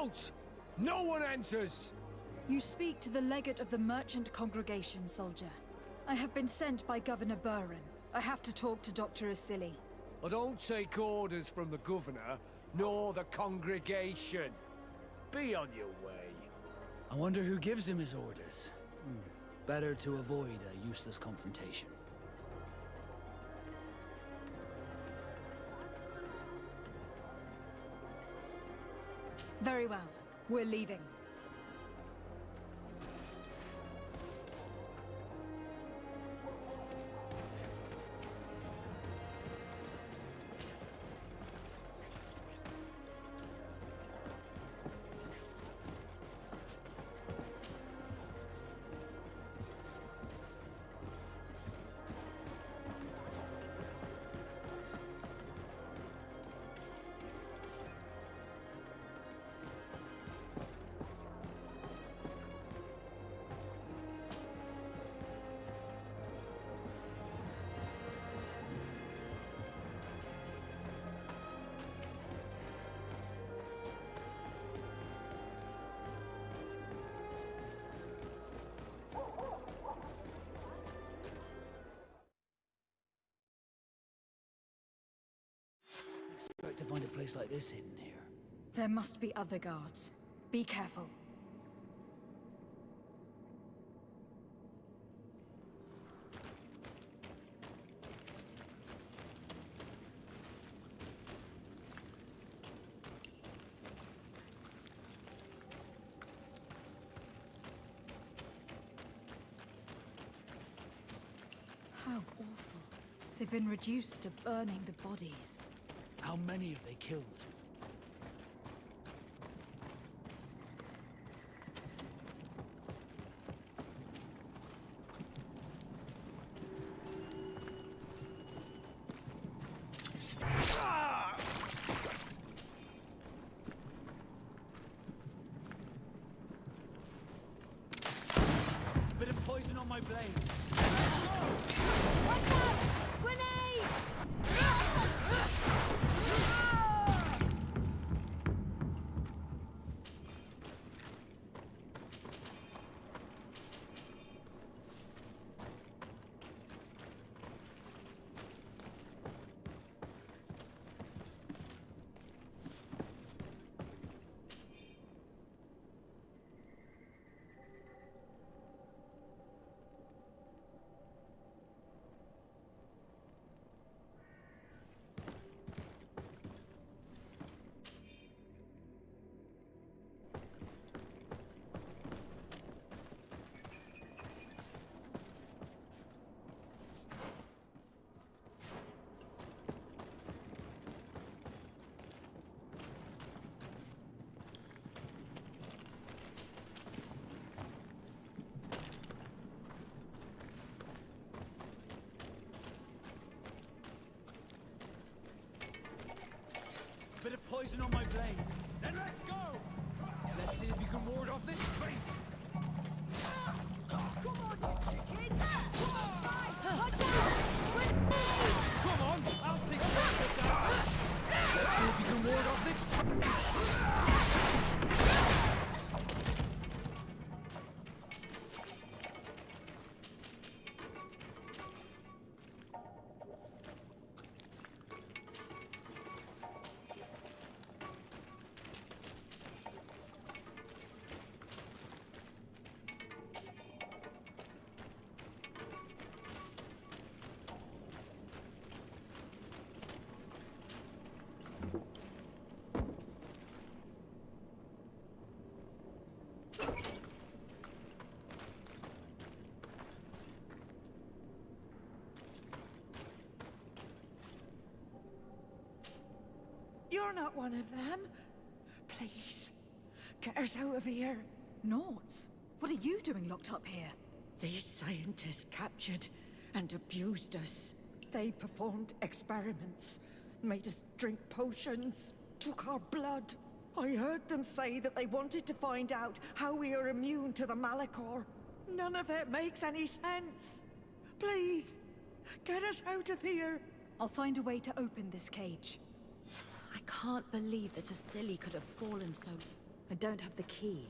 Out! No one enters! You speak to the legate of the merchant congregation, soldier. I have been sent by Governor Burren. I have to talk to Dr. Asili. I don't take orders from the governor, nor the congregation. Be on your way. I wonder who gives him his orders. Better to avoid a useless confrontation. Very well. We're leaving. Expect to find a place like this hidden here. There must be other guards. Be careful. How awful. They've been reduced to burning the bodies. How many have they killed? Bit of poison on my blade. Watch out! Grenade! Bit of poison on my blade. Then let's go! Let's see if you can ward off this fate! Come on, you chicken! Watch out! Come on! I'll pick you down! Let's see if you can ward off this fate! You're not one of them. Please, get us out of here. Noughts? What are you doing locked up here? These scientists captured and abused us. They performed experiments, made us drink potions, took our blood. I heard them say that they wanted to find out how we are immune to the Malachor. None of it makes any sense. Please, get us out of here. I'll find a way to open this cage. I can't believe that Asili could have fallen so... I don't have the key.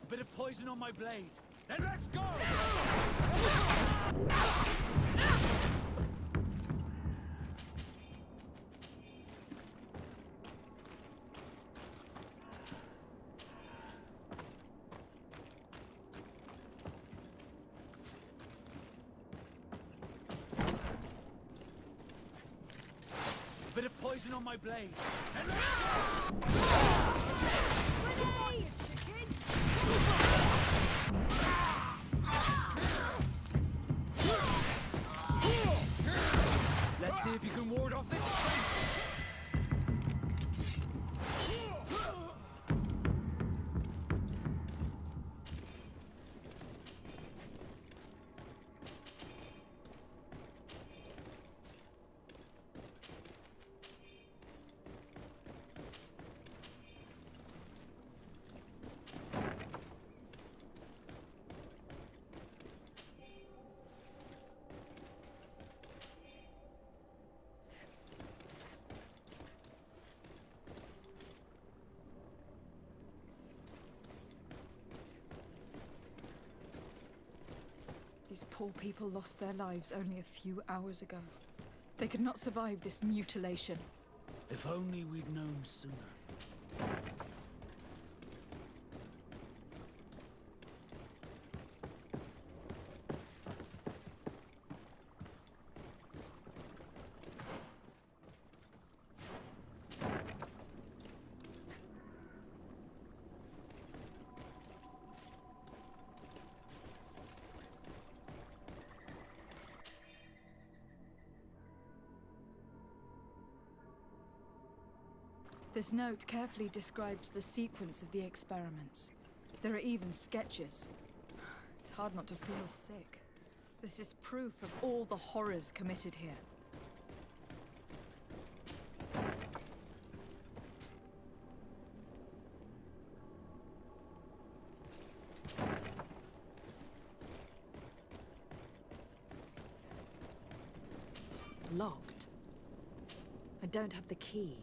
A bit of poison on my blade. Then let's go! A bit of poison on my blade. Then let's go! Grenade, chicken! Let's see if you can ward off this fight. These poor people lost their lives only a few hours ago. They could not survive this mutilation. If only we'd known sooner. This note carefully describes the sequence of the experiments. There are even sketches. It's hard not to feel sick. This is proof of all the horrors committed here. Locked. I don't have the key.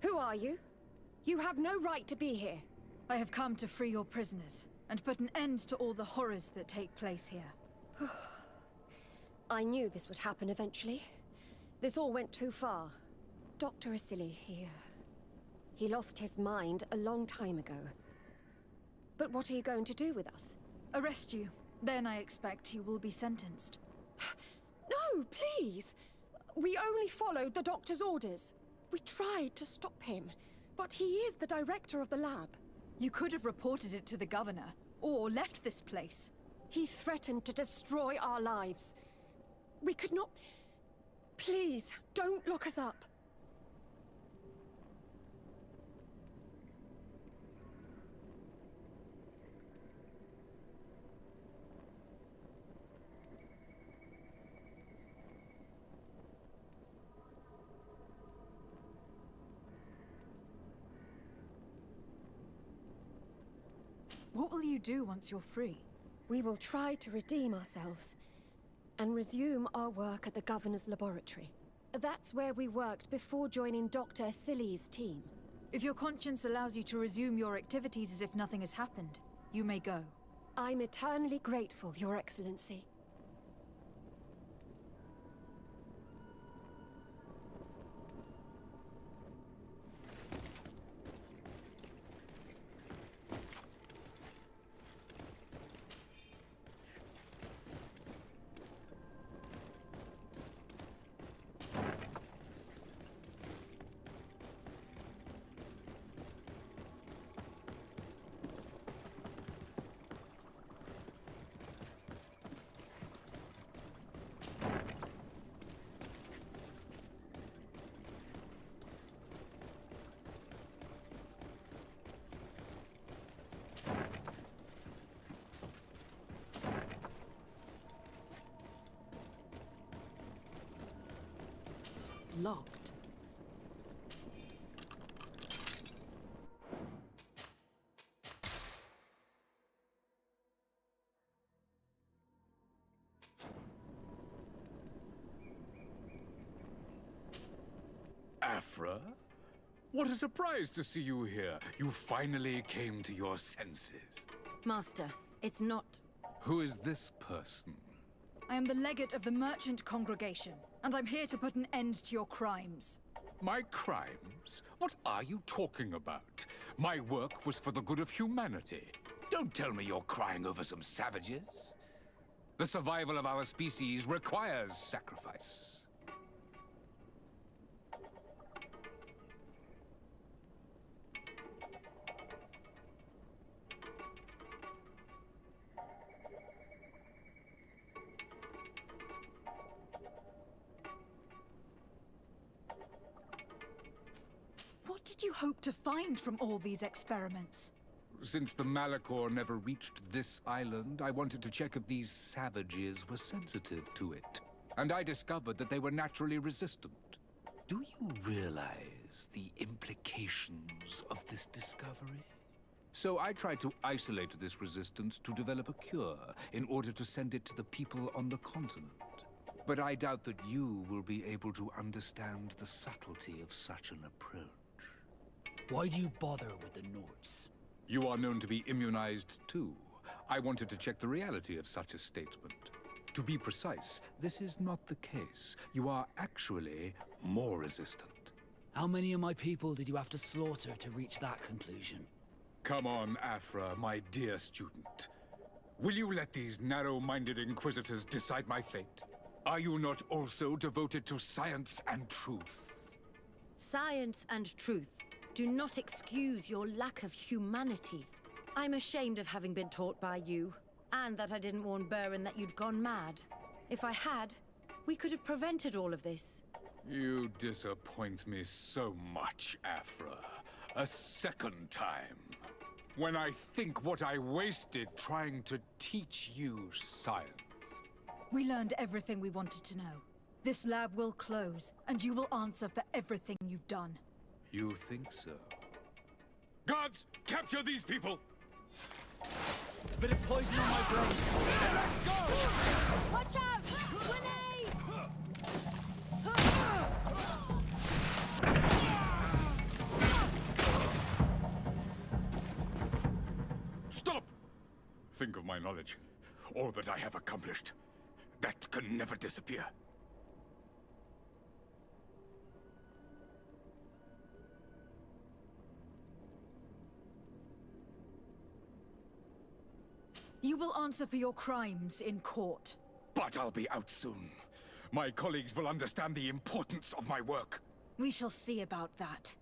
Who are you? You have no right to be here. I have come to free your prisoners, and put an end to all the horrors that take place here. I knew this would happen eventually. This all went too far. Dr. Asili here. He lost his mind a long time ago. But what are you going to do with us? Arrest you. Then I expect you will be sentenced. No, please! We only followed the doctor's orders. We tried to stop him, but he is the director of the lab. You could have reported it to the governor, or left this place. He threatened to destroy our lives. We could not... Please, don't look us up. What will you do once you're free? We will try to redeem ourselves and resume our work at the Governor's laboratory. That's where we worked before joining Dr. Silly's team. If your conscience allows you to resume your activities as if nothing has happened, you may go. I'm eternally grateful, Your Excellency. Locked. Afra? What a surprise to see you here. You finally came to your senses. Master, it's not... Who is this person? I am the legate of the merchant congregation, and I'm here to put an end to your crimes. My crimes? What are you talking about? My work was for the good of humanity. Don't tell me you're crying over some savages. The survival of our species requires sacrifice. What did you hope to find from all these experiments? Since the Malachor never reached this island, I wanted to check if these savages were sensitive to it. And I discovered that they were naturally resistant. Do you realize the implications of this discovery? So I tried to isolate this resistance to develop a cure in order to send it to the people on the continent. But I doubt that you will be able to understand the subtlety of such an approach. Why do you bother with the Norts? You are known to be immunized too. I wanted to check the reality of such a statement. To be precise, this is not the case. You are actually more resistant. How many of my people did you have to slaughter to reach that conclusion? Come on, Afra, my dear student. Will you let these narrow-minded inquisitors decide my fate? Are you not also devoted to science and truth? Science and truth do not excuse your lack of humanity. I'm ashamed of having been taught by you, and that I didn't warn Burin that you'd gone mad. If I had, we could have prevented all of this. You disappoint me so much, Afra. A second time. When I think what I wasted trying to teach you science. We learned everything we wanted to know. This lab will close, and you will answer for everything you've done. You think so? Guards, capture these people! Bit of poison on my brain. Let's go! Watch out! Grenade! Stop! Think of my knowledge. All that I have accomplished. That can never disappear. You will answer for your crimes in court. But I'll be out soon. My colleagues will understand the importance of my work. We shall see about that.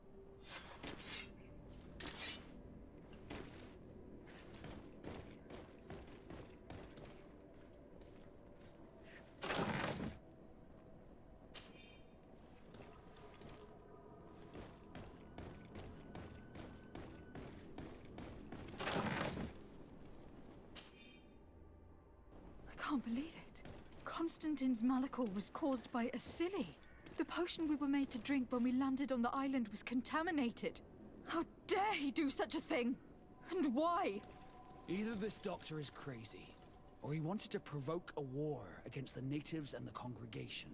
I can't believe it. Constantine's malachor was caused by a silly. The potion we were made to drink when we landed on the island was contaminated. How dare he do such a thing? And why? Either this doctor is crazy, or he wanted to provoke a war against the natives and the congregation.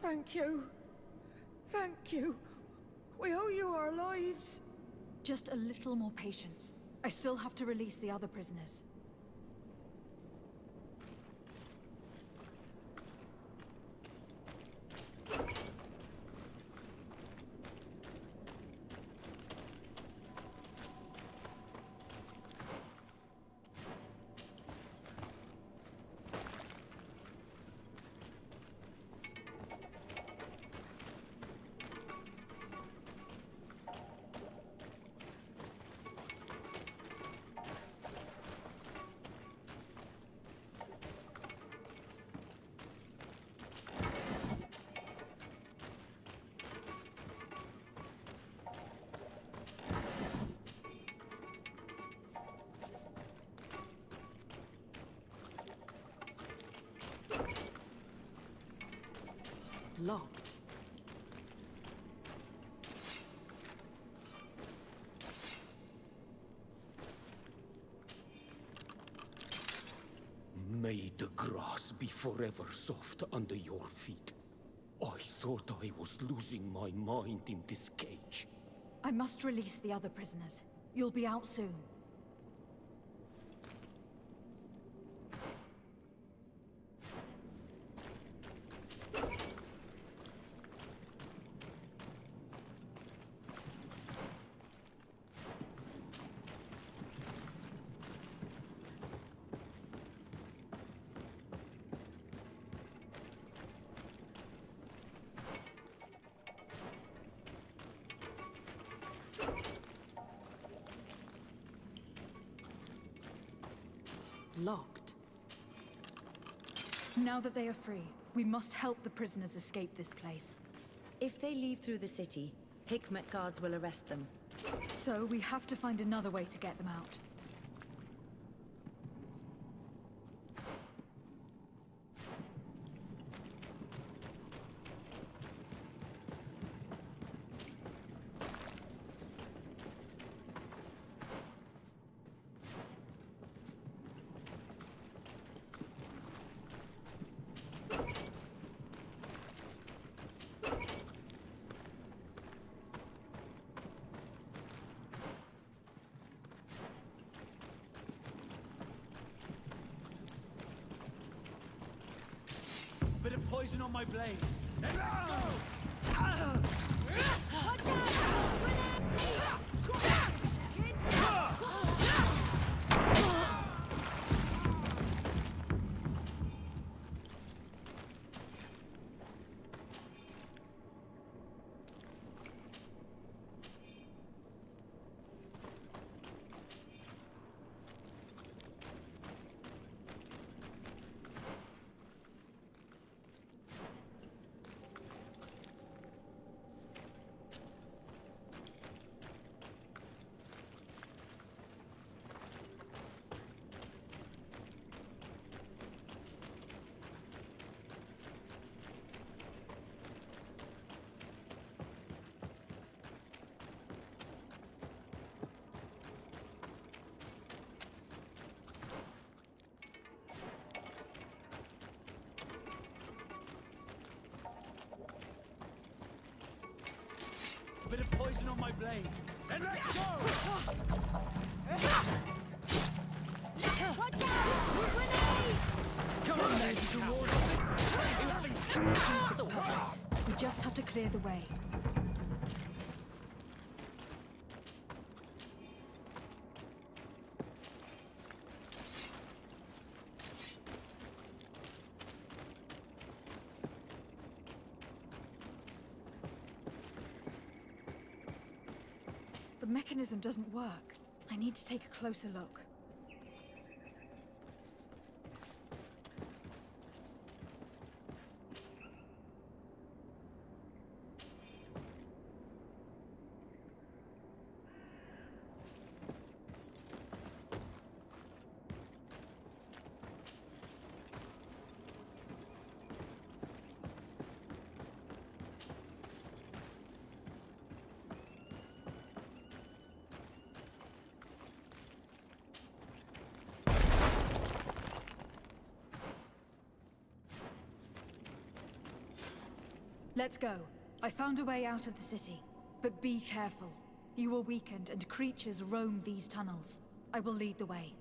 Thank you. Thank you. We owe you our lives. Just a little more patience. I still have to release the other prisoners. Locked. May the grass be forever soft under your feet. I thought I was losing my mind in this cage. I must release the other prisoners. You'll be out soon. Locked. Now that they are free, we must help the prisoners escape this place. If they leave through the city, Hikmet guards will arrest them. So we have to find another way to get them out. poison on my blade. Then let's go! A bit of poison on my blade. Then let's go! Watch out! Grenade! Come on, then, you can ward off this. He's having Its purpose. We just have to clear the way. The mechanism doesn't work. I need to take a closer look. Let's go. I found a way out of the city. But be careful. You are weakened and creatures roam these tunnels. I will lead the way.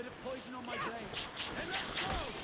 bit of poison on my blade. And let's go!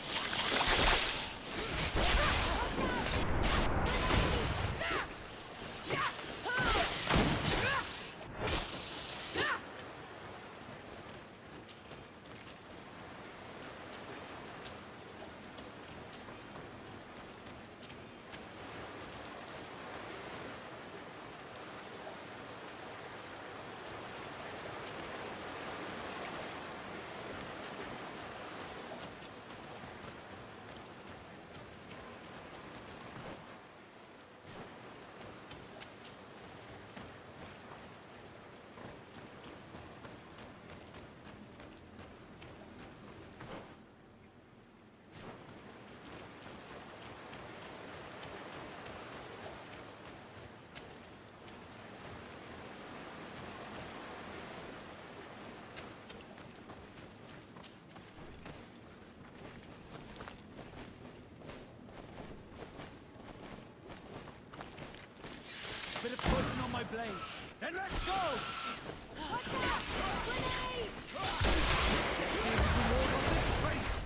Bit of poison on my blade. Then let's go! Watch out! Grenade! Let's see if we can ward off this fate!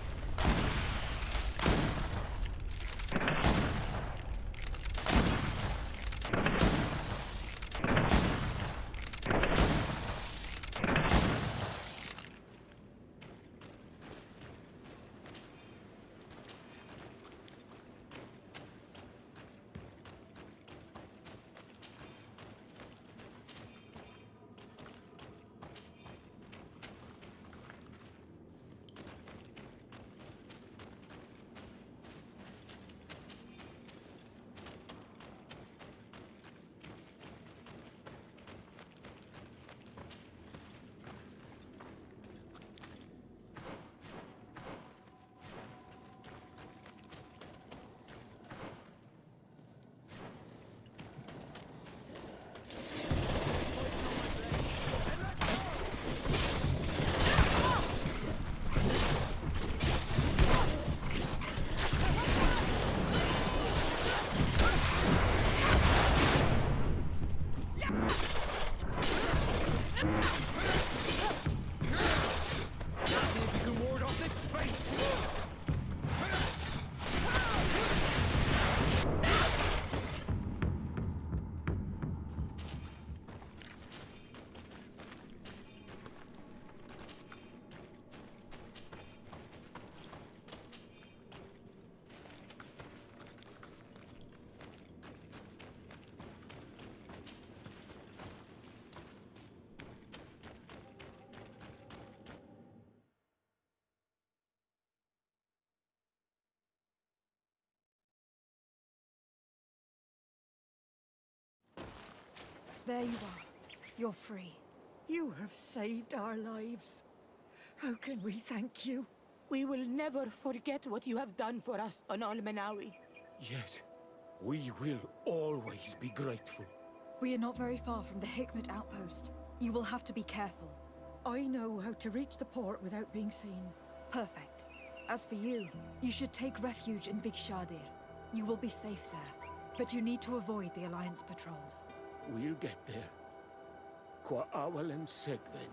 There you are. You're free. You have saved our lives. How can we thank you? We will never forget what you have done for us on Almenawi. Yes, we will always be grateful. We are not very far from the Hikmet outpost. You will have to be careful. I know how to reach the port without being seen. Perfect. As for you, you should take refuge in Vikshadir. You will be safe there, but you need to avoid the Alliance patrols. We'll get there. Qua awalen segven.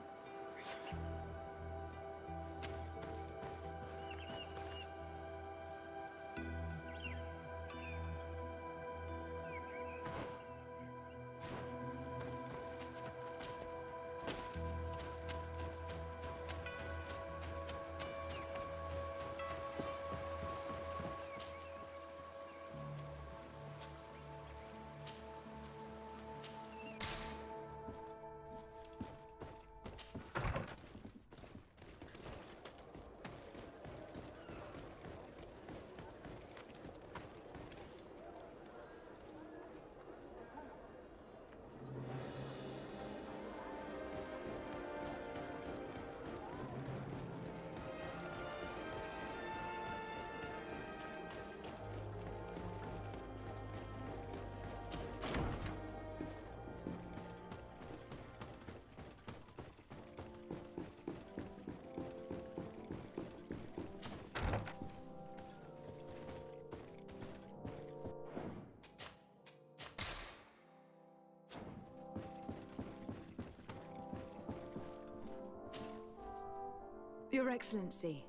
Your Excellency.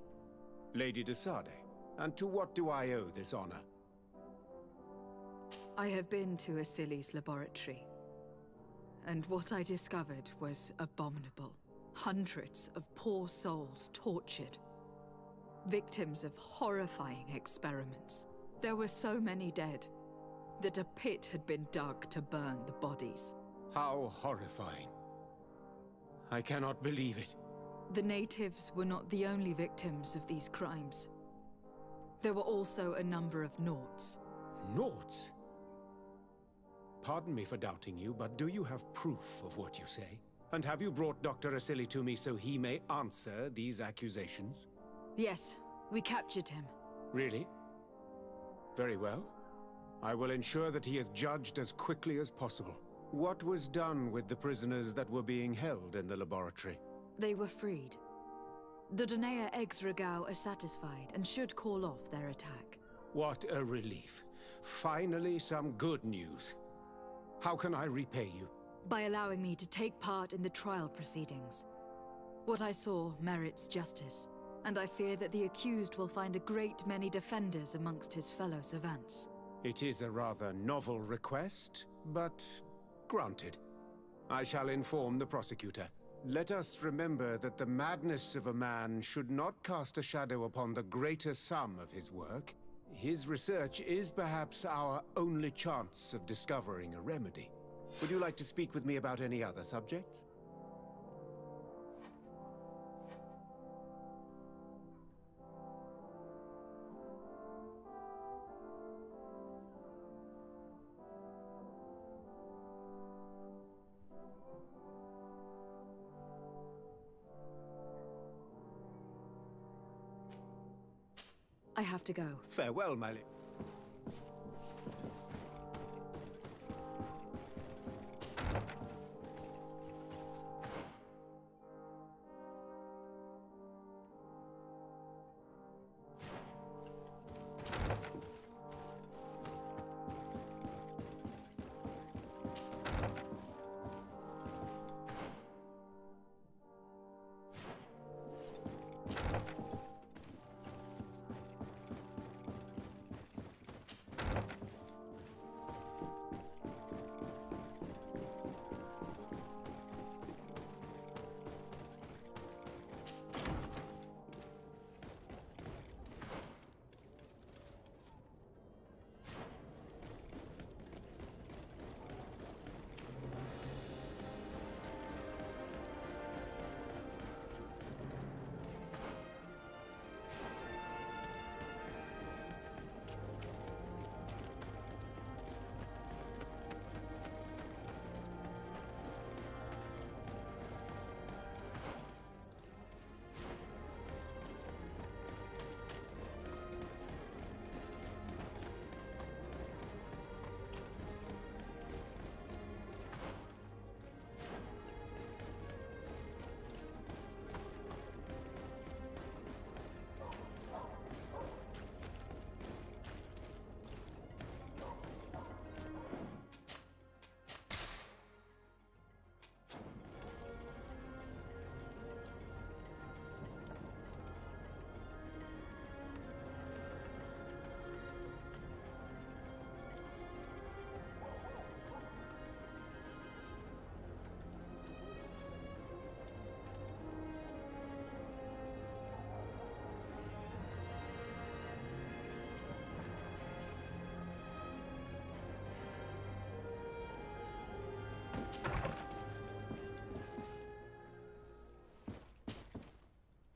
Lady de Sade, and to what do I owe this honor? I have been to Asili's laboratory, and what I discovered was abominable. Hundreds of poor souls tortured. Victims of horrifying experiments. There were so many dead that a pit had been dug to burn the bodies. How horrifying. I cannot believe it. The natives were not the only victims of these crimes. There were also a number of Nauts. Nauts? Pardon me for doubting you, but do you have proof of what you say? And have you brought Dr. Asili to me so he may answer these accusations? Yes, we captured him. Really? Very well. I will ensure that he is judged as quickly as possible. What was done with the prisoners that were being held in the laboratory? They were freed. The Donea Eggs-Regau are satisfied and should call off their attack. What a relief. Finally, some good news. How can I repay you? By allowing me to take part in the trial proceedings. What I saw merits justice, and I fear that the accused will find a great many defenders amongst his fellow savants. It is a rather novel request, but granted. I shall inform the prosecutor. Let us remember that the madness of a man should not cast a shadow upon the greater sum of his work. His research is perhaps our only chance of discovering a remedy. Would you like to speak with me about any other subjects? I have to go. Farewell, my lady.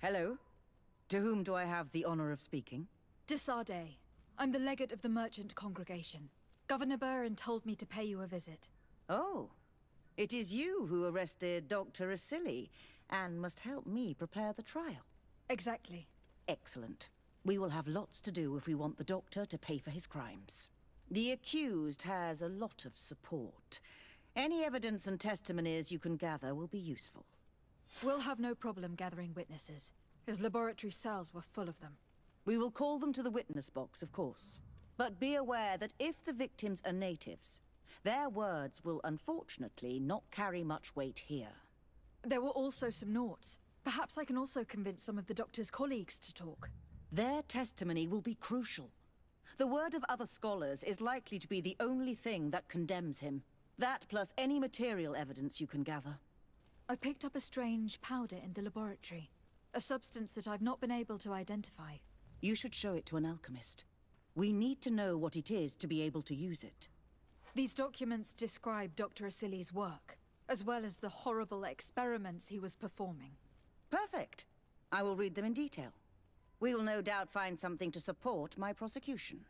Hello. To whom do I have the honor of speaking? Desarde. I'm the legate of the merchant congregation. Governor Burren told me to pay you a visit. Oh. It is you who arrested Dr. Asili and must help me prepare the trial. Exactly. Excellent. We will have lots to do if we want the doctor to pay for his crimes. The accused has a lot of support. Any evidence and testimonies you can gather will be useful. We'll have no problem gathering witnesses. His laboratory cells were full of them. We will call them to the witness box, of course. But be aware that if the victims are natives, their words will unfortunately not carry much weight here. There were also some Nauts. Perhaps I can also convince some of the doctor's colleagues to talk. Their testimony will be crucial. The word of other scholars is likely to be the only thing that condemns him. That plus any material evidence you can gather. I picked up a strange powder in the laboratory. A substance that I've not been able to identify. You should show it to an alchemist. We need to know what it is to be able to use it. These documents describe Dr. Asili's work, as well as the horrible experiments he was performing. Perfect. I will read them in detail. We will no doubt find something to support my prosecution.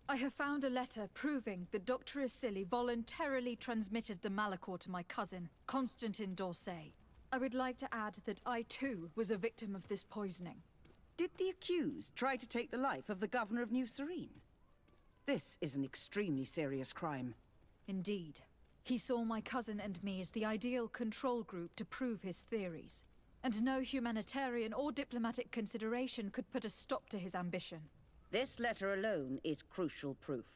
I have found a letter proving that Dr. Asili voluntarily transmitted the Malachor to my cousin, Constantin d'Orsay. I would like to add that I too was a victim of this poisoning. Did the accused try to take the life of the governor of New Serene? This is an extremely serious crime. Indeed. He saw my cousin and me as the ideal control group to prove his theories. And no humanitarian or diplomatic consideration could put a stop to his ambition. This letter alone is crucial proof.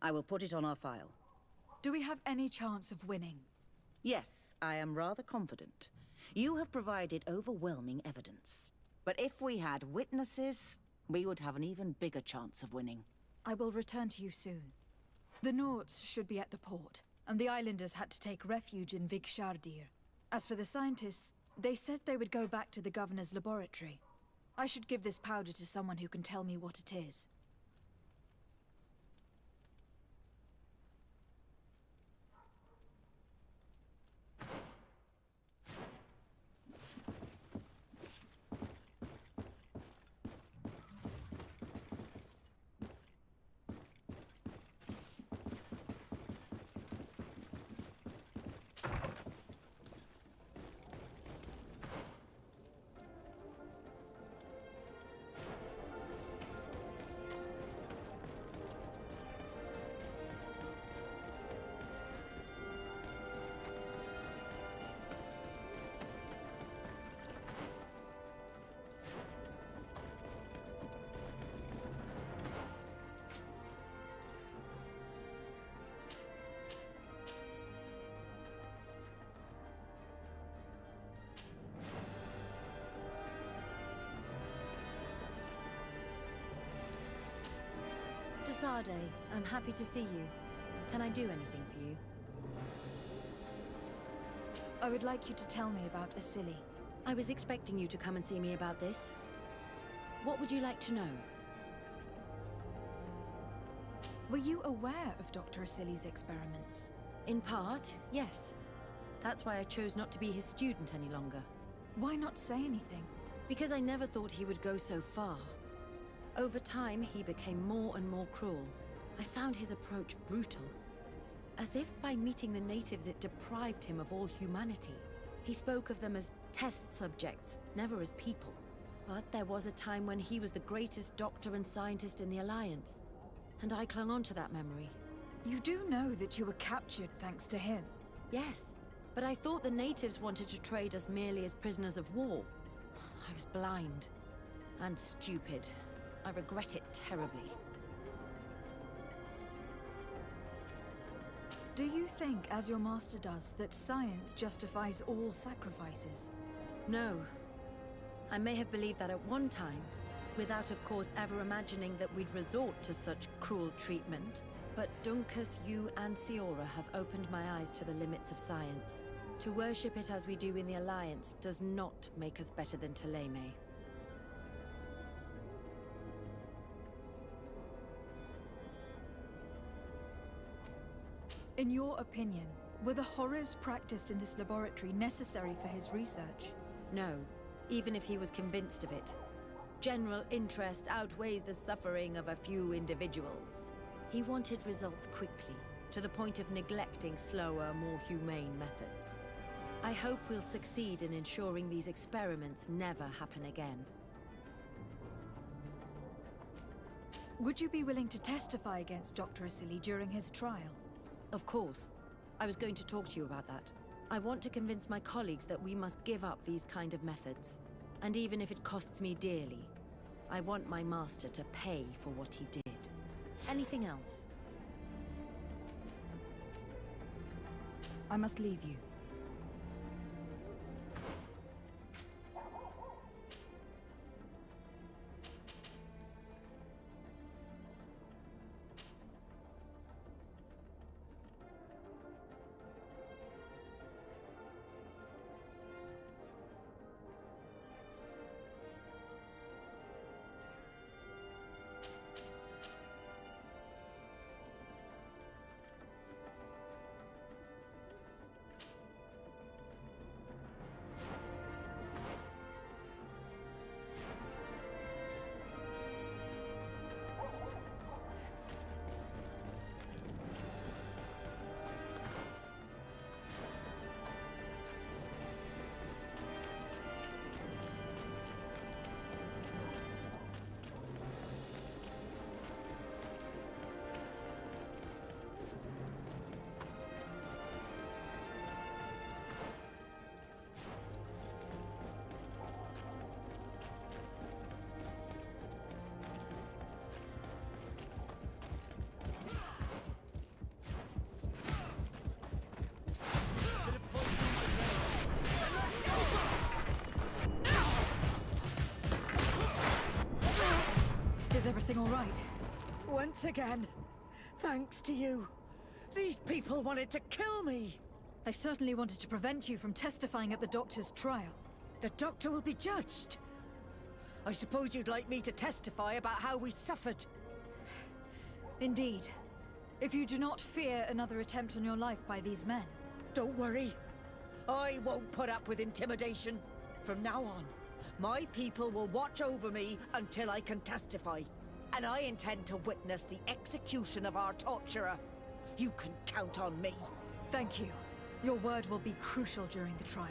I will put it on our file. Do we have any chance of winning? Yes, I am rather confident. You have provided overwhelming evidence. But if we had witnesses, we would have an even bigger chance of winning. I will return to you soon. The Nauts should be at the port, and the islanders had to take refuge in Vigshardir. As for the scientists, they said they would go back to the governor's laboratory. I should give this powder to someone who can tell me what it is. Desarde, I'm happy to see you. Can I do anything for you? I would like you to tell me about Asili. I was expecting you to come and see me about this. What would you like to know? Were you aware of Dr. Asili's experiments? In part, yes. That's why I chose not to be his student any longer. Why not say anything? Because I never thought he would go so far. Over time, he became more and more cruel. I found his approach brutal. As if by meeting the natives it deprived him of all humanity. He spoke of them as test subjects, never as people. But there was a time when he was the greatest doctor and scientist in the Alliance. And I clung on to that memory. You do know that you were captured thanks to him? Yes, but I thought the natives wanted to trade us merely as prisoners of war. I was blind. And stupid. I regret it terribly. Do you think, as your master does, that science justifies all sacrifices? No. I may have believed that at one time, without of course ever imagining that we'd resort to such cruel treatment. But Dunkus, you and Siora have opened my eyes to the limits of science. To worship it as we do in the Alliance does not make us better than Thélème. In your opinion, were the horrors practiced in this laboratory necessary for his research? No. even if he was convinced of it. General interest outweighs the suffering of a few individuals. He wanted results quickly, to the point of neglecting slower, more humane methods. I hope we'll succeed in ensuring these experiments never happen again. Would you be willing to testify against Dr. Asili during his trial? Of course. I was going to talk to you about that. I want to convince my colleagues that we must give up these kind of methods. And even if it costs me dearly, I want my master to pay for what he did. Anything else? I must leave you. Is everything all right? Once again, thanks to you. These people wanted to kill me. They certainly wanted to prevent you from testifying at the doctor's trial. The doctor will be judged. I suppose you'd like me to testify about how we suffered. Indeed. If you do not fear another attempt on your life by these men. Don't worry. I won't put up with intimidation. From now on, my people will watch over me until I can testify. And I intend to witness the execution of our torturer. You can count on me. Thank you. Your word will be crucial during the trial.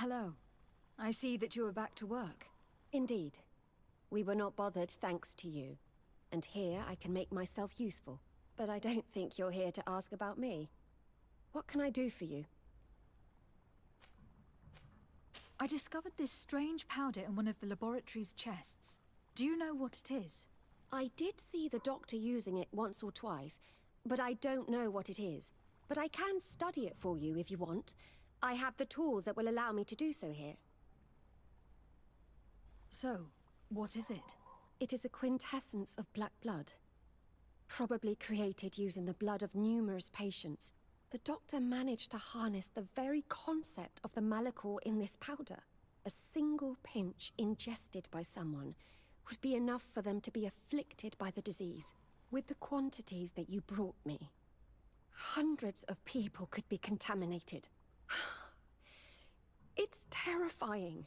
Hello. I see that you are back to work. Indeed. We were not bothered thanks to you. And here I can make myself useful. But I don't think you're here to ask about me. What can I do for you? I discovered this strange powder in one of the laboratory's chests. Do you know what it is? I did see the doctor using it once or twice, but I don't know what it is. But I can study it for you if you want. I have the tools that will allow me to do so here. So, what is it? It is a quintessence of black blood. Probably created using the blood of numerous patients. The doctor managed to harness the very concept of the Malachor in this powder. A single pinch ingested by someone would be enough for them to be afflicted by the disease. With the quantities that you brought me, hundreds of people could be contaminated. It's terrifying.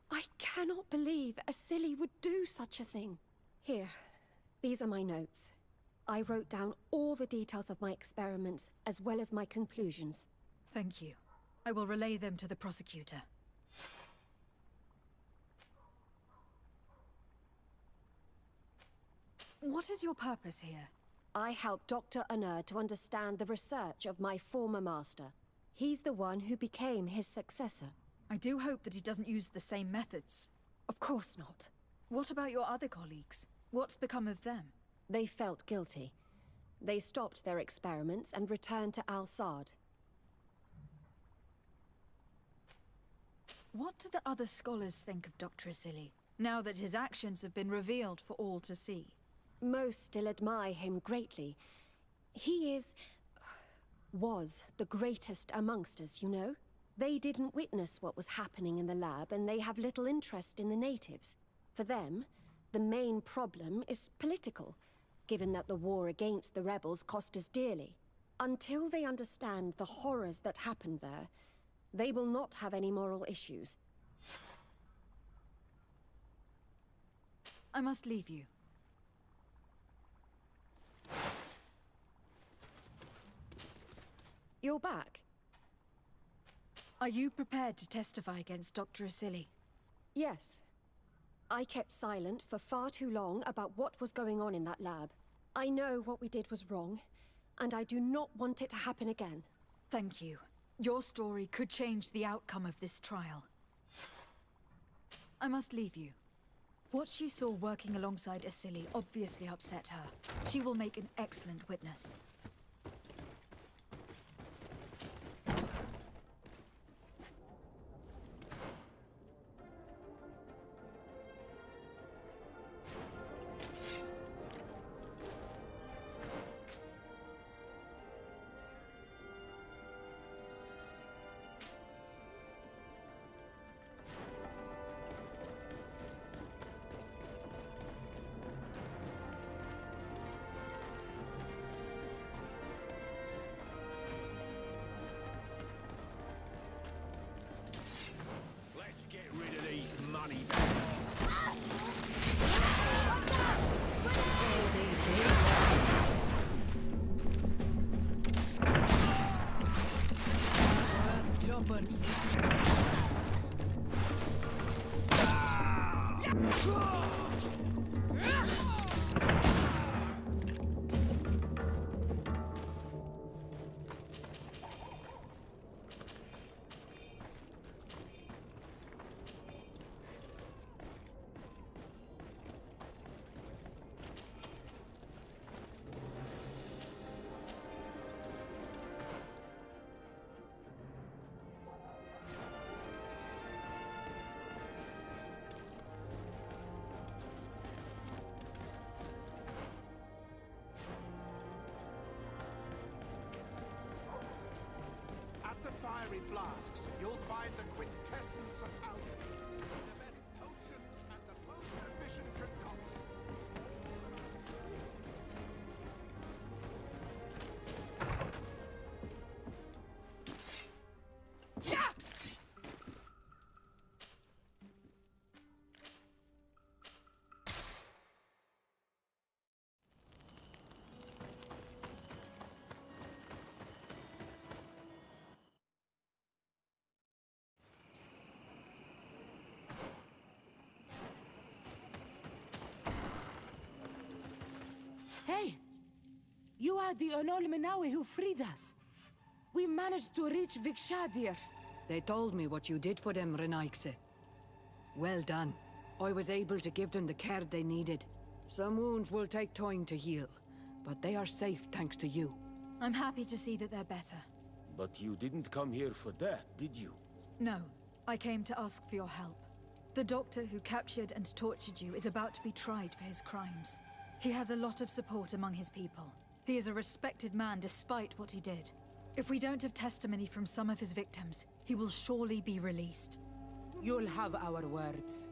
I cannot believe a silly would do such a thing. Here, these are my notes. I wrote down all the details of my experiments, as well as my conclusions. Thank you. I will relay them to the prosecutor. What is your purpose here? I helped Dr. Unner to understand the research of my former master. He's the one who became his successor. I do hope that he doesn't use the same methods. Of course not. What about your other colleagues? What's become of them? They felt guilty. They stopped their experiments and returned to Al-Sad. What do the other scholars think of Dr. Asili, now that his actions have been revealed for all to see? Most still admire him greatly. He was the greatest amongst us, you know? They didn't witness what was happening in the lab, and they have little interest in the natives. For them, the main problem is political, given that the war against the rebels cost us dearly. Until they understand the horrors that happened there, they will not have any moral issues. I must leave you. You're back? Are you prepared to testify against Dr. Asili? Yes. I kept silent for far too long about what was going on in that lab. I know what we did was wrong, and I do not want it to happen again. Thank you. Your story could change the outcome of this trial. I must leave you. What she saw working alongside Asili obviously upset her. She will make an excellent witness. money bags. Tuppence. Fiery flasks, you'll find the quintessence of alchemy. The best potions and the most efficient concoctions. Hey! You are the Onol Menawi who freed us. We managed to reach Vikshadir. They told me what you did for them, Renaikse. Well done. I was able to give them the care they needed. Some wounds will take time to heal, but they are safe thanks to you. I'm happy to see that they're better. But you didn't come here for that, did you? No, I came to ask for your help. The doctor who captured and tortured you is about to be tried for his crimes. He has a lot of support among his people. He is a respected man despite what he did. If we don't have testimony from some of his victims, he will surely be released. You'll have our words.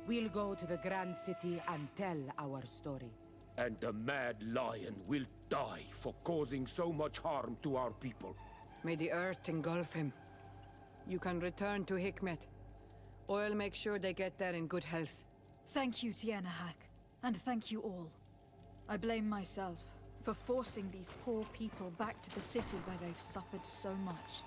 We'll go to the Grand City and tell our story. And the Mad Lion will die for causing so much harm to our people. May the earth engulf him. You can return to Hikmet. I'll make sure they get there in good health. Thank you, Tianahak, and thank you all. I blame myself for forcing these poor people back to the city where they've suffered so much.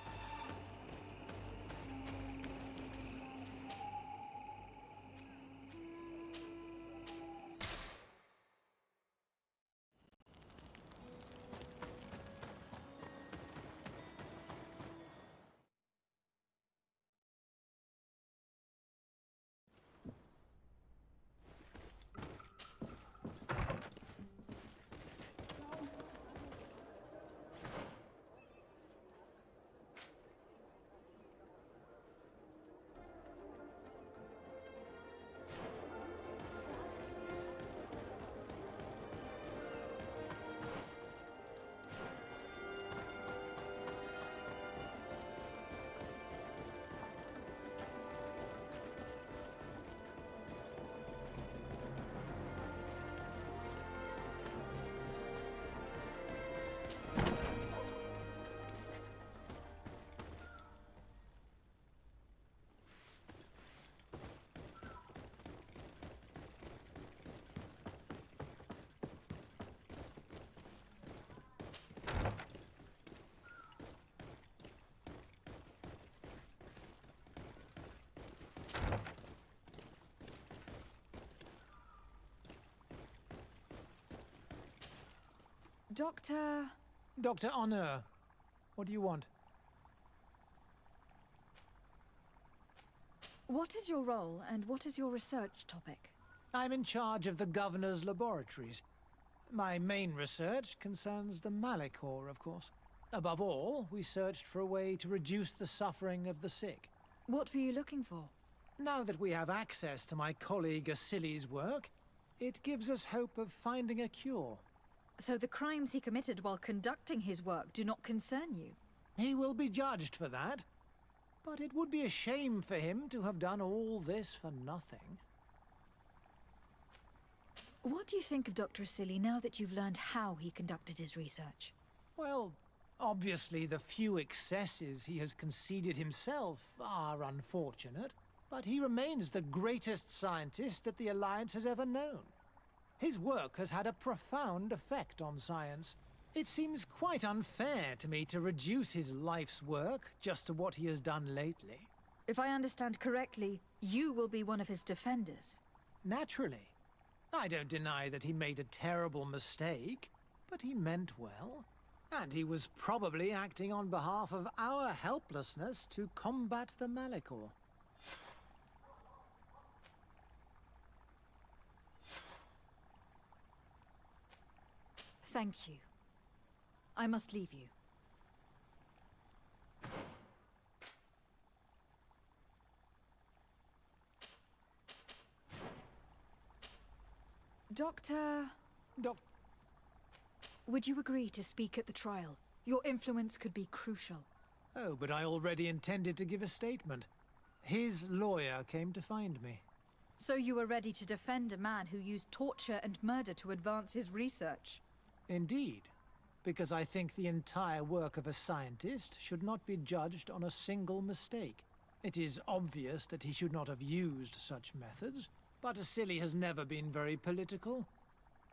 Dr. Honor, what do you want? What is your role, and what is your research topic? I'm in charge of the Governor's laboratories. My main research concerns the Malachor, of course. Above all, we searched for a way to reduce the suffering of the sick. What were you looking for? Now that we have access to my colleague Asili's work, it gives us hope of finding a cure. So the crimes he committed while conducting his work do not concern you? He will be judged for that. But it would be a shame for him to have done all this for nothing. What do you think of Dr. Asili now that you've learned how he conducted his research? Well, obviously the few excesses he has conceded himself are unfortunate, but he remains the greatest scientist that the Alliance has ever known. His work has had a profound effect on science. It seems quite unfair to me to reduce his life's work just to what he has done lately. If I understand correctly, you will be one of his defenders. Naturally. I don't deny that he made a terrible mistake, but he meant well. And he was probably acting on behalf of our helplessness to combat the Malachor. Thank you. I must leave you. Doctor... Would you agree to speak at the trial? Your influence could be crucial. Oh, but I already intended to give a statement. His lawyer came to find me. So you were ready to defend a man who used torture and murder to advance his research? Indeed, because I think the entire work of a scientist should not be judged on a single mistake. It is obvious that he should not have used such methods, but Asili has never been very political.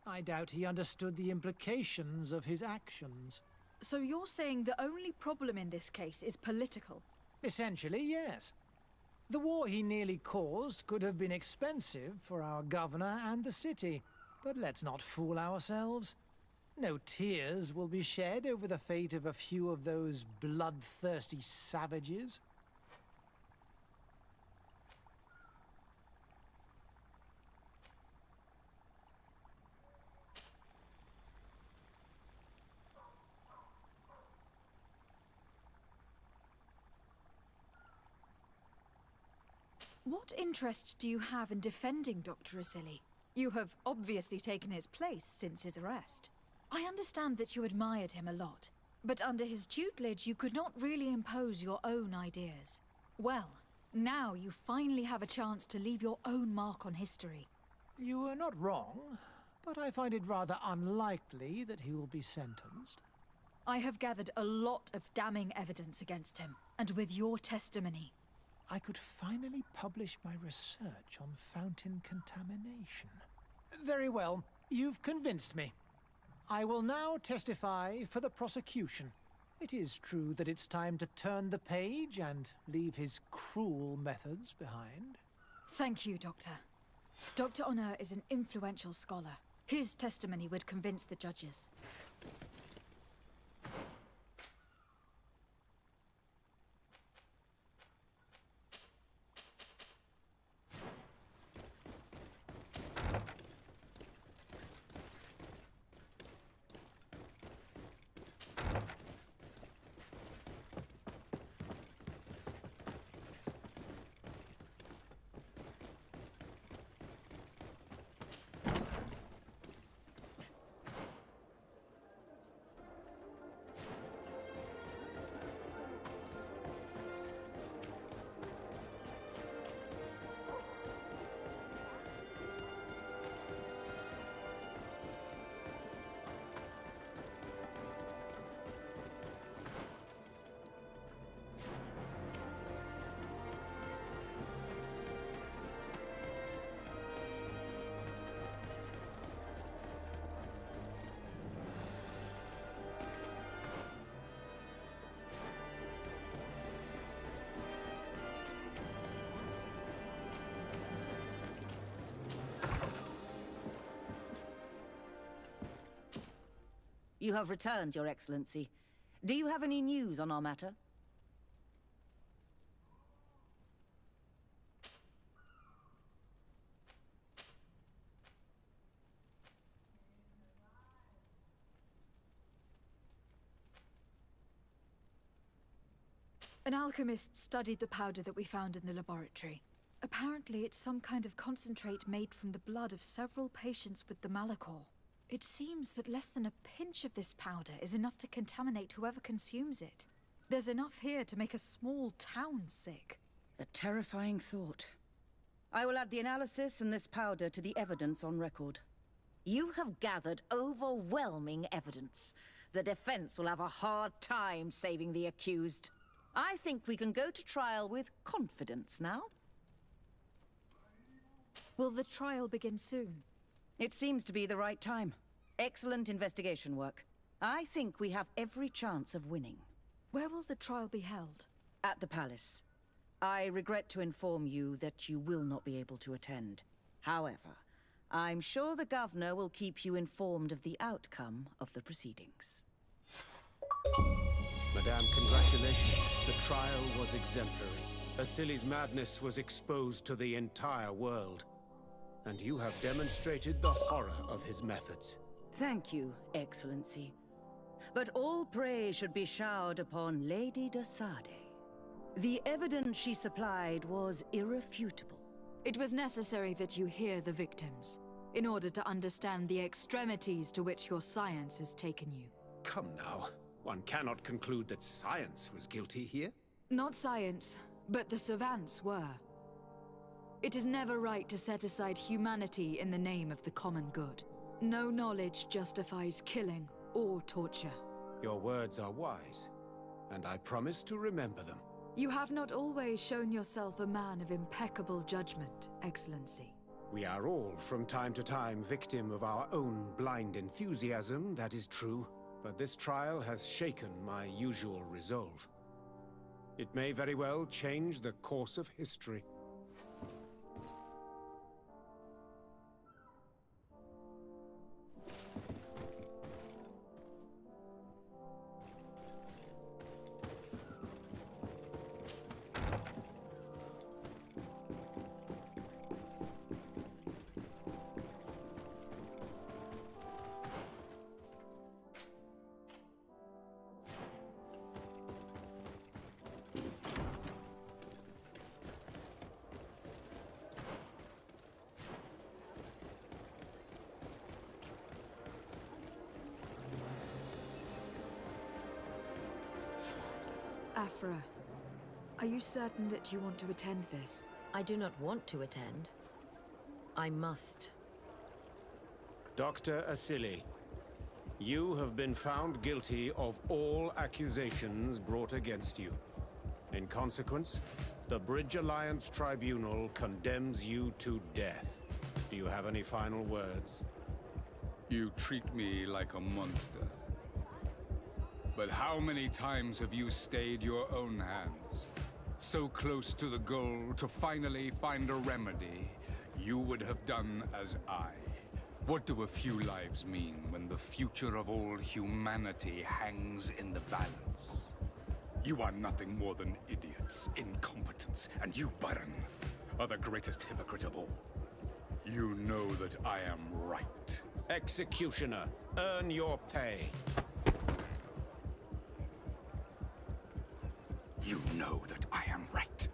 I doubt he understood the implications of his actions. So you're saying the only problem in this case is political? Essentially, yes. The war he nearly caused could have been expensive for our governor and the city. But let's not fool ourselves. No tears will be shed over the fate of a few of those bloodthirsty savages. What interest do you have in defending Dr. Asili? You have obviously taken his place since his arrest. I understand that you admired him a lot, but under his tutelage you could not really impose your own ideas. Well, now you finally have a chance to leave your own mark on history. You are not wrong, but I find it rather unlikely that he will be sentenced. I have gathered a lot of damning evidence against him, and with your testimony, I could finally publish my research on fountain contamination. Very well, you've convinced me. I will now testify for the prosecution. It is true that it's time to turn the page and leave his cruel methods behind. Thank you, Doctor. Dr. Honor is an influential scholar. His testimony would convince the judges. You have returned, Your Excellency. Do you have any news on our matter? An alchemist studied the powder that we found in the laboratory. Apparently, it's some kind of concentrate made from the blood of several patients with the Malachor. It seems that less than a pinch of this powder is enough to contaminate whoever consumes it. There's enough here to make a small town sick. A terrifying thought. I will add the analysis and this powder to the evidence on record. You have gathered overwhelming evidence. The defense will have a hard time saving the accused. I think we can go to trial with confidence now. Will the trial begin soon? It seems to be the right time. Excellent investigation work. I think we have every chance of winning. Where will the trial be held? At the palace. I regret to inform you that you will not be able to attend. However, I'm sure the governor will keep you informed of the outcome of the proceedings. Madame, congratulations. The trial was exemplary. Asili's madness was exposed to the entire world. And you have demonstrated the horror of his methods. Thank you, Excellency. But all praise should be showered upon Lady de Sade. The evidence she supplied was irrefutable. It was necessary that you hear the victims, in order to understand the extremities to which your science has taken you. Come now. One cannot conclude that science was guilty here. Not science, but the savants were. It is never right to set aside humanity in the name of the common good. No knowledge justifies killing or torture. Your words are wise, and I promise to remember them. You have not always shown yourself a man of impeccable judgment, Excellency. We are all, from time to time, victim of our own blind enthusiasm, that is true. But this trial has shaken my usual resolve. It may very well change the course of history. Afra, are you certain that you want to attend this? I do not want to attend. I must. Dr. Asili, you have been found guilty of all accusations brought against you. In consequence, the Bridge Alliance Tribunal condemns you to death. Do you have any final words? You treat me like a monster. But how many times have you stayed your own hand? So close to the goal to finally find a remedy, you would have done as I. What do a few lives mean when the future of all humanity hangs in the balance? You are nothing more than idiots, incompetents, and you, Baron, are the greatest hypocrite of all. You know that I am right. Executioner, earn your pay. You know that I am right.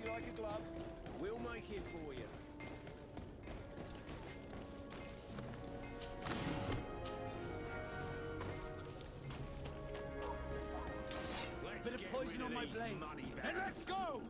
Like a glove, we'll make it for you. Bit of poison on my blade. Then let's go!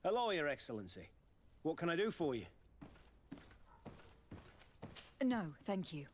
Hello, Your Excellency. What can I do for you? No, thank you.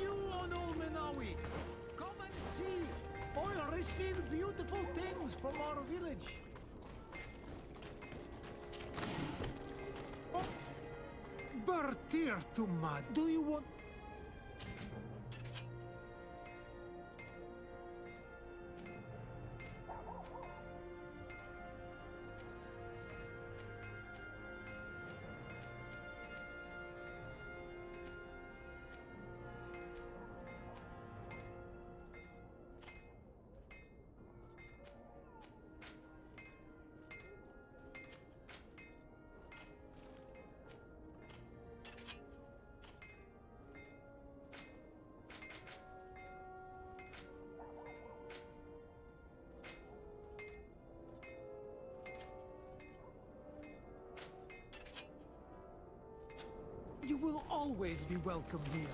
You on Ulminawi! Come and see! I received beautiful things from our village. Oh, Bertirtuma, do you want... You will always be welcome here.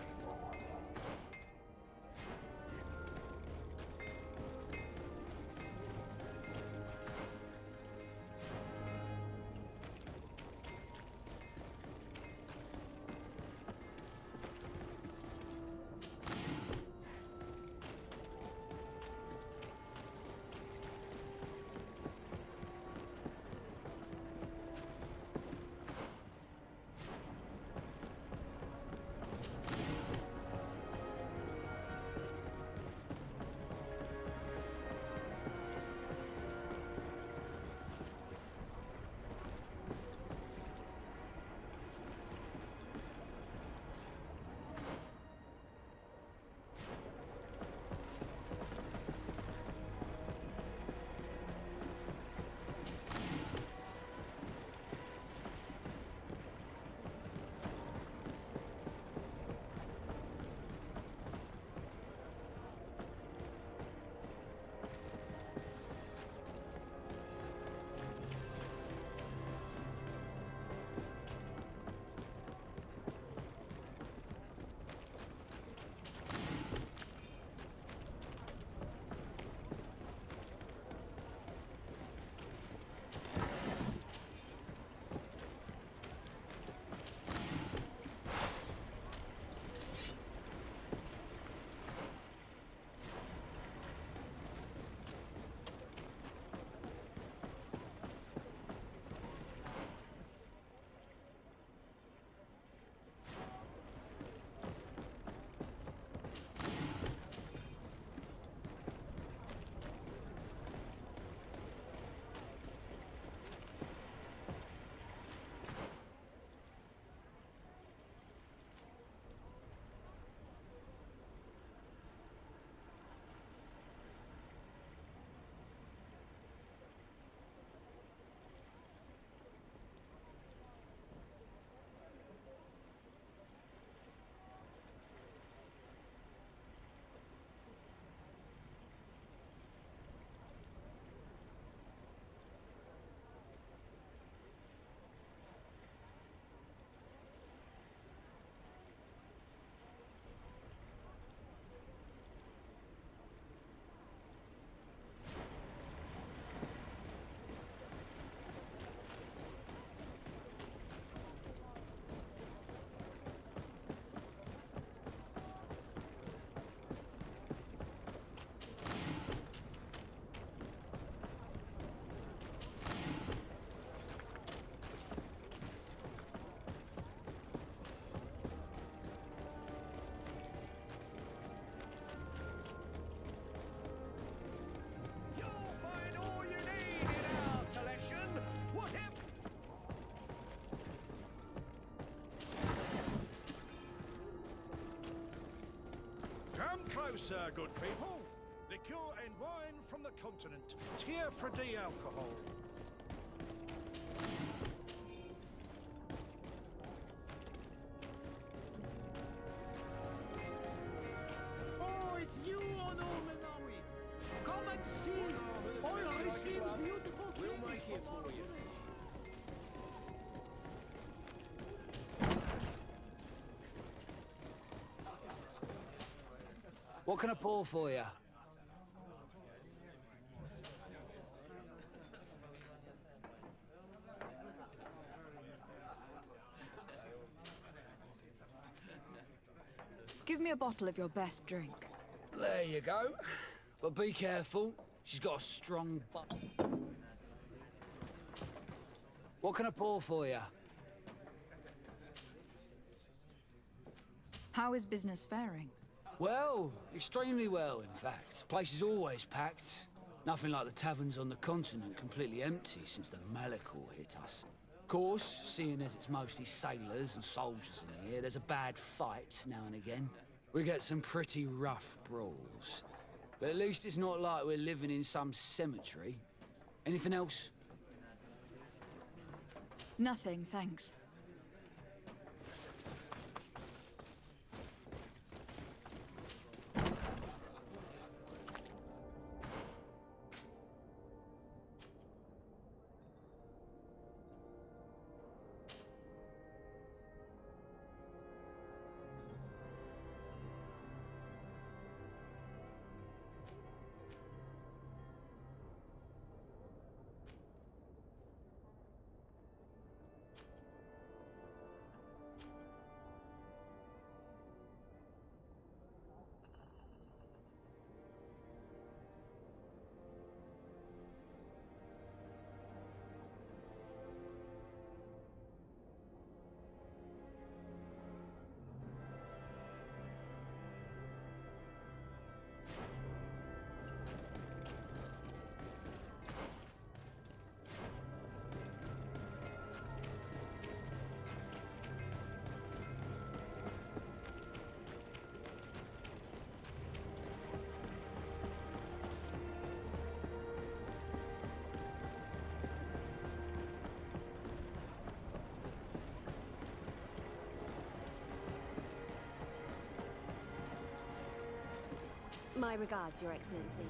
sir, good people. Liqueur and wine from the continent. Tier for the alcohol. Oh, it's you on Olmenawi! Come and see! I receive beautiful We'll make it for you. What can I pour for you? Give me a bottle of your best drink. There you go. But be careful. She's got a strong butt. What can I pour for you? How is business faring? Well, extremely well, in fact. Place is always packed. Nothing like the taverns on the continent completely empty since the Malachor hit us. Of course, seeing as it's mostly sailors and soldiers in here, there's a bad fight now and again. We get some pretty rough brawls. But at least it's not like we're living in some cemetery. Anything else? Nothing, thanks. My regards, Your Excellency.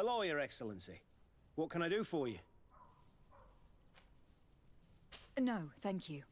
Hello, Your Excellency. What can I do for you? No, thank you.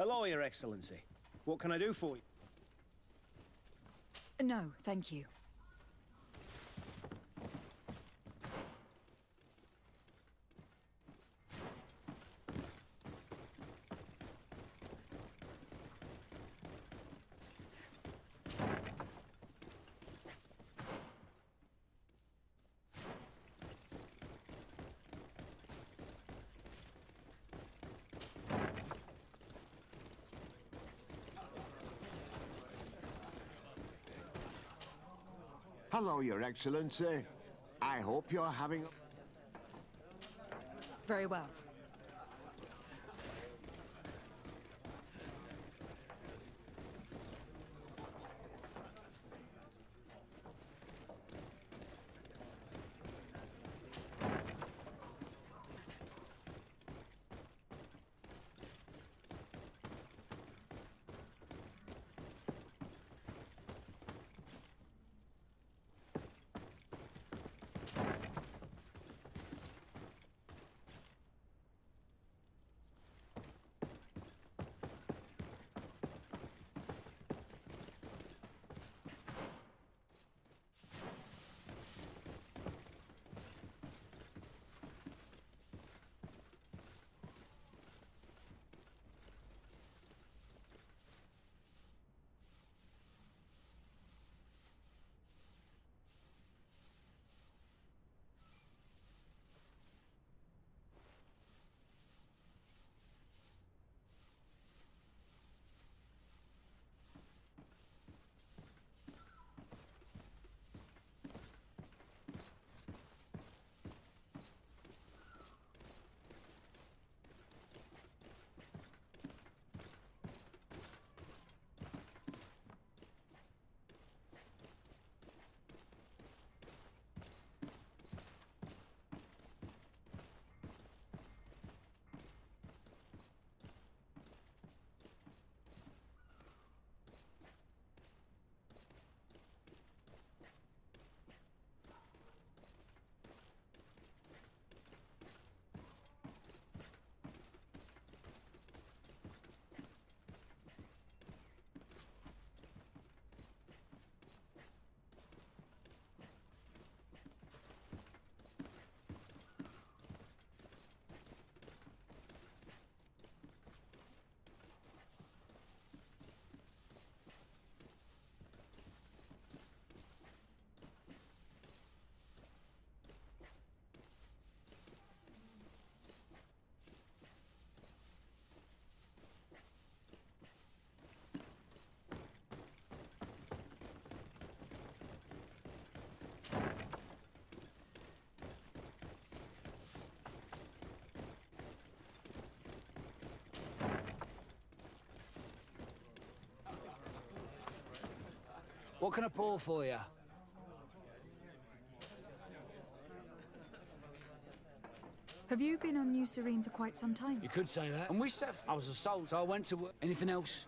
Hello, Your Excellency. What can I do for you? No, thank you. Hello, Your Excellency. I hope you're having... Very well. What can I pour for you? Have you been on New Serene for quite some time? You could say that. And we set... I was a soul, so I went to work. Anything else?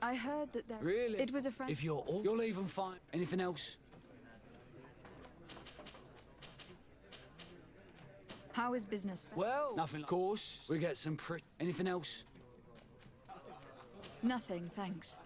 I heard that there... Really? It was a friend... If you're all... You'll even find... Anything else? How is business? Well, nothing. Of course, we get some pretty... Anything else? Nothing, thanks.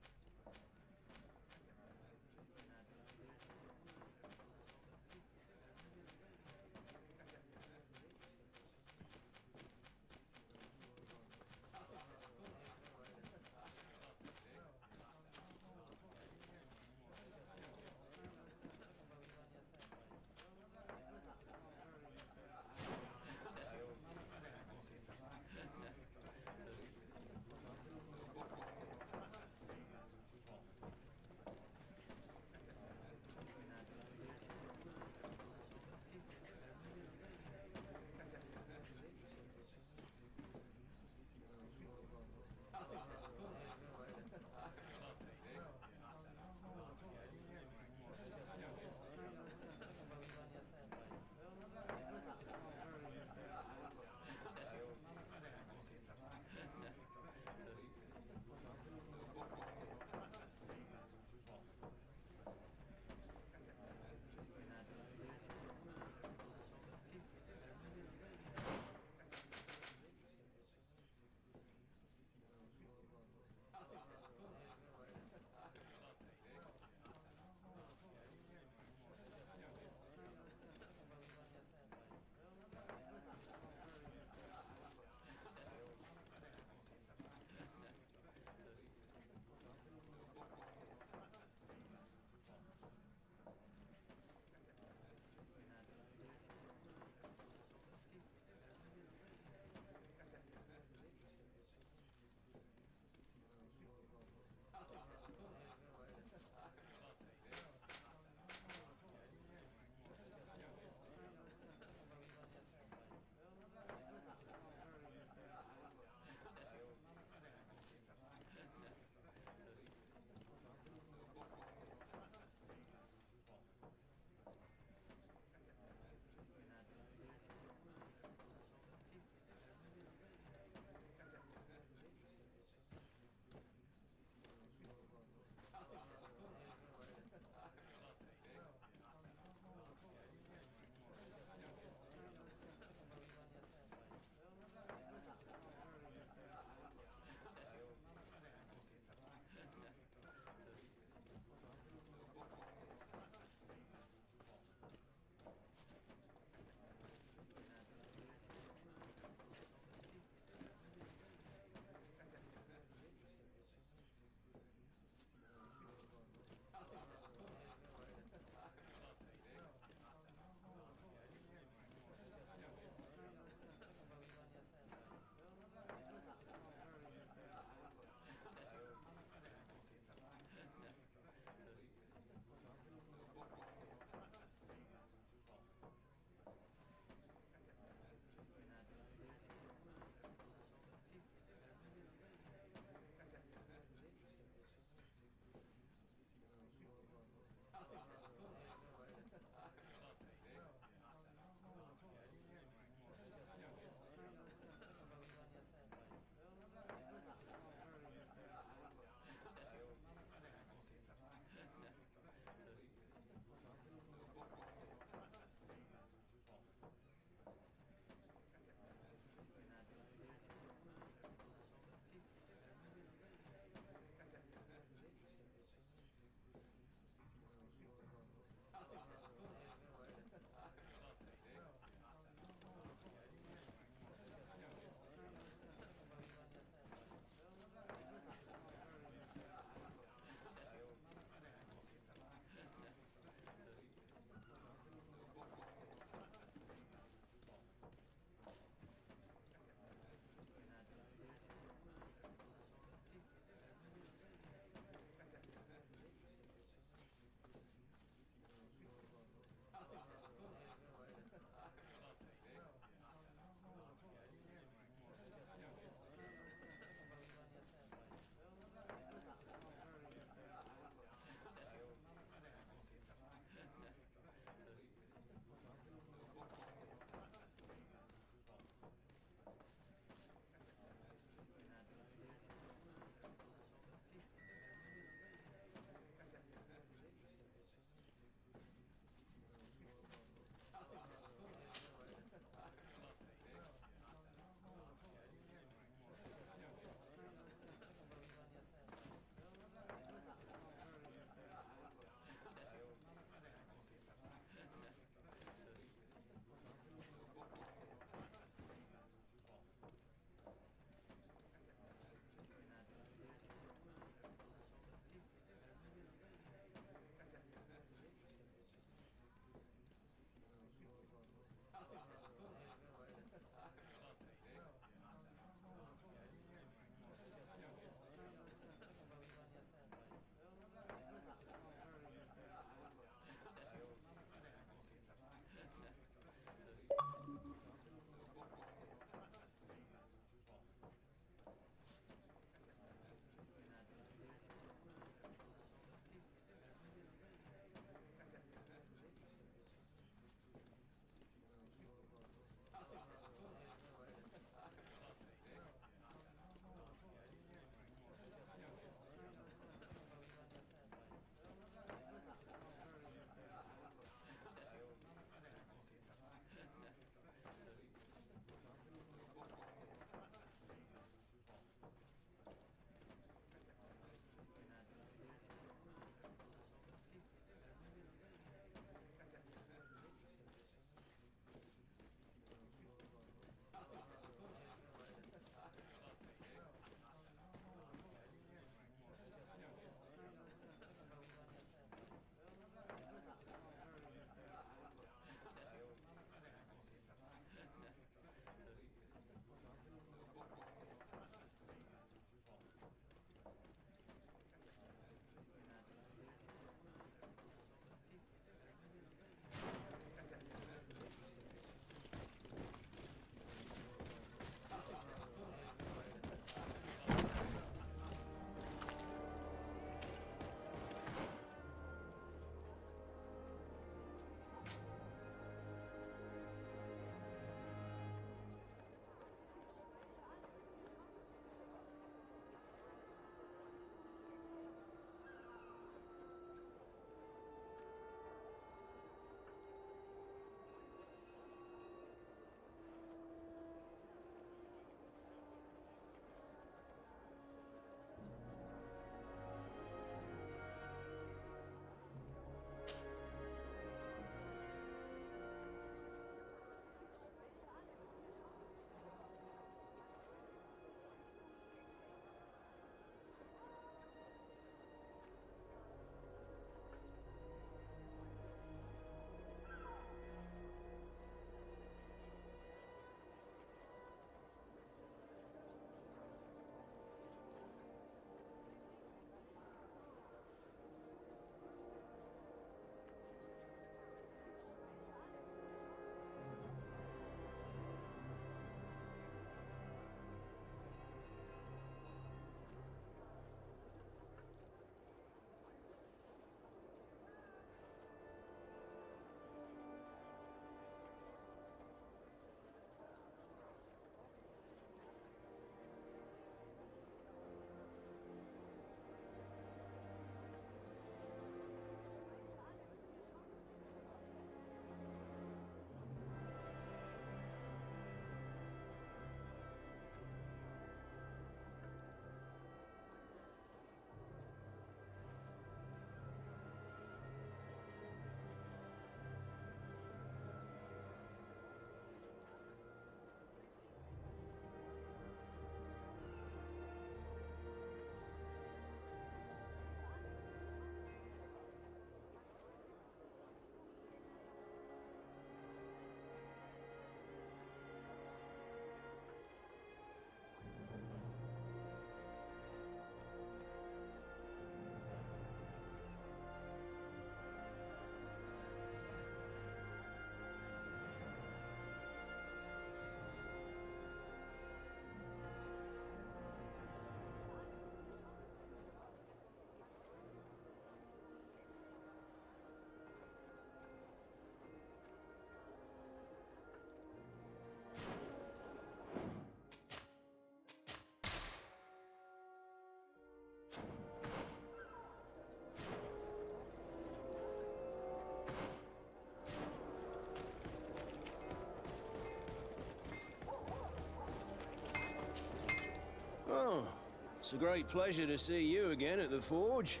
a great pleasure to see you again at the Forge.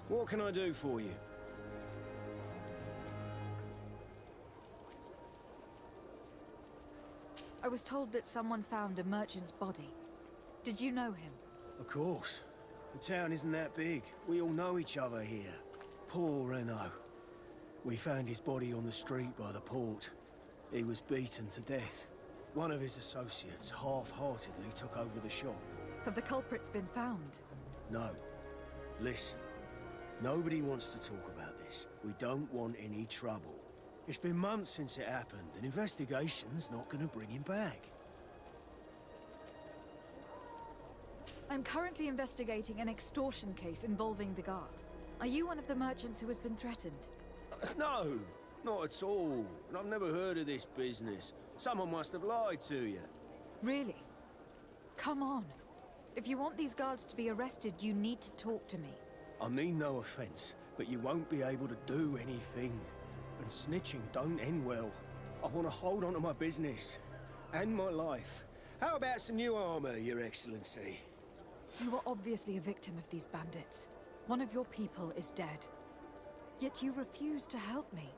What can I do for you? I was told that someone found a merchant's body. Did you know him? Of course. The town isn't that big. We all know each other here. Poor Renault. We found his body on the street by the port. He was beaten to death. One of his associates half-heartedly took over the shop. Have the culprits been found? No. Listen. Nobody wants to talk about this. We don't want any trouble. It's been months since it happened. An investigation's not gonna bring him back. I'm currently investigating an extortion case involving the guard. Are you one of the merchants who has been threatened? No, not at all. And I've never heard of this business. Someone must have lied to you. Really? Come on. If you want these guards to be arrested, you need to talk to me. I mean no offense, but you won't be able to do anything. And snitching don't end well. I want to hold on to my business. And my life. How about some new armor, Your Excellency? You are obviously a victim of these bandits. One of your people is dead. Yet you refuse to help me.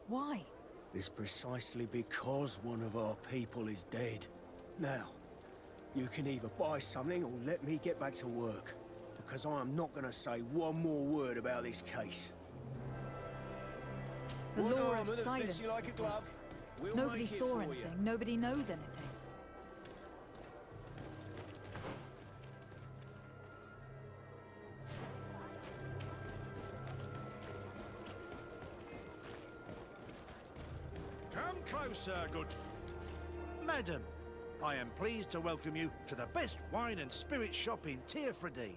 Why? It's precisely because one of our people is dead. Now, you can either buy something or let me get back to work. Because I am not going to say one more word about this case. The One law armor of that fits silence. you like a glove. We'll Nobody make it saw for anything. you. Nobody knows anything. Come closer, good... Madam, I am pleased to welcome you to the best wine and spirit shop in Tearfredy.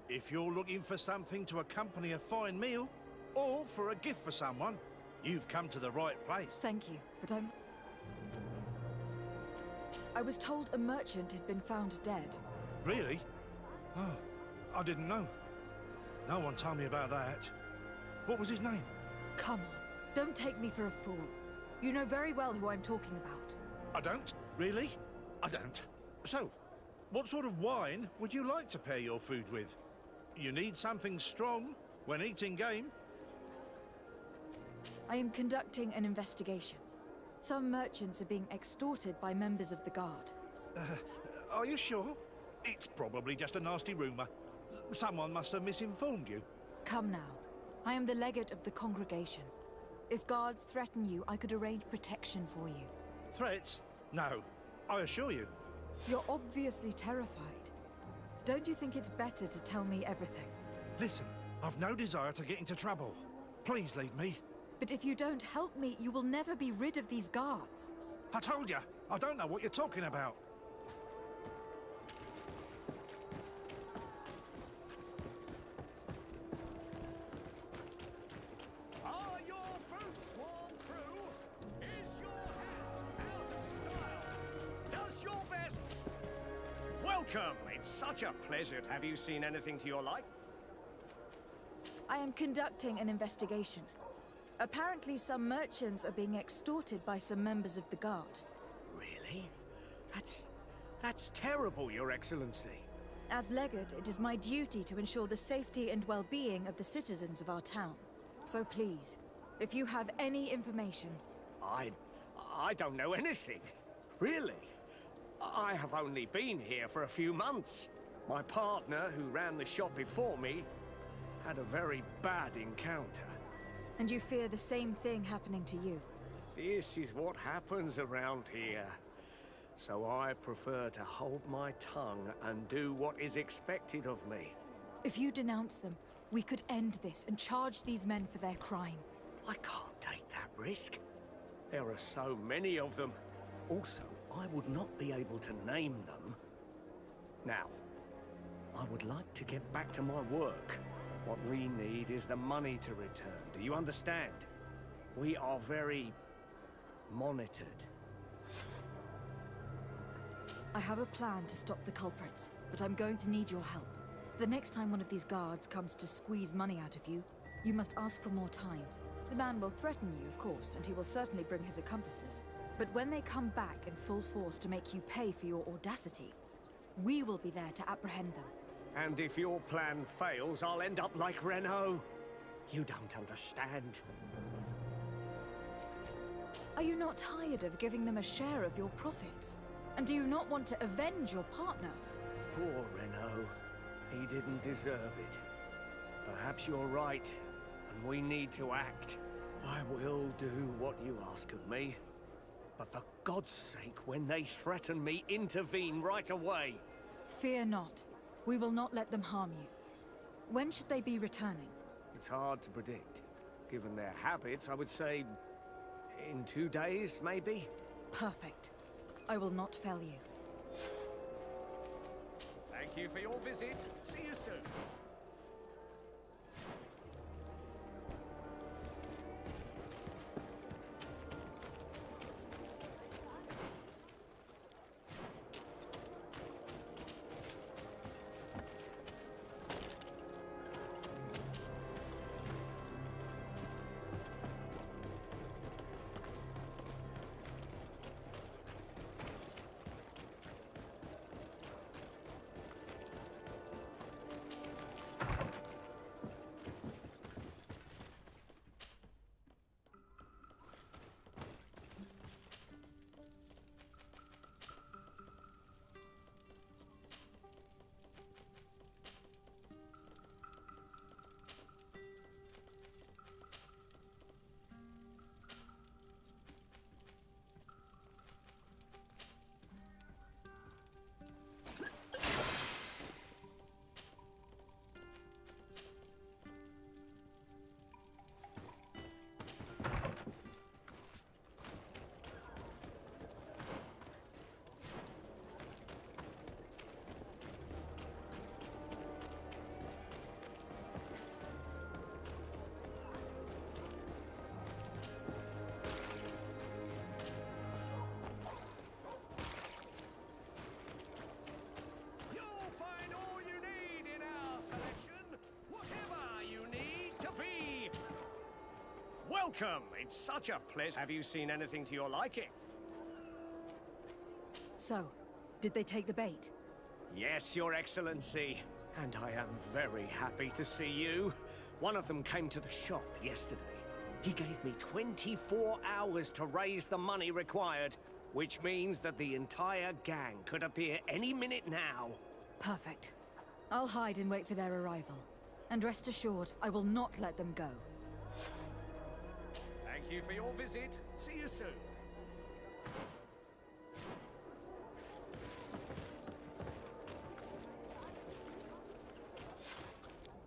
If you're looking for something to accompany a fine meal, or for a gift for someone, you've come to the right place. Thank you, but I was told a merchant had been found dead. Really? Oh, I didn't know. No one told me about that. What was his name? Come on, don't take me for a fool. You know very well who I'm talking about. I don't? Really? I don't. So, what sort of wine would you like to pair your food with? You need something strong when eating game. I am conducting an investigation. Some merchants are being extorted by members of the guard. Are you sure? It's probably just a nasty rumor. Someone must have misinformed you. Come now. I am the legate of the congregation. If guards threaten you, I could arrange protection for you. Threats? No, I assure you. You're obviously terrified. Don't you think it's better to tell me everything? Listen, I've no desire to get into trouble. Please leave me. But if you don't help me, you will never be rid of these guards. I told you, I don't know what you're talking about. Are your boots worn through? Is your hat out of style? Does your vest... Welcome! It's such a pleasure to have you seen anything to your like. I am conducting an investigation. Apparently, some merchants are being extorted by some members of the guard. Really? That's terrible, Your Excellency. As legate, it is my duty to ensure the safety and well-being of the citizens of our town. So please, if you have any information... I don't know anything. Really. I have only been here for a few months. My partner, who ran the shop before me, had a very bad encounter. And you fear the same thing happening to you? This is what happens around here. So I prefer to hold my tongue and do what is expected of me. If you denounce them, we could end this and charge these men for their crime. I can't take that risk. There are so many of them. Also, I would not be able to name them. Now, I would like to get back to my work. What we need is the money to return. Do you understand? We are very monitored. I have a plan to stop the culprits, but I'm going to need your help. The next time one of these guards comes to squeeze money out of you, you must ask for more time. The man will threaten you, of course, and he will certainly bring his accomplices. But when they come back in full force to make you pay for your audacity, we will be there to apprehend them. And if your plan fails, I'll end up like Renault. You don't understand. Are you not tired of giving them a share of your profits? And do you not want to avenge your partner? Poor Renault. He didn't deserve it. Perhaps you're right, and we need to act. I will do what you ask of me. But for God's sake, when they threaten me, intervene right away. Fear not. We will not let them harm you. When should they be returning? It's hard to predict. Given their habits, I would say in 2 days, maybe? Perfect. I will not fail you. Thank you for your visit. See you soon. Welcome! It's such a pleasure. Have you seen anything to your liking? So, did they take the bait? Yes, Your Excellency. And I am very happy to see you. One of them came to the shop yesterday. He gave me 24 hours to raise the money required, which means that the entire gang could appear any minute now. Perfect. I'll hide and wait for their arrival. And rest assured, I will not let them go. Thank you for your visit. See you soon.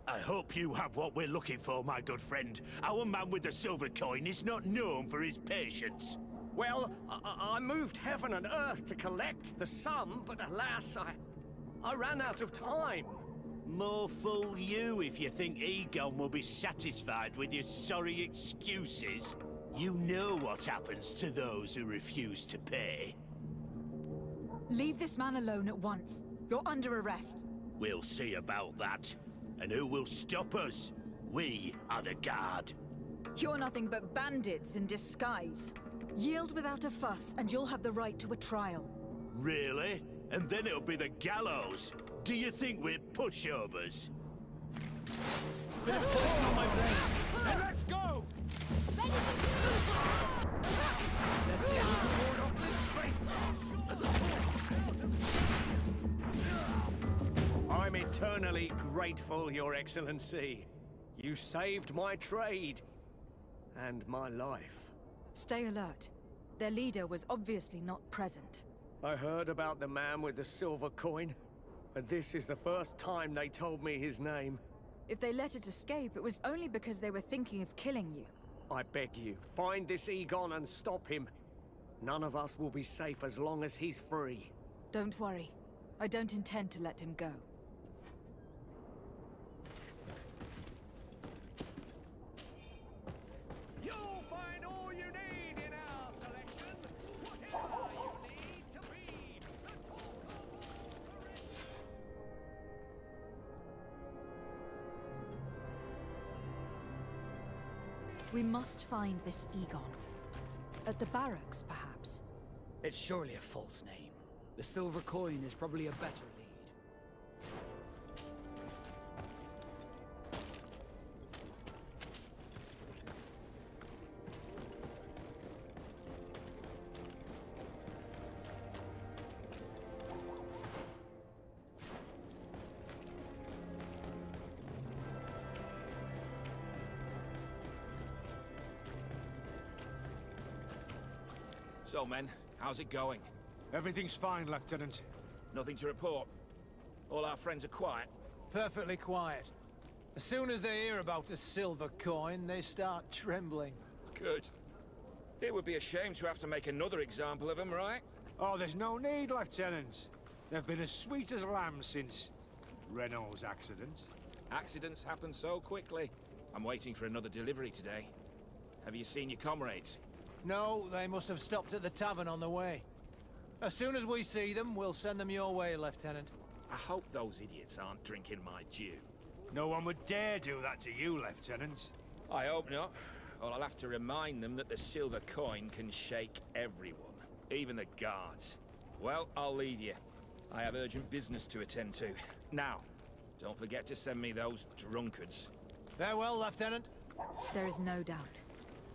I hope you have what we're looking for, my good friend. Our man with the silver coin is not known for his patience. Well, I moved heaven and earth to collect the sum, but alas, I ran out of time. More fool you if you think Egon will be satisfied with your sorry excuses. You know what happens to those who refuse to pay. Leave this man alone at once. You're under arrest. We'll see about that. And who will stop us? We are the guard. You're nothing but bandits in disguise. Yield without a fuss, and you'll have the right to a trial. Really? And then it'll be the gallows? Do you think we're pushovers? Bit of poison on my brain. Now let's go! Let's see if we can ward off this fate! I'm eternally grateful, Your Excellency. You saved my trade. And my life. Stay alert. Their leader was obviously not present. I heard about the man with the silver coin, but this is the first time they told me his name. If they let it escape, it was only because they were thinking of killing you. I beg you, find this Egon and stop him. None of us will be safe as long as he's free. Don't worry. I don't intend to let him go. You'll find all you need in our selection. Whatever you need to be the talk of all. We must find this Egon. At the barracks, perhaps. It's surely a false name. The silver coin is probably a better lead. So, men, how's it going? Everything's fine, Lieutenant. Nothing to report. All our friends are quiet. Perfectly quiet. As soon as they hear about a silver coin, they start trembling. Good. It would be a shame to have to make another example of them, right? Oh, there's no need, Lieutenant. They've been as sweet as lambs since Renault's accident. Accidents happen so quickly. I'm waiting for another delivery today. Have you seen your comrades? No, they must have stopped at the tavern on the way. As soon as we see them, we'll send them your way, Lieutenant. I hope those idiots aren't drinking my dew. No one would dare do that to you, Lieutenant. I hope not. Or I'll have to remind them that the silver coin can shake everyone, even the guards. Well, I'll leave you. I have urgent business to attend to. Now, don't forget to send me those drunkards. Farewell, Lieutenant. There is no doubt.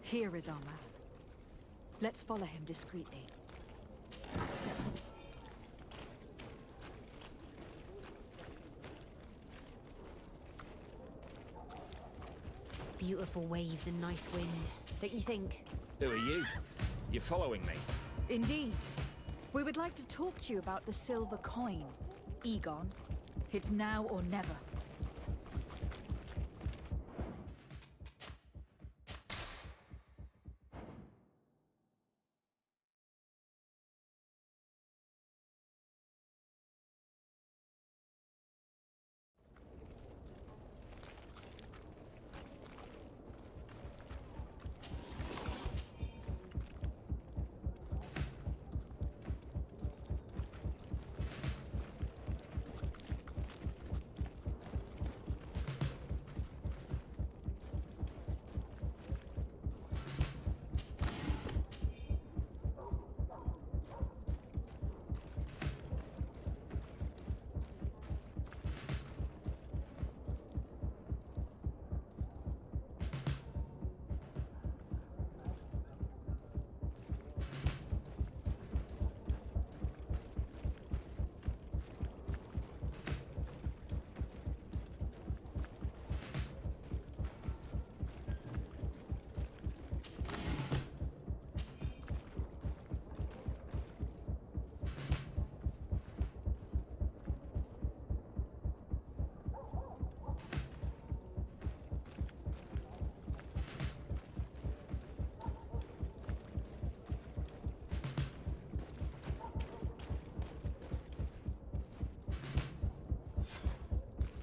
Here is our man. Let's follow him discreetly. Beautiful waves and nice wind, don't you think? Who are you? You're following me? Indeed. We would like to talk to you about the silver coin. Egon. It's now or never.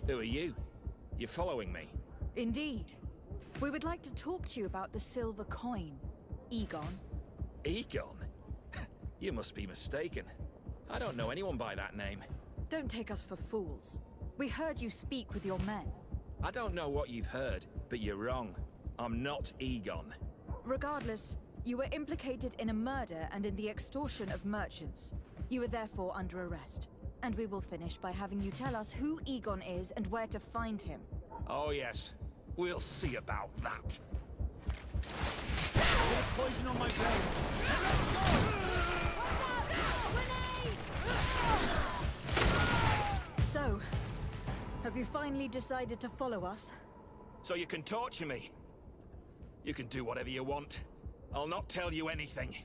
Who are you? You're following me? Indeed. We would like to talk to you about the silver coin. Egon. Egon? You must be mistaken. I don't know anyone by that name. Don't take us for fools. We heard you speak with your men. I don't know what you've heard, but you're wrong. I'm not Egon. Regardless, you were implicated in a murder and in the extortion of merchants. You are therefore under arrest. And we will finish by having you tell us who Egon is and where to find him. Oh yes, we'll see about that. Poison on my blade. Let's go! So, have you finally decided to follow us? So you can torture me. You can do whatever you want. I'll not tell you anything.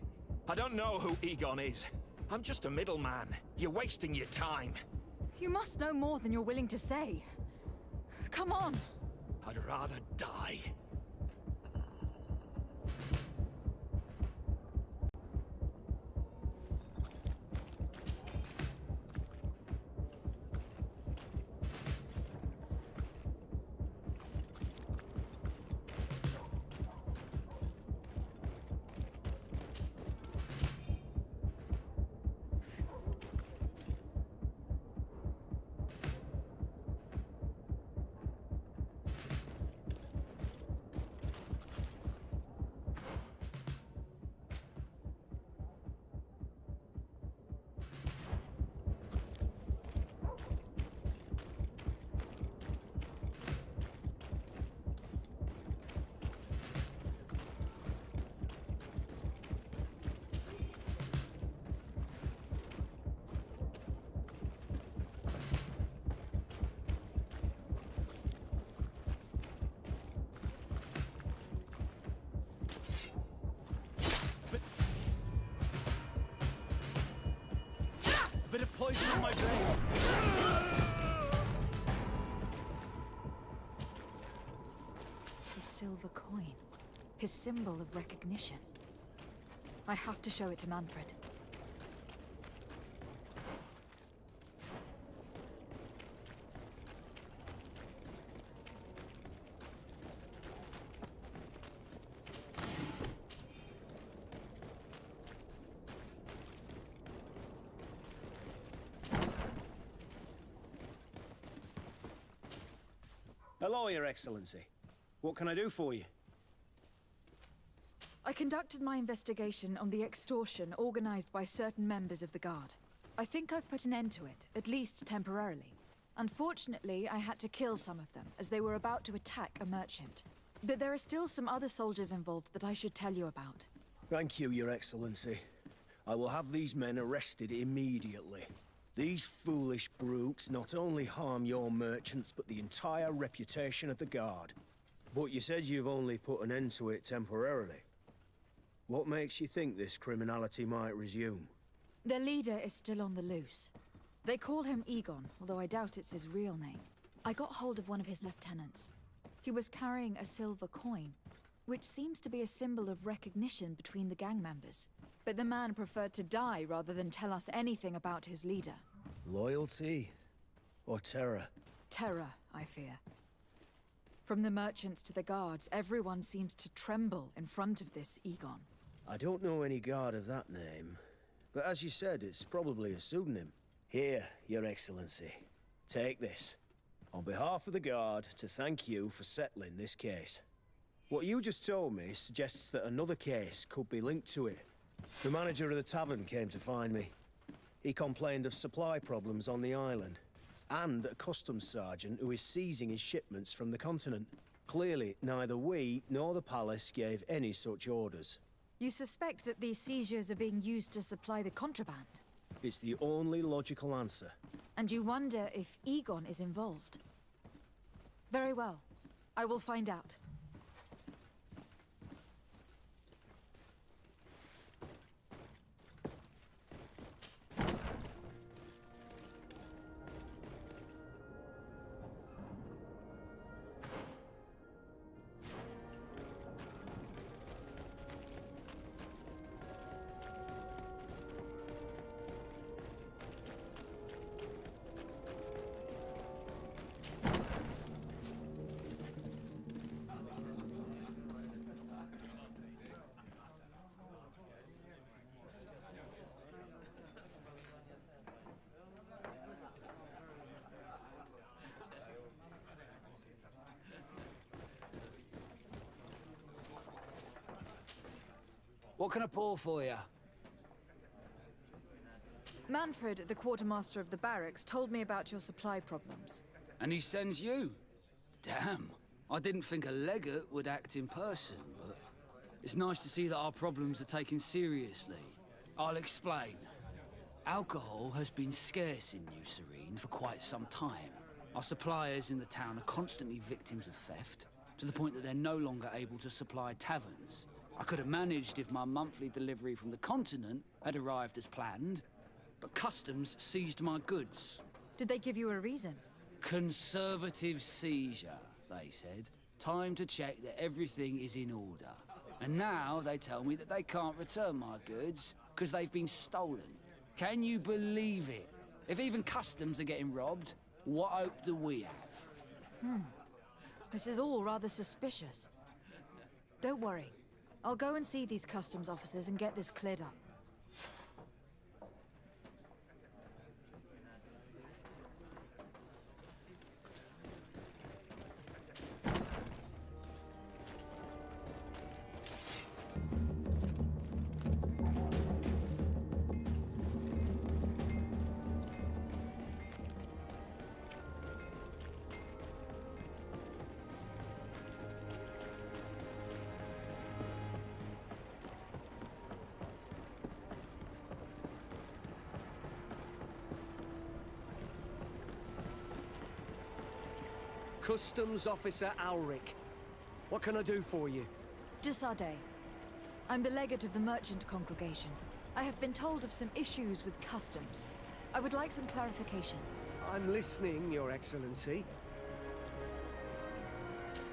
I don't know who Egon is. I'm just a middleman. You're wasting your time. You must know more than you're willing to say. Come on! I'd rather die. poison on my blade. His silver coin. His symbol of recognition. I have to show it to Manfred. Hello, Your Excellency. What can I do for you? I conducted my investigation on the extortion organized by certain members of the Guard. I think I've put an end to it, at least temporarily. Unfortunately, I had to kill some of them, as they were about to attack a merchant. But there are still some other soldiers involved that I should tell you about. Thank you, Your Excellency. I will have these men arrested immediately. These foolish brutes not only harm your merchants, but the entire reputation of the Guard. But you said you've only put an end to it temporarily. What makes you think this criminality might resume? Their leader is still on the loose. They call him Egon, although I doubt it's his real name. I got hold of one of his lieutenants. He was carrying a silver coin, which seems to be a symbol of recognition between the gang members. But the man preferred to die rather than tell us anything about his leader. Loyalty? Or terror? Terror, I fear. From the merchants to the guards, everyone seems to tremble in front of this Egon. I don't know any guard of that name. But as you said, it's probably a pseudonym. Here, Your Excellency. Take this. On behalf of the Guard, to thank you for settling this case. What you just told me suggests that another case could be linked to it. The manager of the tavern came to find me. He complained of supply problems on the island, and a customs sergeant who is seizing his shipments from the continent. Clearly, neither we nor the palace gave any such orders. You suspect that these seizures are being used to supply the contraband? It's the only logical answer. And you wonder if Egon is involved? Very well. I will find out. What can I pour for you? Manfred, the quartermaster of the barracks, told me about your supply problems. And he sends you? Damn. I didn't think a legate would act in person, but it's nice to see that our problems are taken seriously. I'll explain. Alcohol has been scarce in New Serene for quite some time. Our suppliers in the town are constantly victims of theft, to the point that they're no longer able to supply taverns. I could have managed if my monthly delivery from the continent had arrived as planned, but customs seized my goods. Did they give you a reason? Conservative seizure, they said. Time to check that everything is in order. And now they tell me that they can't return my goods because they've been stolen. Can you believe it? If even customs are getting robbed, what hope do we have? This is all rather suspicious. Don't worry. I'll go and see these customs officers and get this cleared up. Customs Officer Ulrich. What can I do for you? Desade. I'm the legate of the merchant congregation. I have been told of some issues with customs. I would like some clarification. I'm listening, Your Excellency.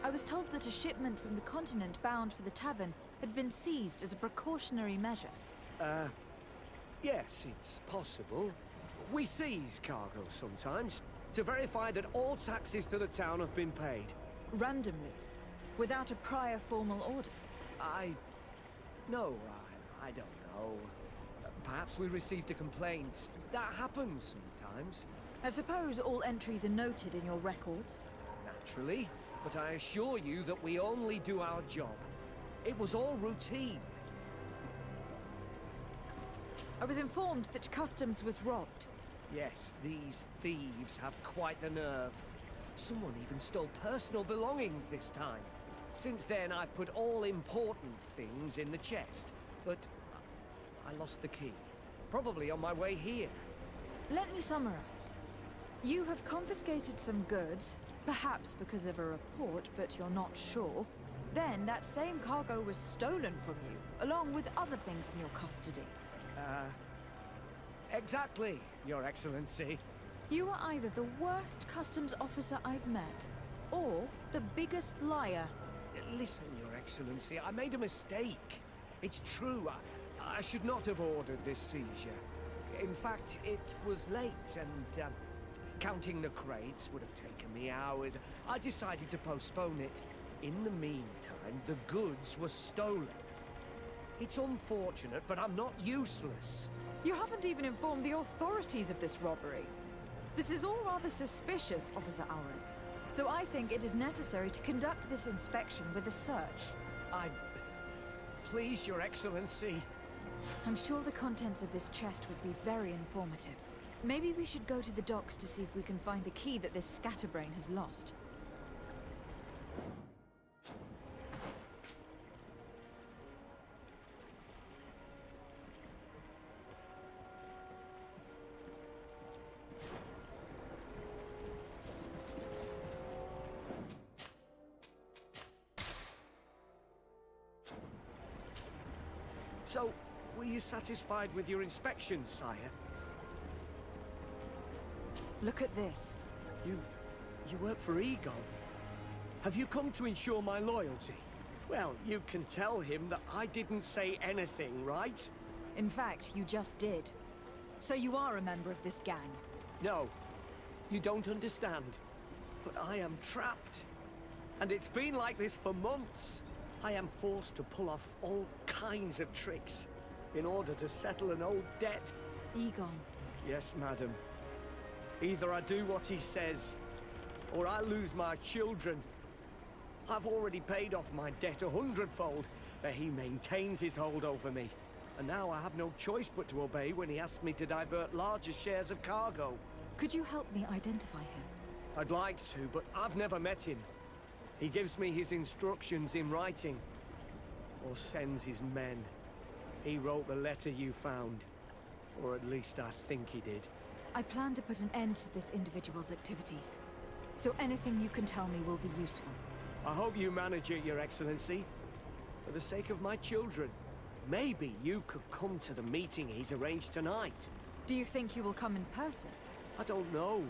I was told that a shipment from the continent bound for the tavern had been seized as a precautionary measure. Yes, it's possible. We seize cargo sometimes, to verify that all taxes to the town have been paid. Randomly, without a prior formal order. No, I don't know. Perhaps we received a complaint. That happens sometimes. I suppose all entries are noted in your records? Naturally, but I assure you that we only do our job. It was all routine. I was informed that customs was robbed. Yes, these thieves have quite the nerve. Someone even stole personal belongings this time. Since then, I've put all important things in the chest, but I lost the key. Probably on my way here. Let me summarize. You have confiscated some goods, perhaps because of a report, but you're not sure. Then that same cargo was stolen from you, along with other things in your custody. Exactly, Your Excellency. You are either the worst customs officer I've met, or the biggest liar. Listen, Your Excellency, I made a mistake. It's true, I should not have ordered this seizure. In fact, it was late, and counting the crates would have taken me hours. I decided to postpone it. In the meantime, the goods were stolen. It's unfortunate, but I'm not useless. You haven't even informed the authorities of this robbery. This is all rather suspicious, Officer Ulrich. So I think it is necessary to conduct this inspection with a search. Please, Your Excellency. I'm sure the contents of this chest would be very informative. Maybe we should go to the docks to see if we can find the key that this scatterbrain has lost. So, were you satisfied with your inspections, sire? Look at this. You work for Egon. Have you come to ensure my loyalty? Well, you can tell him that I didn't say anything, right? In fact, you just did. So you are a member of this gang? No, you don't understand. But I am trapped. And it's been like this for months. I am forced to pull off all kinds of tricks in order to settle an old debt. Egon. Yes, madam. Either I do what he says, or I lose my children. I've already paid off my debt 100-fold, but he maintains his hold over me. And now I have no choice but to obey when he asks me to divert larger shares of cargo. Could you help me identify him? I'd like to, but I've never met him. He gives me his instructions in writing, or sends his men. He wrote the letter you found, or at least I think he did. I plan to put an end to this individual's activities, so anything you can tell me will be useful. I hope you manage it, Your Excellency. For the sake of my children, maybe you could come to the meeting he's arranged tonight. Do you think he will come in person? I don't know.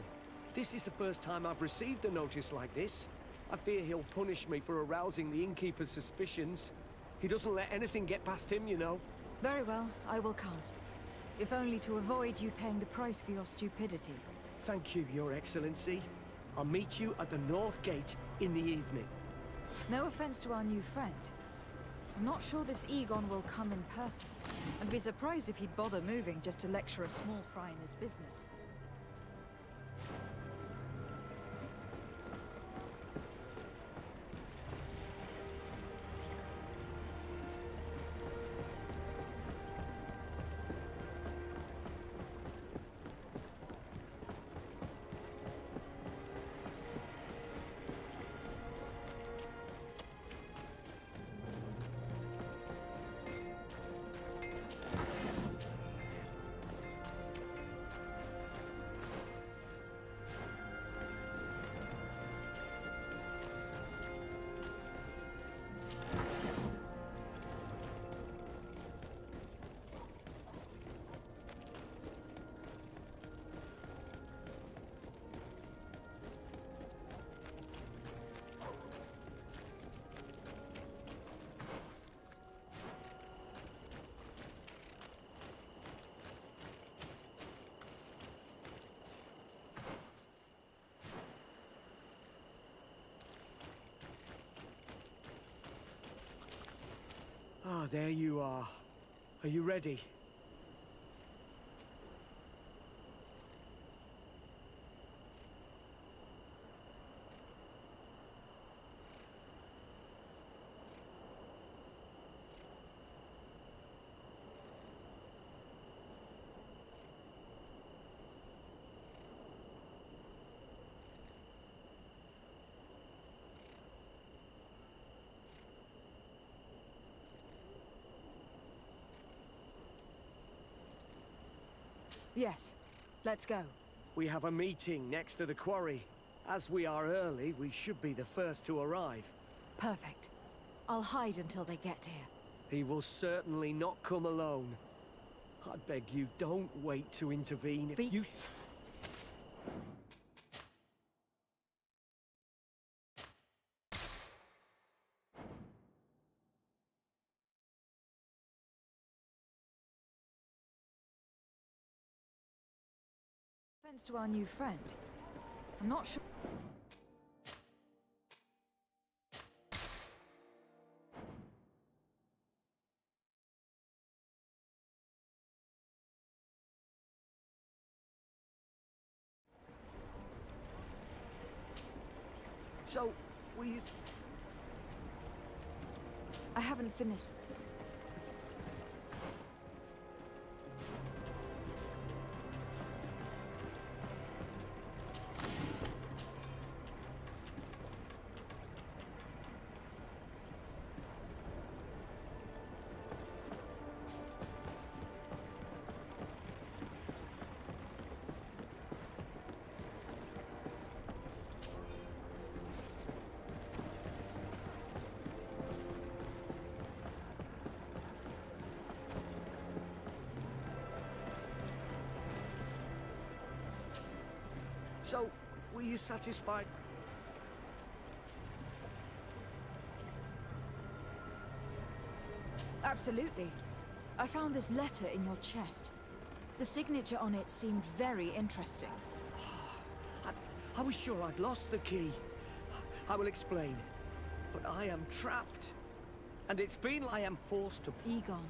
This is the first time I've received a notice like this. I fear he'll punish me for arousing the innkeeper's suspicions. He doesn't let anything get past him, you know. Very well, I will come. If only to avoid you paying the price for your stupidity. Thank you, Your Excellency. I'll meet you at the North Gate in the evening. No offense to our new friend. I'm not sure this Egon will come in person. I'd be surprised if he'd bother moving just to lecture a small fry in his business. Ah, there you are. Are you ready? Yes, let's go. We have a meeting next to the quarry. As we are early, we should be the first to arrive. Perfect. I'll hide until they get here. He will certainly not come alone. I beg you, don't wait to intervene. You... Offense to our new friend. I'm not sure. So, we... I haven't finished. So, were you satisfied? Absolutely. I found this letter in your chest. The signature on it seemed very interesting. I was sure I'd lost the key. I will explain. But I am trapped. And it's been I am forced to... Egon.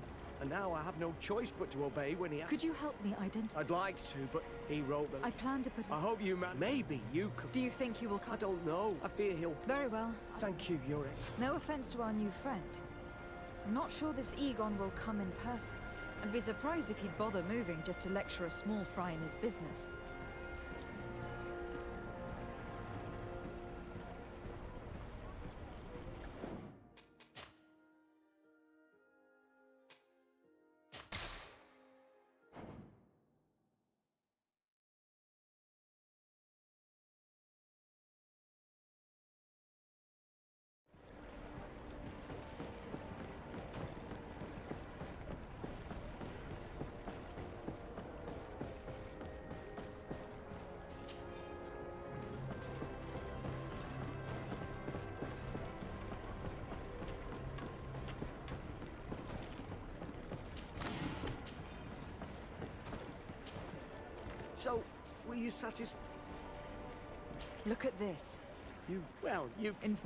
And now I have no choice but to obey when he... Could you help me identify? I'd like to, but he wrote the... I plan to put... I hope you Maybe you could... Do you think he will come? I don't know. I fear he'll... Very well. Thank you, Yuri. No offense to our new friend. I'm not sure this Egon will come in person. I'd be surprised if he'd bother moving just to lecture a small fry in his business. So, were you satisfied? Look at this. Well,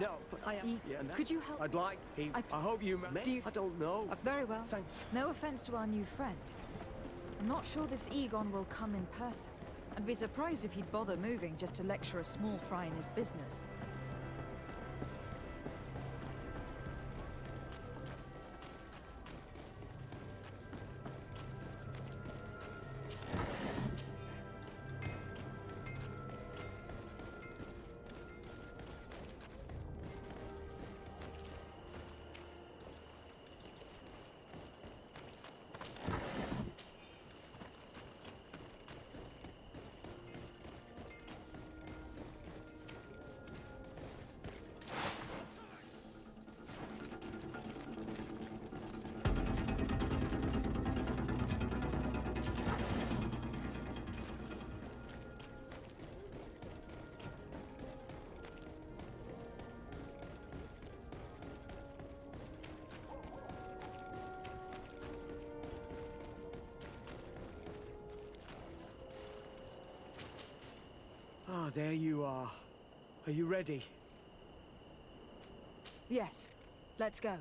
no, but I am... Yeah, no. Could you help? I'd like... I hope you... I don't know. Very well. No offense to our new friend. I'm not sure this Egon will come in person. I'd be surprised if he'd bother moving just to lecture a small fry in his business. Ah, there you are. Are you ready? Yes, let's go.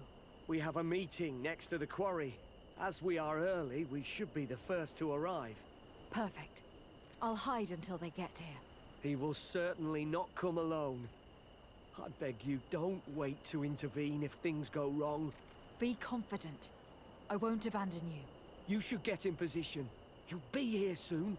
We have a meeting next to the quarry. As we are early, we should be the first to arrive. Perfect. I'll hide until they get here. He will certainly not come alone. I beg you, don't wait to intervene if things go wrong. Be confident. I won't abandon you. You should get in position. He'll be here soon.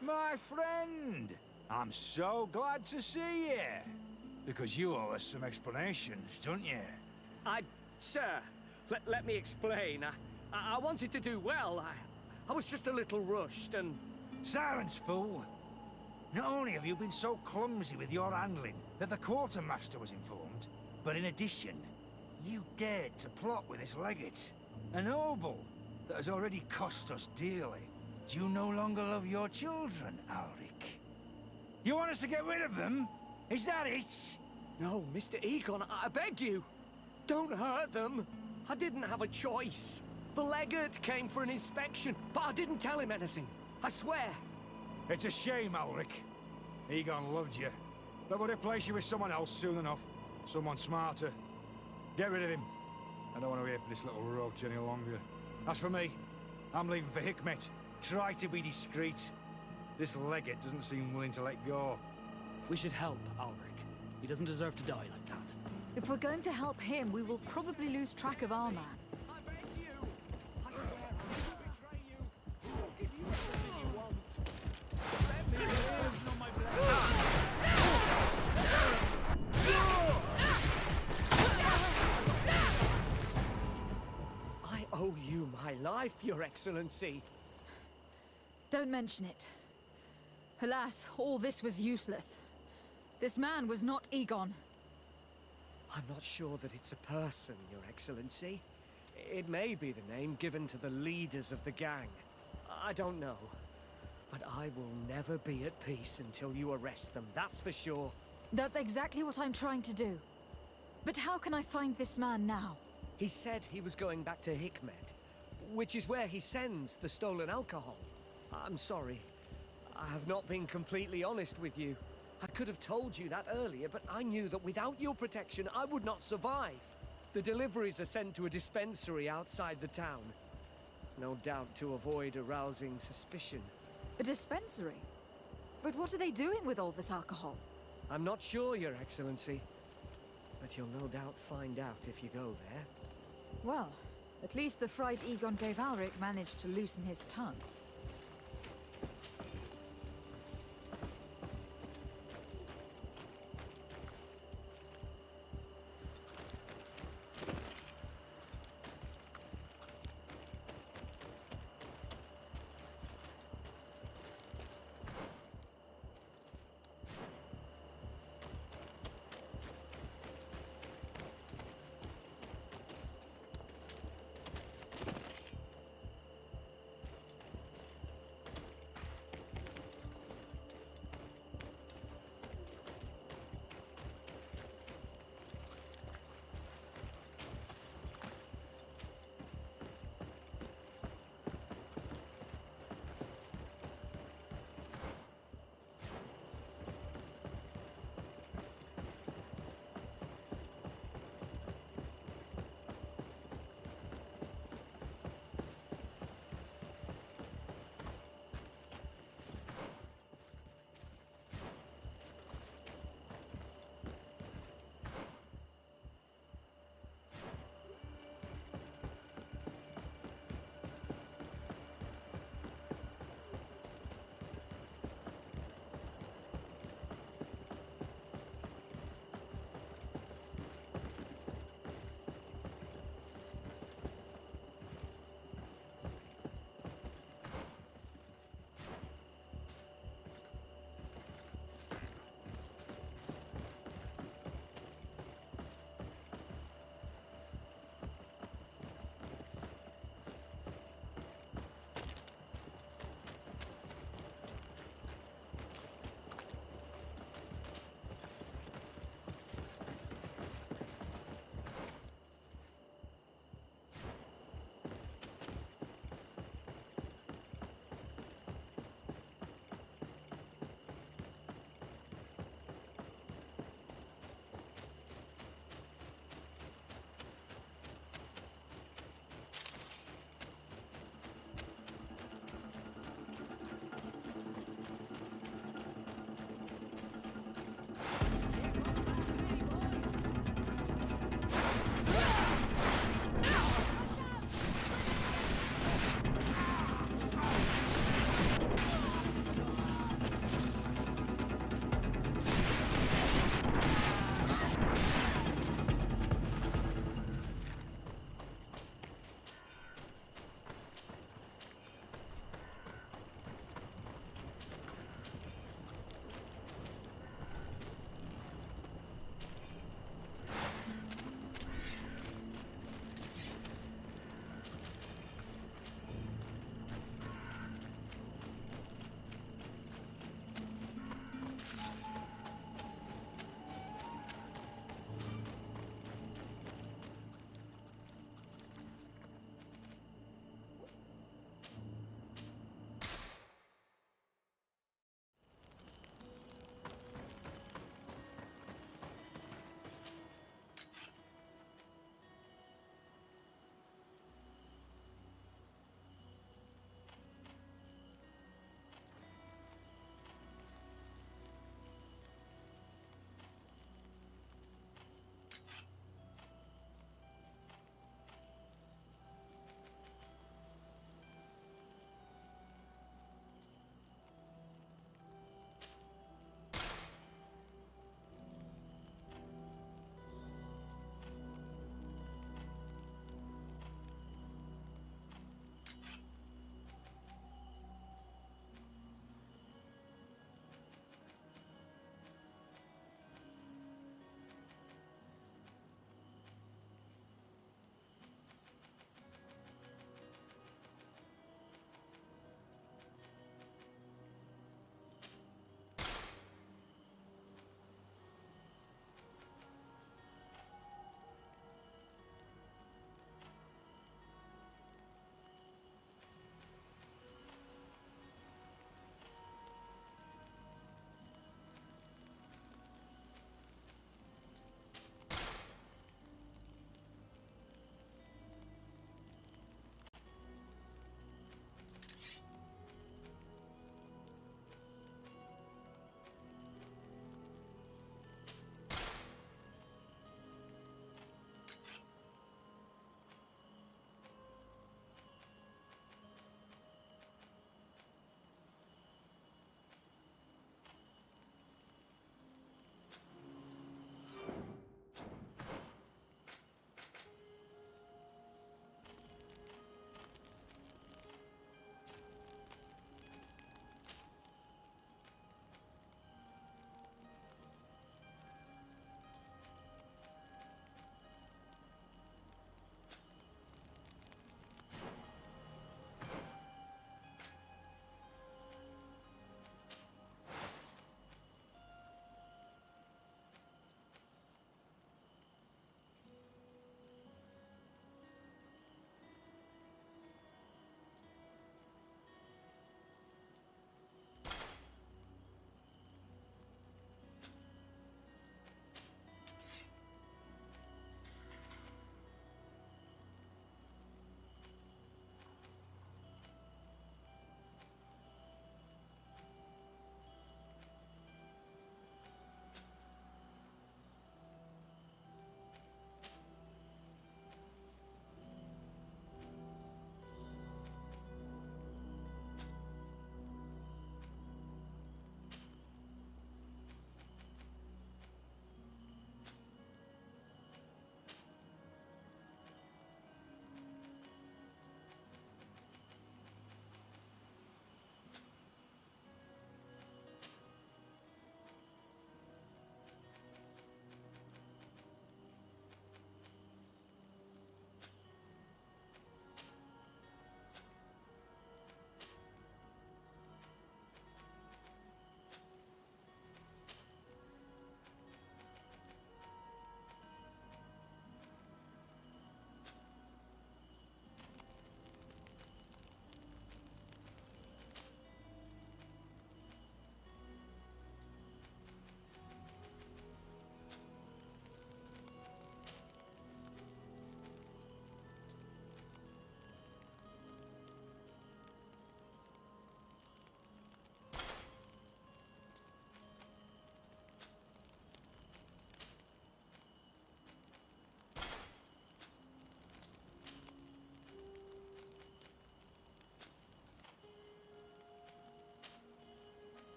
My friend! I'm so glad to see you. Because you owe us some explanations, don't you? Sir, let me explain. I wanted to do well. I was just a little rushed and... Silence, fool! Not only have you been so clumsy with your handling that the quartermaster was informed, but in addition, you dared to plot with this legate. A noble that has already cost us dearly. Do you no longer love your children, Alric? You want us to get rid of them? Is that it? No, Mr. Egon, I beg you. Don't hurt them. I didn't have a choice. The legate came for an inspection, but I didn't tell him anything. I swear. It's a shame, Alric. Egon loved you, but would replace you with someone else soon enough. Someone smarter. Get rid of him. I don't want to hear from this little roach any longer. As for me, I'm leaving for Hikmet. Try to be discreet. This legate doesn't seem willing to let go. We should help Alric. He doesn't deserve to die like that. If we're going to help him, we will probably lose track of our man. I beg you. I swear I won't betray you. I'll give you everything you want. Let me live, not my I owe you my life, Your Excellency. Don't mention it. Alas, all this was useless. This man was not Egon. I'm not sure that it's a person, Your Excellency. It may be the name given to the leaders of the gang. I don't know. But I will never be at peace until you arrest them, that's for sure. That's exactly what I'm trying to do. But how can I find this man now? He said he was going back to Hikmet, which is where he sends the stolen alcohol. I'm sorry. I have not been completely honest with you. I could have told you that earlier, but I knew that without your protection, I would not survive. The deliveries are sent to a dispensary outside the town. No doubt to avoid arousing suspicion. A dispensary? But what are they doing with all this alcohol? I'm not sure, Your Excellency. But you'll no doubt find out if you go there. Well, at least the fright Egon gave Alric managed to loosen his tongue.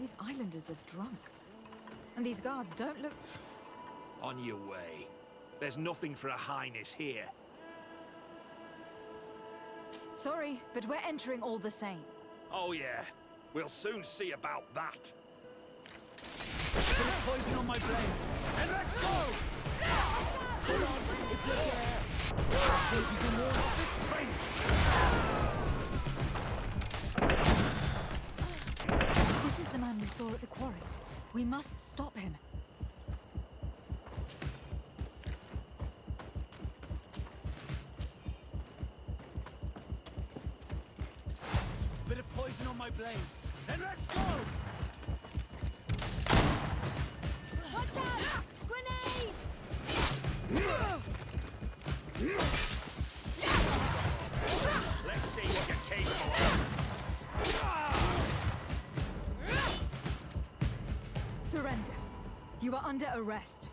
These islanders are drunk. And these guards don't look... On your way. There's nothing for a highness here. Sorry, but we're entering all the same. Oh yeah, we'll soon see about that. Put poison on my blade, and let's go! Hold on, if you're there. Let's see if you can ward off this faint. This is the man we saw at the quarry. We must stop him. Bit of poison on my blade, and let's go! Watch out! Grenade! Let's see what you're capable of. Surrender. You are under arrest.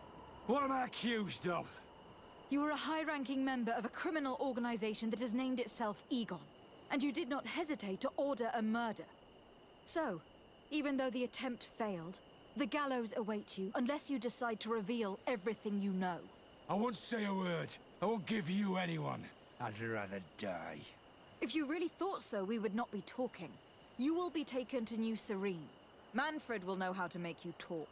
What am I accused of? You are a high-ranking member of a criminal organization that has named itself Egon. And you did not hesitate to order a murder. So, even though the attempt failed, the gallows awaits you unless you decide to reveal everything you know. I won't say a word. I won't give you anyone. I'd rather die. If you really thought so, we would not be talking. You will be taken to New Serene. Manfred will know how to make you talk.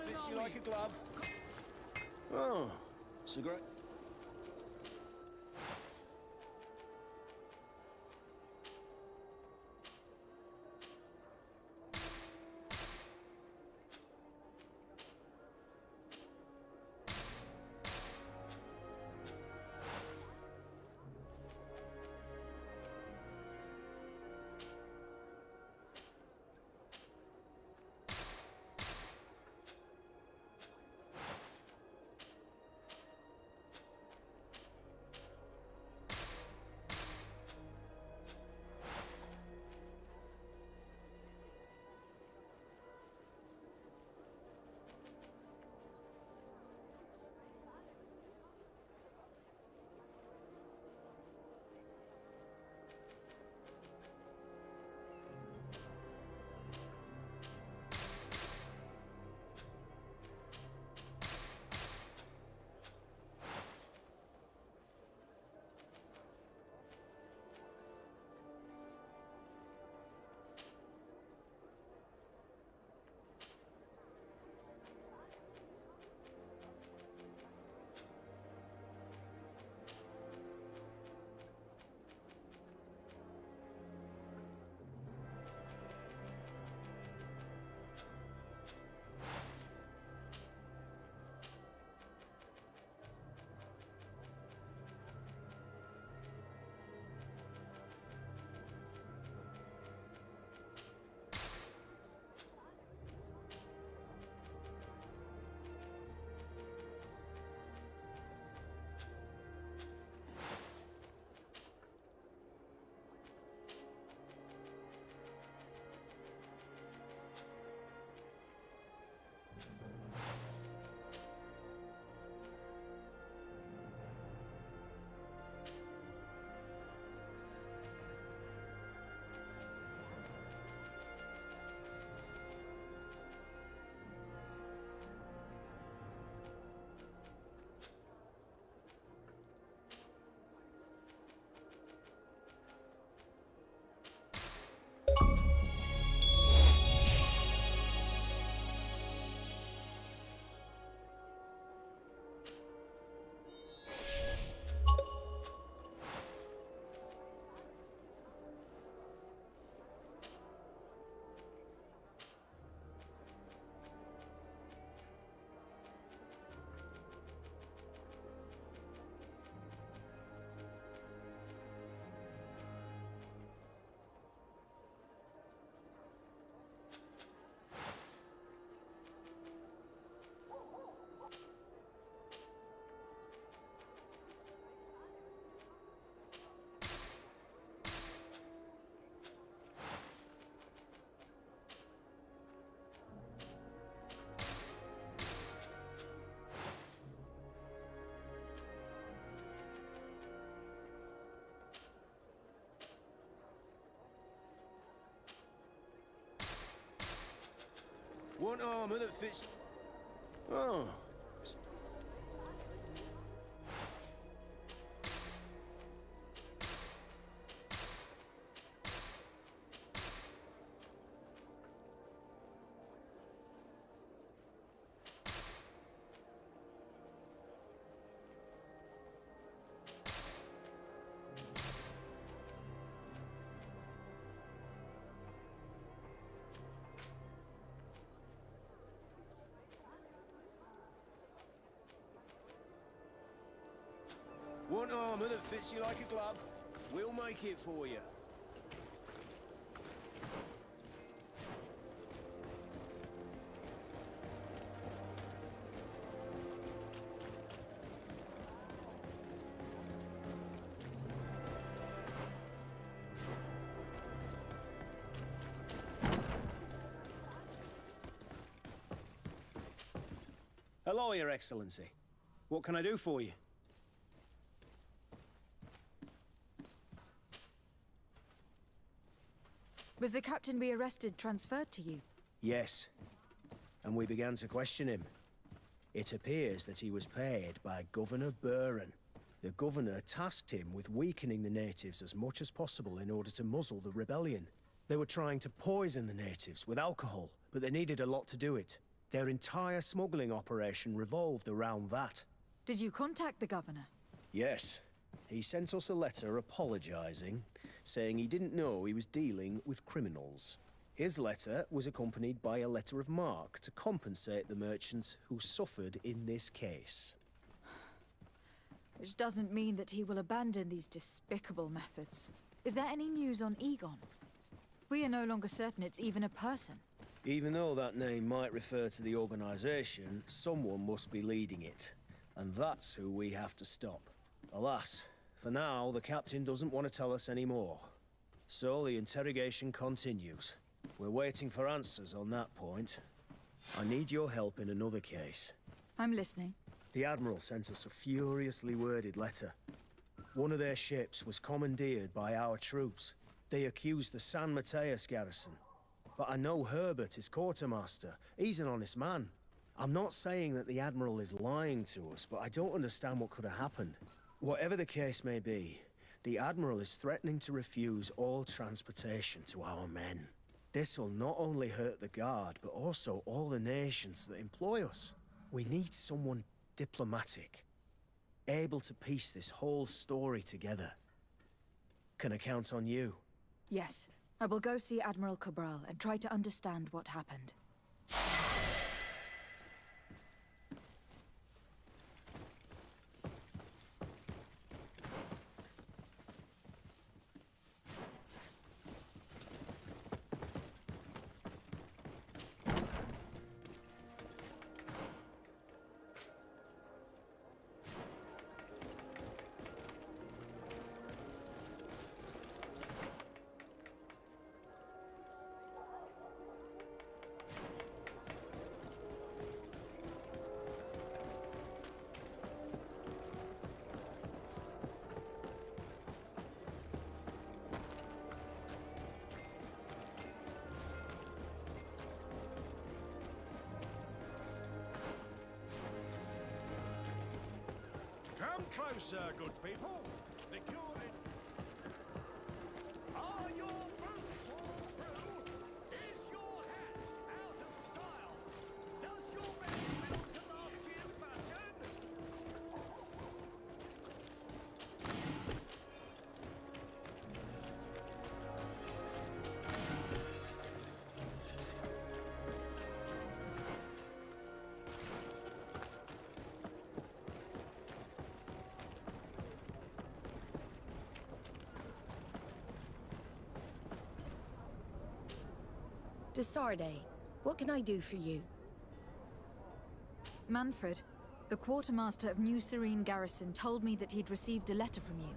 Fits you like a glove. Oh, cigarette. Want armor that fits... Oh. Want armor that fits you like a glove? We'll make it for you. Hello, Your Excellency. What can I do for you? Was the captain we arrested transferred to you? Yes. And we began to question him. It appears that he was paid by Governor Buren. The governor tasked him with weakening the natives as much as possible in order to muzzle the rebellion. They were trying to poison the natives with alcohol, but they needed a lot to do it. Their entire smuggling operation revolved around that. Did you contact the governor? Yes. He sent us a letter apologizing, saying he didn't know he was dealing with criminals. His letter was accompanied by a letter of marque to compensate the merchants who suffered in this case. Which doesn't mean that he will abandon these despicable methods. Is there any news on Egon? We are no longer certain it's even a person. Even though that name might refer to the organization, someone must be leading it. And that's who we have to stop. Alas, for now, the captain doesn't want to tell us any more. So the interrogation continues. We're waiting for answers on that point. I need your help in another case. I'm listening. The Admiral sent us a furiously worded letter. One of their ships was commandeered by our troops. They accused the San Mateus garrison. But I know Herbert is quartermaster. He's an honest man. I'm not saying that the Admiral is lying to us, but I don't understand what could have happened. Whatever the case may be, the Admiral is threatening to refuse all transportation to our men. This will not only hurt the Guard, but also all the nations that employ us. We need someone diplomatic, able to piece this whole story together. Can I count on you? Yes. I will go see Admiral Cabral and try to understand what happened. Come closer, good people. The cure Are your boots all through? Is your hat out of style? Does your vest belong to last year's fashion? Desarde, what can I do for you? Manfred, the quartermaster of New Serene Garrison, told me that he'd received a letter from you.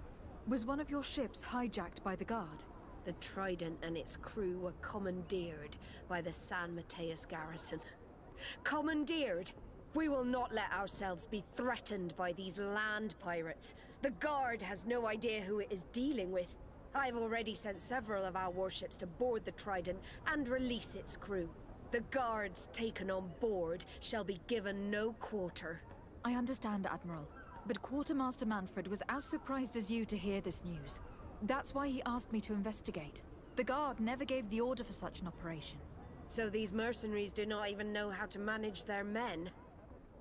Was one of your ships hijacked by the Guard? The Trident and its crew were commandeered by the San Mateus garrison. Commandeered? We will not let ourselves be threatened by these land pirates. The Guard has no idea who it is dealing with. I've already sent several of our warships to board the Trident and release its crew. The guards taken on board shall be given no quarter. I understand, Admiral, but Quartermaster Manfred was as surprised as you to hear this news. That's why he asked me to investigate. The Guard never gave the order for such an operation. So these mercenaries do not even know how to manage their men?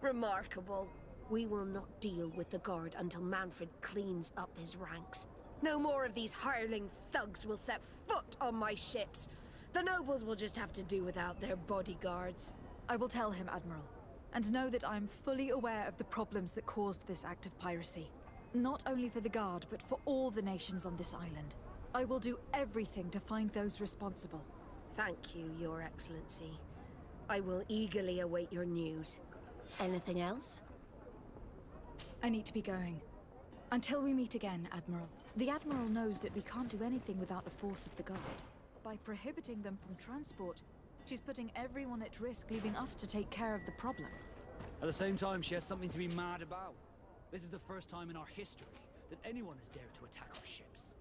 Remarkable. We will not deal with the Guard until Manfred cleans up his ranks. No more of these hireling thugs will set foot on my ships. The nobles will just have to do without their bodyguards. I will tell him, Admiral, and know that I am fully aware of the problems that caused this act of piracy. Not only for the Guard, but for all the nations on this island. I will do everything to find those responsible. Thank you, Your Excellency. I will eagerly await your news. Anything else? I need to be going. Until we meet again, Admiral. The Admiral knows that we can't do anything without the force of the Guard. By prohibiting them from transport, she's putting everyone at risk, leaving us to take care of the problem. At the same time, she has something to be mad about. This is the first time in our history that anyone has dared to attack our ships.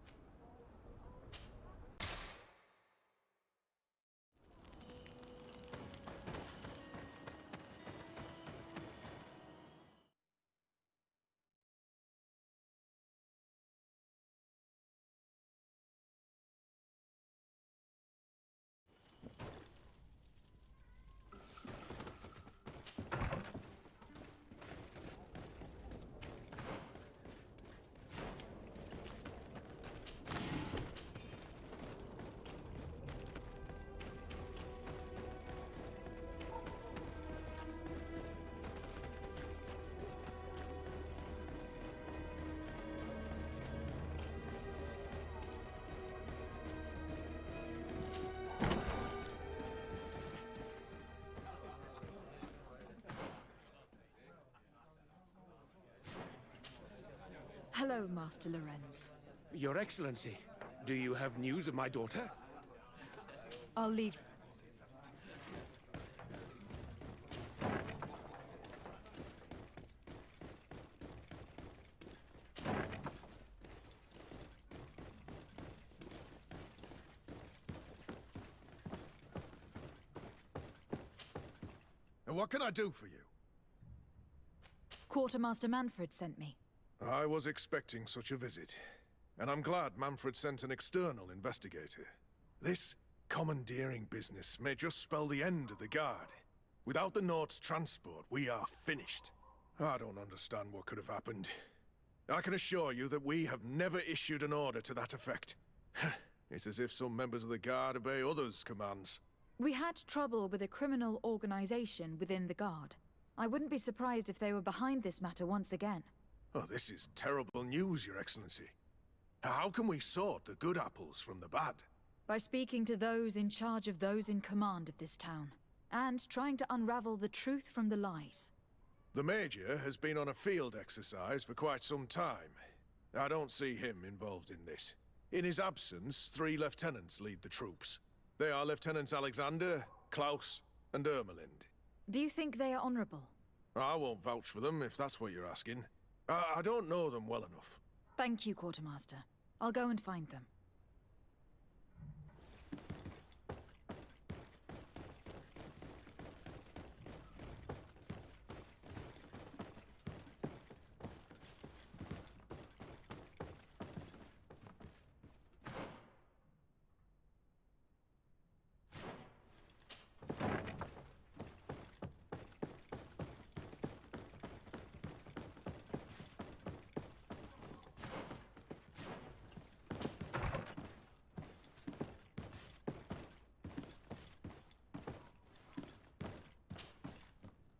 Hello, Master Lorenz. Your Excellency, do you have news of my daughter? I'll leave. And what can I do for you? Quartermaster Manfred sent me. I was expecting such a visit, and I'm glad Manfred sent an external investigator. This commandeering business may just spell the end of the Guard. Without the Nord's transport, we are finished. I don't understand what could have happened. I can assure you that we have never issued an order to that effect. It's as if some members of the Guard obey others' commands. We had trouble with a criminal organization within the Guard. I wouldn't be surprised if they were behind this matter once again. Oh, this is terrible news, Your Excellency. How can we sort the good apples from the bad? By speaking to those in charge of those in command of this town, and trying to unravel the truth from the lies. The Major has been on a field exercise for quite some time. I don't see him involved in this. In his absence, 3 lieutenants lead the troops. They are Lieutenants Alexander, Klaus, and Ermelind. Do you think they are honorable? I won't vouch for them, if that's what you're asking. I don't know them well enough. Thank you, Quartermaster. I'll go and find them.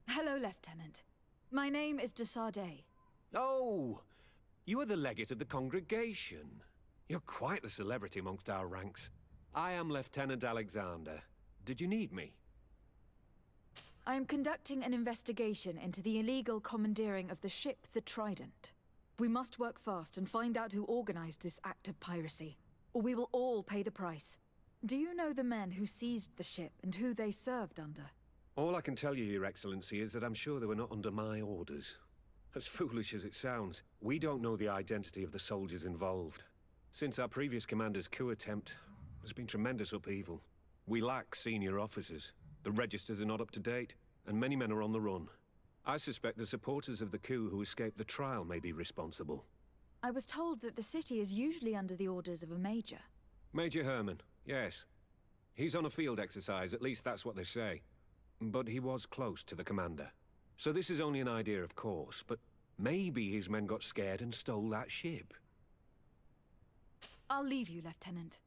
Hello, Lieutenant. My name is de Sardet. Oh, you are the legate of the congregation. You're quite the celebrity amongst our ranks. I am Lieutenant Alexander. Did you need me? I am conducting an investigation into the illegal commandeering of the ship, the Trident. We must work fast and find out who organized this act of piracy, or we will all pay the price. Do you know the men who seized the ship and who they served under? All I can tell you, Your Excellency, is that I'm sure they were not under my orders. As foolish as it sounds, we don't know the identity of the soldiers involved. Since our previous commander's coup attempt, there's been tremendous upheaval. We lack senior officers. The registers are not up to date, and many men are on the run. I suspect the supporters of the coup who escaped the trial may be responsible. I was told that the city is usually under the orders of a major. Major Herman, yes. He's on a field exercise, at least that's what they say. But he was close to the commander. So this is only an idea, of course, but maybe his men got scared and stole that ship. I'll leave you, Lieutenant.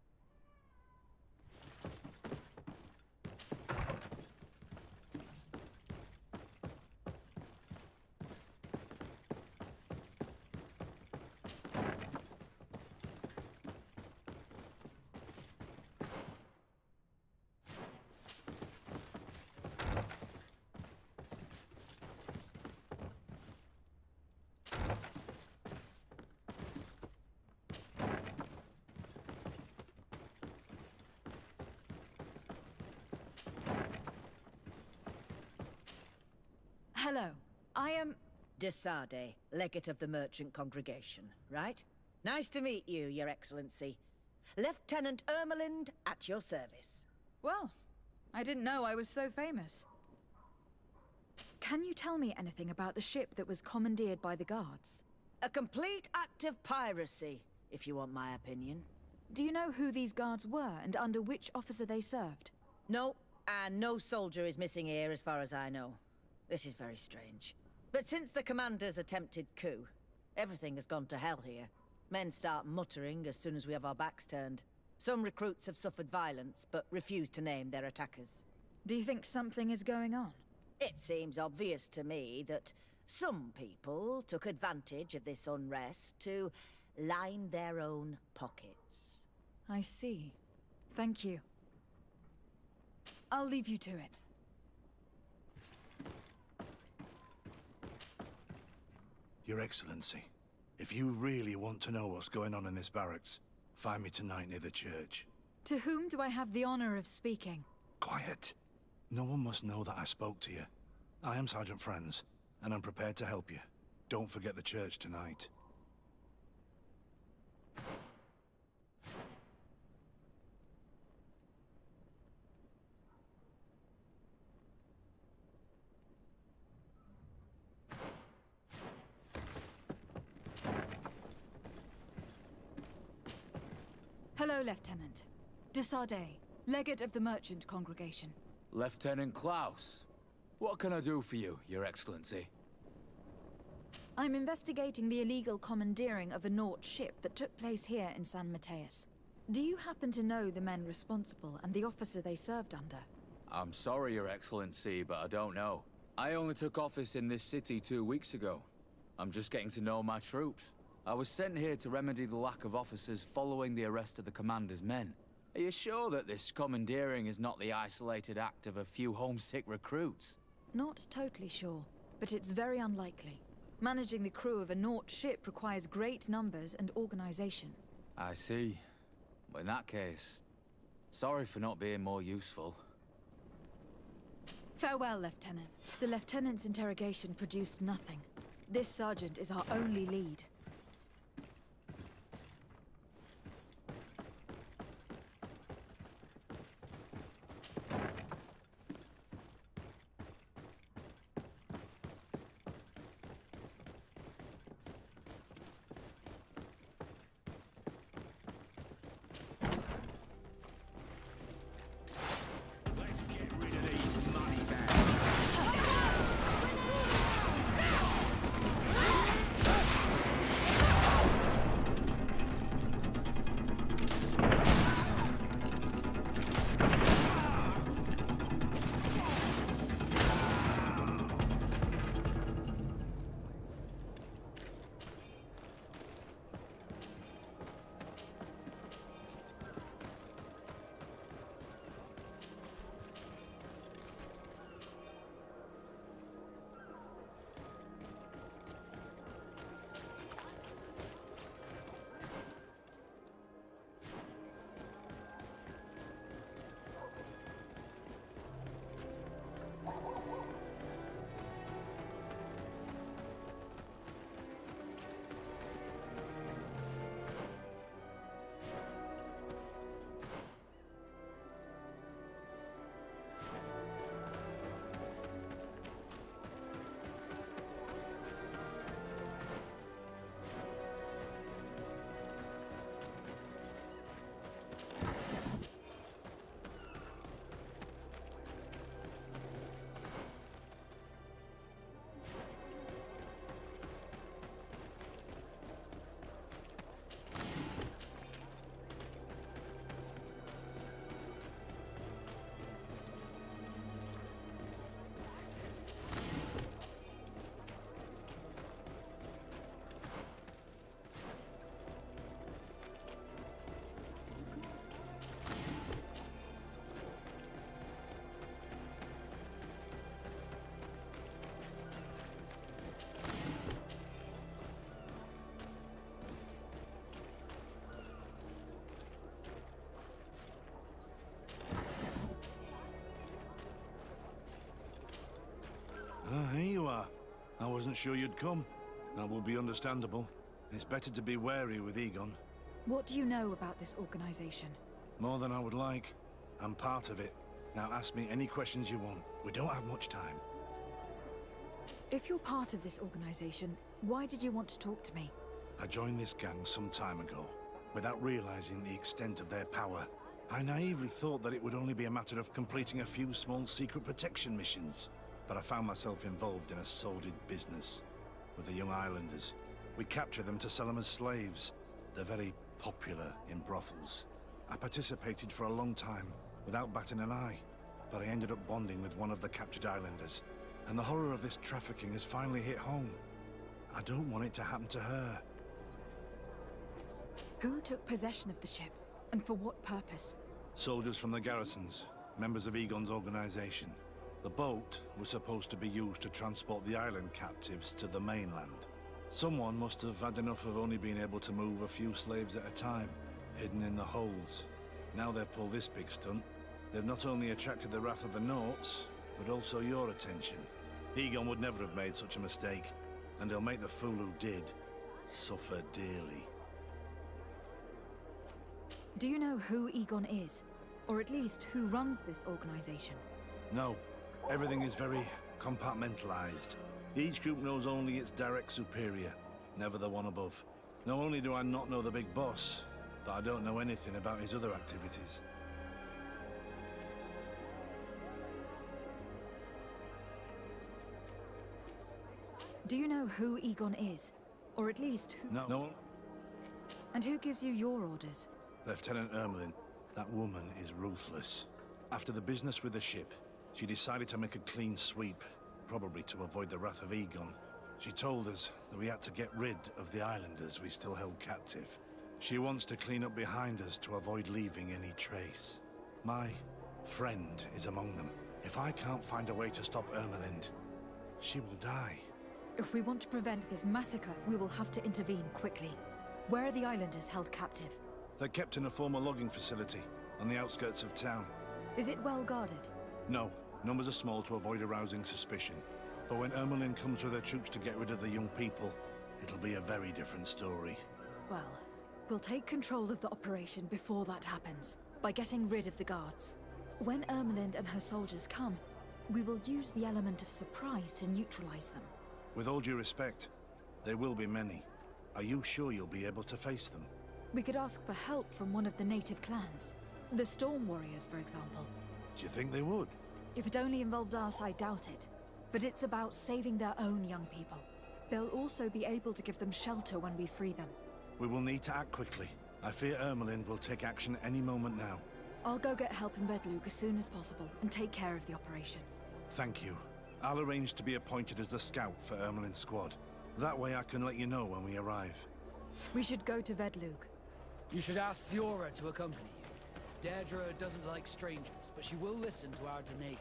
Hello. I am... De Sade, legate of the merchant congregation, right? Nice to meet you, Your Excellency. Lieutenant Ermelind, at your service. Well, I didn't know I was so famous. Can you tell me anything about the ship that was commandeered by the guards? A complete act of piracy, if you want my opinion. Do you know who these guards were and under which officer they served? No, and no soldier is missing here as far as I know. This is very strange. But since the commander's attempted coup, everything has gone to hell here. Men start muttering as soon as we have our backs turned. Some recruits have suffered violence, but refuse to name their attackers. Do you think something is going on? It seems obvious to me that some people took advantage of this unrest to line their own pockets. I see. Thank you. I'll leave you to it. Your Excellency, if you really want to know what's going on in this barracks, find me tonight near the church. To whom do I have the honor of speaking? Quiet. No one must know that I spoke to you. I am Sergeant Franz, and I'm prepared to help you. Don't forget the church tonight. Hello, Lieutenant. De Sade, legate of the merchant congregation. Lieutenant Klaus. What can I do for you, Your Excellency? I'm investigating the illegal commandeering of a Naut ship that took place here in San Mateus. Do you happen to know the men responsible and the officer they served under? I'm sorry, Your Excellency, but I don't know. I only took office in this city 2 weeks ago. I'm just getting to know my troops. I was sent here to remedy the lack of officers following the arrest of the commander's men. Are you sure that this commandeering is not the isolated act of a few homesick recruits? Not totally sure, but it's very unlikely. Managing the crew of a Naut ship requires great numbers and organization. I see. Well, in that case, sorry for not being more useful. Farewell, Lieutenant. The Lieutenant's interrogation produced nothing. This sergeant is our only lead. Ah, here you are. I wasn't sure you'd come. That would be understandable. It's better to be wary with Egon. What do you know about this organization? More than I would like. I'm part of it. Now ask me any questions you want. We don't have much time. If you're part of this organization, why did you want to talk to me? I joined this gang some time ago, without realizing the extent of their power. I naively thought that it would only be a matter of completing a few small secret protection missions. But I found myself involved in a sordid business with the young islanders. We capture them to sell them as slaves. They're very popular in brothels. I participated for a long time, without batting an eye. But I ended up bonding with one of the captured islanders. And the horror of this trafficking has finally hit home. I don't want it to happen to her. Who took possession of the ship? And for what purpose? Soldiers from the garrisons, members of Egon's organization. The boat was supposed to be used to transport the island captives to the mainland. Someone must have had enough of only being able to move a few slaves at a time, hidden in the holds. Now they've pulled this big stunt. They've not only attracted the wrath of the Nauts, but also your attention. Egon would never have made such a mistake, and they'll make the fool who did suffer dearly. Do you know who Egon is? Or at least who runs this organization? No. Everything is very compartmentalized. Each group knows only its direct superior, never the one above. Not only do I not know the big boss, but I don't know anything about his other activities. Do you know who Egon is? Or at least who... No. And who gives you your orders? Lieutenant Ermelin. That woman is ruthless. After the business with the ship, she decided to make a clean sweep, probably to avoid the wrath of Egon. She told us that we had to get rid of the islanders we still held captive. She wants to clean up behind us to avoid leaving any trace. My friend is among them. If I can't find a way to stop Ermelind, she will die. If we want to prevent this massacre, we will have to intervene quickly. Where are the islanders held captive? They're kept in a former logging facility on the outskirts of town. Is it well guarded? No. Numbers are small to avoid arousing suspicion. But when Ermelin comes with her troops to get rid of the young people, it'll be a very different story. Well, we'll take control of the operation before that happens, by getting rid of the guards. When Ermelind and her soldiers come, we will use the element of surprise to neutralize them. With all due respect, there will be many. Are you sure you'll be able to face them? We could ask for help from one of the native clans. The Storm Warriors, for example. Do you think they would? If it only involved us, I doubt it. But it's about saving their own young people. They'll also be able to give them shelter when we free them. We will need to act quickly. I fear Ermelin will take action any moment now. I'll go get help in Vedlug as soon as possible and take care of the operation. Thank you. I'll arrange to be appointed as the scout for Ermelin's squad. That way I can let you know when we arrive. We should go to Vedlug. You should ask Siora to accompany you. Deirdre doesn't like strangers, but she will listen to our Denega.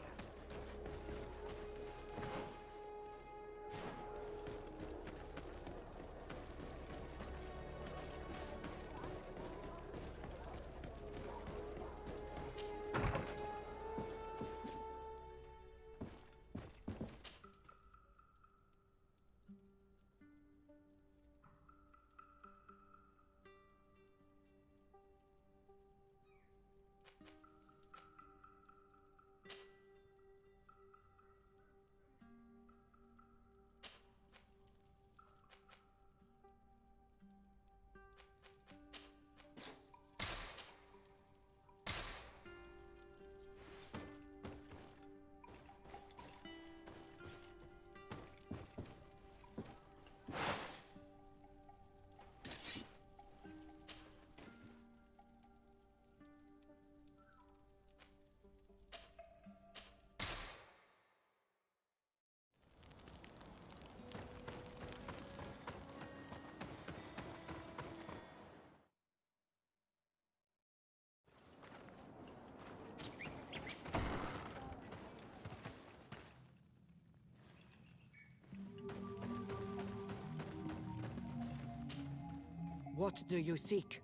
What do you seek?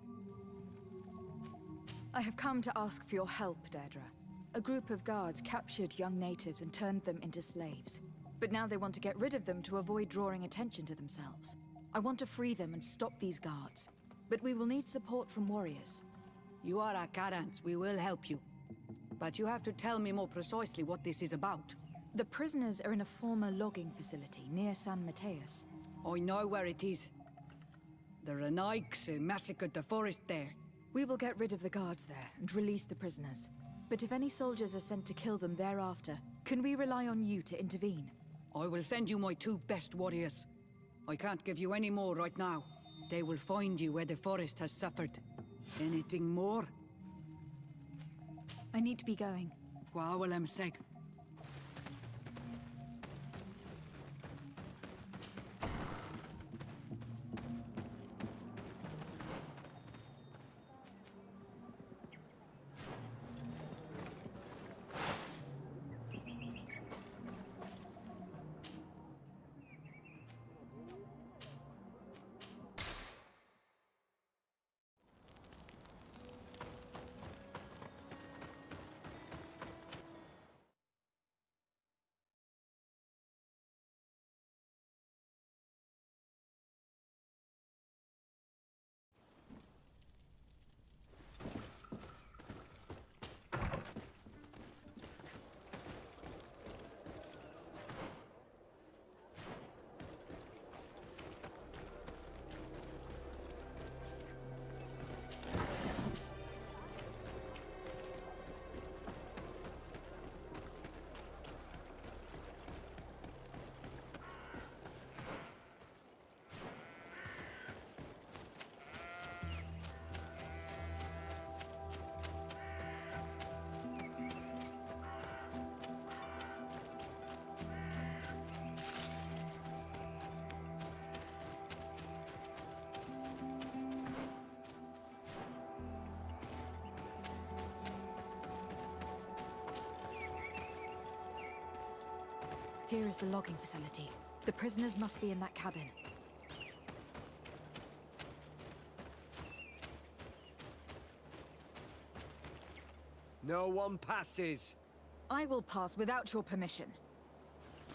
I have come to ask for your help, Deirdre. A group of guards captured young natives and turned them into slaves. But now they want to get rid of them to avoid drawing attention to themselves. I want to free them and stop these guards. But we will need support from warriors. You are our Karans. We will help you. But you have to tell me more precisely what this is about. The prisoners are in a former logging facility near San Mateus. I know where it is. The Renaigse massacred the forest there. We will get rid of the guards there and release the prisoners. But if any soldiers are sent to kill them thereafter, can we rely on you to intervene? I will send you my 2 best warriors. I can't give you any more right now. They will find you where the forest has suffered. Anything more? I need to be going. Seg. Here is the logging facility. The prisoners must be in that cabin. No one passes. I will pass without your permission.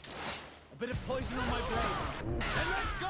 A bit of poison on my blade. Then let's go!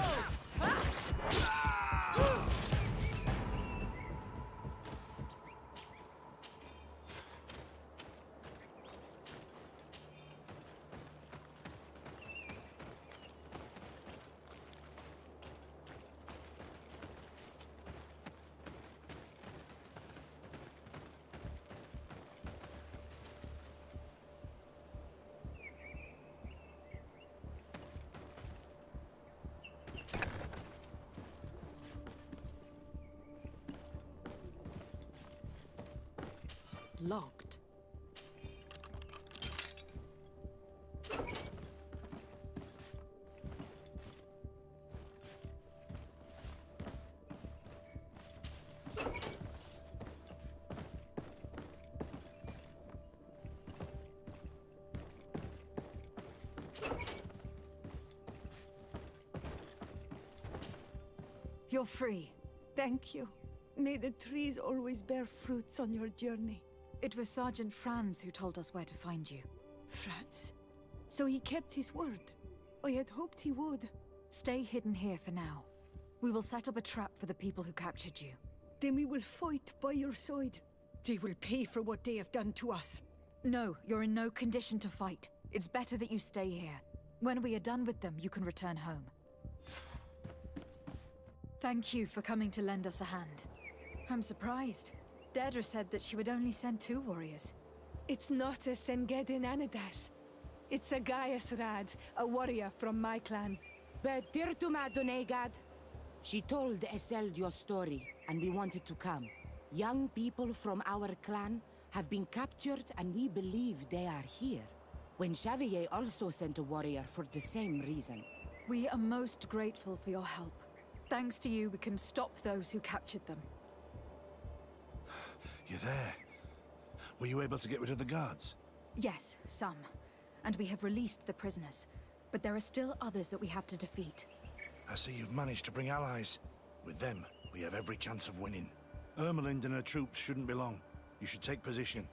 Locked. You're free. Thank you. May the trees always bear fruits on your journey. It was Sergeant Franz who told us where to find you. Franz? So he kept his word. I had hoped he would. Stay hidden here for now. We will set up a trap for the people who captured you. Then we will fight by your side. They will pay for what they have done to us. No, you're in no condition to fight. It's better that you stay here. When we are done with them, you can return home. Thank you for coming to lend us a hand. I'm surprised. Deirdre said that she would only send 2 warriors. It's not a Sengedin Anadas. It's a Gaius Rad, a warrior from my clan. But Tirtuma Donegad. She told Eseld your story, and we wanted to come. Young people from our clan have been captured, and we believe they are here. When Xavier also sent a warrior for the same reason. We are most grateful for your help. Thanks to you, we can stop those who captured them. You're there. Were you able to get rid of the guards? Yes, some. And we have released the prisoners. But there are still others that we have to defeat. I see you've managed to bring allies. With them, we have every chance of winning. Ermelind and her troops shouldn't be long. You should take position.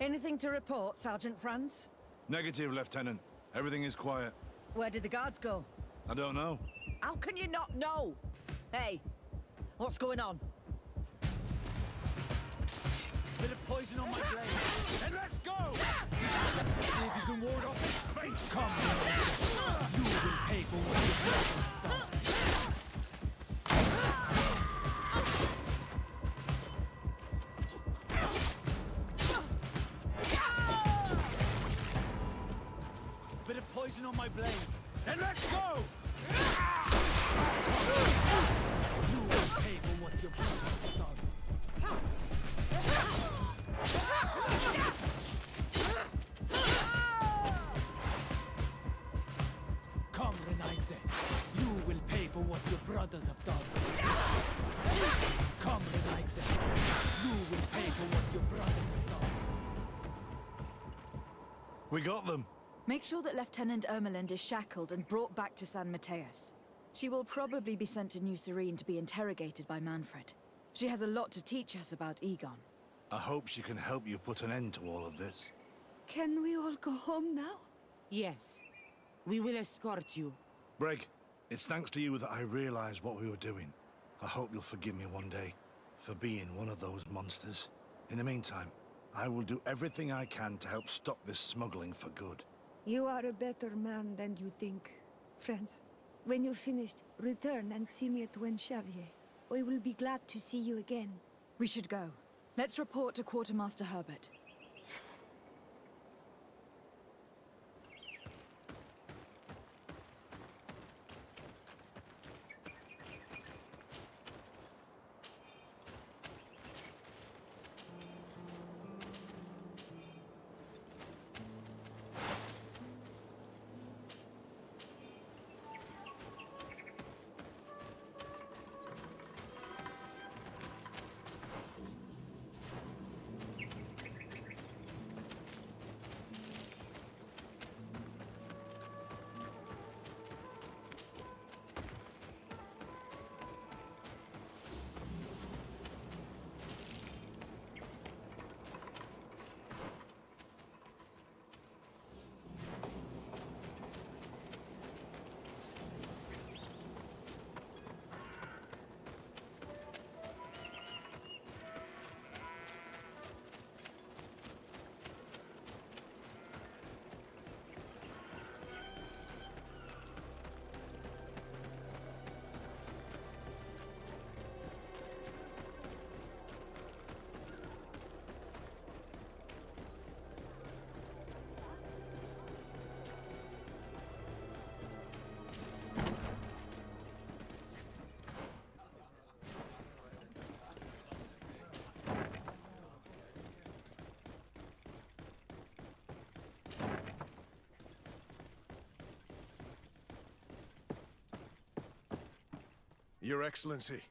Anything to report, Sergeant Franz? Negative, Lieutenant. Everything is quiet. Where did the guards go? I don't know. How can you not know? Hey, what's going on? Bit of poison on my blade. Then let's go! See if you can ward off his fate. Come on, you will pay for what you've done. Bit of poison on my blade. Then let's go! You will pay for what you've done. Come, Renaigze. You will pay for what your brothers have done. Come, Renaigze. You will pay for what your brothers have done. We got them. Make sure that Lieutenant Ermeland is shackled and brought back to San Mateus. She will probably be sent to New Serene to be interrogated by Manfred. She has a lot to teach us about Egon. I hope she can help you put an end to all of this. Can we all go home now? Yes. We will escort you. Breg, it's thanks to you that I realized what we were doing. I hope you'll forgive me one day for being one of those monsters. In the meantime, I will do everything I can to help stop this smuggling for good. You are a better man than you think. Friends, when you're finished, return and see me at Wenxavier. I will be glad to see you again. We should go. Let's report to Quartermaster Herbert. Your Excellency,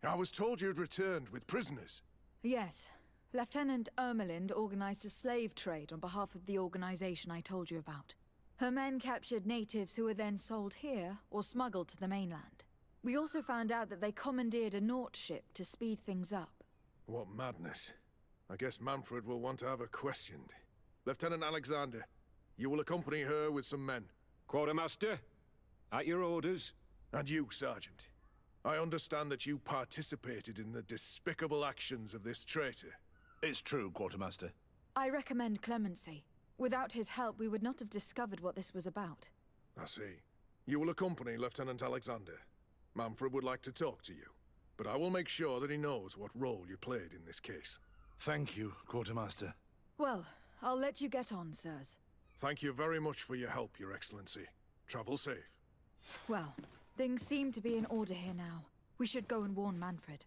I was told you'd returned with prisoners. Yes. Lieutenant Ermelind organized a slave trade on behalf of the organization I told you about. Her men captured natives who were then sold here or smuggled to the mainland. We also found out that they commandeered a Naut ship to speed things up. What madness. I guess Manfred will want to have her questioned. Lieutenant Alexander, you will accompany her with some men. Quartermaster, at your orders. And you, Sergeant. I understand that you participated in the despicable actions of this traitor. It's true, Quartermaster. I recommend clemency. Without his help, we would not have discovered what this was about. I see. You will accompany Lieutenant Alexander. Manfred would like to talk to you, but I will make sure that he knows what role you played in this case. Thank you, Quartermaster. Well, I'll let you get on, sirs. Thank you very much for your help, Your Excellency. Travel safe. Well, things seem to be in order here now. We should go and warn Manfred.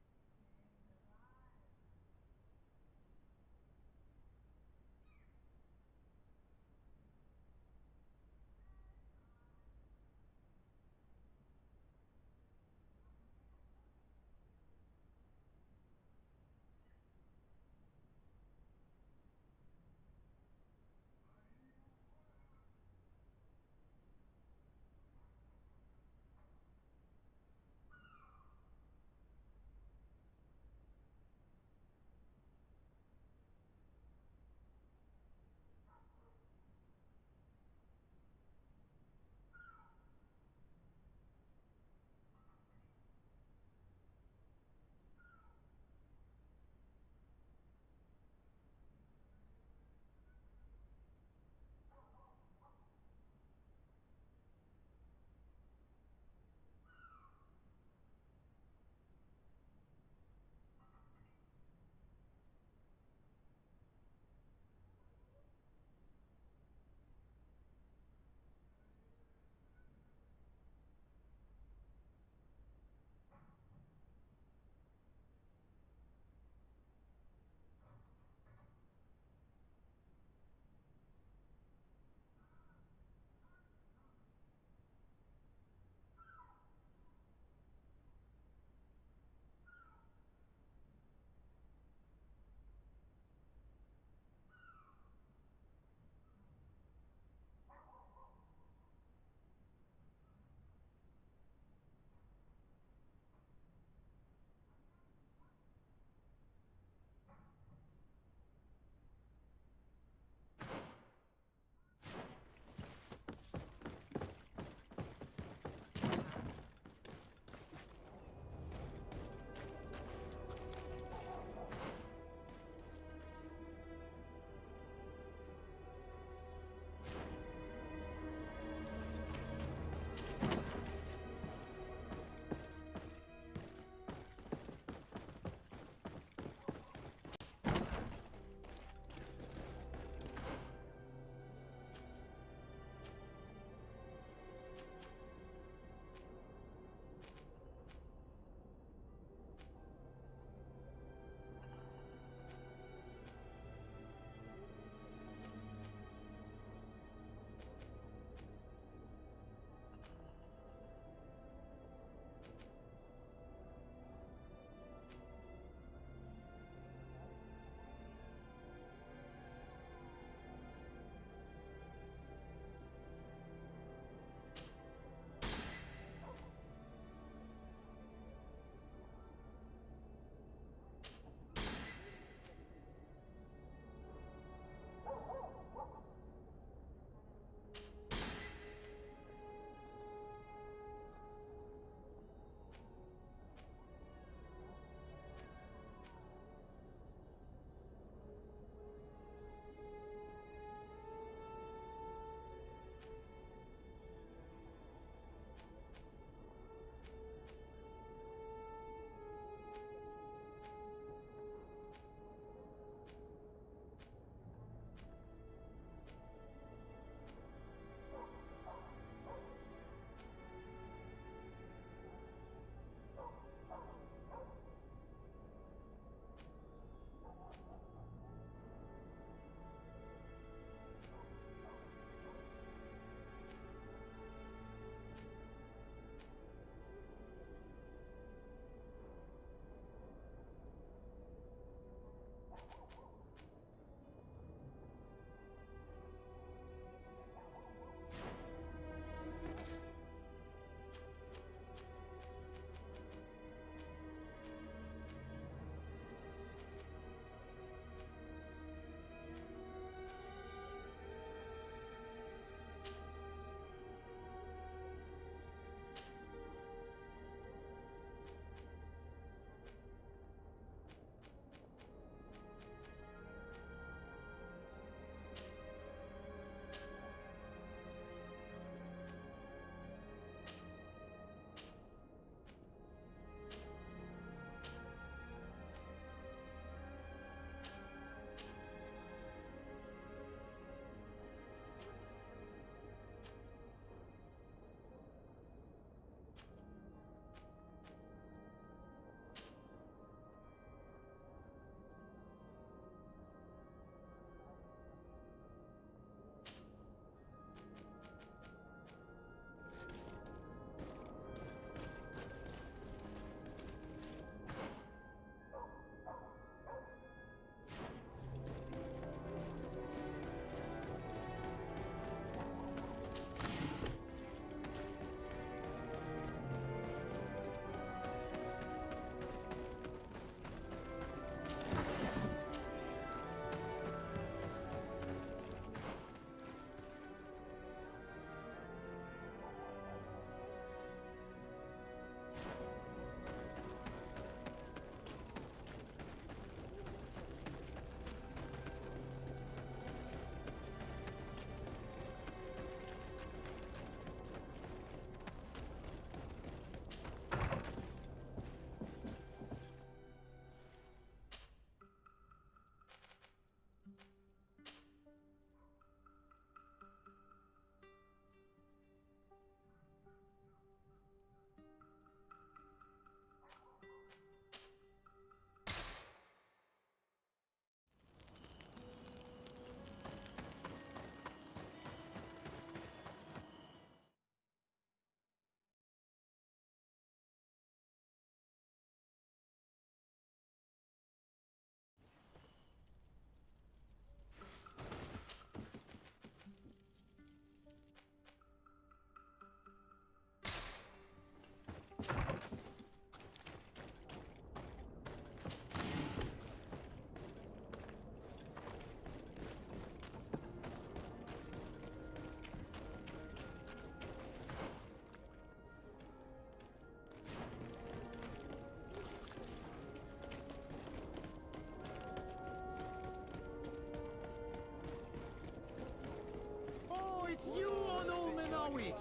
It's you, old Minawi!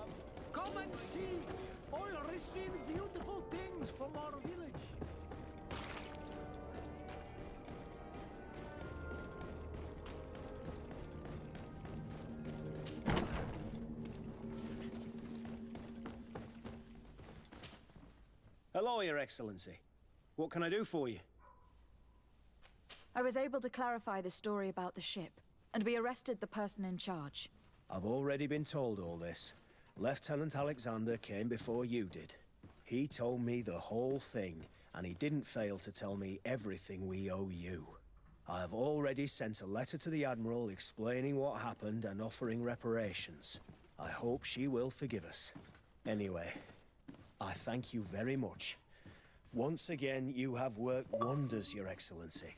Come and see! I'll receive beautiful things from our village. Hello, Your Excellency. What can I do for you? I was able to clarify the story about the ship, and we arrested the person in charge. I've already been told all this. Lieutenant Alexander came before you did. He told me the whole thing, and he didn't fail to tell me everything we owe you. I have already sent a letter to the Admiral explaining what happened and offering reparations. I hope she will forgive us. Anyway, I thank you very much. Once again, you have worked wonders, Your Excellency.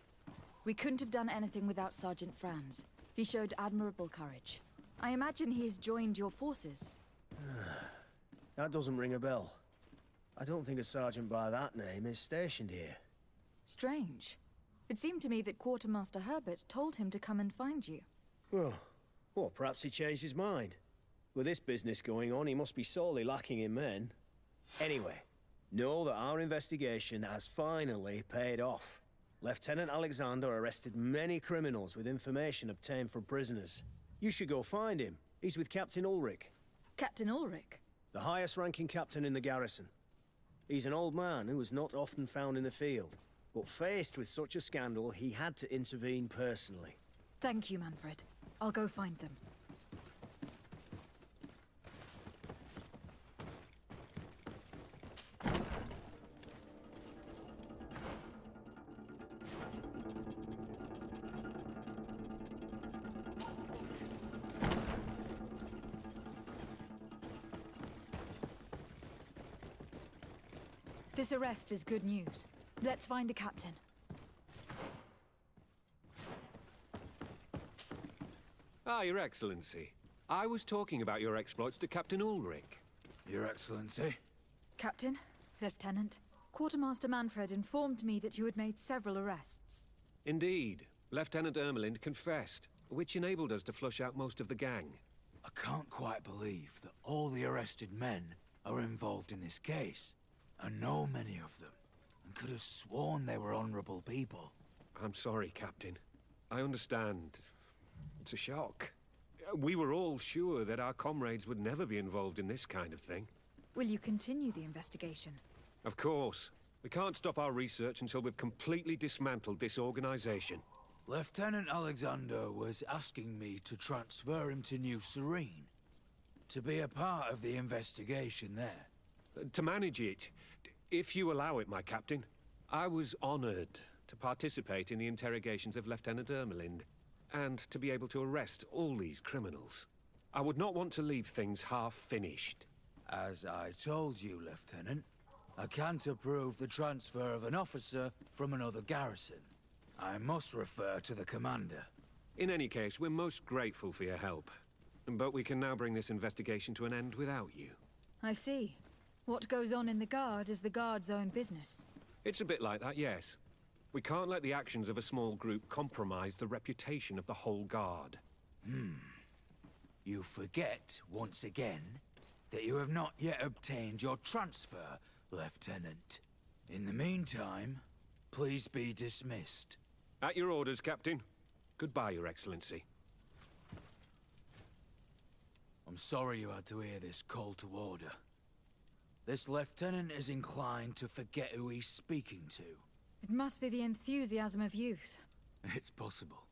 We couldn't have done anything without Sergeant Franz. He showed admirable courage. I imagine he's joined your forces. That doesn't ring a bell. I don't think a sergeant by that name is stationed here. Strange. It seemed to me that Quartermaster Herbert told him to come and find you. Well, perhaps he changed his mind. With this business going on, he must be sorely lacking in men. Anyway, know that our investigation has finally paid off. Lieutenant Alexander arrested many criminals with information obtained from prisoners. You should go find him. He's with Captain Ulrich. Captain Ulrich? The highest-ranking captain in the garrison. He's an old man who was not often found in the field, but faced with such a scandal, he had to intervene personally. Thank you, Manfred. I'll go find them. This arrest is good news. Let's find the captain. Ah, Your Excellency. I was talking about your exploits to Captain Ulrich. Your Excellency? Captain, Lieutenant, Quartermaster Manfred informed me that you had made several arrests. Indeed. Lieutenant Ermelind confessed, which enabled us to flush out most of the gang. I can't quite believe that all the arrested men are involved in this case. I know many of them, and could have sworn they were honorable people. I'm sorry, Captain. I understand. It's a shock. We were all sure that our comrades would never be involved in this kind of thing. Will you continue the investigation? Of course. We can't stop our research until we've completely dismantled this organization. Lieutenant Alexander was asking me to transfer him to New Serene, to be a part of the investigation there. To manage it, if you allow it, my captain. I was honored to participate in the interrogations of Lieutenant Ermelind, and to be able to arrest all these criminals. I would not want to leave things half-finished. As I told you, Lieutenant, I can't approve the transfer of an officer from another garrison. I must refer to the commander. In any case, we're most grateful for your help. But we can now bring this investigation to an end without you. I see. What goes on in the Guard is the Guard's own business. It's a bit like that, yes. We can't let the actions of a small group compromise the reputation of the whole Guard. You forget, once again, that you have not yet obtained your transfer, Lieutenant. In the meantime, please be dismissed. At your orders, Captain. Goodbye, Your Excellency. I'm sorry you had to hear this call to order. This lieutenant is inclined to forget who he's speaking to. It must be the enthusiasm of youth. It's possible.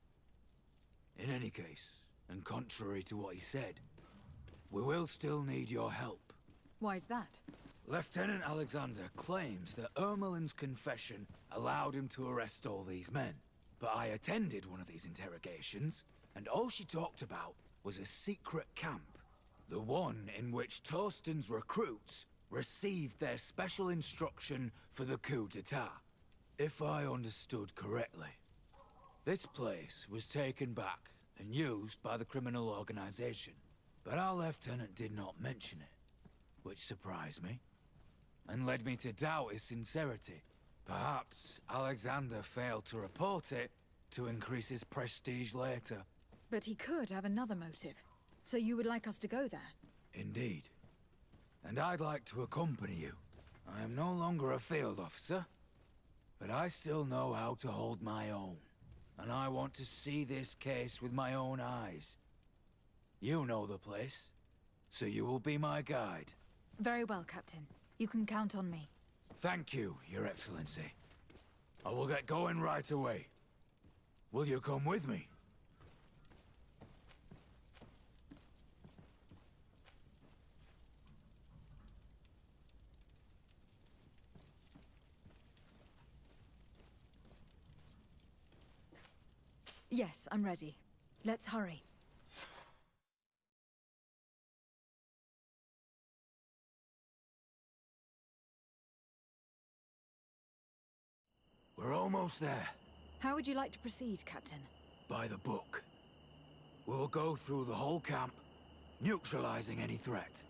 In any case, and contrary to what he said, we will still need your help. Why's that? Lieutenant Alexander claims that Ermelin's confession allowed him to arrest all these men. But I attended one of these interrogations, and all she talked about was a secret camp. The one in which Torsten's recruits received their special instruction for the coup d'etat. If I understood correctly. This place was taken back and used by the criminal organization. But our lieutenant did not mention it, which surprised me, and led me to doubt his sincerity. Perhaps Alexander failed to report it to increase his prestige later. But he could have another motive. So you would like us to go there? Indeed. And I'd like to accompany you. I am no longer a field officer, but I still know how to hold my own. And I want to see this case with my own eyes. You know the place, so you will be my guide. Very well, Captain. You can count on me. Thank you, Your Excellency. I will get going right away. Will you come with me? Yes, I'm ready. Let's hurry. We're almost there. How would you like to proceed, Captain? By the book. We'll go through the whole camp, neutralizing any threat.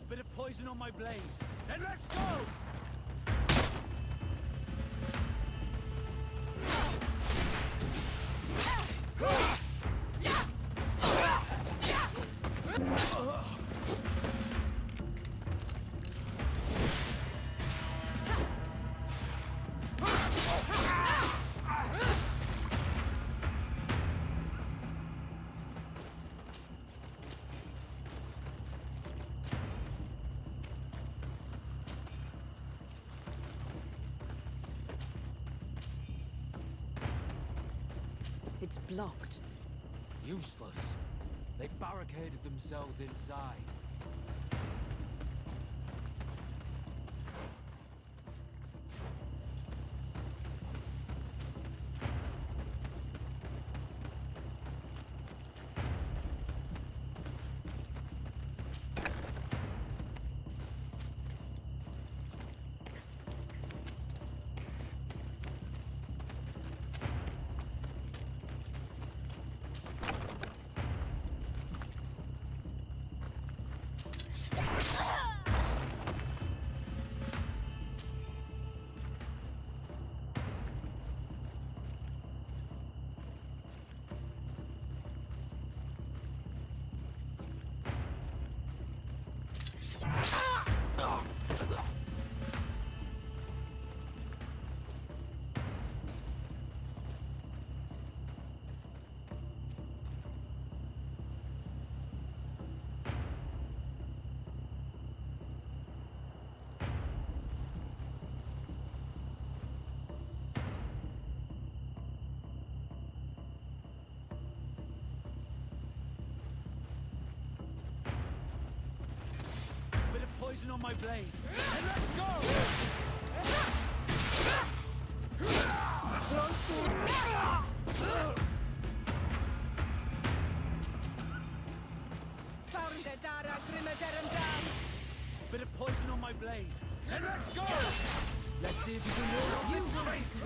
Bit of poison on my blade. Then let's go! It's blocked. Useless. They barricaded themselves inside. Poison on my blade. And let's go! Bit of poison on my blade. And let's go! Let's see if you can ward off this fate!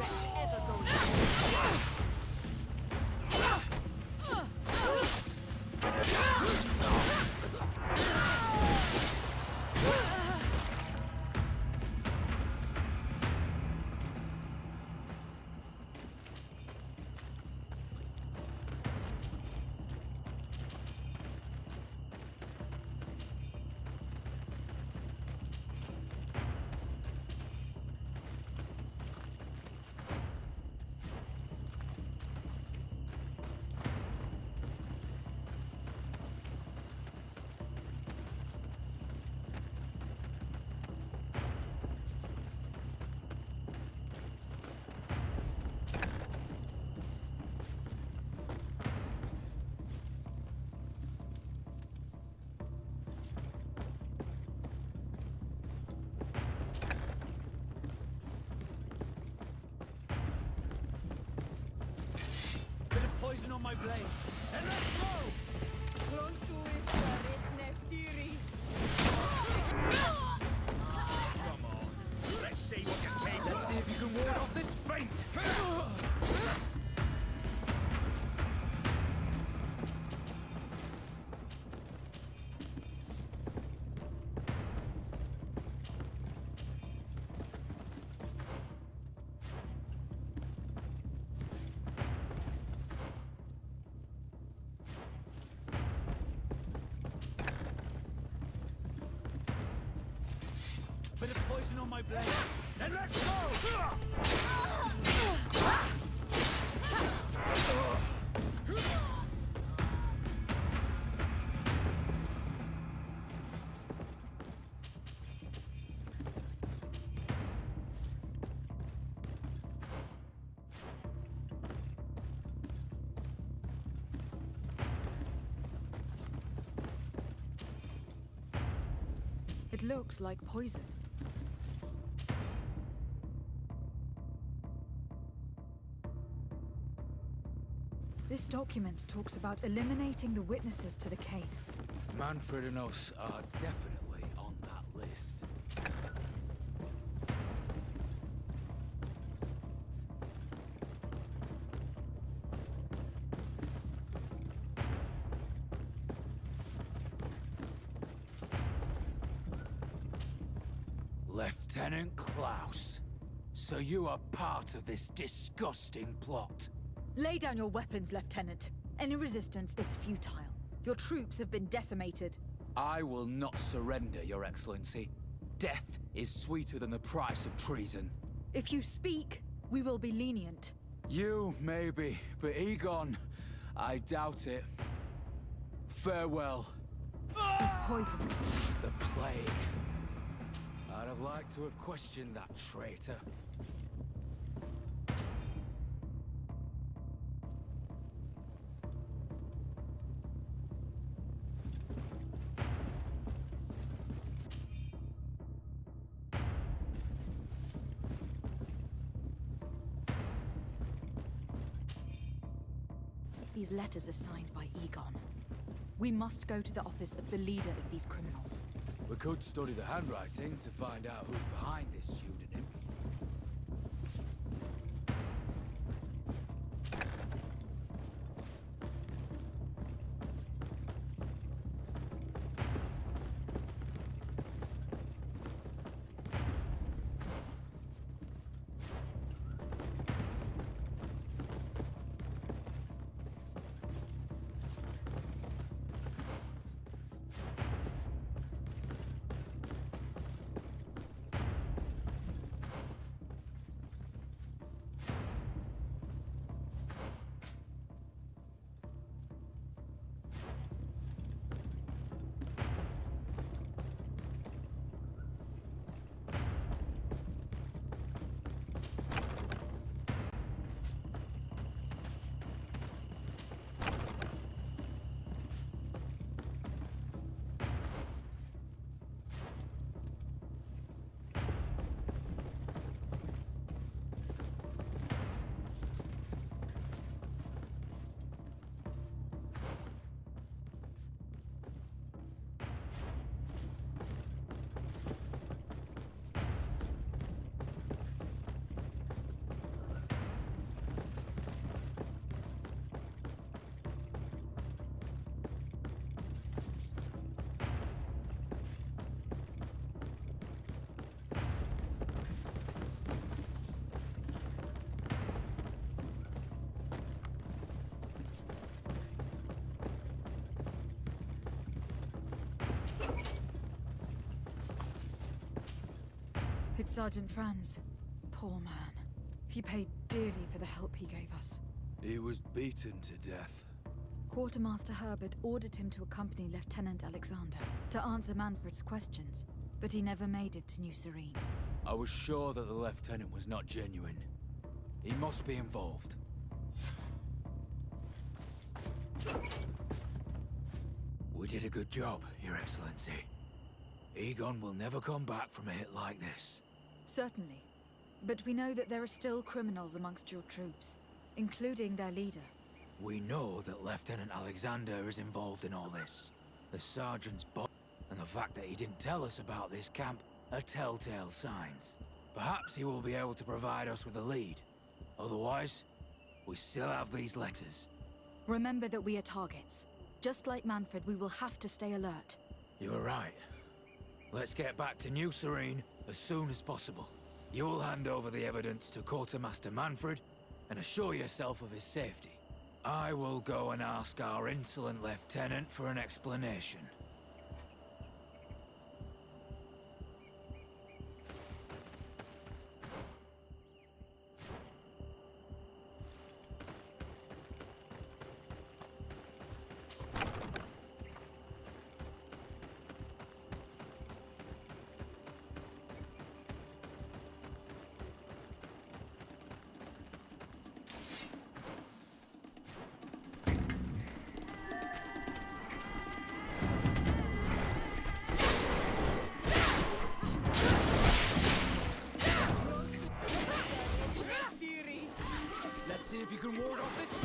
my blade. And let's go! Come on. Let's see what you can do. Let's see if you can ward off this feint. Bit of poison on my blade. Then let's go! It looks like poison. This document talks about eliminating the witnesses to the case. Manfred and us are definitely on that list. Lieutenant Klaus, so you are part of this disgusting plot. Lay down your weapons, Lieutenant. Any resistance is futile. Your troops have been decimated. I will not surrender, Your Excellency. Death is sweeter than the price of treason. If you speak, we will be lenient. You, maybe, but Egon, I doubt it. Farewell. He's poisoned. The plague. I'd have liked to have questioned that traitor. These letters are signed by Egon. We must go to the office of the leader of these criminals. We could study the handwriting to find out who's behind this pseudonym. It's Sergeant Franz. Poor man. He paid dearly for the help he gave us. He was beaten to death. Quartermaster Herbert ordered him to accompany Lieutenant Alexander to answer Manfred's questions, but he never made it to New Serene. I was sure that the lieutenant was not genuine. He must be involved. We did a good job, Your Excellency. Egon will never come back from a hit like this. Certainly. But we know that there are still criminals amongst your troops, including their leader. We know that Lieutenant Alexander is involved in all this. The sergeant's body and the fact that he didn't tell us about this camp are telltale signs. Perhaps he will be able to provide us with a lead. Otherwise, we still have these letters. Remember that we are targets. Just like Manfred, we will have to stay alert. You're right. Let's get back to New Serene as soon as possible. You'll hand over the evidence to Quartermaster Manfred and assure yourself of his safety. I will go and ask our insolent lieutenant for an explanation. Let's see if you can ward off this.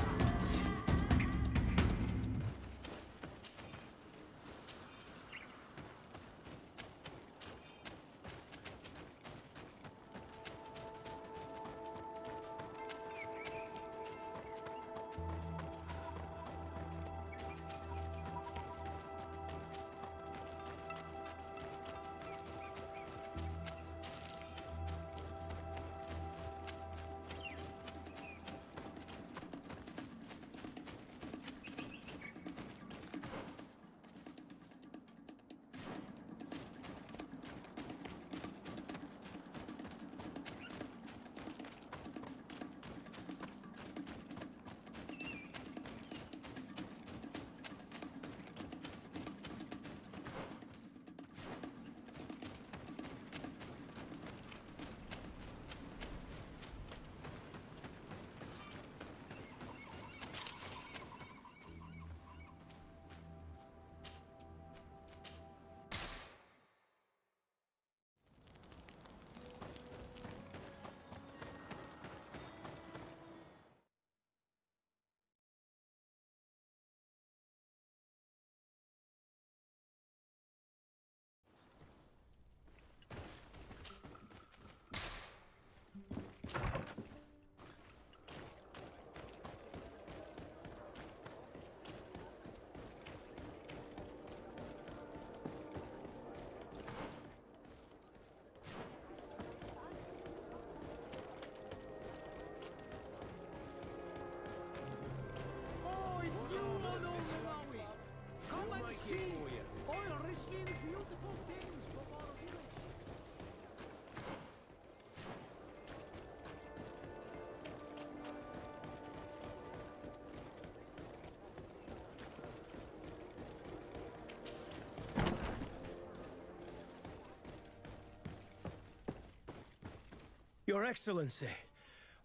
Your Excellency,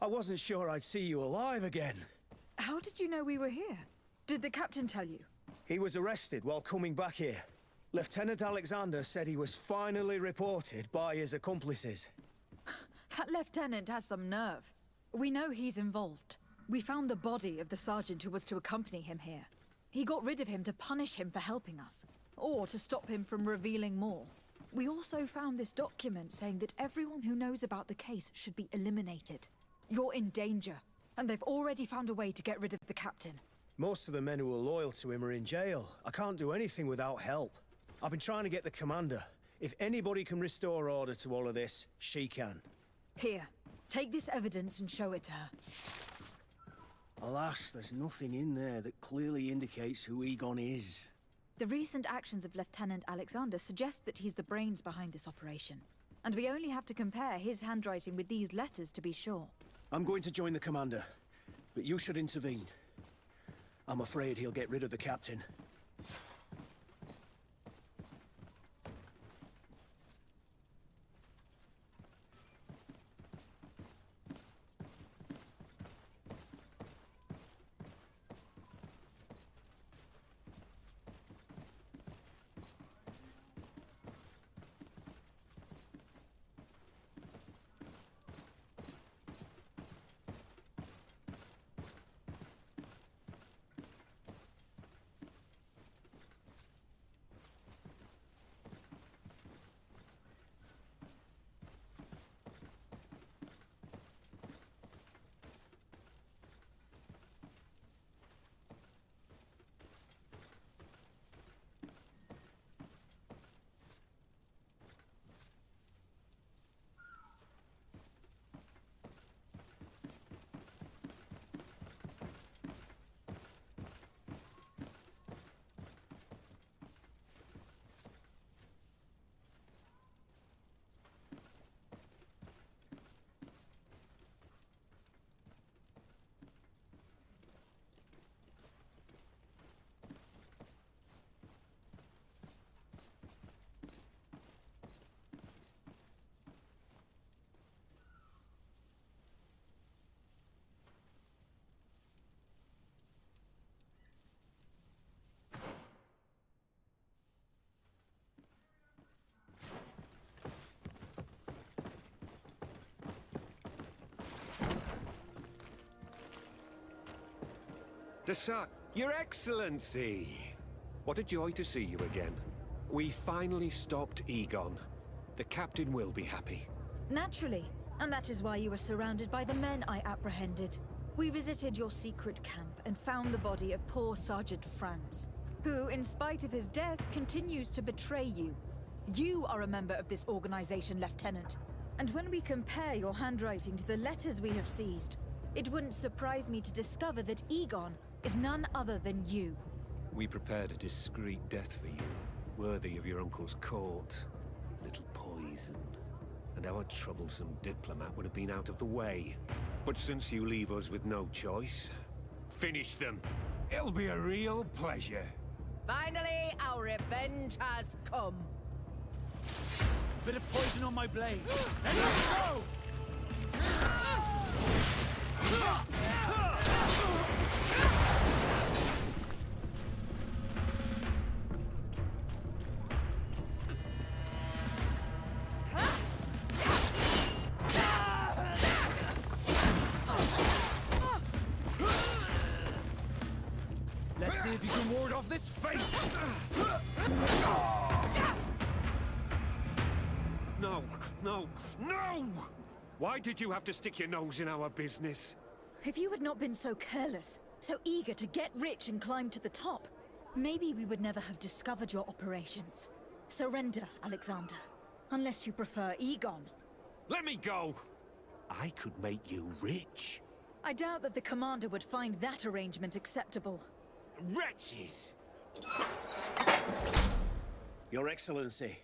I wasn't sure I'd see you alive again. How did you know we were here? Did the captain tell you? He was arrested while coming back here. Lieutenant Alexander said he was finally reported by his accomplices. That lieutenant has some nerve. We know he's involved. We found the body of the sergeant who was to accompany him here. He got rid of him to punish him for helping us, or to stop him from revealing more. We also found this document saying that everyone who knows about the case should be eliminated. You're in danger, and they've already found a way to get rid of the captain. Most of the men who are loyal to him are in jail. I can't do anything without help. I've been trying to get the commander. If anybody can restore order to all of this, she can. Here, take this evidence and show it to her. Alas, there's nothing in there that clearly indicates who Egon is. The recent actions of Lieutenant Alexander suggest that he's the brains behind this operation. And we only have to compare his handwriting with these letters to be sure. I'm going to join the commander, but you should intervene. I'm afraid he'll get rid of the captain. Your Excellency! What a joy to see you again. We finally stopped Egon. The captain will be happy. Naturally. And that is why you were surrounded by the men I apprehended. We visited your secret camp and found the body of poor Sergeant Franz, who, in spite of his death, continues to betray you. You are a member of this organization, Lieutenant. And when we compare your handwriting to the letters we have seized, it wouldn't surprise me to discover that Egon is none other than you. We prepared a discreet death for you, worthy of your uncle's court. A little poison, and our troublesome diplomat would have been out of the way. But since you leave us with no choice, finish them. It'll be a real pleasure. Finally, our revenge has come. Bit of poison on my blade. And let's go! Let's see if you can ward off this fate! No, no, no! Why did you have to stick your nose in our business? If you had not been so careless, so eager to get rich and climb to the top, maybe we would never have discovered your operations. Surrender, Alexander. Unless you prefer Egon. Let me go! I could make you rich. I doubt that the commander would find that arrangement acceptable. Wretches! Your Excellency,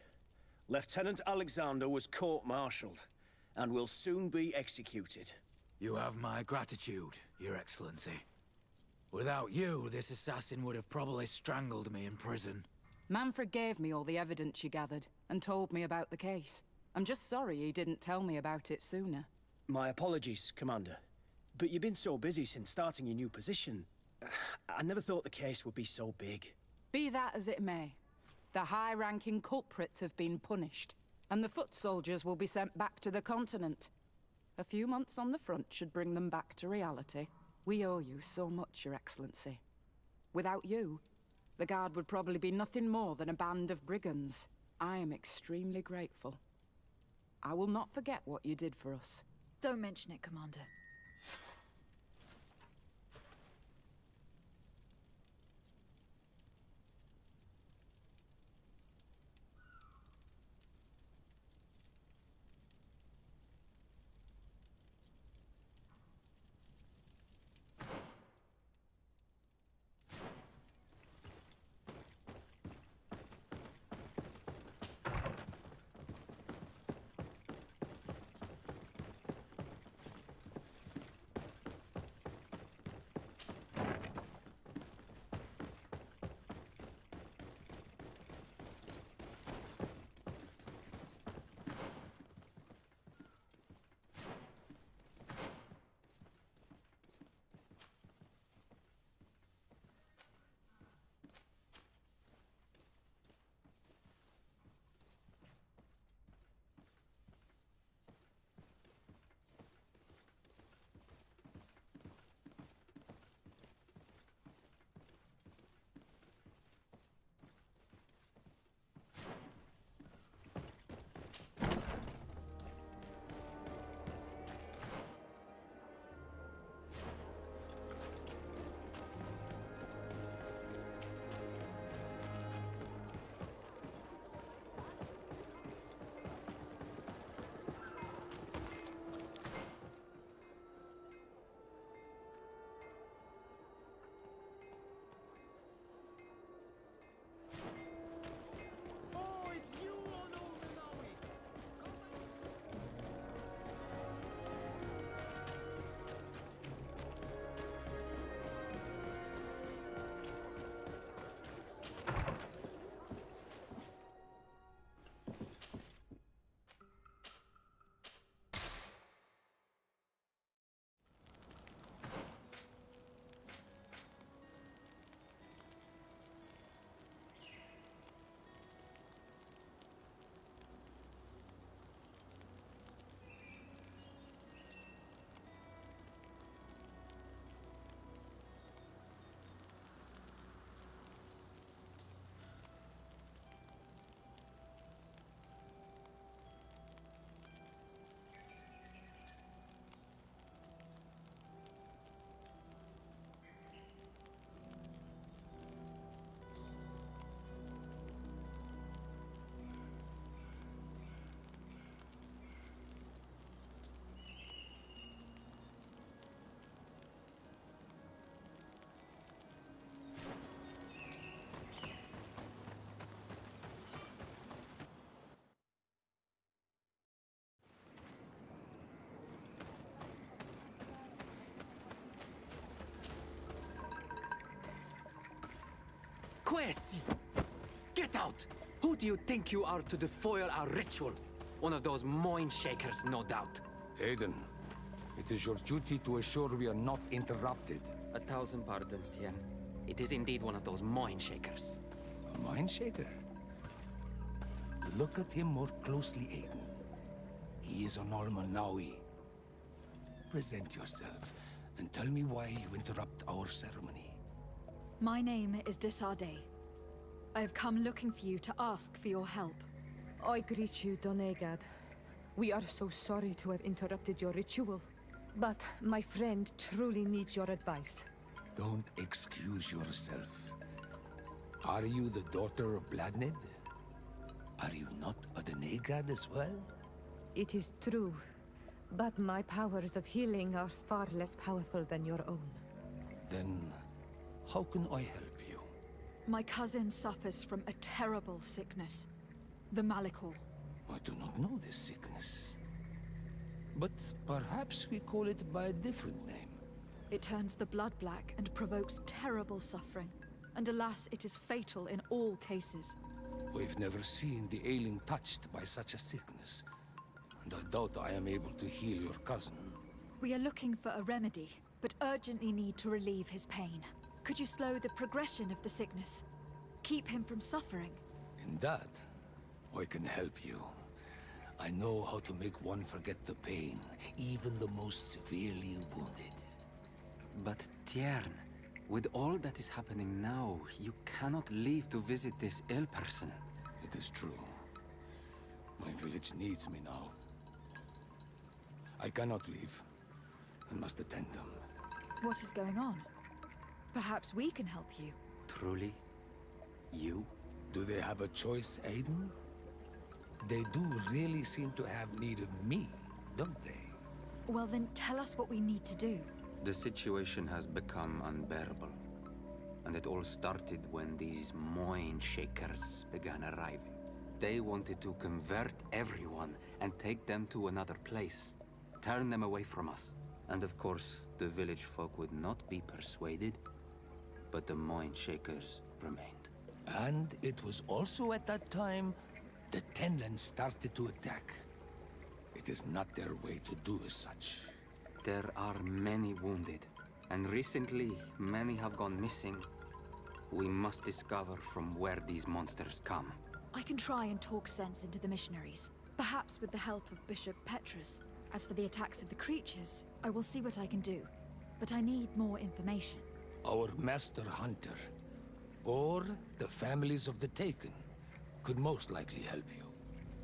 Lieutenant Alexander was court-martialed and will soon be executed. You have my gratitude, Your Excellency. Without you, this assassin would have probably strangled me in prison. Manfred gave me all the evidence you gathered, and told me about the case. I'm just sorry he didn't tell me about it sooner. My apologies, Commander. But you've been so busy since starting your new position. I never thought the case would be so big. Be that as it may, the high-ranking culprits have been punished, and the foot soldiers will be sent back to the continent. A few months on the front should bring them back to reality. We owe you so much, Your Excellency. Without you, the Guard would probably be nothing more than a band of brigands. I am extremely grateful. I will not forget what you did for us. Don't mention it, Commander. Quesi! Get out! Who do you think you are to defoil our ritual? One of those mind shakers, no doubt. Aiden, it is your duty to assure we are not interrupted. 1,000 pardons, Tien. It is indeed one of those mind shakers. A mind shaker? Look at him more closely, Aiden. He is an Almanawi. Present yourself and tell me why you interrupt our ceremony. My name is Disarday. I have come looking for you to ask for your help. I greet you, Donegad. We are so sorry to have interrupted your ritual. But my friend truly needs your advice. Don't excuse yourself. Are you the daughter of Bladned? Are you not a Donegad as well? It is true, but my powers of healing are far less powerful than your own. Then, how can I help you? My cousin suffers from a terrible sickness. The Malachor. I do not know this sickness. But perhaps we call it by a different name. It turns the blood black and provokes terrible suffering. And alas, it is fatal in all cases. We've never seen the ailing touched by such a sickness. And I doubt I am able to heal your cousin. We are looking for a remedy, but urgently need to relieve his pain. Could you slow the progression of the sickness? Keep him from suffering? In that, I can help you. I know how to make one forget the pain, even the most severely wounded. But Tiern, with all that is happening now, you cannot leave to visit this ill person. It is true. My village needs me now. I cannot leave. I must attend them. What is going on? Perhaps we can help you. Truly? You? Do they have a choice, Aiden? They do really seem to have need of me, don't they? Well then, tell us what we need to do. The situation has become unbearable. And it all started when these mind shakers began arriving. They wanted to convert everyone and take them to another place. Turn them away from us. And of course, the village folk would not be persuaded. But the mind shakers remained. And it was also at that time the Tenland started to attack. It is not their way to do as such. There are many wounded, and recently many have gone missing. We must discover from where these monsters come. I can try and talk sense into the missionaries, perhaps with the help of Bishop Petrus. As for the attacks of the creatures, I will see what I can do. But I need more information. Our master hunter, or the families of the Taken, could most likely help you.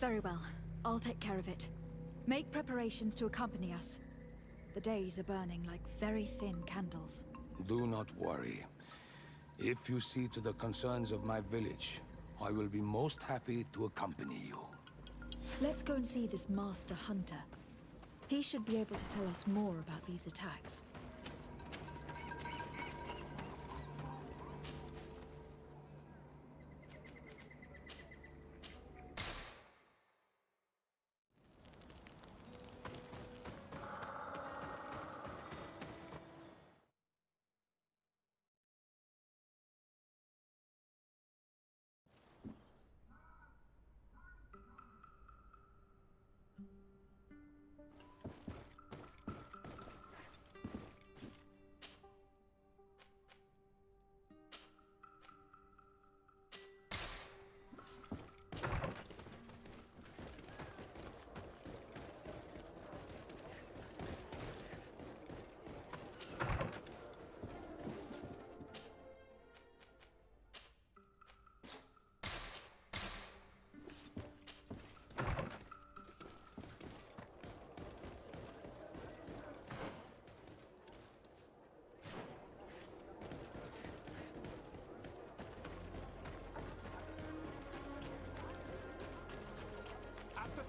Very well. I'll take care of it. Make preparations to accompany us. The days are burning like very thin candles. Do not worry. If you see to the concerns of my village, I will be most happy to accompany you. Let's go and see this master hunter. He should be able to tell us more about these attacks.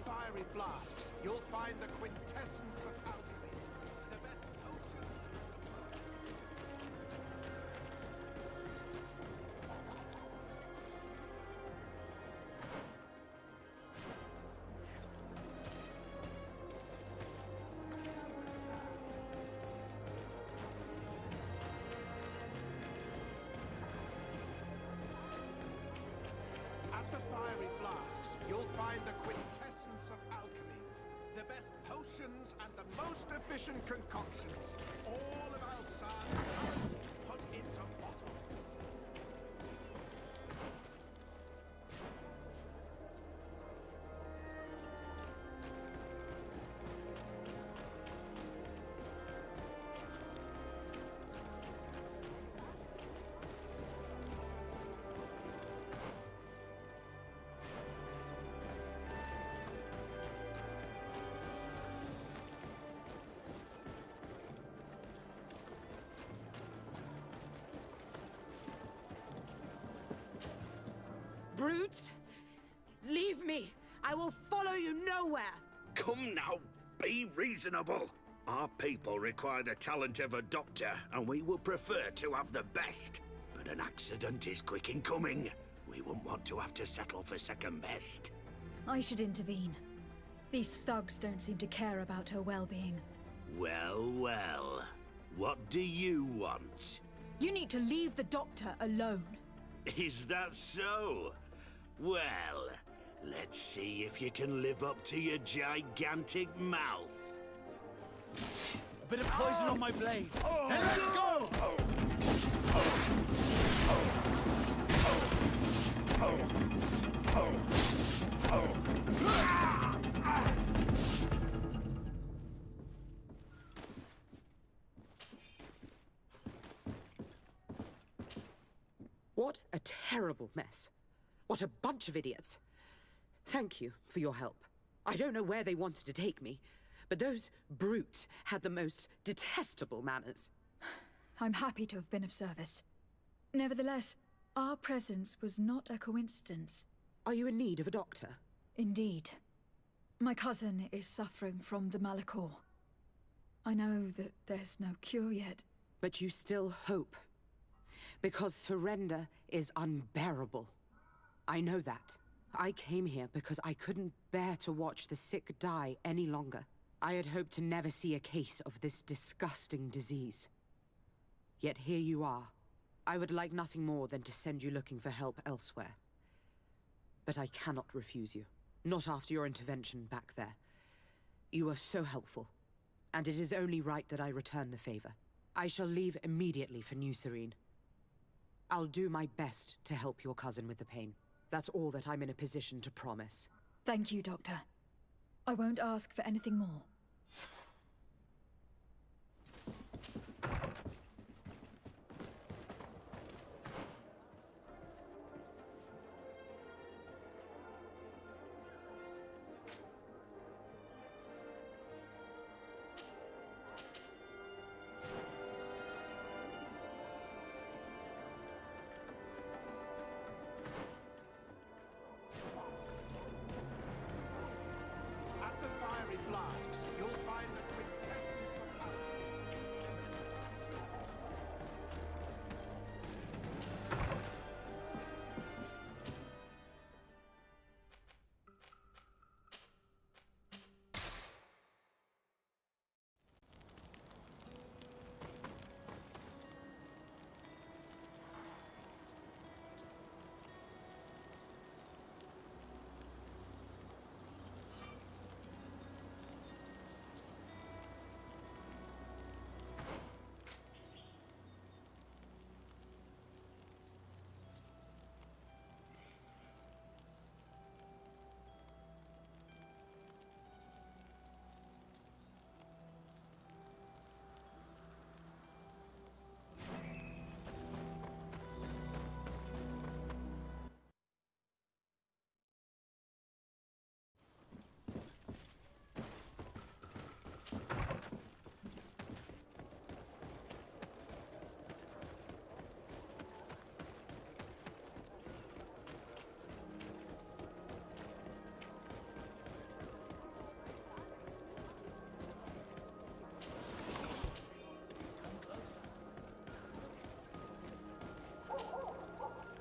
Fiery flasks, you'll find the quintessence of alchemy. The best potions. you'll find the quintessence of alchemy. The best potions and the most efficient concoctions. All of Alsad's talent put into bottles. Brutes! Leave me! I will follow you nowhere! Come now, be reasonable. Our people require the talent of a doctor, and we would prefer to have the best. But an accident is quick in coming. We wouldn't want to have to settle for second best. I should intervene. These thugs don't seem to care about her well-being. Well, well. What do you want? You need to leave the doctor alone. Is that so? Well, let's see if you can live up to your gigantic mouth. A bit of poison on my blade. Then let's go! What a terrible mess. What a bunch of idiots. Thank you for your help. I don't know where they wanted to take me, but those brutes had the most detestable manners. I'm happy to have been of service. Nevertheless, our presence was not a coincidence. Are you in need of a doctor? Indeed. My cousin is suffering from the Malachor. I know that there's no cure yet. But you still hope. Because surrender is unbearable. I know that. I came here because I couldn't bear to watch the sick die any longer. I had hoped to never see a case of this disgusting disease. Yet here you are. I would like nothing more than to send you looking for help elsewhere. But I cannot refuse you. Not after your intervention back there. You were so helpful. And it is only right that I return the favor. I shall leave immediately for New Serene. I'll do my best to help your cousin with the pain. That's all that I'm in a position to promise. Thank you, Doctor. I won't ask for anything more. Flasks, you'll find the quintessence of alchemy.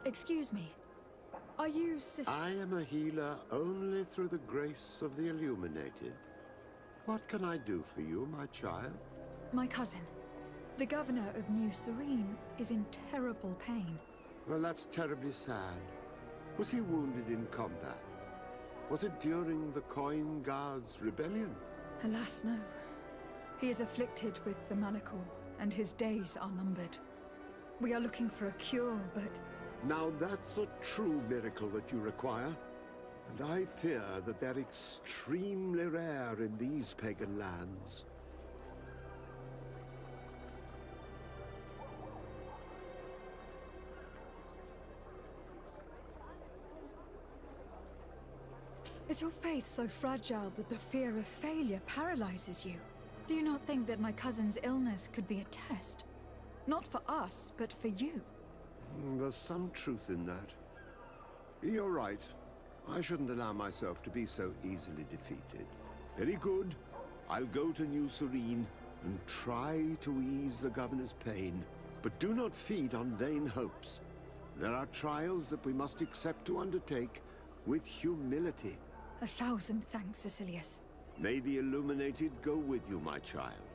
Excuse me. Are you Sister? I am a healer only through the grace of the illuminated. What can I do for you, my child? My cousin. The governor of New Serene is in terrible pain. Well, that's terribly sad. Was he wounded in combat? Was it during the Coin Guard's rebellion? Alas, no. He is afflicted with the Malachor, and his days are numbered. We are looking for a cure, but... Now that's a true miracle that you require. And I fear that they're extremely rare in these pagan lands. Is your faith so fragile that the fear of failure paralyzes you? Do you not think that my cousin's illness could be a test? Not for us, but for you. There's some truth in that. You're right. I shouldn't allow myself to be so easily defeated. Very good. I'll go to New Serene and try to ease the governor's pain. But do not feed on vain hopes. There are trials that we must accept to undertake with humility. 1,000 thanks, Sicilius. May the Illuminated go with you, my child.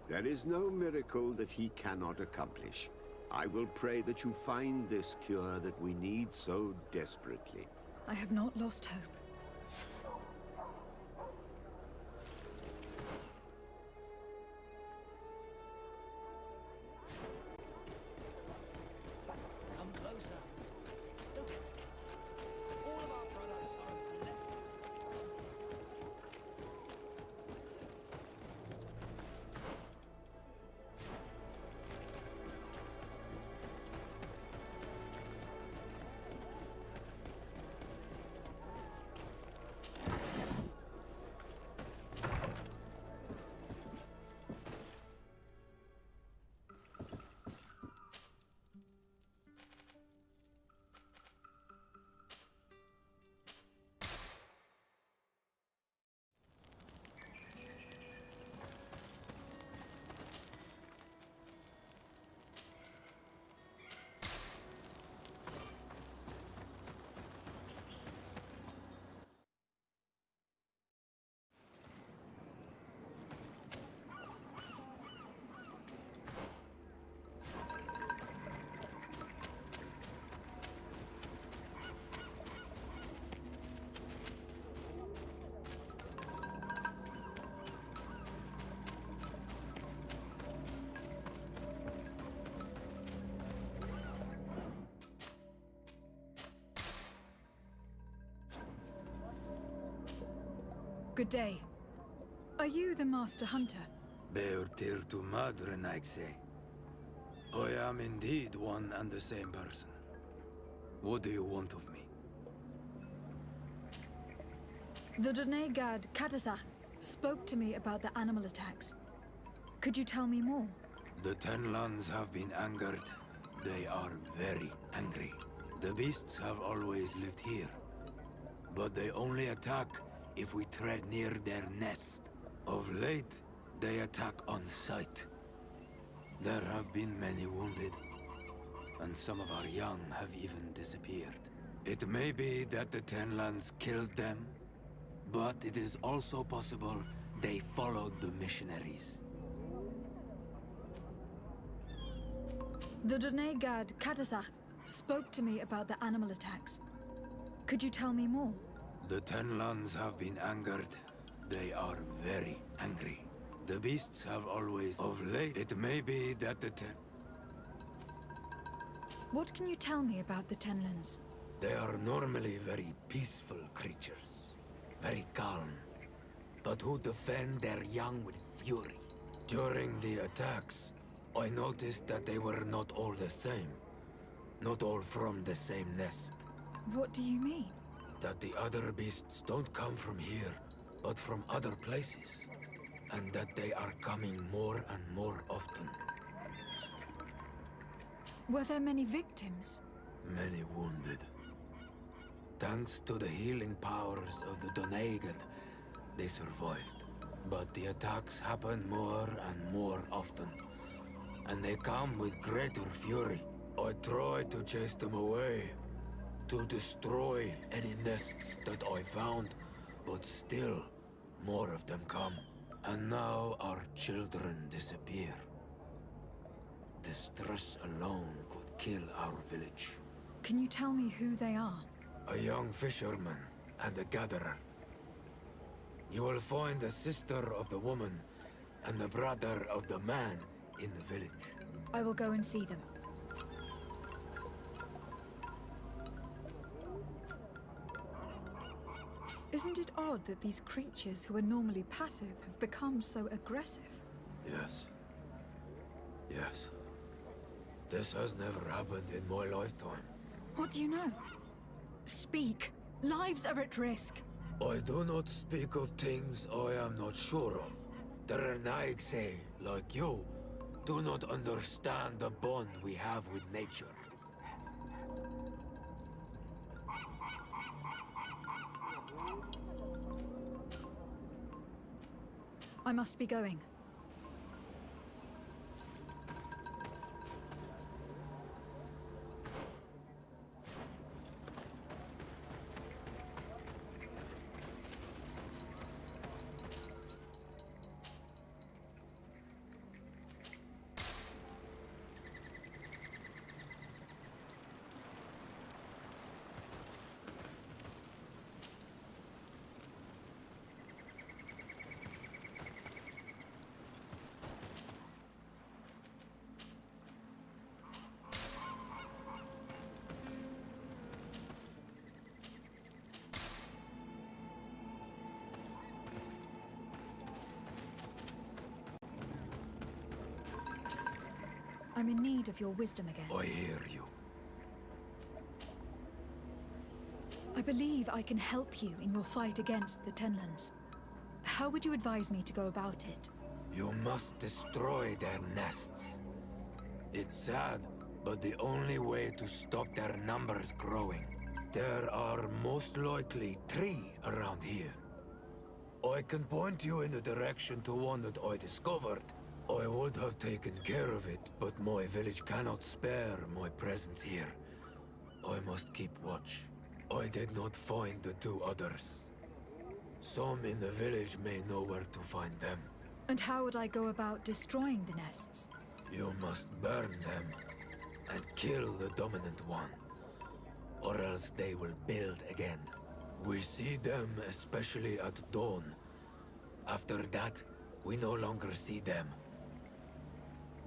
There is no miracle that he cannot accomplish. I will pray that you find this cure that we need so desperately. I have not lost hope. Come closer. Don't hesitate. All of our products are a blessing. Good day. Are you the Master Hunter? Beortir tu madre, Naixe. I am indeed one and the same person. What do you want of me? The Donegad Katasach spoke to me about the animal attacks. Could you tell me more? The Ten Lands have been angered. They are very angry. The beasts have always lived here. But they only attack if we tread near their nest. Of late, they attack on sight. There have been many wounded, and some of our young have even disappeared. It may be that the Ten Lands killed them, but it is also possible they followed the missionaries. The Donegad Katasach spoke to me about the animal attacks. Could you tell me more? The Ten Lands have been angered. They are very angry. The beasts have always... Of late, it may be that the What can you tell me about the Tenlands? They are normally very peaceful creatures. Very calm. But who defend their young with fury. During the attacks, I noticed that they were not all the same. Not all from the same nest. What do you mean? That the other beasts don't come from here, but from other places. And that they are coming more and more often. Were there many victims? Many wounded. Thanks to the healing powers of the Donegad, they survived. But the attacks happen more and more often. And they come with greater fury. I try to chase them away. To destroy any nests that I found. But still, more of them come. And now our children disappear. The stress alone could kill our village. Can you tell me who they are? A young fisherman. and a gatherer. You will find the sister of the woman and the brother of the man in the village. I will go and see them. Isn't it odd that these creatures who are normally passive have become so aggressive? Yes. Yes. This has never happened in my lifetime. What do you know? Speak. Lives are at risk. I do not speak of things I am not sure of. The Renaigse, like you, do not understand the bond we have with nature. I must be going. I'm in need of your wisdom again. I hear you. I believe I can help you in your fight against the Tenlands. How would you advise me to go about it? You must destroy their nests. It's sad, but the only way to stop their numbers growing. There are most likely 3 around here. I can point you in the direction to one that I discovered. I would have taken care of it, but my village cannot spare my presence here. I must keep watch. I did not find the 2 others. Some in the village may know where to find them. And how would I go about destroying the nests? You must burn them and kill the dominant one, or else they will build again. We see them especially at dawn. After that, we no longer see them.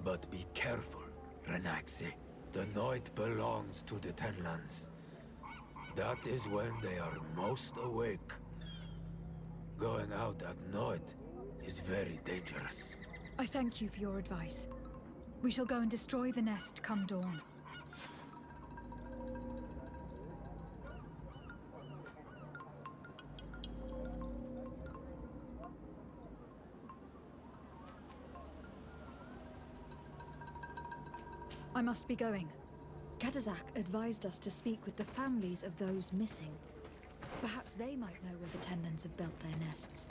But be careful, Renaigse. The night belongs to the Tenlands. That is when they are most awake. Going out at night is very dangerous. I thank you for your advice. We shall go and destroy the nest come dawn. I must be going. Katazak advised us to speak with the families of those missing. Perhaps they might know where the Tenlands have built their nests.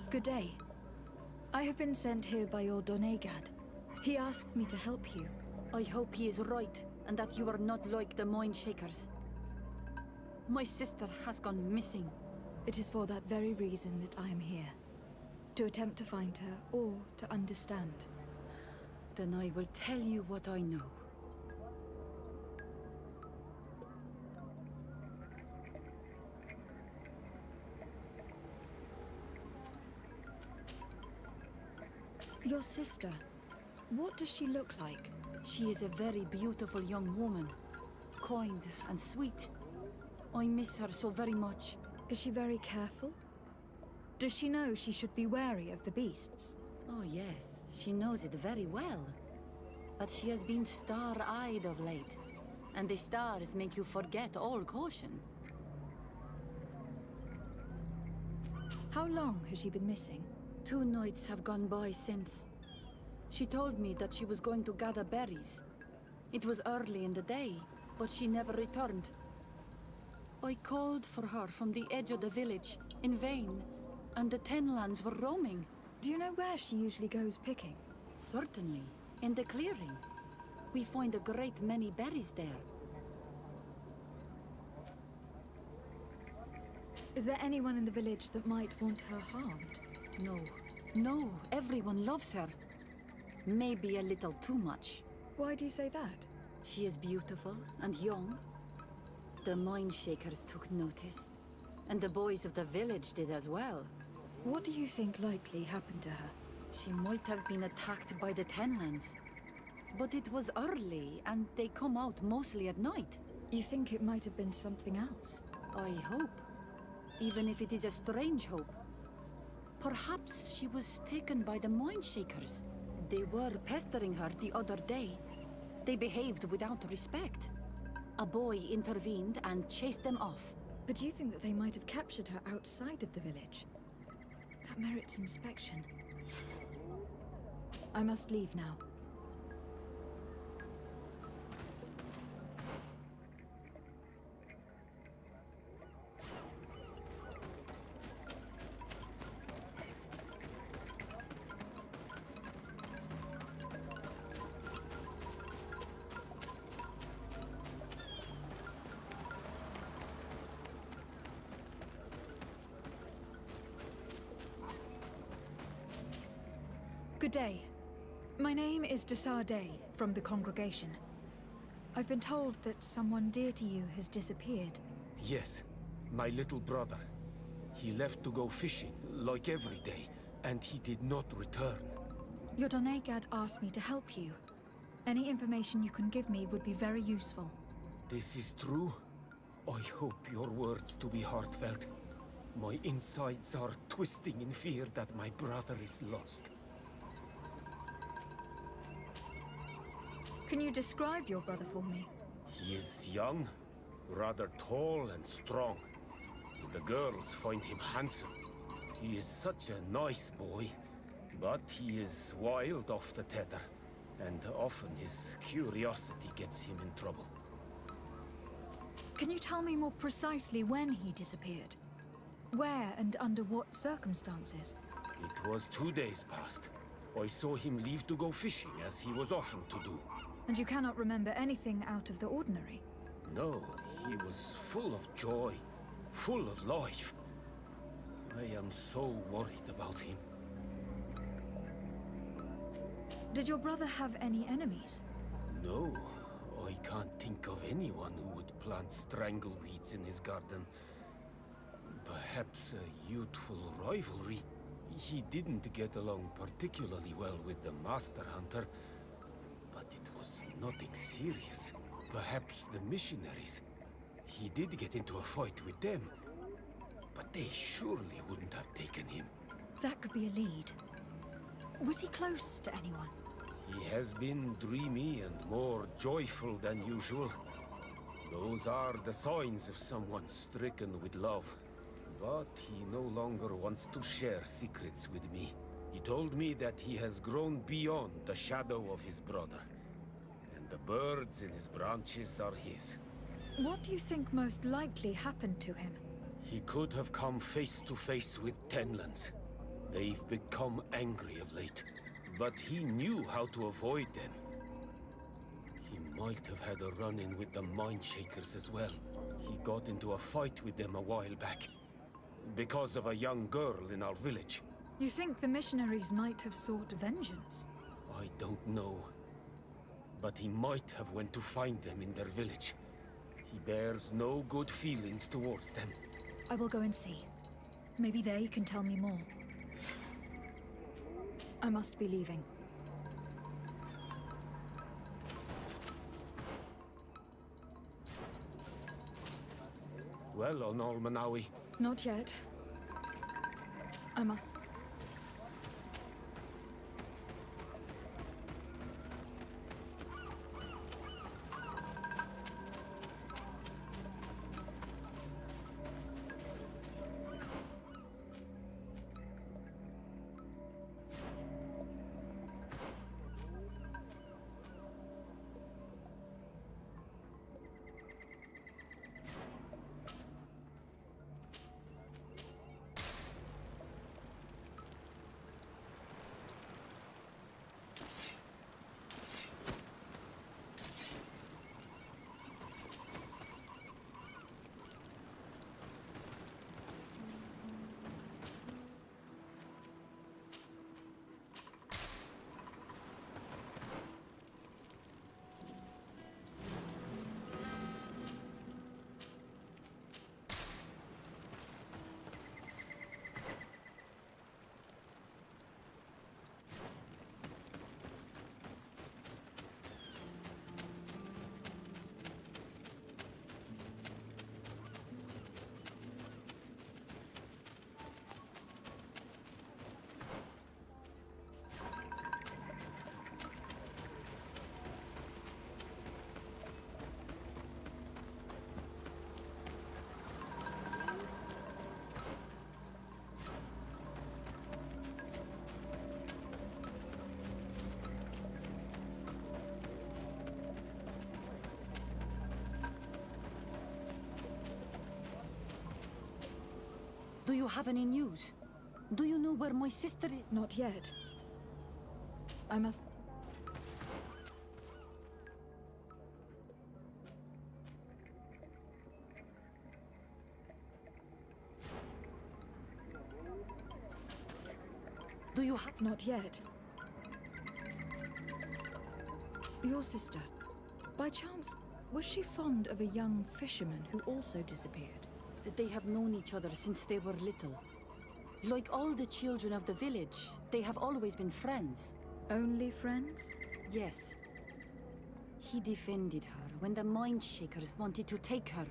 Good day. I have been sent here by your Donegad. He asked me to help you. I hope he is right, and that you are not like the Mind Shakers. My sister has gone missing. It is for that very reason that I am here. To attempt to find her, or to understand. Then I will tell you what I know. Your sister, what does she look like? She is a very beautiful young woman. Kind and sweet. I miss her so very much. Is she very careful? Does she know she should be wary of the beasts? Oh yes, she knows it very well. But she has been star-eyed of late. And the stars make you forget all caution. How long has she been missing? 2 nights have gone by since. She told me that she was going to gather berries. It was early in the day, but she never returned. I called for her from the edge of the village, in vain, and the Tenlands were roaming. Do you know where she usually goes picking? Certainly. In the clearing. We find a great many berries there. Is there anyone in the village that might want her harmed? No. No, everyone loves her. Maybe a little too much. Why do you say that? She is beautiful and young. The Mindshakers took notice. And the boys of the village did as well. What do you think likely happened to her? She might have been attacked by the Tenlands. But it was early, and they come out mostly at night. You think it might have been something else? I hope. Even if it is a strange hope. Perhaps she was taken by the Mindshakers. They were pestering her the other day. They behaved without respect. A boy intervened and chased them off. But do you think that they might have captured her outside of the village? That merits inspection. I must leave now. Good day. My name is Desardet from the congregation. I've been told that someone dear to you has disappeared. Yes, my little brother. He left to go fishing, like every day, and he did not return. Your Donegad asked me to help you. Any information you can give me would be very useful. This is true? I hope your words to be heartfelt. My insides are twisting in fear that my brother is lost. Can you describe your brother for me? He is young, rather tall and strong. The girls find him handsome. He is such a nice boy, but he is wild off the tether, and often his curiosity gets him in trouble. Can you tell me more precisely when he disappeared? Where and under what circumstances? It was 2 days past. I saw him leave to go fishing, as he was often to do. And you cannot remember anything out of the ordinary? No, he was full of joy, full of life. I am so worried about him. Did your brother have any enemies? No, I can't think of anyone who would plant strangleweeds in his garden. Perhaps a youthful rivalry. He didn't get along particularly well with the Master Hunter, but it was nothing serious. Perhaps the missionaries. He did get into a fight with them, but they surely wouldn't have taken him. That could be a lead. Was he close to anyone? He has been dreamy and more joyful than usual. Those are the signs of someone stricken with love. But he no longer wants to share secrets with me. He told me that he has grown beyond the shadow of his brother. And the birds in his branches are his. What do you think most likely happened to him? He could have come face to face with Tenlands. They've become angry of late. But he knew how to avoid them. He might have had a run-in with the Mindshakers as well. He got into a fight with them a while back. Because of a young girl in our village. You think the missionaries might have sought vengeance? I don't know. But he might have went to find them in their village. He bears no good feelings towards them. I will go and see. Maybe they can tell me more. I must be leaving. Well, Onol Manawi. Not yet. I must... Do you have any news? Do you know where my sister is? Not yet. I must... Do you have... Not yet. Your sister, by chance, was she fond of a young fisherman who also disappeared? They have known each other since they were little. Like all the children of the village, they have always been friends. Only friends? Yes. He defended her when the Mindshakers wanted to take her.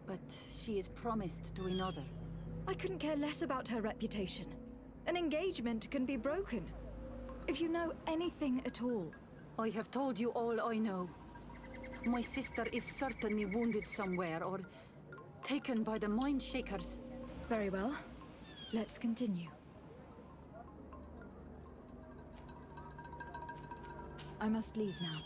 But she is promised to another. I couldn't care less about her reputation. An engagement can be broken. If you know anything at all. I have told you all I know. My sister is certainly wounded somewhere or taken by the Mindshakers. Very well. Let's continue. I must leave now.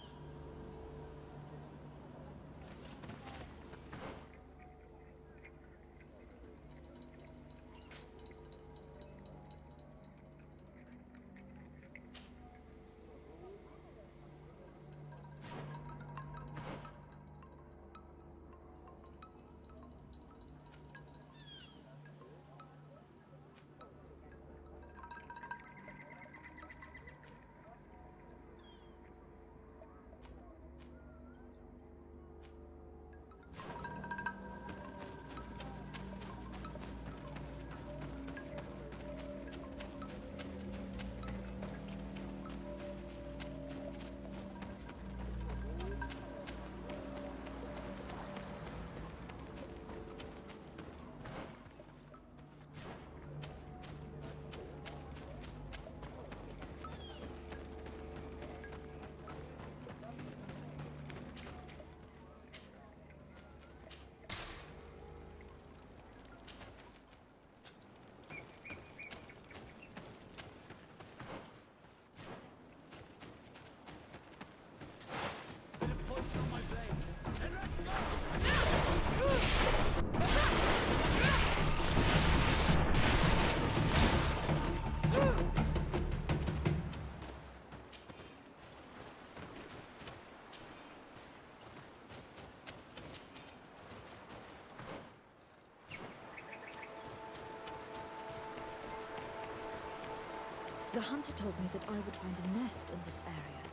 The hunter told me that I would find a nest in this area.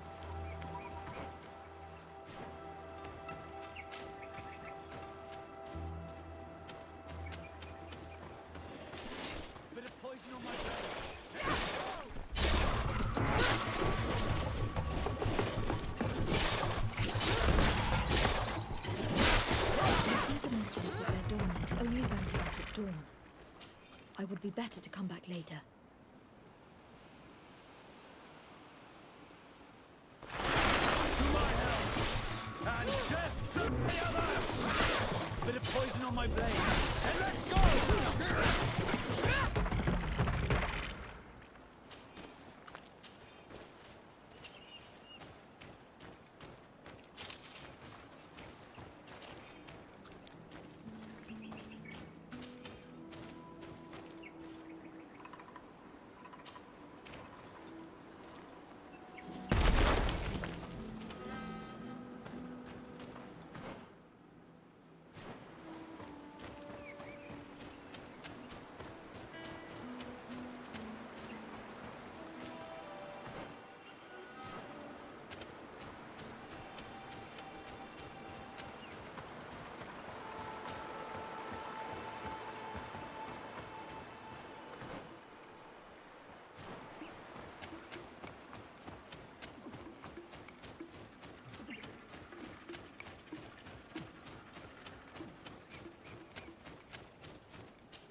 Bit of poison on my blade. Peter mentioned that their dominant only went out at dawn. I would be better to come back later. And death to the others! Bit of poison on my blade. And let's go!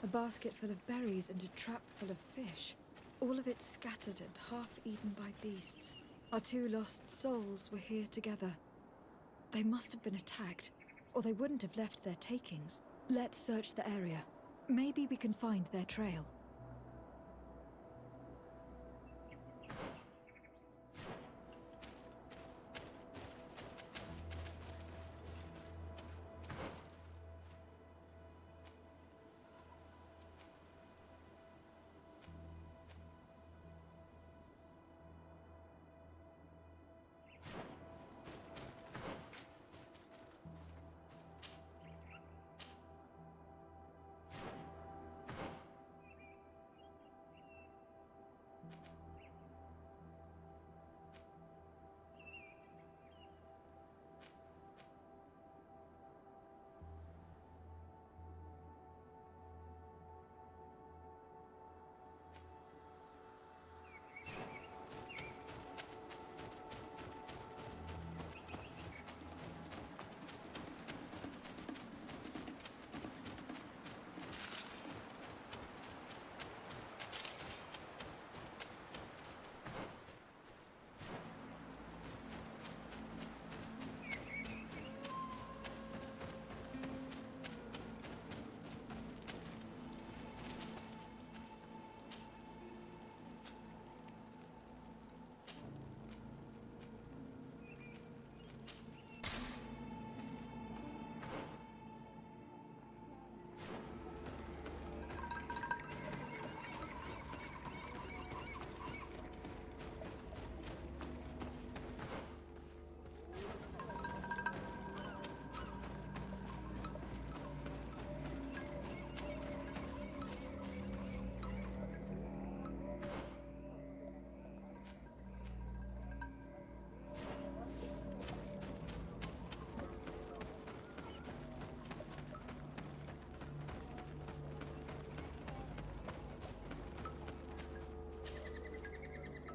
A basket full of berries and a trap full of fish. All of it scattered and half eaten by beasts. Our two lost souls were here together. They must have been attacked, or they wouldn't have left their takings. Let's search the area. Maybe we can find their trail.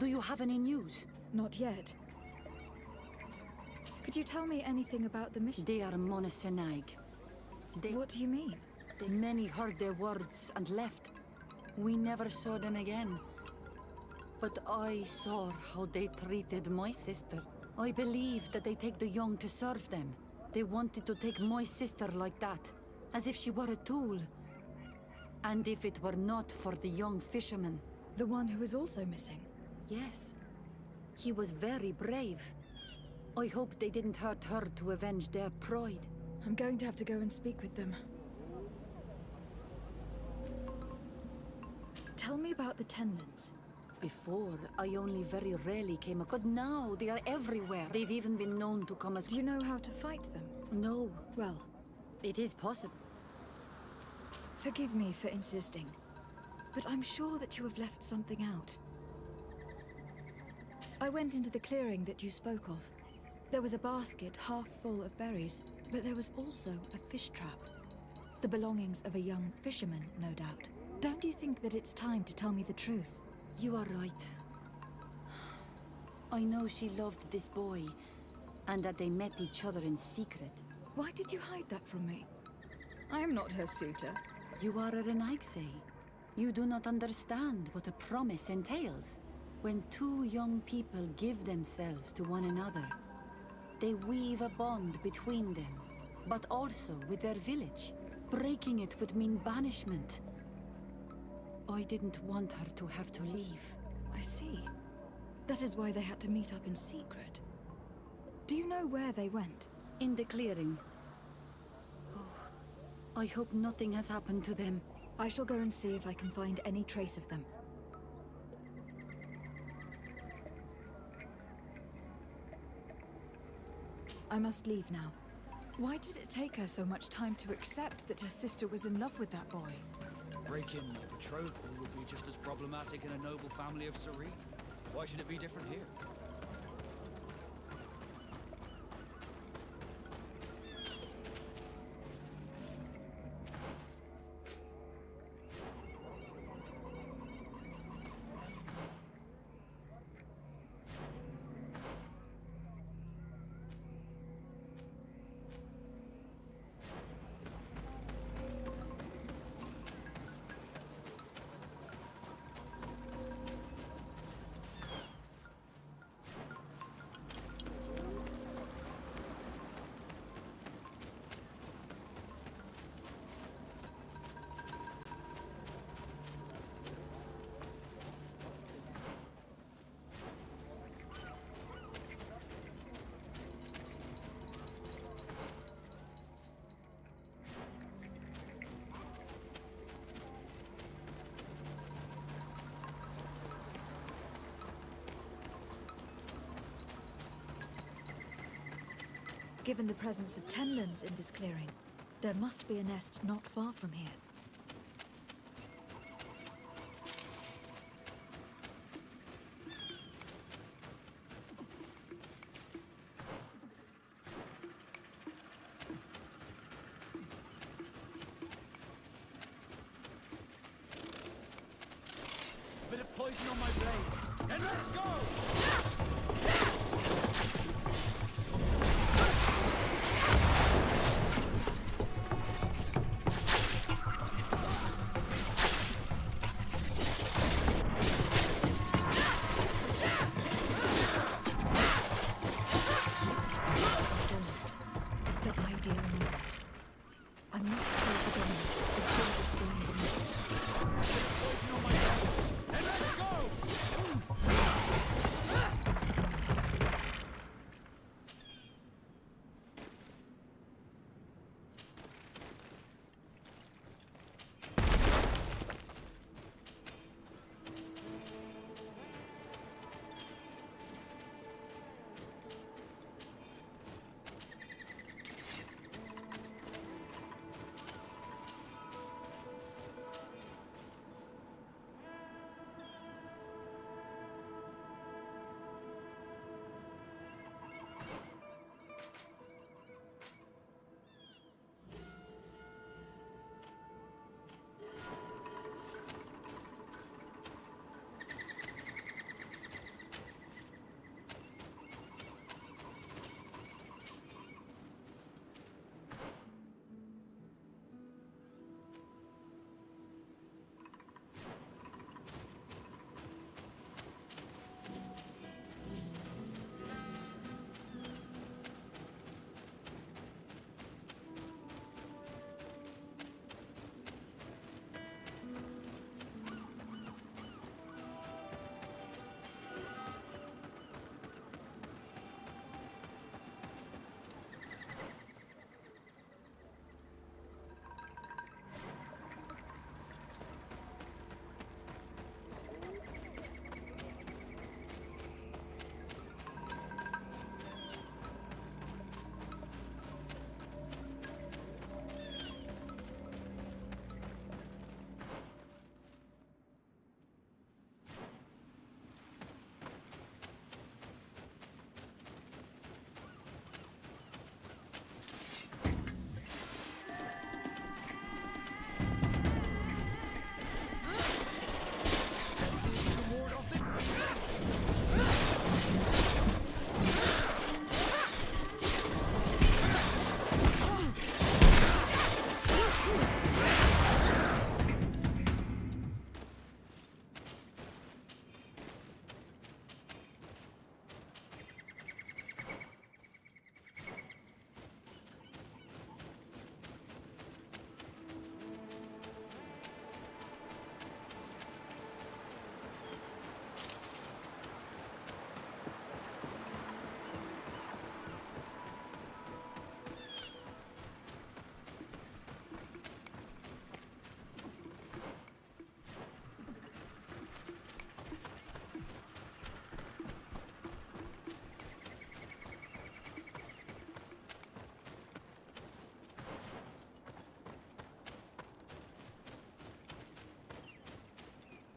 Do you have any news? Not yet. Could you tell me anything about the mission? They are Monasenag. What do you mean? Many heard their words and left. We never saw them again. But I saw how they treated my sister. I believe that they take the young to serve them. They wanted to take my sister like that, as if she were a tool. And if it were not for the young fisherman. The one who is also missing? Yes. He was very brave. I hope they didn't hurt her to avenge their pride. I'm going to have to go and speak with them. Tell me about the Tenlins. Before, I only very rarely came across. Now, they are everywhere. They've even been known to come as... Do you know how to fight them? No. Well, it is possible. Forgive me for insisting, but I'm sure that you have left something out. I went into the clearing that you spoke of. There was a basket half full of berries, but there was also a fish trap. The belongings of a young fisherman, no doubt. Don't you think that it's time to tell me the truth? You are right. I know she loved this boy, and that they met each other in secret. Why did you hide that from me? I am not her suitor. You are a Renaigse. You do not understand what a promise entails. When two young people give themselves to one another, they weave a bond between them, but also with their village. Breaking it would mean banishment. I didn't want her to have to leave. I see. That is why they had to meet up in secret. Do you know where they went? In the clearing. Oh, I hope nothing has happened to them. I shall go and see if I can find any trace of them. I must leave now. Why did it take her so much time to accept that her sister was in love with that boy? Breaking a betrothal would be just as problematic in a noble family of Serene. Why should it be different here? Given the presence of Tenlins in this clearing, there must be a nest not far from here. Bit of poison on my blade, and let's go!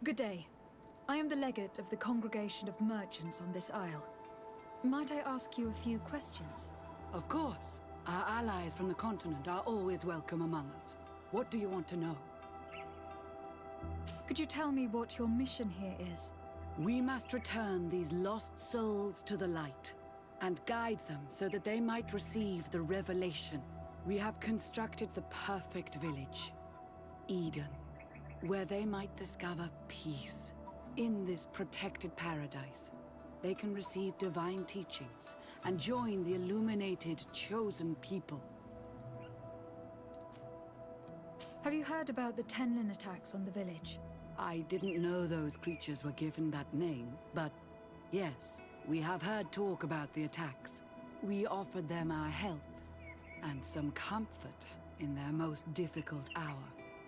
Good day. I am the legate of the Congregation of Merchants on this isle. Might I ask you a few questions? Of course. Our allies from the continent are always welcome among us. What do you want to know? Could you tell me what your mission here is? We must return these lost souls to the light, and guide them so that they might receive the revelation. We have constructed the perfect village, Eden, where they might discover peace. In this protected paradise, they can receive divine teachings and join the illuminated, chosen people. Have you heard about the Tenlin attacks on the village? I didn't know those creatures were given that name, but yes, we have heard talk about the attacks. We offered them our help and some comfort in their most difficult hour.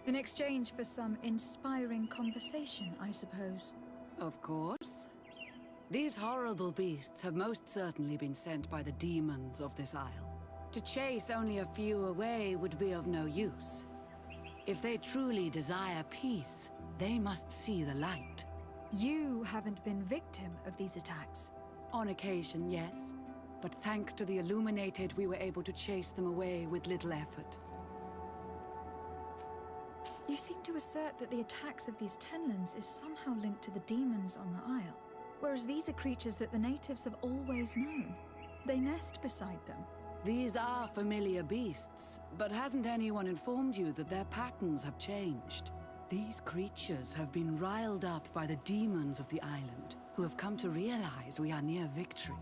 In exchange for some inspiring conversation, I suppose. Of course. These horrible beasts have most certainly been sent by the demons of this isle. To chase only a few away would be of no use. If they truly desire peace, they must see the light. You haven't been victim of these attacks? On occasion, yes. But thanks to the Illuminated, we were able to chase them away with little effort. You seem to assert that the attacks of these Tenlins is somehow linked to the demons on the isle, whereas these are creatures that the natives have always known. They nest beside them. These are familiar beasts, but hasn't anyone informed you that their patterns have changed? These creatures have been riled up by the demons of the island, who have come to realize we are near victory.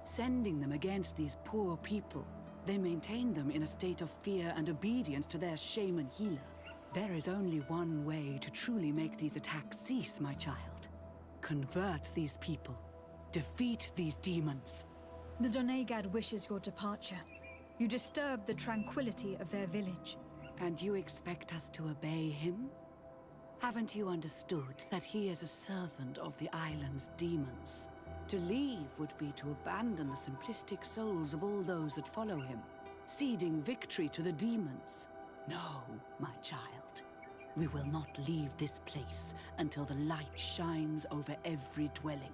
Sending them against these poor people, they maintain them in a state of fear and obedience to their shaman healer. There is only one way to truly make these attacks cease, my child. Convert these people. Defeat these demons. The Doneigad wishes your departure. You disturb the tranquility of their village. And you expect us to obey him? Haven't you understood that he is a servant of the island's demons? To leave would be to abandon the simplistic souls of all those that follow him, ceding victory to the demons. No, my child. We will not leave this place until the light shines over every dwelling.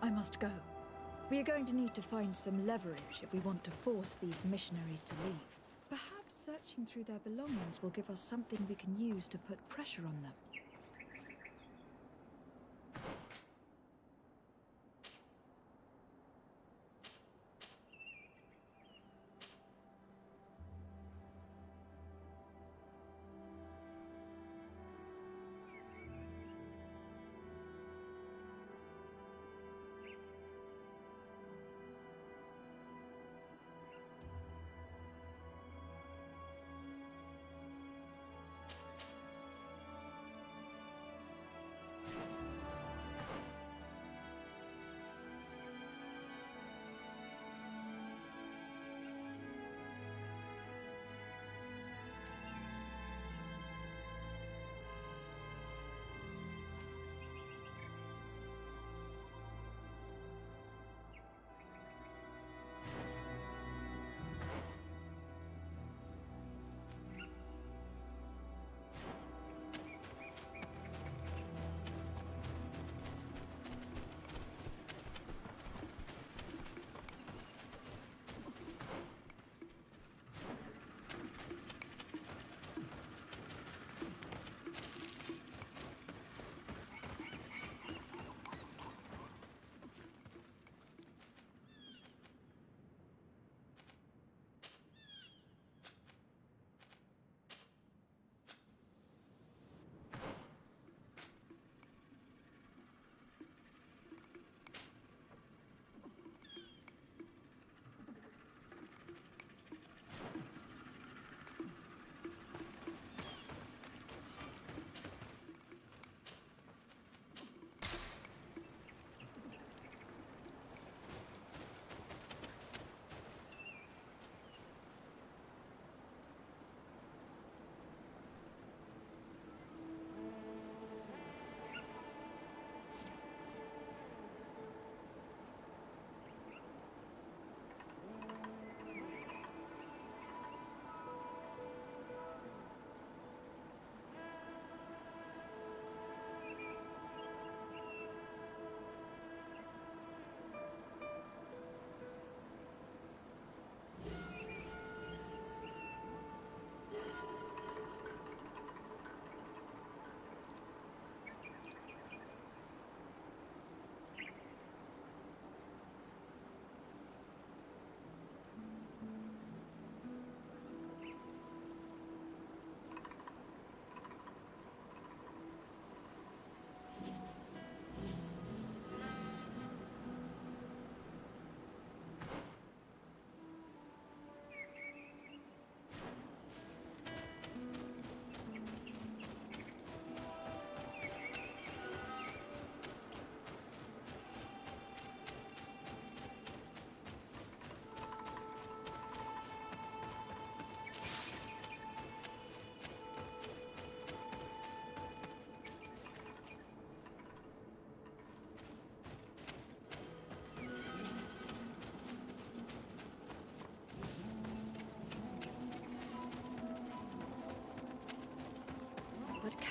I must go. We are going to need to find some leverage if we want to force these missionaries to leave. Perhaps searching through their belongings will give us something we can use to put pressure on them.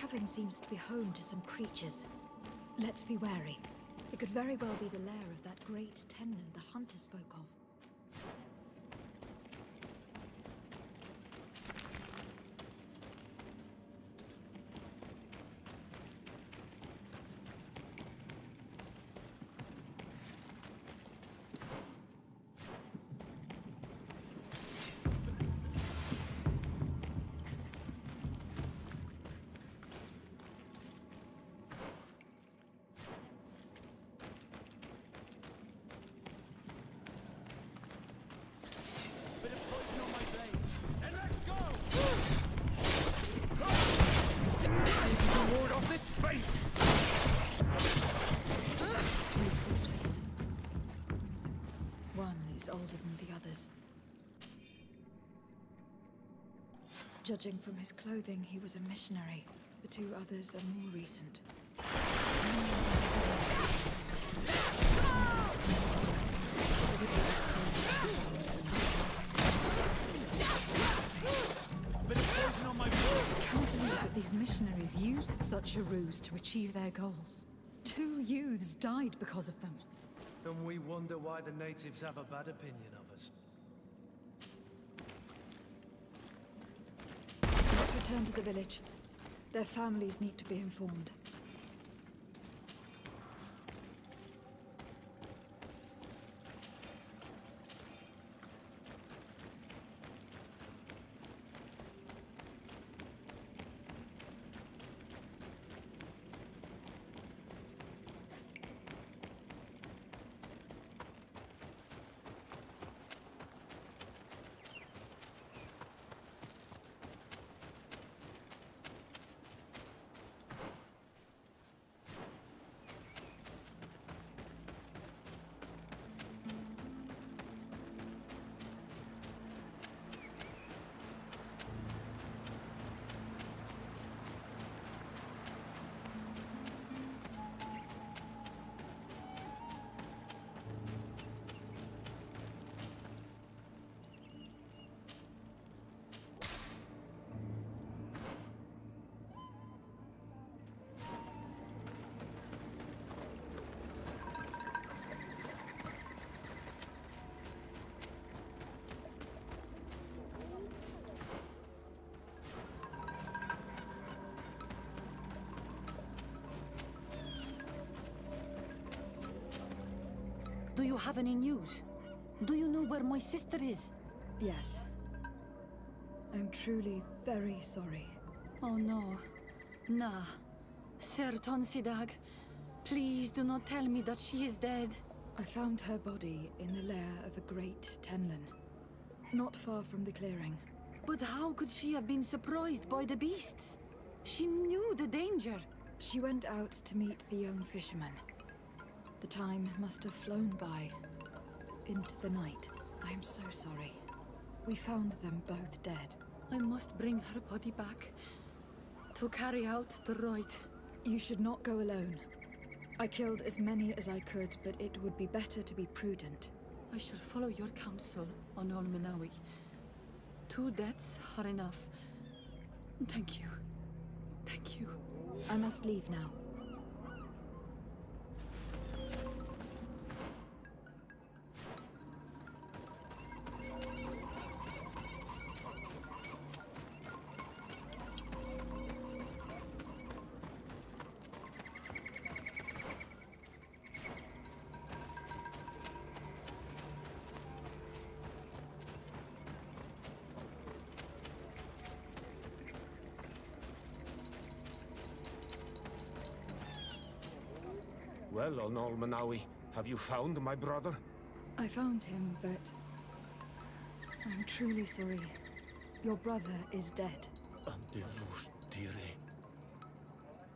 cavern seems to be home to some creatures. Let's be wary. It could very well be the lair of that great Tenlin the hunter spoke of. Older than the others. Judging from his clothing, he was a missionary. The two others are more recent. I can't believe that these missionaries used such a ruse to achieve their goals. 2 youths died because of them. And we wonder why the natives have a bad opinion of us. Let's return to the village. Their families need to be informed. Do you have any news? Do you know where my sister is? Yes. I'm truly very sorry. Oh no. Nah. Ser Tonsidag, please do not tell me that she is dead. I found her body in the lair of a great Tenlin, not far from the clearing. But how could she have been surprised by the beasts? She knew the danger. She went out to meet the young fisherman. The time must have flown by, into the night. I am so sorry. We found them both dead. I must bring her body back to carry out the rite. You should not go alone. I killed as many as I could, but it would be better to be prudent. I shall follow your counsel on Olmenawi. 2 deaths are enough. Thank you. Thank you. I must leave now. Well, Onol Manawi, have you found my brother? I found him, but I'm truly sorry. Your brother is dead.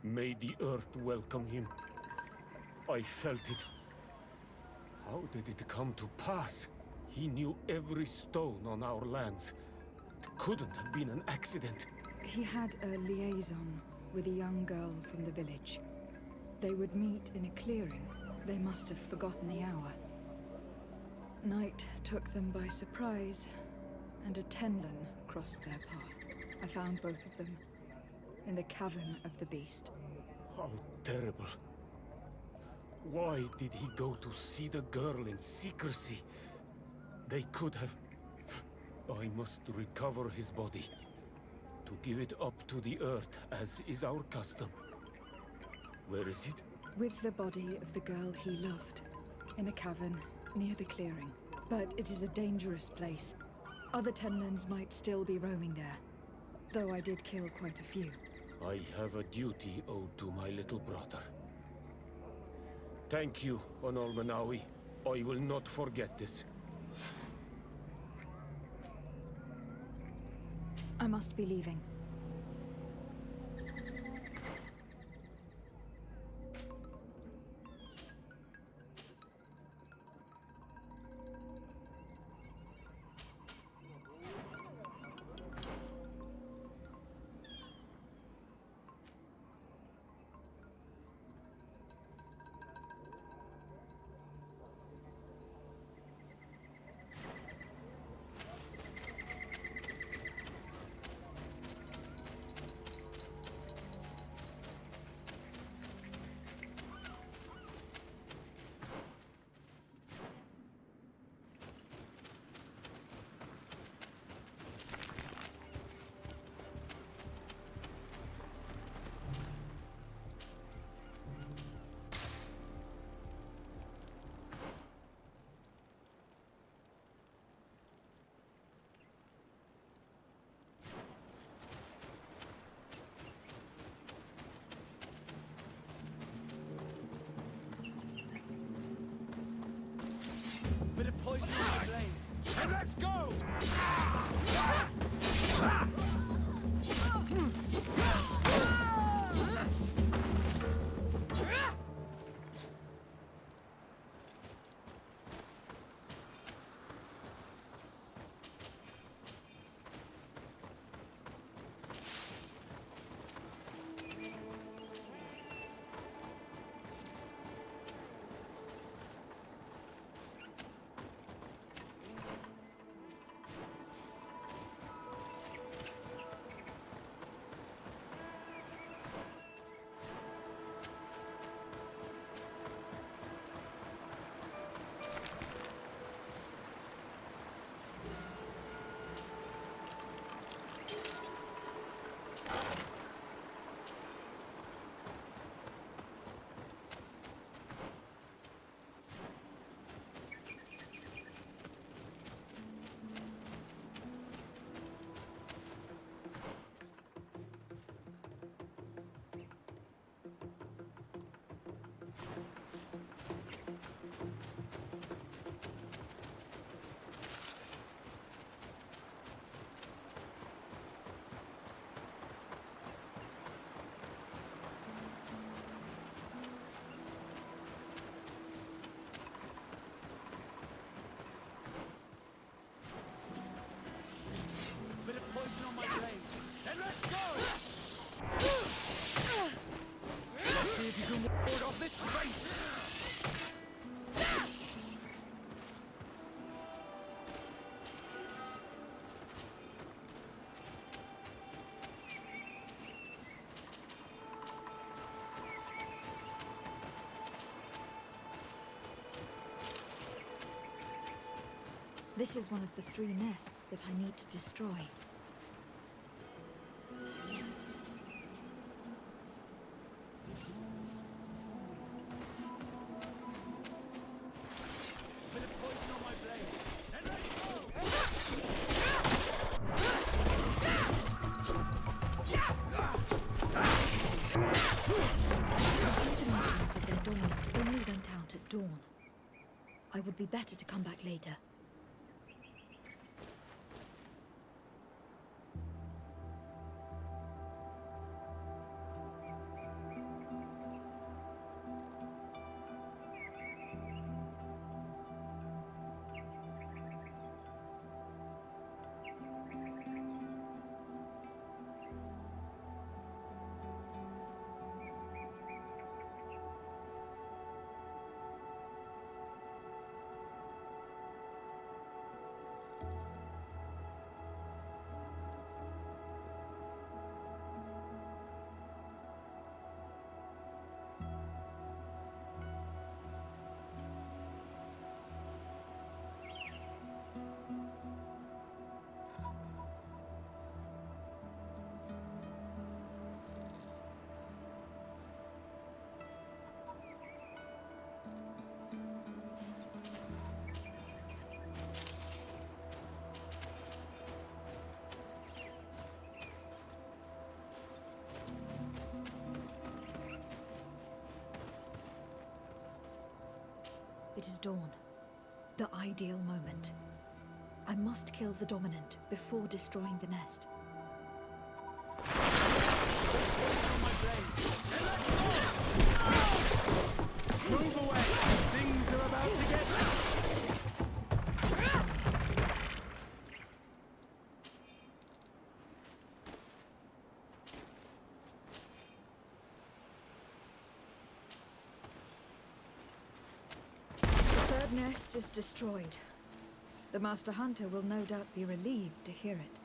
May the earth welcome him. I felt it. How did it come to pass? He knew every stone on our lands. It couldn't have been an accident. He had a liaison with a young girl from the village. They would meet in a clearing. They must have forgotten the hour. Night took them by surprise, and a Tenlin crossed their path. I found both of them. in the cavern of the beast. How terrible. Why did he go to see the girl in secrecy? They could have... I must recover his body. To give it up to the earth, as is our custom. Where is it? With the body of the girl he loved, in a cavern near the clearing. But it is a dangerous place. Other Tenlins might still be roaming there, though I did kill quite a few. I have a duty owed to my little brother. Thank you, Honor Manawi. I will not forget this. I must be leaving. Bit of poison on my blade. And let's go! Bit of poison on my blade. And let's go! Let's see if you can ward off this fate! This is one of the 3 nests that I need to destroy. Bit of poison on my blade. And let's That their dawn only went out at dawn. I would be better to come back later. It is dawn. The ideal moment. I must kill the dominant before destroying the nest. Move away! Things are about to get... The third nest is destroyed. The Master Hunter will no doubt be relieved to hear it.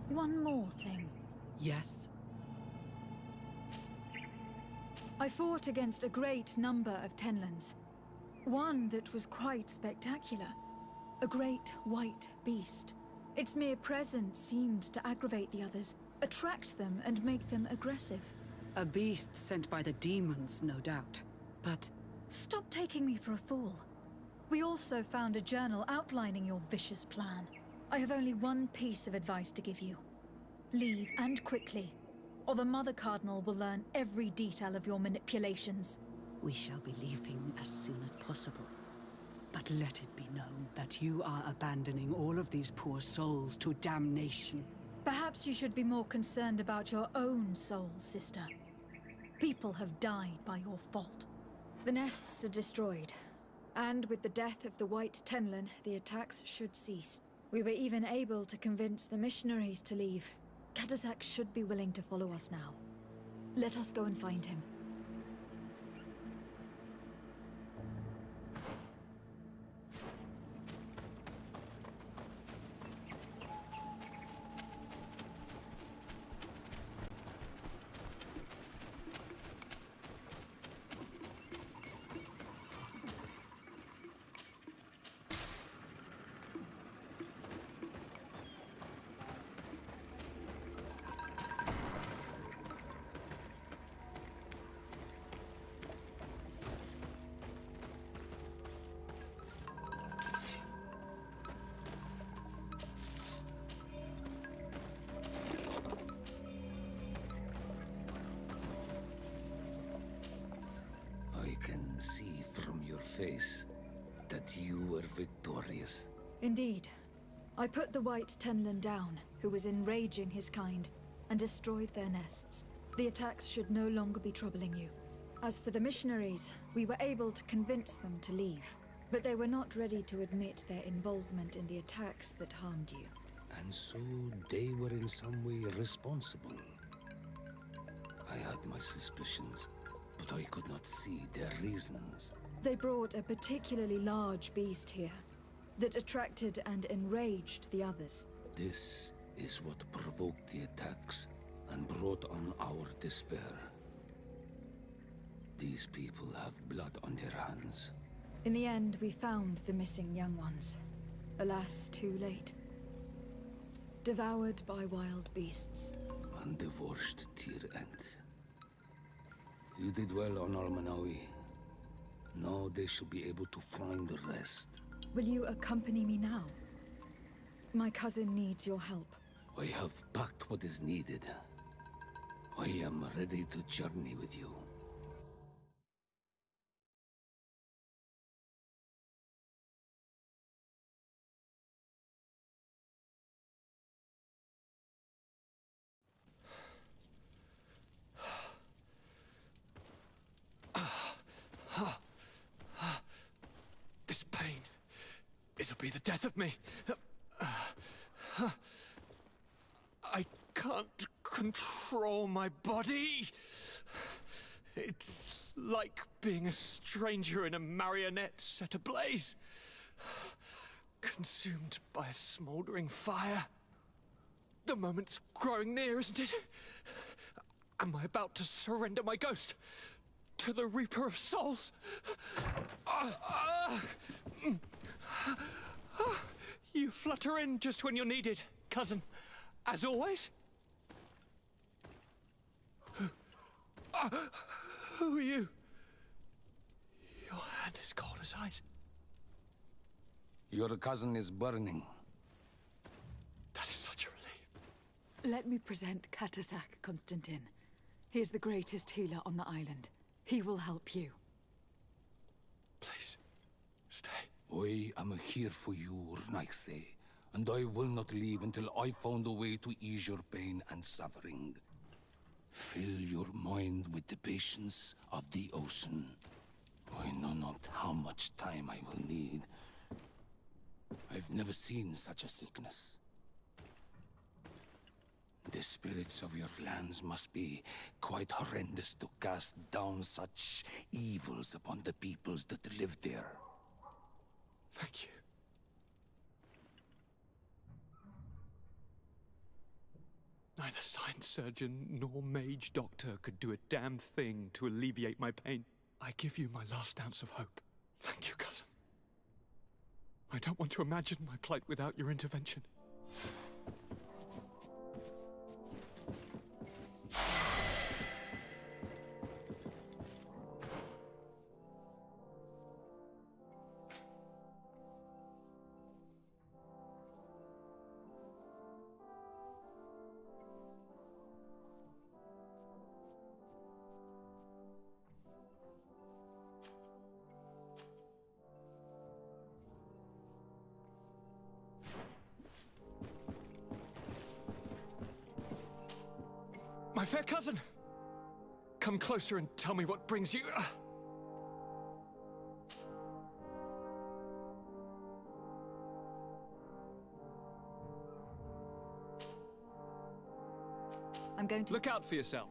One more thing. Yes? I fought against a great number of Tenlans. One that was quite spectacular. A great white beast. Its mere presence seemed to aggravate the others, attract them and make them aggressive. A beast sent by the demons, no doubt. But... Stop taking me for a fool. We also found a journal outlining your vicious plan. I have only one piece of advice to give you. Leave, and quickly, or the Mother Cardinal will learn every detail of your manipulations. We shall be leaving as soon as possible. But let it be known that you are abandoning all of these poor souls to damnation. Perhaps you should be more concerned about your own soul, sister. People have died by your fault. The nests are destroyed, and with the death of the White Tenlin, the attacks should cease. We were even able to convince the missionaries to leave. Kadazak should be willing to follow us now. Let us go and find him. See from your face that you were victorious. Indeed. I put the White Tenlin down, who was enraging his kind, and destroyed their nests. The attacks should no longer be troubling you. As for the missionaries, we were able to convince them to leave, but they were not ready to admit their involvement in the attacks that harmed you. And so they were in some way responsible. I had my suspicions, but I could not see their reasons. They brought a particularly large beast here that attracted and enraged the others. This is what provoked the attacks and brought on our despair. These people have blood on their hands. In the end, we found the missing young ones. Alas, too late. Devoured by wild beasts. Undivorced tear end. You did well on Almanawi. Now they shall be able to find the rest. Will you accompany me now? My cousin needs your help. I have packed what is needed. I am ready to journey with you. be the death of me. I can't control my body. It's like being a stranger in a marionette set ablaze. Consumed by a smouldering fire. The moment's growing near, isn't it? Am I about to surrender my ghost to the Reaper of Souls? You flutter in just when you're needed, cousin. As always. Who are you? Your hand is cold as ice. Your cousin is burning. That is such a relief. Let me present Mastastech, Constantin. He is the greatest healer on the island. He will help you. Please, stay. I am here for you, Renaikse, and I will not leave until I found a way to ease your pain and suffering. Fill your mind with the patience of the ocean. I know not how much time I will need. I've never seen such a sickness. The spirits of your lands must be quite horrendous to cast down such evils upon the peoples that live there. Thank you. Neither sign surgeon nor mage doctor could do a damn thing to alleviate my pain. I give you my last ounce of hope. Thank you, cousin. I don't want to imagine my plight without your intervention. My fair cousin! Come closer and tell me what brings you... I'm going to... Look out for yourself.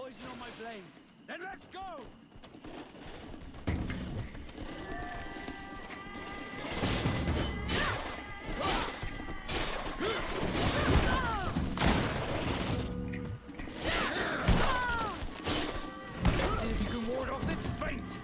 poison on my blade. Then let's go! Let's see if you can ward off this feint!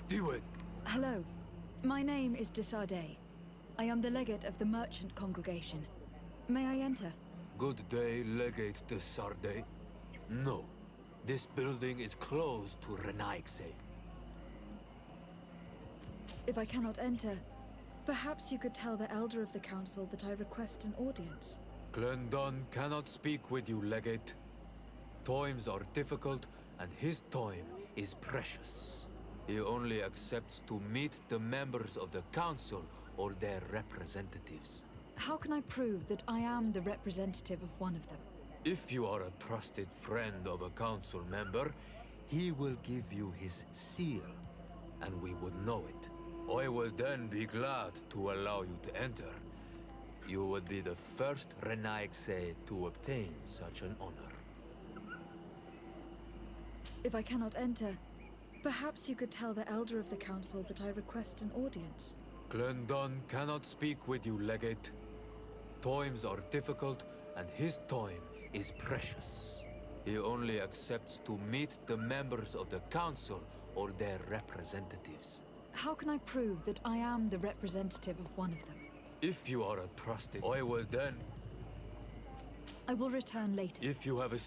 Do it! Hello. My name is Desardet. I am the legate of the merchant congregation. May I enter? Good day, Legate de Sardet. No. This building is closed to Renaigse. If I cannot enter, perhaps you could tell the elder of the council that I request an audience. Glendon cannot speak with you, Legate. Times are difficult, and his time is precious. He only accepts to meet the members of the council or their representatives. How can I prove that I am the representative of one of them? If you are a trusted friend of a council member, he will give you his seal, and we would know it. I will then be glad to allow you to enter. You would be the first Renaigse to obtain such an honor. If I cannot enter, perhaps you could tell the elder of the council that I request an audience. Glendon cannot speak with you, Legate. Times are difficult, and his time is precious. He only accepts to meet the members of the council or their representatives. How can I prove that I am the representative of one of them? If you are a trusted, I will then... I will return later. If you have a...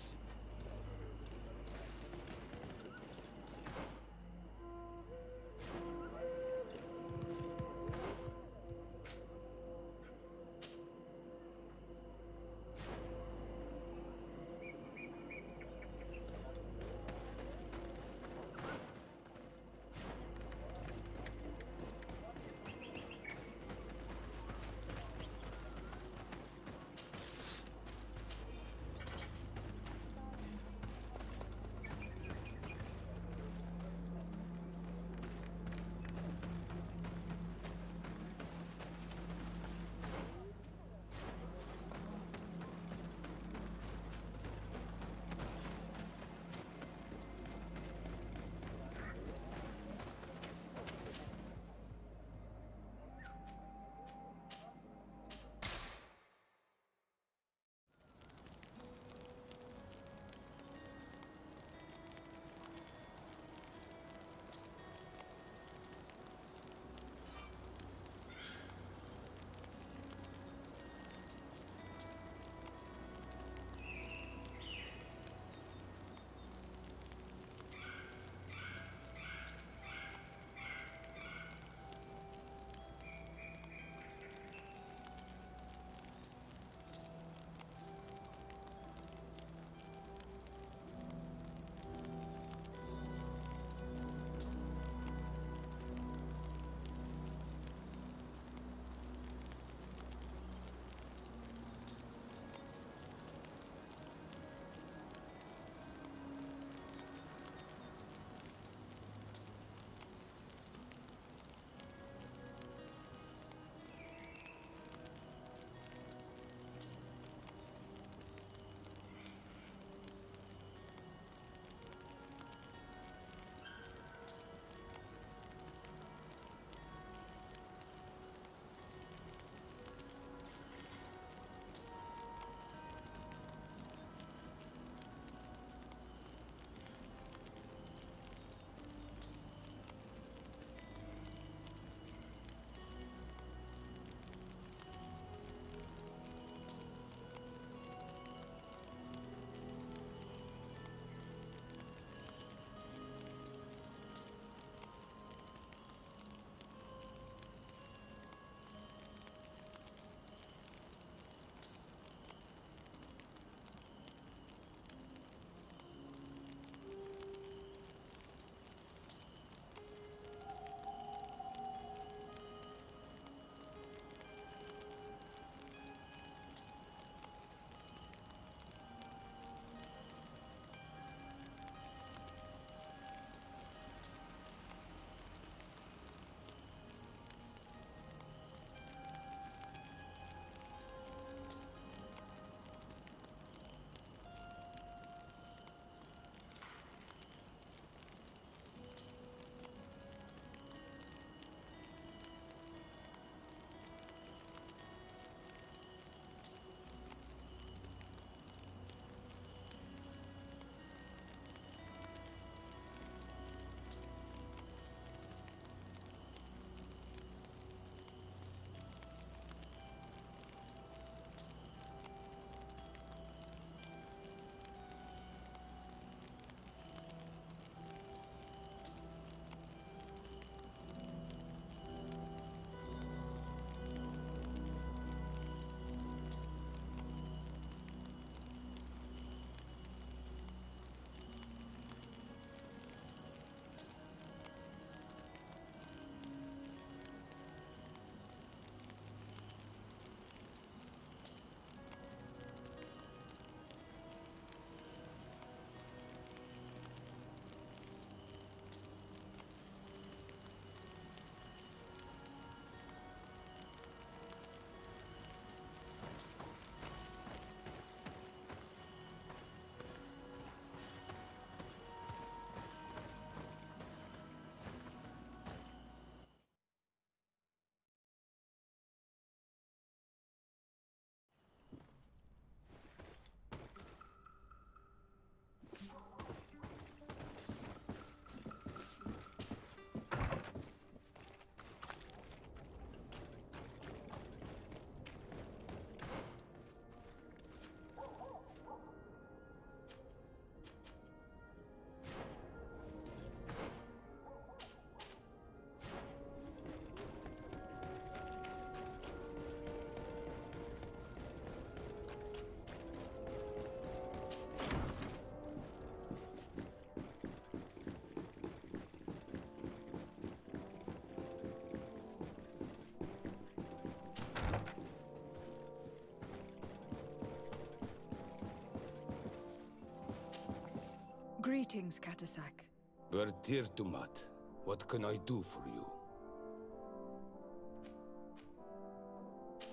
Greetings, Catasac. Vertirtumat, what can I do for you?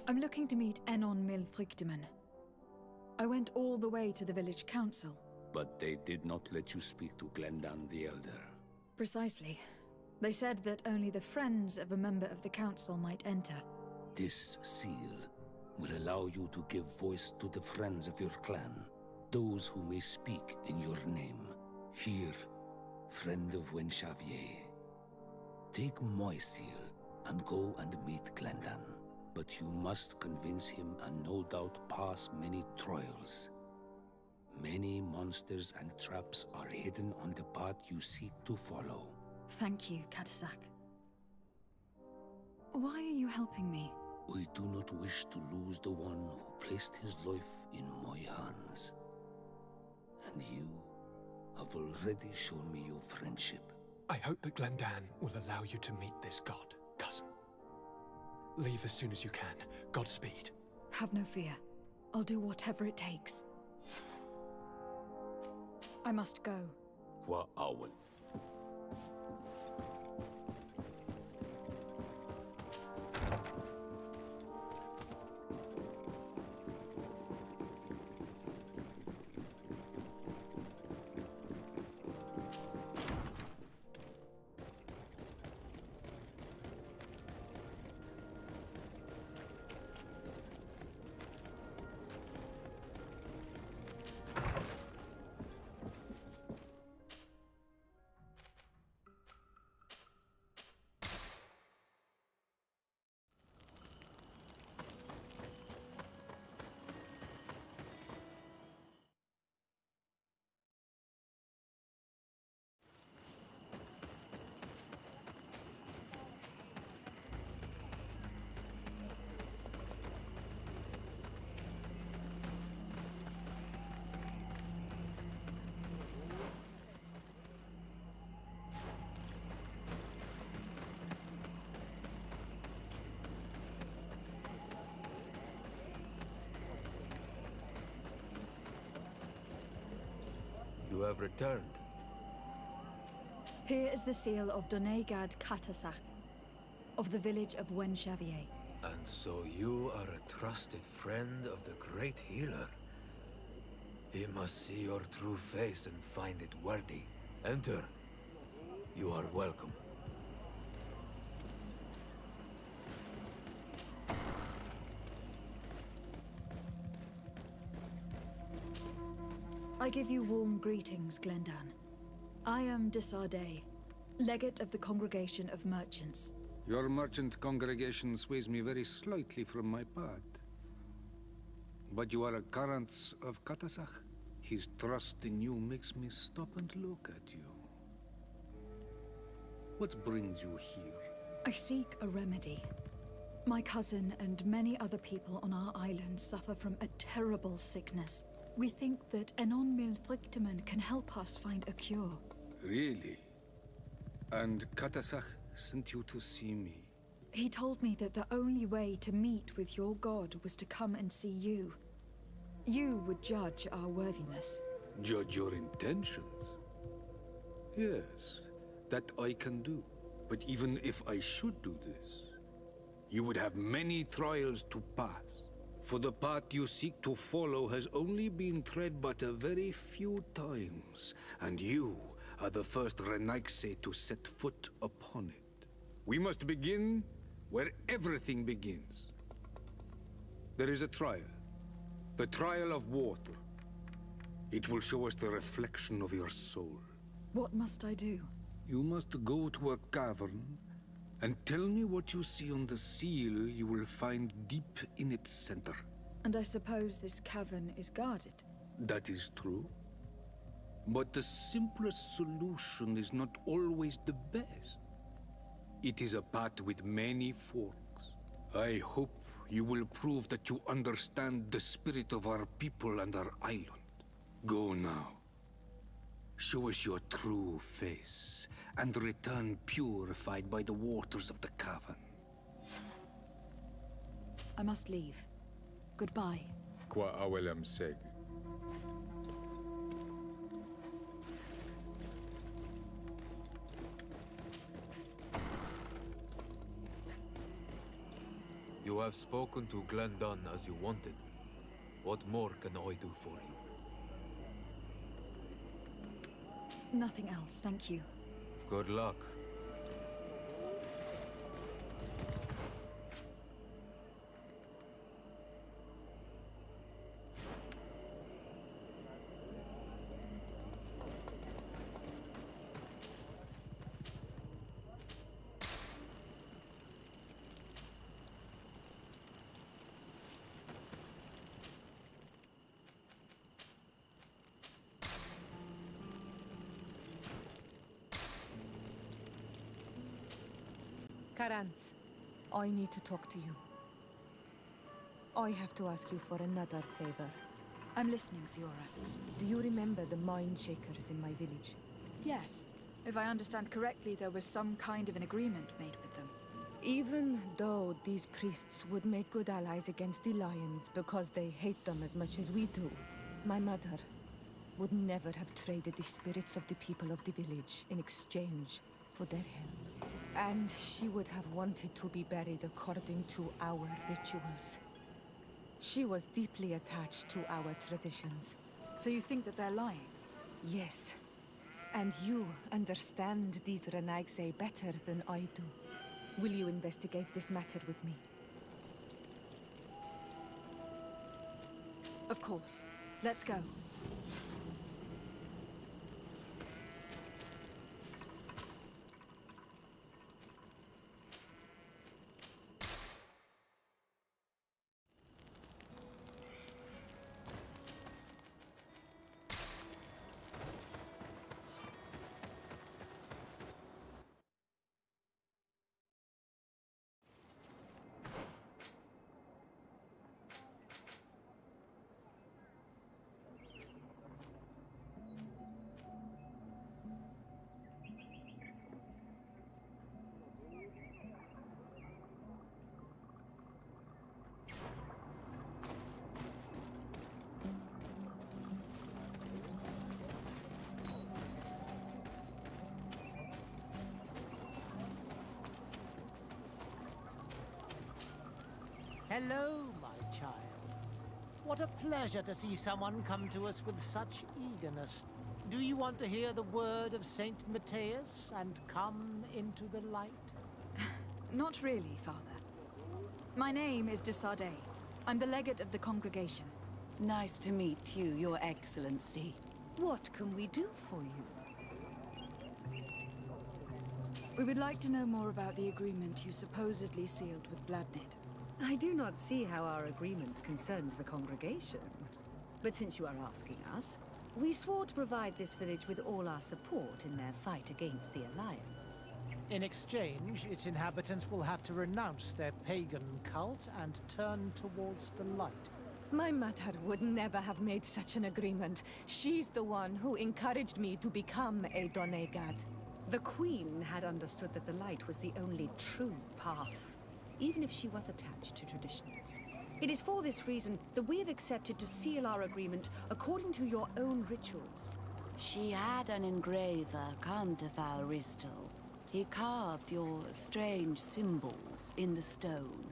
I'm looking to meet Enon Milfrictiman. I went all the way to the village council. But they did not let you speak to Glendan the Elder. Precisely. They said that only the friends of a member of the council might enter. This seal will allow you to give voice to the friends of your clan, those who may speak in your name. Here, friend of Wenxavier, take my seal and go and meet Glendan. But you must convince him and no doubt pass many trials. Many monsters and traps are hidden on the path you seek to follow. Thank you, Catasac. Why are you helping me? I do not wish to lose the one who placed his life in my hands. And you have already shown me your friendship. I hope that Glendan will allow you to meet this god, cousin. Leave as soon as you can. Godspeed. Have no fear. I'll do whatever it takes. I must go. Qua owl. You have returned. Here is the seal of Donegad Catasac, of the village of Wenxavier. And so you are a trusted friend of the great healer. He must see your true face and find it worthy. Enter. You are welcome. I give you warm greetings, Glendan. I am Desardet, legate of the Congregation of Merchants. Your merchant congregation sways me very slightly from my path. But you are a current of Catasac. His trust in you makes me stop and look at you. What brings you here? I seek a remedy. My cousin and many other people on our island suffer from a terrible sickness. We think that Enon Milfrictiman can help us find a cure. Really? And Catasac sent you to see me? He told me that the only way to meet with your god was to come and see you. You would judge our worthiness. Judge your intentions? Yes, that I can do. But even if I should do this, you would have many trials to pass. For the path you seek to follow has only been tread but a very few times, and you are the first Renaigse to set foot upon it. We must begin where everything begins. There is a trial. The trial of water. It will show us the reflection of your soul. What must I do? You must go to a cavern and tell me what you see on the seal you will find deep in its center. And I suppose this cavern is guarded? That is true. But the simplest solution is not always the best. It is a path with many forks. I hope you will prove that you understand the spirit of our people and our island. Go now. Show us your true face, and return purified by the waters of the cavern. I must leave. Goodbye. Qua awelem seg. You have spoken to Glendon as you wanted. What more can I do for you? Nothing else, thank you. Good luck. Karans, I need to talk to you. I have to ask you for another favor. I'm listening, Siora. Do you remember the mind shakers in my village? Yes. If I understand correctly, there was some kind of an agreement made with them. Even though these priests would make good allies against the lions because they hate them as much as we do, my mother would never have traded the spirits of the people of the village in exchange for their help. And she would have wanted to be buried according to our rituals. She was deeply attached to our traditions. So you think that they're lying? Yes. And you understand these Renaigse better than I do. Will you investigate this matter with me? Of course. Let's go. Hello, my child. What a pleasure to see someone come to us with such eagerness. Do you want to hear the word of Saint Matthias and come into the light? Not really, Father. My name is de Sardet. I'm the legate of the congregation. Nice to meet you, Your Excellency. What can we do for you? We would like to know more about the agreement you supposedly sealed with Bladnid. I do not see how our agreement concerns the congregation. But since you are asking us, we swore to provide this village with all our support in their fight against the Alliance. In exchange, its inhabitants will have to renounce their pagan cult and turn towards the light. My mother would never have made such an agreement. She's the one who encouraged me to become a Donegad. The Queen had understood that the light was the only true path, even if she was attached to traditions. It is for this reason that we have accepted to seal our agreement according to your own rituals. She had an engraver come to Val Ristel. He carved your strange symbols in the stone.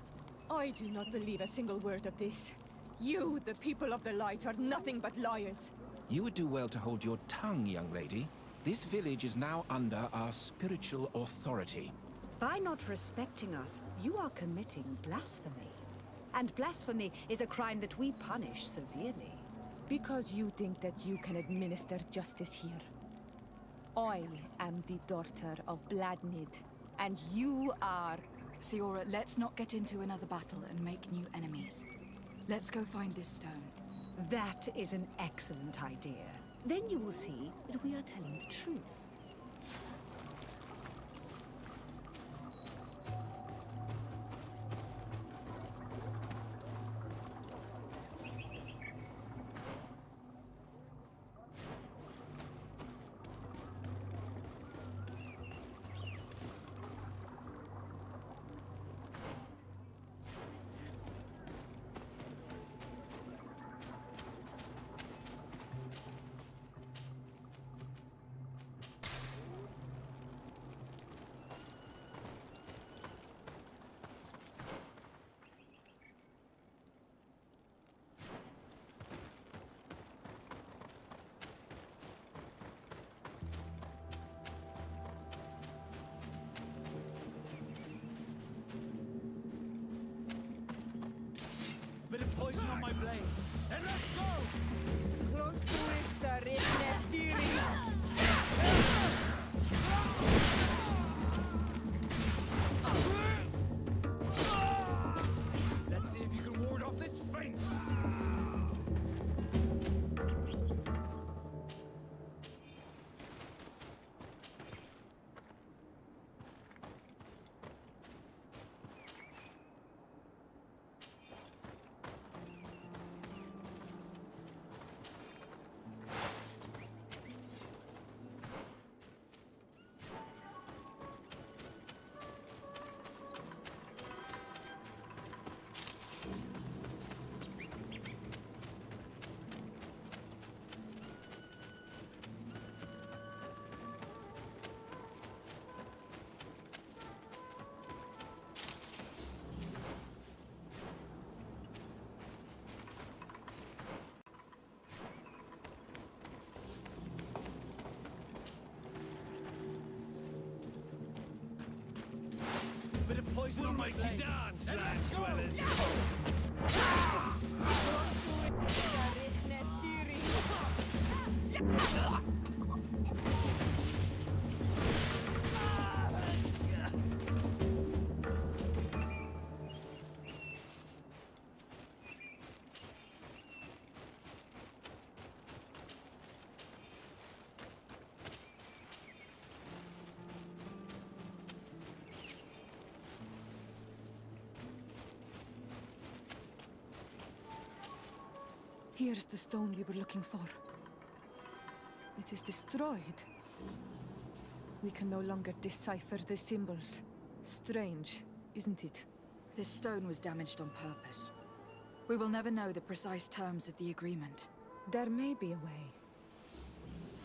I do not believe a single word of this. You, the people of the light, are nothing but liars. You would do well to hold your tongue, young lady. This village is now under our spiritual authority. By not respecting us, you are committing blasphemy. And blasphemy is a crime that we punish severely. Because you think that you can administer justice here. I am the daughter of Bladnid, and you are... Siora, let's not get into another battle and make new enemies. Let's go find this stone. That is an excellent idea. Then you will see that we are telling the truth. Bit of poison on my blade. And let's go! Close to this, Nestiri. Let's see if you can ward off this feint. Bit of poison on my blade. Dance, lads, dwellers. Here's the stone we were looking for. It is destroyed. We can no longer decipher the symbols. Strange, isn't it? This stone was damaged on purpose. We will never know the precise terms of the agreement. There may be a way.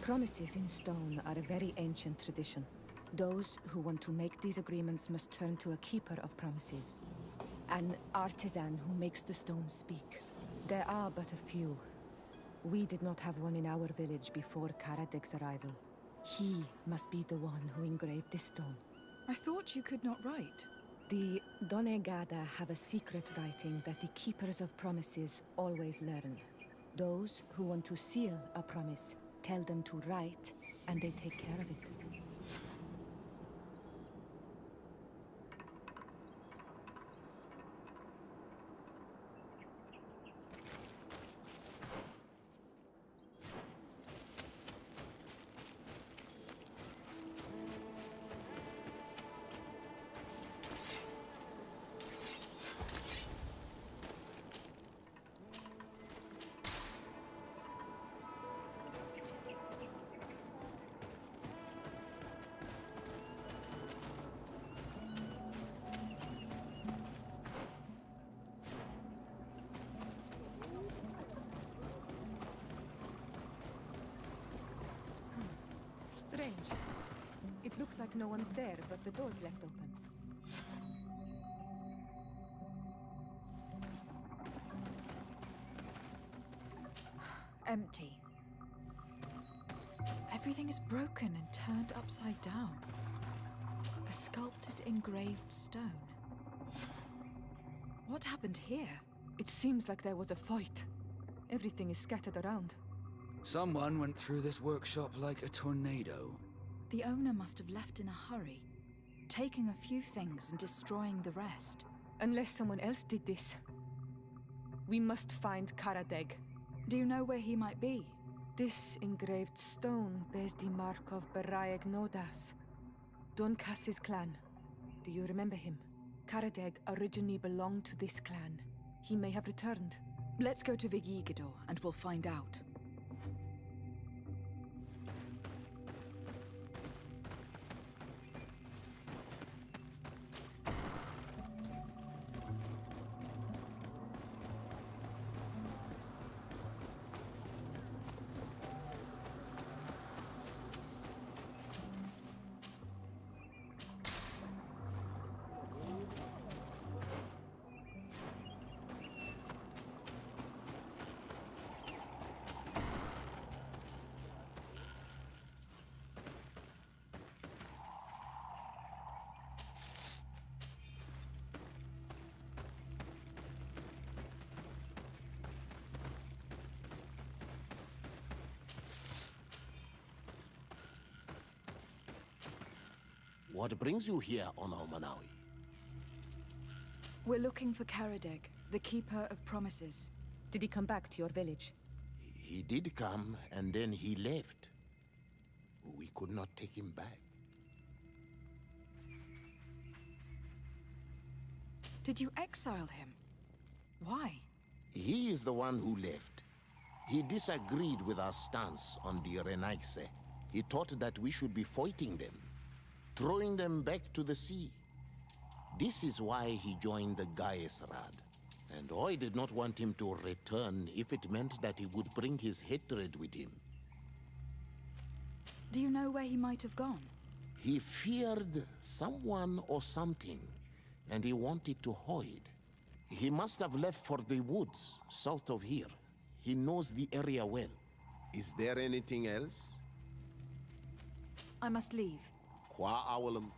Promises in stone are a very ancient tradition. Those who want to make these agreements must turn to a keeper of promises. An artisan who makes the stone speak. There are but a few. We did not have one in our village before Karadek's arrival. He must be the one who engraved this stone. I thought you could not write. The Donegada have a secret writing that the keepers of promises always learn. Those who want to seal a promise tell them to write, and they take care of it. Strange. It looks like no one's there, but the door's left open. Empty. Everything is broken and turned upside down. A sculpted, engraved stone. What happened here? It seems like there was a fight. Everything is scattered around. Someone went through this workshop like a tornado. The owner must have left in a hurry, taking a few things and destroying the rest. Unless someone else did this. We must find Karadeg. Do you know where he might be? This engraved stone bears the mark of Baraeg Nodas, Doncass's clan. Do you remember him? Karadeg originally belonged to this clan. He may have returned. Let's go to Vigigador and we'll find out. What brings you here on Manawi? We're looking for Karadeg, the Keeper of Promises. Did he come back to your village? He did come, and then he left. We could not take him back. Did you exile him? Why? He is the one who left. He disagreed with our stance on the Renaigse. He thought that we should be fighting them, throwing them back to the sea. This is why he joined the Gaesrad. And I did not want him to return if it meant that he would bring his hatred with him. Do you know where he might have gone? He feared someone or something, and he wanted to hide. He must have left for the woods, south of here. He knows the area well. Is there anything else? I must leave. Qua awalum.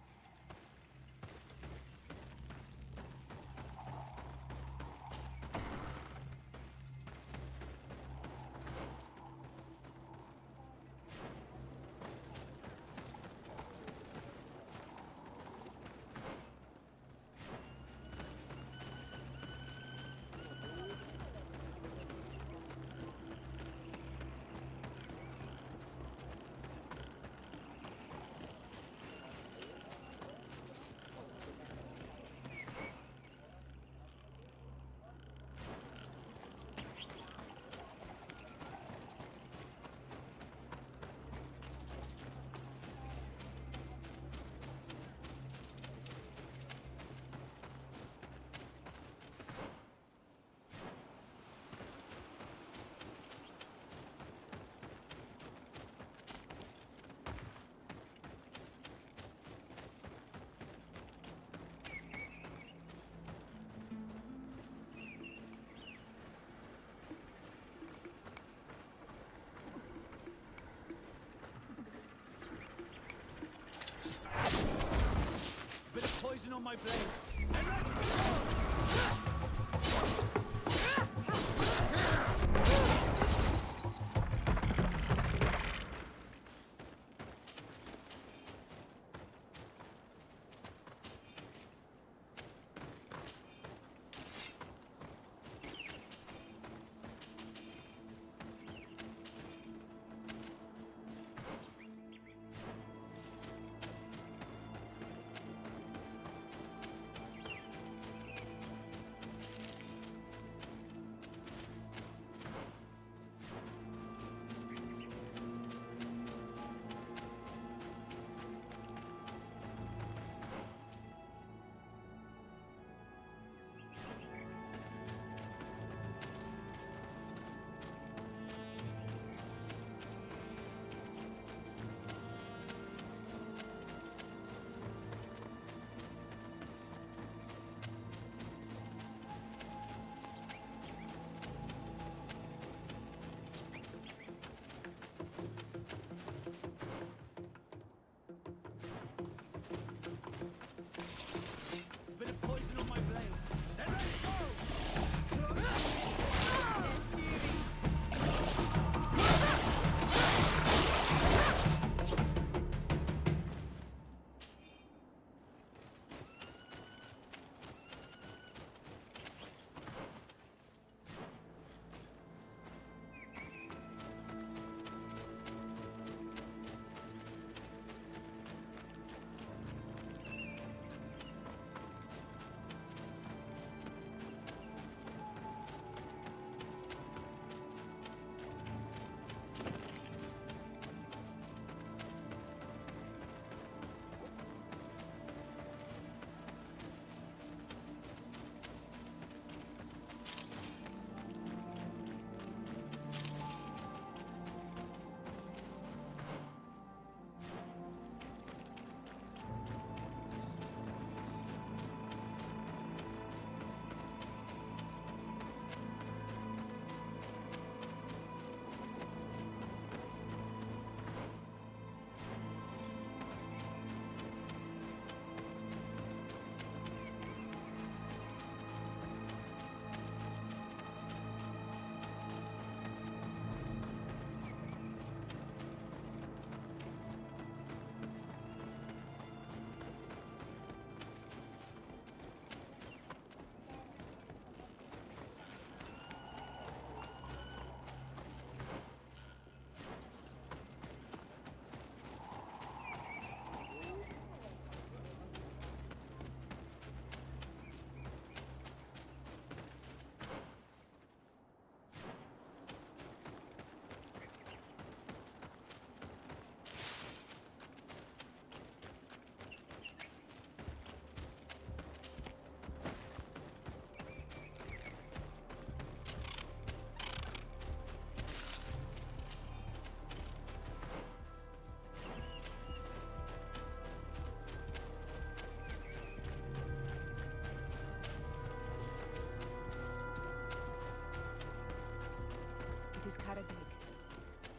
Bit of poison on my blade.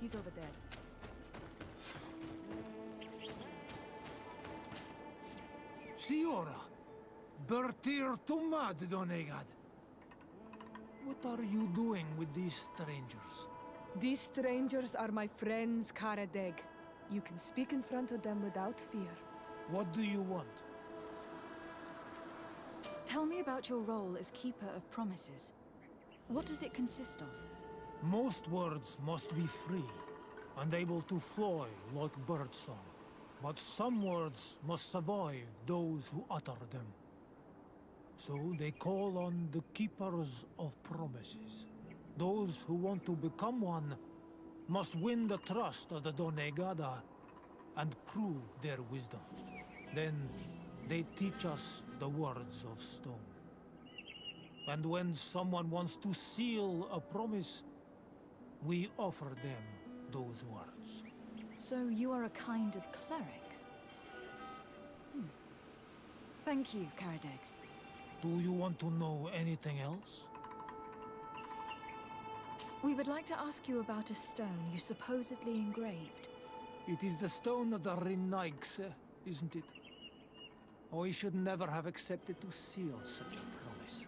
He's over there. Siora, Bertir Tumad Donegad. What are you doing with these strangers? These strangers are my friends, Karadeg. You can speak in front of them without fear. What do you want? Tell me about your role as Keeper of Promises. What does it consist of? Most words must be free and able to fly like birdsong. But some words must survive those who utter them. So they call on the Keepers of Promises. Those who want to become one must win the trust of the Donegada and prove their wisdom. Then they teach us the words of stone. And when someone wants to seal a promise, we offer them those words. So you are a kind of cleric? Thank you, Karadeg. Do you want to know anything else? We would like to ask you about a stone you supposedly engraved. It is the stone of the Renaigse, isn't it? I should never have accepted to seal such a promise.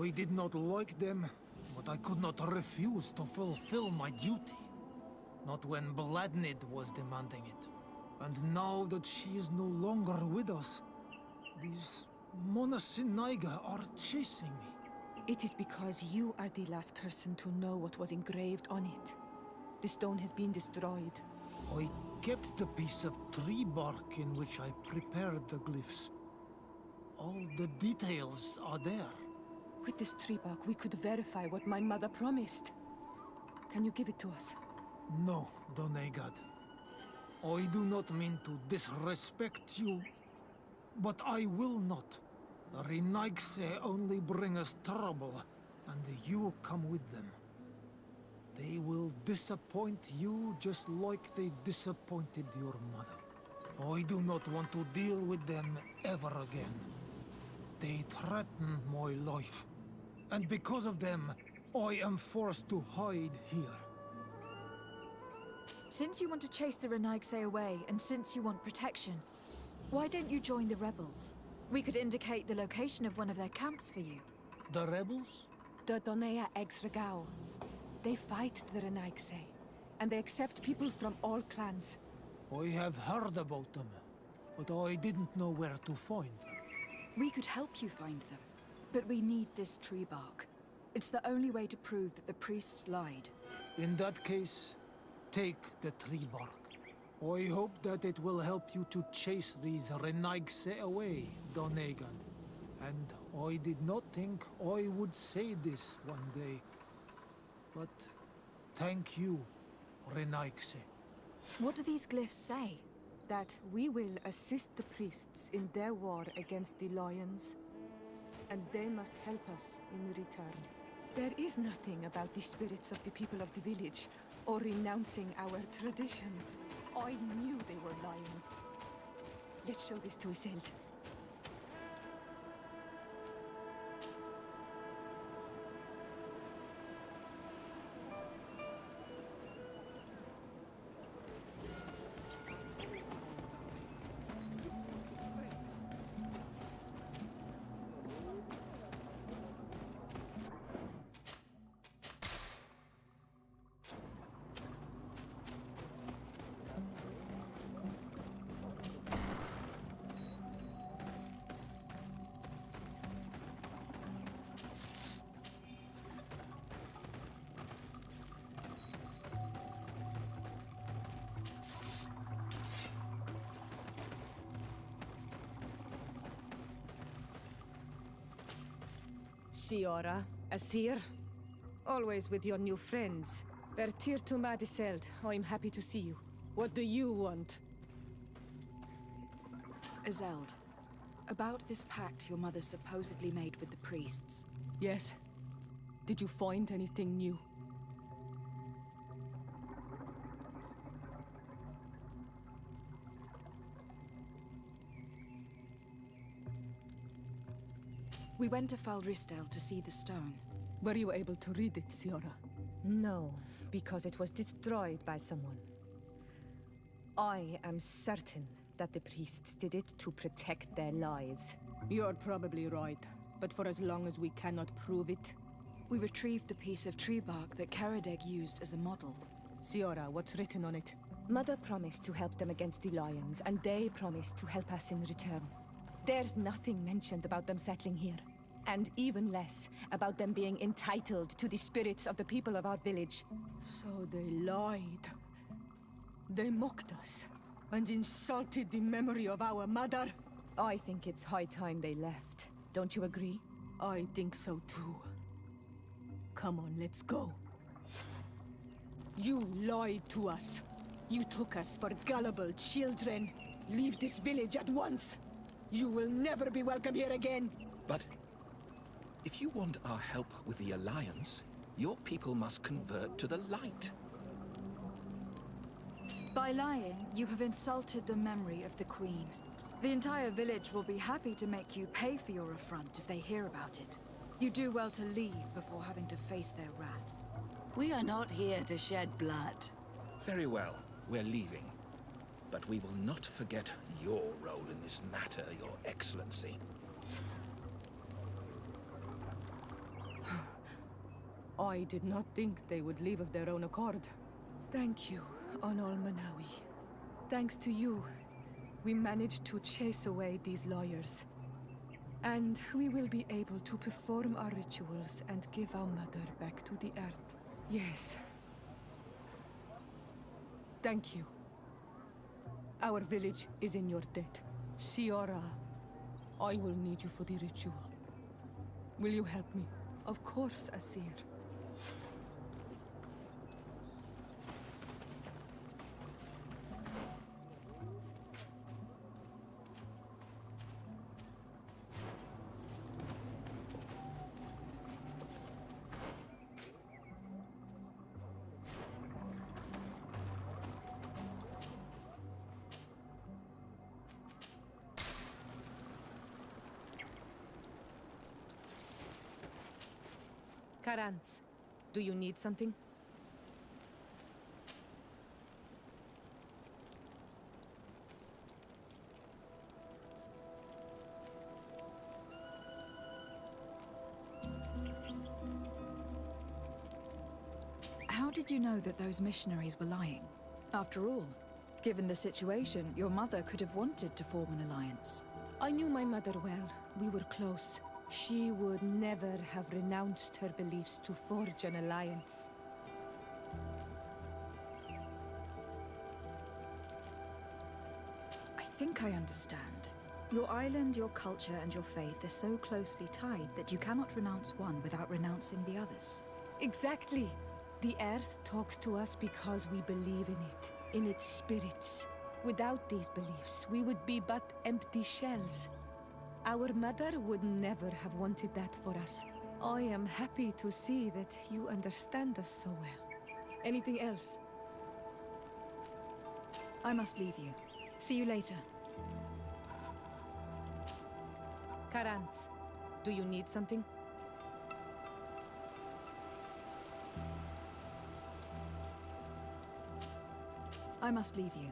I did not like them, but I could not refuse to fulfill my duty. Not when Bladnid was demanding it. And now that she is no longer with us, these Monasinaiga are chasing me. It is because you are the last person to know what was engraved on it. The stone has been destroyed. I kept the piece of tree bark in which I prepared the glyphs. All the details are there. With this tree bark, we could verify what my mother promised. Can you give it to us? No, Donegad. I do not mean to disrespect you, but I will not. The Renaigse only bring us trouble, and you come with them. They will disappoint you just like they disappointed your mother. I do not want to deal with them ever again. They threaten my life, and because of them, I am forced to hide here. Since you want to chase the Renaigse away, and since you want protection, why don't you join the rebels? We could indicate the location of one of their camps for you. The rebels? The Donea Exregao. They fight the Renaigse, and they accept people from all clans. I have heard about them, but I didn't know where to find them. We could help you find them, but we need this tree bark. It's the only way to prove that the priests lied. In that case, take the tree bark. I hope that it will help you to chase these Renaigse away, Donegan. And I did not think I would say this one day. But thank you, Renaigse. What do these glyphs say? That we will assist the priests in their war against the lions, and they must help us in return. There is nothing about the spirits of the people of the village, or renouncing our traditions. I knew they were lying. Let's show this to Iselt. Siora, Asir. Always with your new friends. Bertir to Madiseld, I'm happy to see you. What do you want? Azeld, about this pact your mother supposedly made with the priests. Yes. Did you find anything new? We went to Falristel to see the stone. Were you able to read it, Siora? No, because it was destroyed by someone. I am certain that the priests did it to protect their lies. You're probably right, but for as long as we cannot prove it... We retrieved the piece of tree bark that Karadeg used as a model. Siora, what's written on it? Mother promised to help them against the lions, and they promised to help us in return. There's nothing mentioned about them settling here, and even less about them being entitled to the spirits of the people of our village. So they lied. They mocked us, and insulted the memory of our mother. I think it's high time they left. Don't you agree? I think so too. Come on, let's go. You lied to us. You took us for gullible children. Leave this village at once. You will never be welcome here again. But if you want our help with the Alliance, your people must convert to the light. By lying, you have insulted the memory of the Queen. The entire village will be happy to make you pay for your affront if they hear about it. You do well to leave before having to face their wrath. We are not here to shed blood. Very well, we're leaving. But we will not forget your role in this matter, Your Excellency. I did not think they would leave of their own accord. Thank you, Onol Manawi. Thanks to you, we managed to chase away these lawyers. And we will be able to perform our rituals and give our mother back to the earth. Yes. Thank you. Our village is in your debt. Siora, I will need you for the ritual. Will you help me? Of course, Asir. Karans, do you need something? How did you know that those missionaries were lying? After all, given the situation, your mother could have wanted to form an alliance. I knew my mother well. We were close. She would never have renounced her beliefs to forge an alliance. I think I understand. Your island, your culture, and your faith are so closely tied that you cannot renounce one without renouncing the others. Exactly. The Earth talks to us because we believe in it, in its spirits. Without these beliefs, we would be but empty shells. Our mother would never have wanted that for us. I am happy to see that you understand us so well. Anything else? I must leave you. See you later. Karans, do you need something? I must leave you.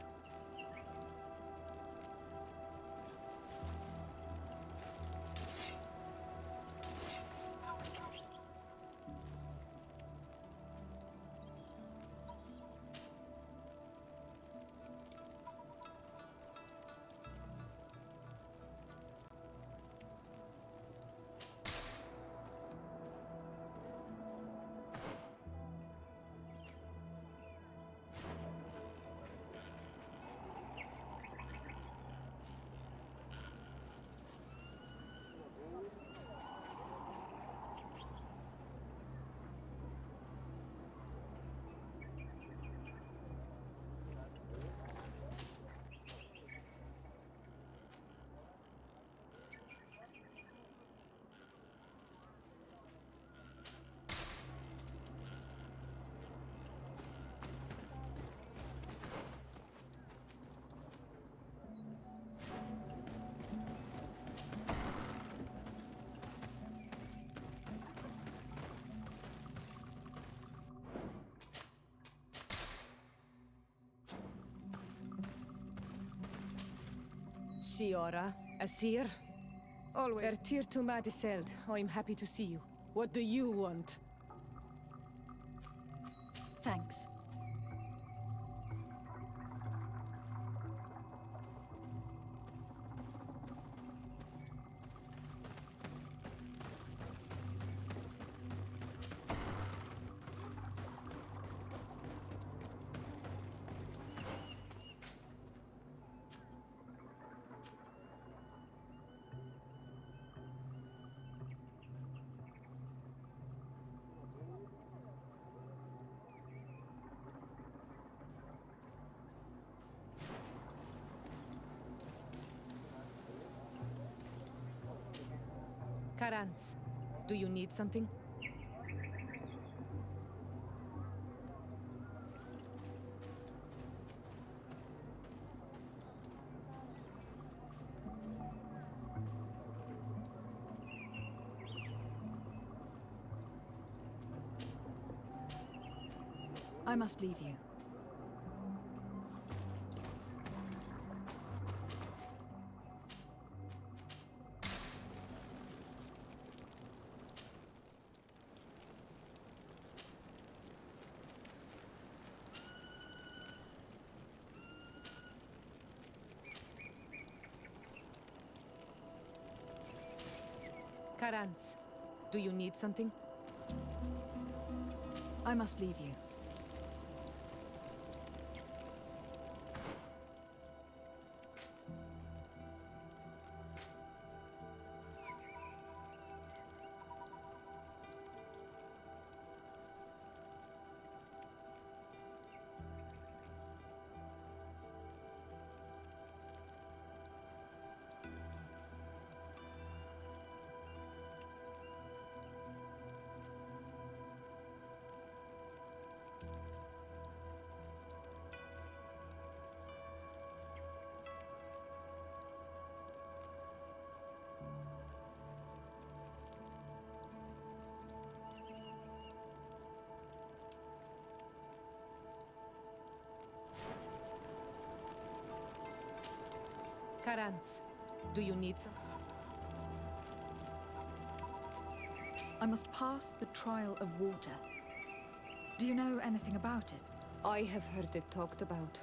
Shiora, Asir. Always. Ertir to Madiseld. I'm happy to see you. What do you want? Thanks. Karans, do you need something? I must leave you. Karans, do you need something? I must leave you. Karans, do you need some? I must pass the trial of water. Do you know anything about it? I have heard it talked about.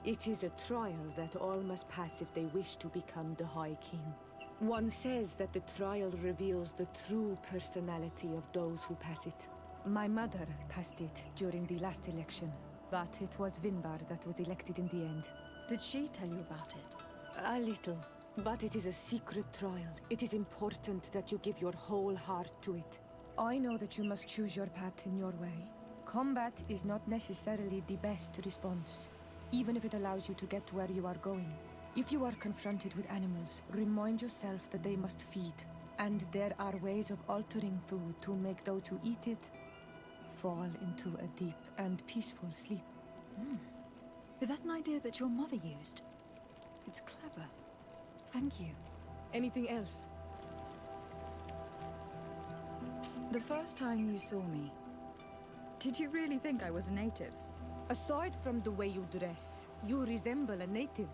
It is a trial that all must pass if they wish to become the High King. One says that the trial reveals the true personality of those who pass it. My mother passed it during the last election, but it was Vinbar that was elected in the end. Did she tell you about it? A little, but it is a secret trial. It is important that you give your whole heart to it. I know that you must choose your path in your way. Combat is not necessarily the best response, even if it allows you to get to where you are going. If you are confronted with animals, remind yourself that they must feed, and there are ways of altering food to make those who eat it fall into a deep and peaceful sleep. Is that an idea that your mother used? It's clever. Thank you. Anything else? The first time you saw me, did you really think I was a native? Aside from the way you dress, you resemble a native.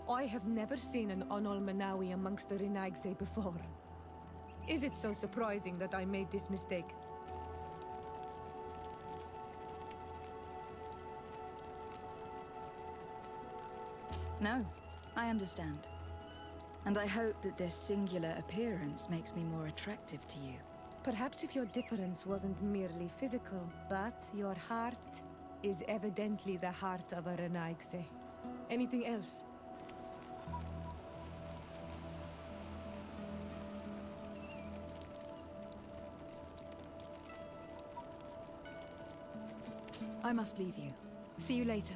I have never seen an Onol Manawi amongst the Renaigse before. Is it so surprising that I made this mistake? No, I understand. And I hope that this singular appearance makes me more attractive to you. Perhaps if your difference wasn't merely physical, but your heart is evidently the heart of a Renaigse. Anything else? I must leave you. See you later.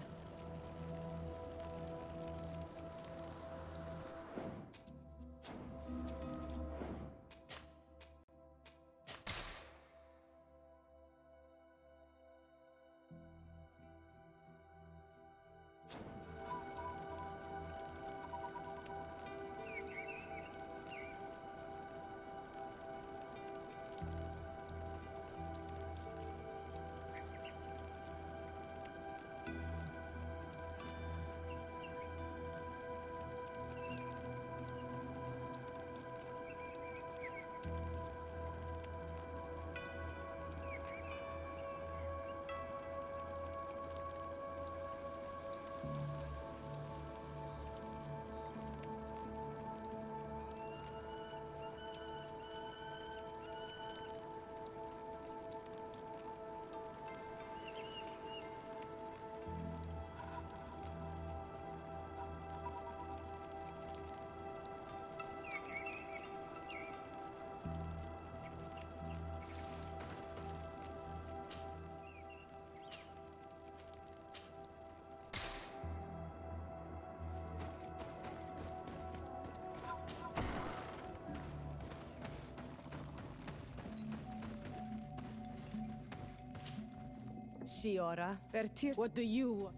Siora, Bertir, what do you...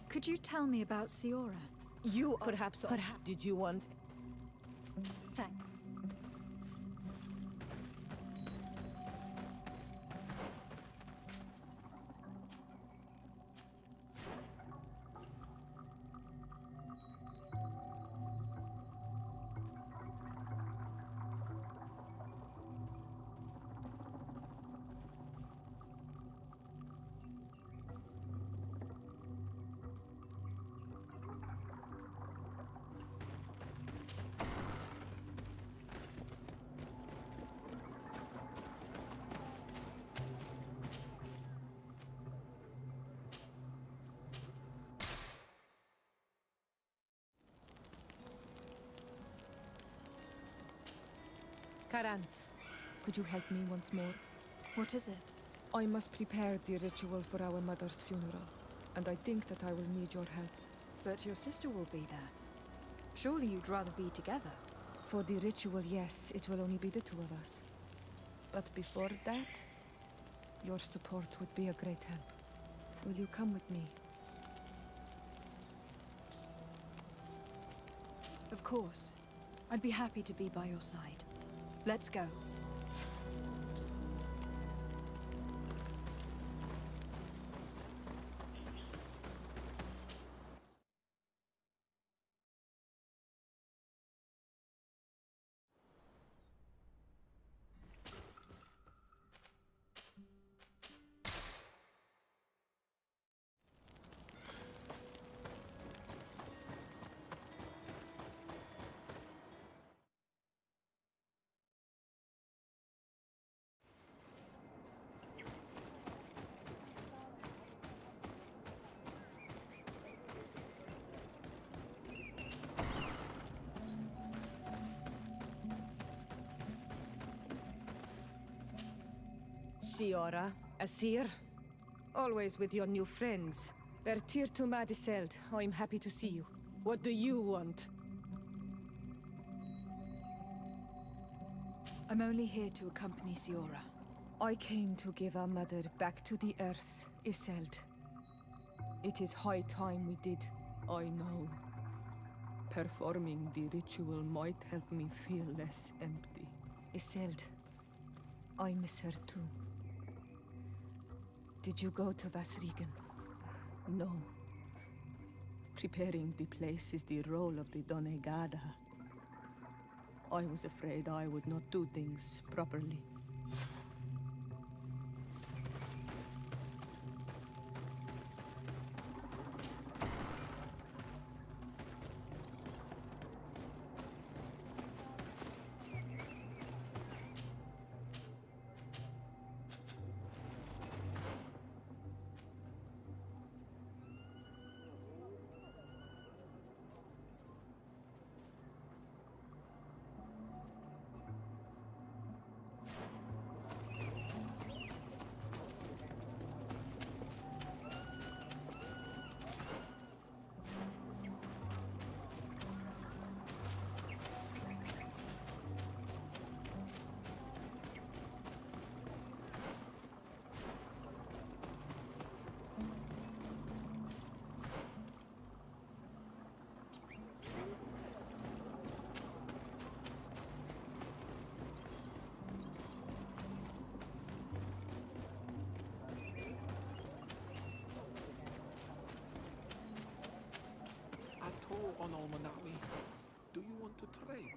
Could you tell me about Siora? You perhaps... Did you want... Thank... Karantz, could you help me once more? What is it? I must prepare the ritual for our mother's funeral, and I think that I will need your help. But your sister will be there. Surely you'd rather be together. For the ritual, yes, it will only be the two of us. But before that, your support would be a great help. Will you come with me? Of course. I'd be happy to be by your side. Let's go. Siora, Asir, always with your new friends. Bertir to Madiseld, I'm happy to see you. What do you want? I'm only here to accompany Siora. I came to give our mother back to the earth, Iseld. It is high time we did, I know. Performing the ritual might help me feel less empty. Iseld, I miss her too. Did you go to Vasrigan? No. Preparing the place is the role of the Donegada. I was afraid I would not do things properly. On Almanawi, do you want to trade?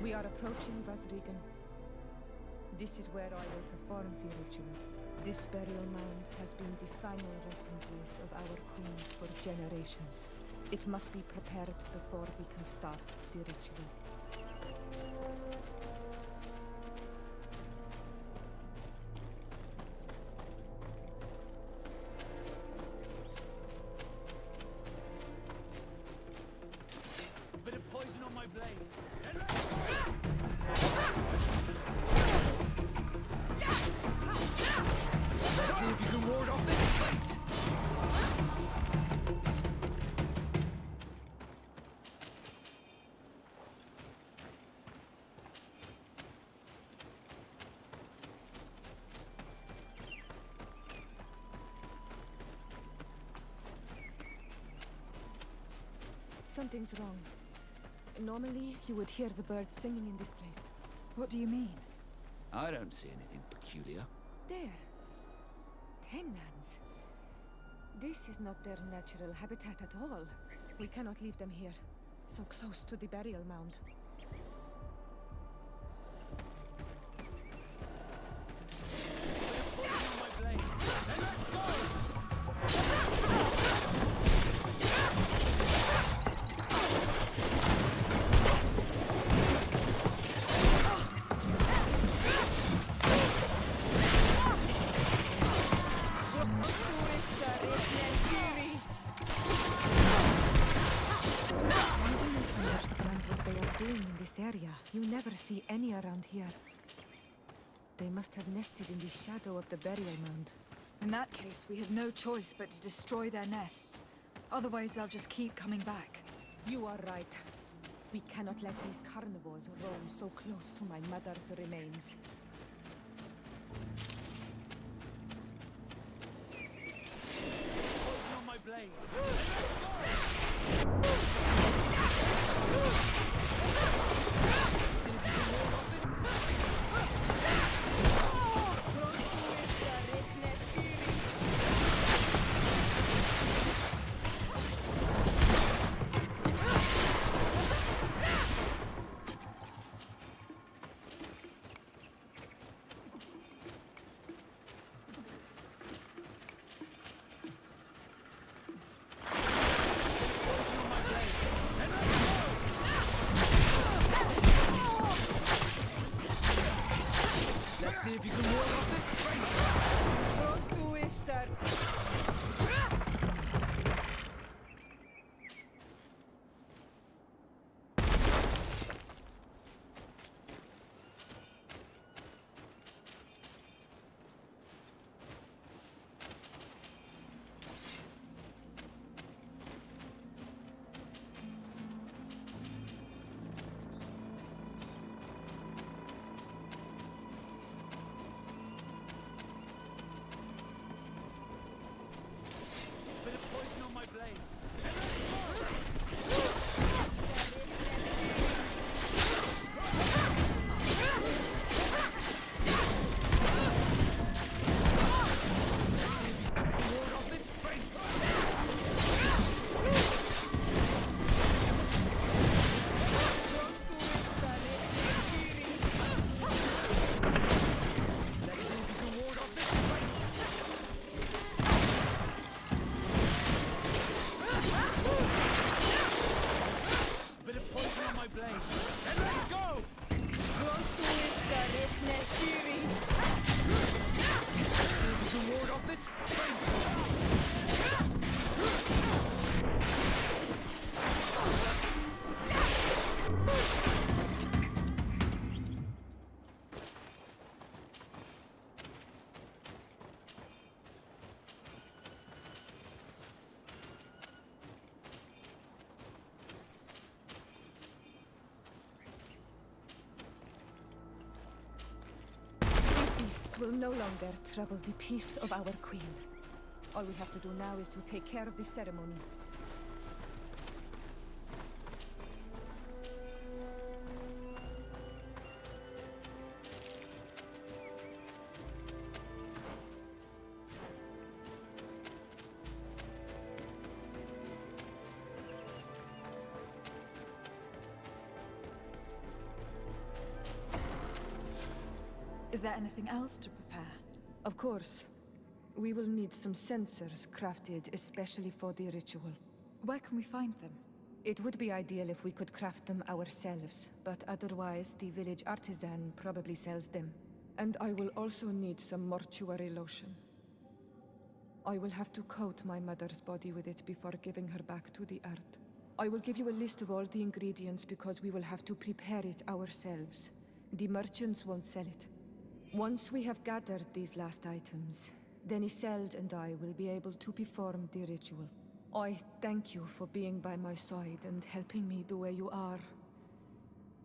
We are approaching Vasrigan. This is where I will perform the ritual. This burial mound has been the final resting place of our queens for generations. It must be prepared before we can start the ritual. Bit of poison on my blade. Let's see if you can ward off this fate. Something's wrong. Normally, you would hear the birds singing in this place. What do you mean? I don't see anything peculiar. There. Tamelands. This is not their natural habitat at all. We cannot leave them here, so close to the burial mound. Area. You never see any around here. They must have nested in the shadow of the burial mound. In that case, we have no choice but to destroy their nests. Otherwise, they'll just keep coming back. You are right. We cannot let these carnivores roam so close to my mother's remains. Poison on my blade. See if you can ward off this fate. Those do is, sir. Will no longer trouble the peace of our queen. All we have to do now is to take care of the ceremony. Is there anything else to prepare? Of course. We will need some sensors crafted especially for the ritual. Where can we find them? It would be ideal if we could craft them ourselves, but otherwise the village artisan probably sells them. And I will also need some mortuary lotion. I will have to coat my mother's body with it before giving her back to the earth. I will give you a list of all the ingredients because we will have to prepare it ourselves. The merchants won't sell it. Once we have gathered these last items, then Isolde and I will be able to perform the ritual. I thank you for being by my side and helping me the way you are.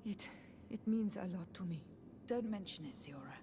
It means a lot to me. Don't mention it, Siora.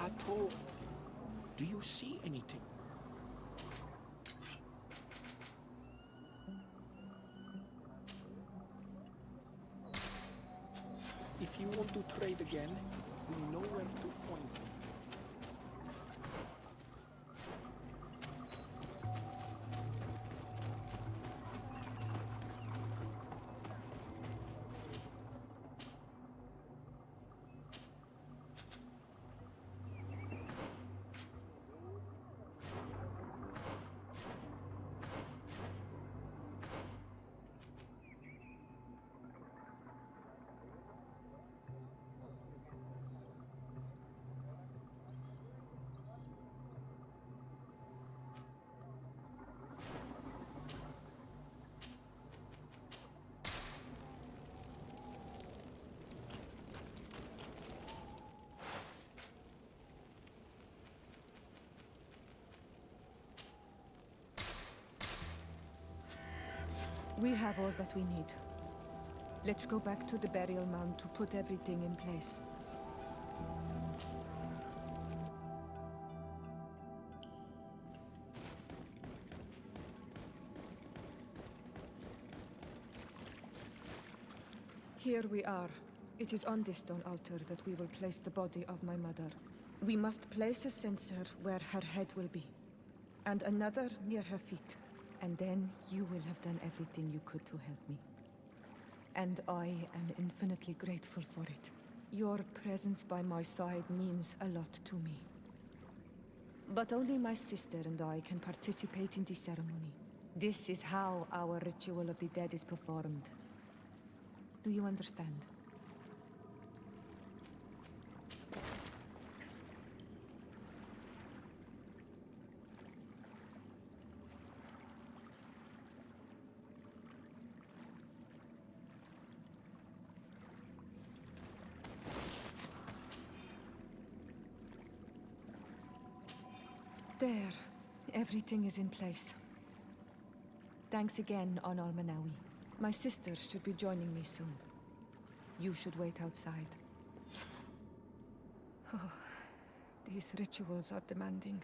Ato, do you see anything? If you want to trade again, you know where to find me. We have all that we need. Let's go back to the burial mound to put everything in place. Here we are. It is on this stone altar that we will place the body of my mother. We must place a censer where her head will be, and another near her feet. And then you will have done everything you could to help me. And I am infinitely grateful for it. Your presence by my side means a lot to me. But only my sister and I can participate in the ceremony. This is how our ritual of the dead is performed. Do you understand? There. Everything is in place. Thanks again, Onol Manawi. My sister should be joining me soon. You should wait outside. Oh, these rituals are demanding.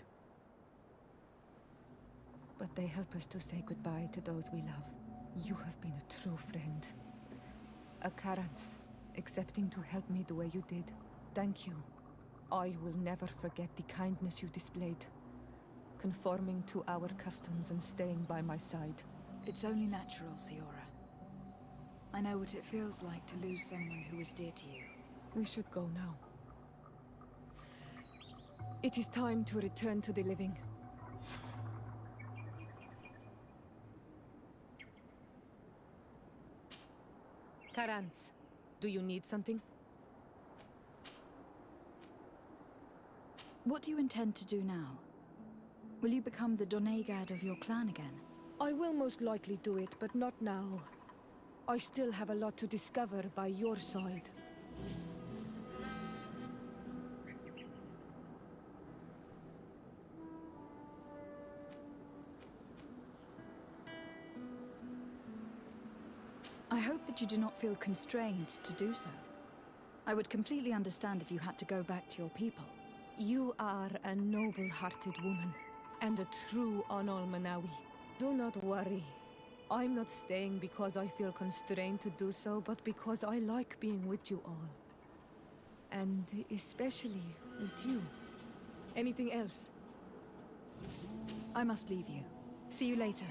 But they help us to say goodbye to those we love. You have been a true friend. A Karans, accepting to help me the way you did. Thank you. I will never forget the kindness you displayed. Conforming to our customs and staying by my side. It's only natural, Siora. I know what it feels like to lose someone who was dear to you. We should go now. It is time to return to the living. Karans, do you need something? What do you intend to do now? Will you become the Doneigad of your clan again? I will most likely do it, but not now. I still have a lot to discover by your side. I hope that you do not feel constrained to do so. I would completely understand if you had to go back to your people. You are a noble-hearted woman, and a true Onol Manawi. Do not worry. I'm not staying because I feel constrained to do so, but because I like being with you all. And especially with you. Anything else? I must leave you. See you later.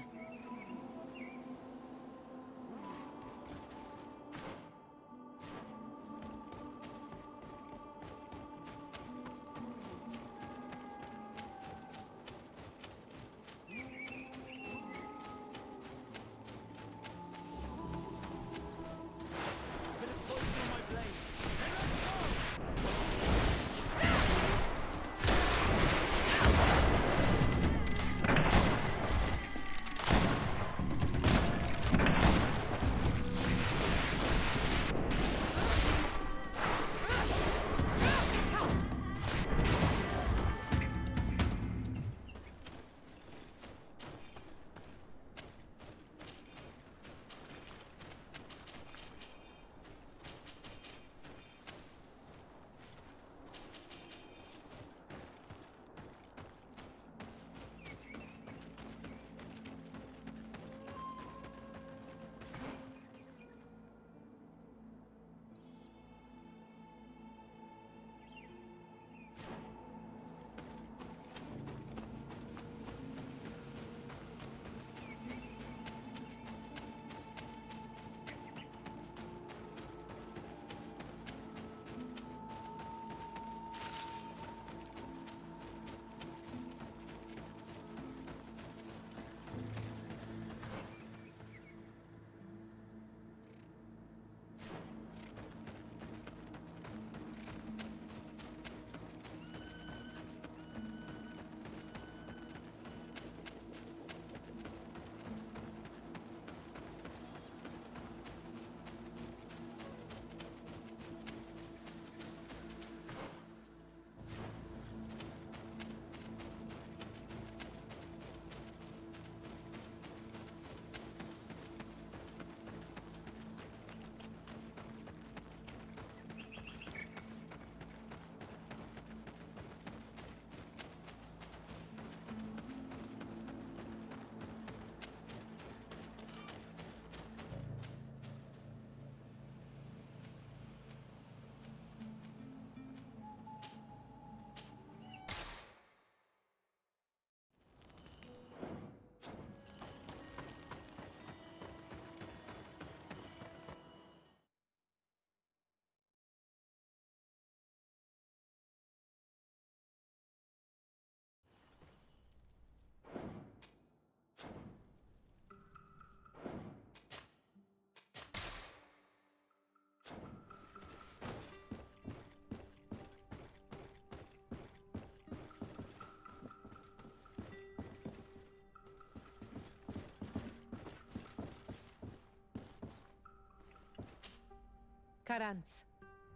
Karantz,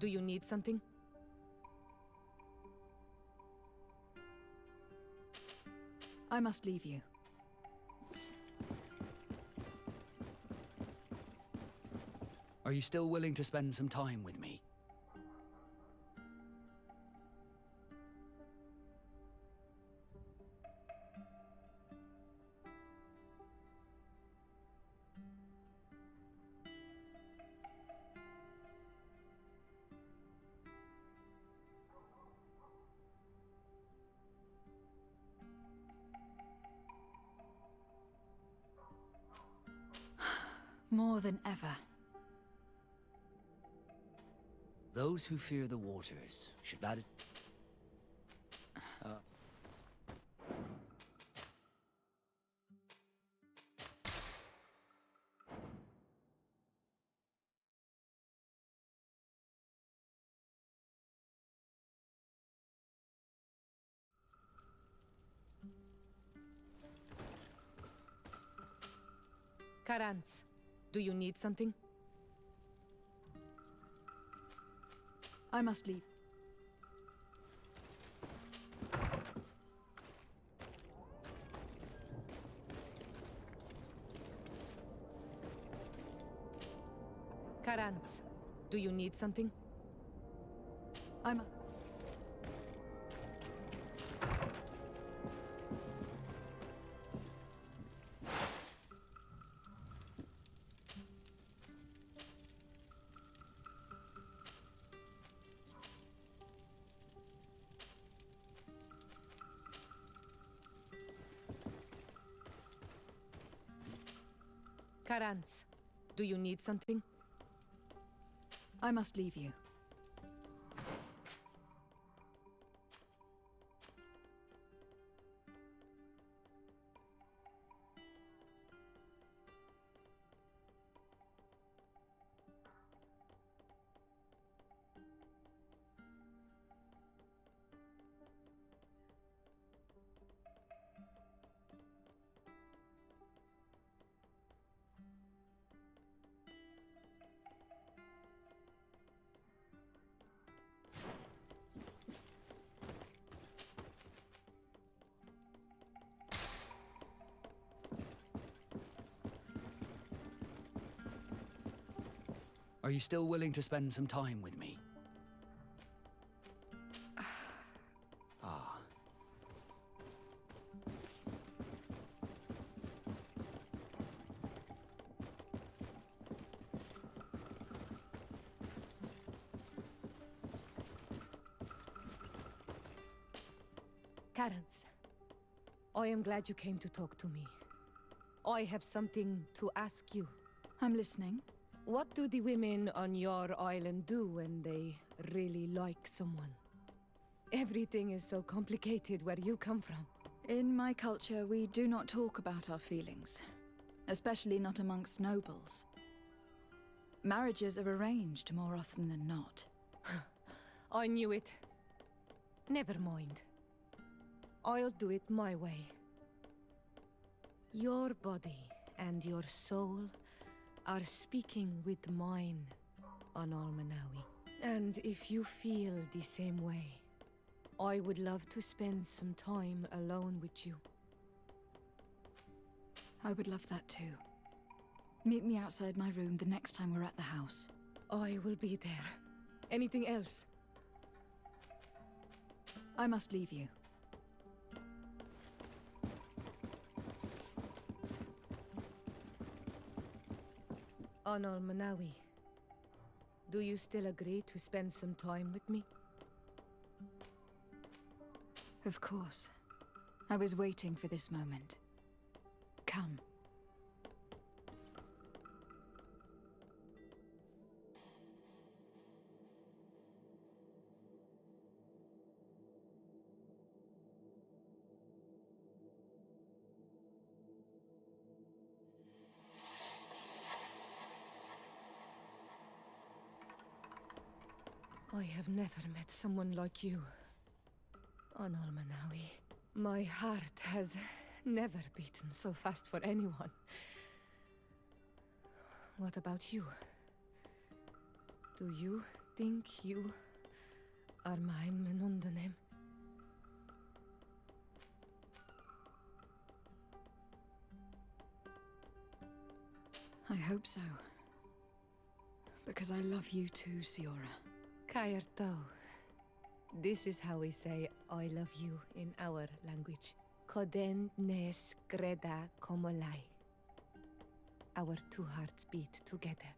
do you need something? I must leave you. Are you still willing to spend some time with me? More than ever. Those who fear the waters should that is. Karantz, do you need something? I must leave. Karantz, do you need something? I must. Karantz, do you need something? I must leave you. Are you still willing to spend some time with me? Ah. Karantz, I am glad you came to talk to me. I have something to ask you. I'm listening. What do the women on your island do when they really like someone? Everything is so complicated where you come from. In my culture, we do not talk about our feelings, especially not amongst nobles. Marriages are arranged more often than not. I knew it. Never mind. I'll do it my way. Your body and your soul are speaking with mine on Almanawi. And if you feel the same way, I would love to spend some time alone with you. I would love that too. Meet me outside my room the next time we're at the house. I will be there. Anything else? I must leave you. On Almanawi, do you still agree to spend some time with me? Of course. I was waiting for this moment. Come. I have never met someone like you on Almanawi. My heart has never beaten so fast for anyone. What about you? Do you think you are my Menundanem? I hope so. Because I love you too, Siora. Kairto. This is how we say I love you in our language. Koden nes greda komolai. Our two hearts beat together.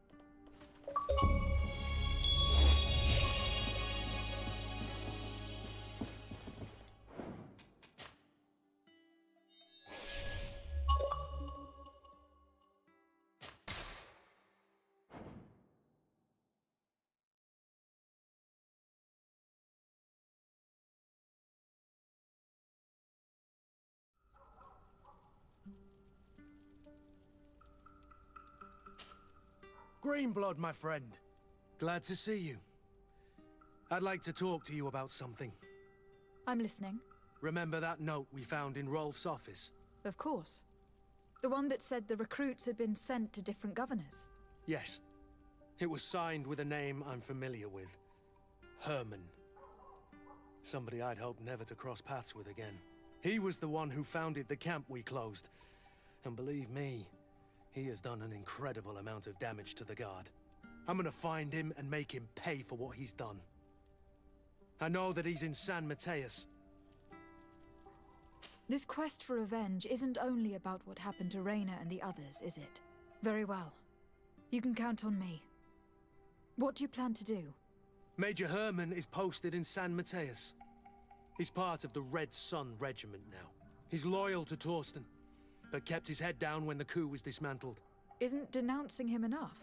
Greenblood, my friend. Glad to see you. I'd like to talk to you about something. I'm listening. Remember that note we found in Rolf's office? Of course. The one that said the recruits had been sent to different governors. Yes. It was signed with a name I'm familiar with. Herman. Somebody I'd hoped never to cross paths with again. He was the one who founded the camp we closed. And believe me, he has done an incredible amount of damage to the Guard. I'm gonna find him and make him pay for what he's done. I know that he's in San Mateus. This quest for revenge isn't only about what happened to Reyna and the others, is it? Very well. You can count on me. What do you plan to do? Major Herman is posted in San Mateus. He's part of the Red Sun Regiment now. He's loyal to Torsten, but kept his head down when the coup was dismantled. Isn't denouncing him enough?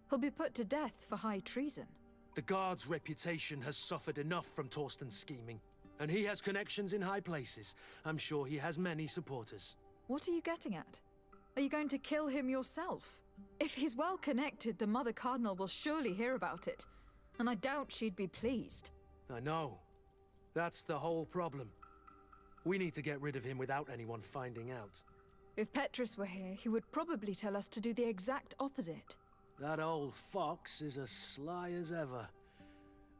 He'll be put to death for high treason. The Guard's reputation has suffered enough from Torsten's scheming, and he has connections in high places. I'm sure he has many supporters. What are you getting at? Are you going to kill him yourself? If he's well connected, the Mother Cardinal will surely hear about it, and I doubt she'd be pleased. I know. That's the whole problem. We need to get rid of him without anyone finding out. If Petrus were here, he would probably tell us to do the exact opposite. That old fox is as sly as ever.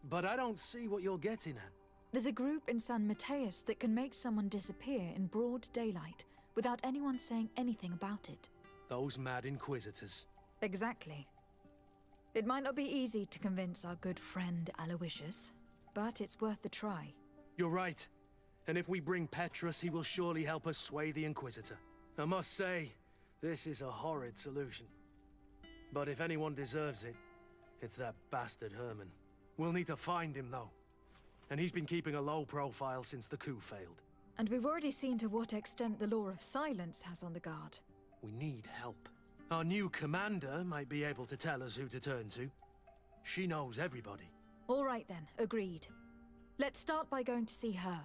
But I don't see what you're getting at. There's a group in San Mateus that can make someone disappear in broad daylight without anyone saying anything about it. Those mad inquisitors. Exactly. It might not be easy to convince our good friend Aloysius, but it's worth the try. You're right. And if we bring Petrus, he will surely help us sway the Inquisitor. I must say, this is a horrid solution. But if anyone deserves it, it's that bastard Herman. We'll need to find him, though. And he's been keeping a low profile since the coup failed. And we've already seen to what extent the law of silence has on the Guard. We need help. Our new commander might be able to tell us who to turn to. She knows everybody. All right then, agreed. Let's start by going to see her.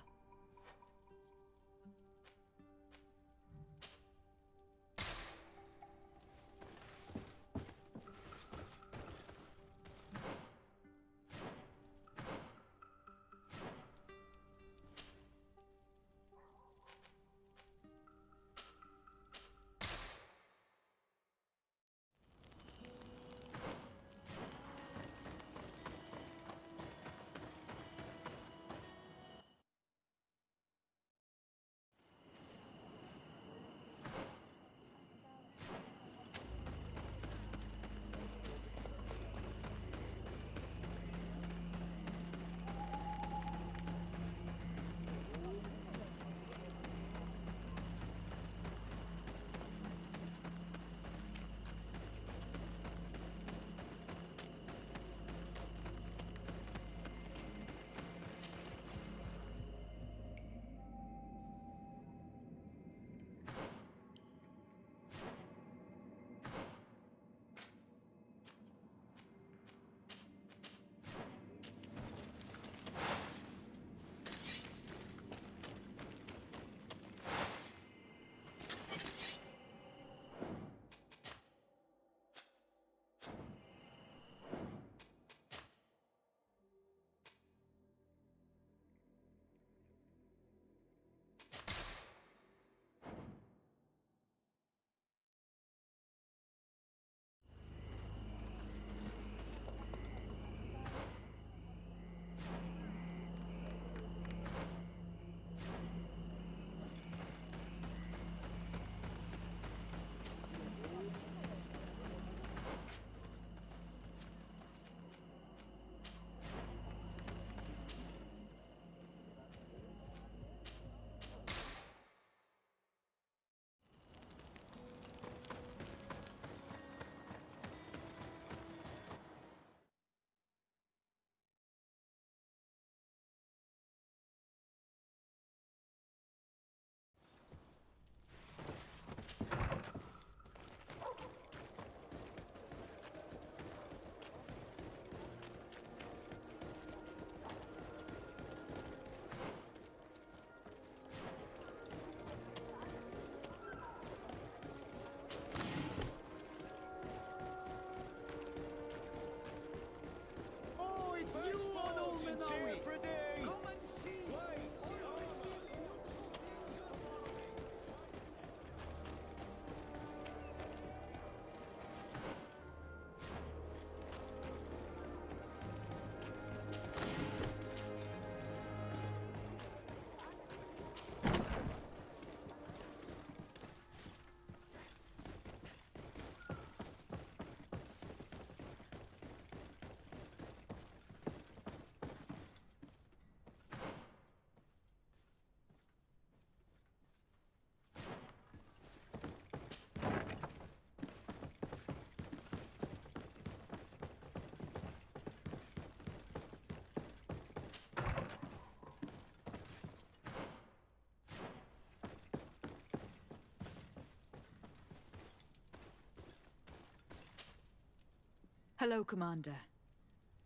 Hello, Commander.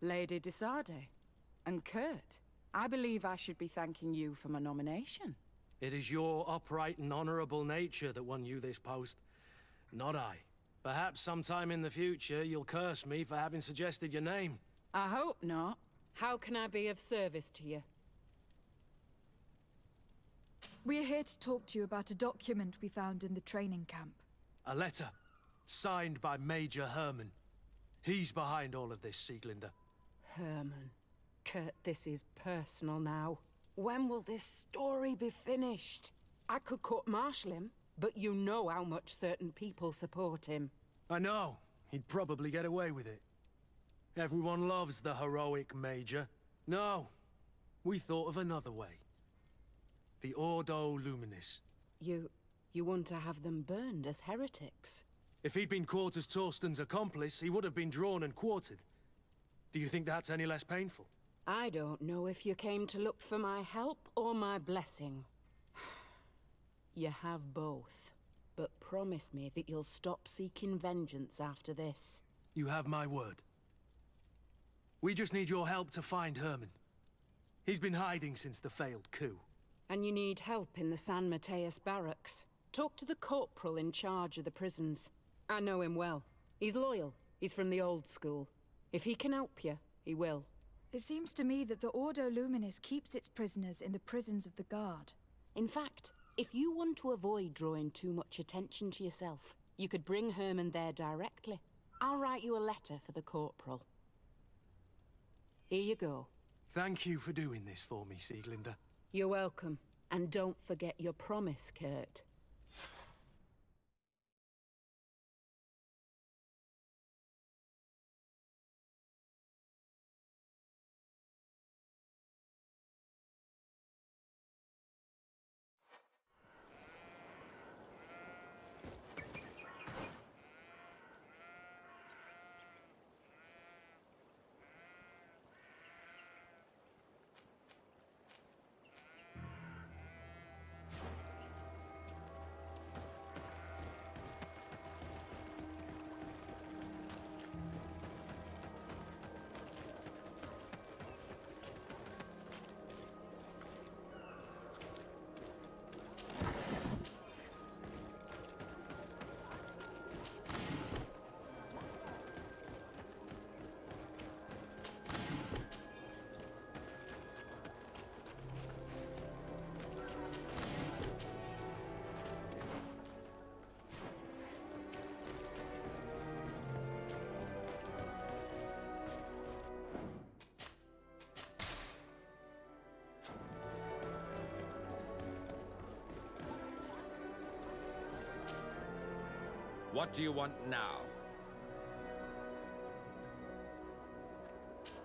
Lady Desade. And Kurt, I believe I should be thanking you for my nomination. It is your upright and honorable nature that won you this post, not I. Perhaps sometime in the future you'll curse me for having suggested your name. I hope not. How can I be of service to you? We're here to talk to you about a document we found in the training camp. A letter, signed by Major Herman. He's behind all of this, Sieglinde. Herman. Kurt, this is personal now. When will this story be finished? I could court-martial him, but you know how much certain people support him. I know. He'd probably get away with it. Everyone loves the heroic Major. No, we thought of another way. The Ordo Luminis. You want to have them burned as heretics? If he'd been caught as Torsten's accomplice, he would have been drawn and quartered. Do you think that's any less painful? I don't know if you came to look for my help or my blessing. You have both. But promise me that you'll stop seeking vengeance after this. You have my word. We just need your help to find Herman. He's been hiding since the failed coup. And you need help in the San Mateus barracks. Talk to the corporal in charge of the prisons. I know him well. He's loyal. He's from the old school. If he can help you, he will. It seems to me that the Ordo Luminis keeps its prisoners in the prisons of the Guard. In fact, if you want to avoid drawing too much attention to yourself, you could bring Herman there directly. I'll write you a letter for the corporal. Here you go. Thank you for doing this for me, Sieglinde. You're welcome. And don't forget your promise, Kurt. What do you want now?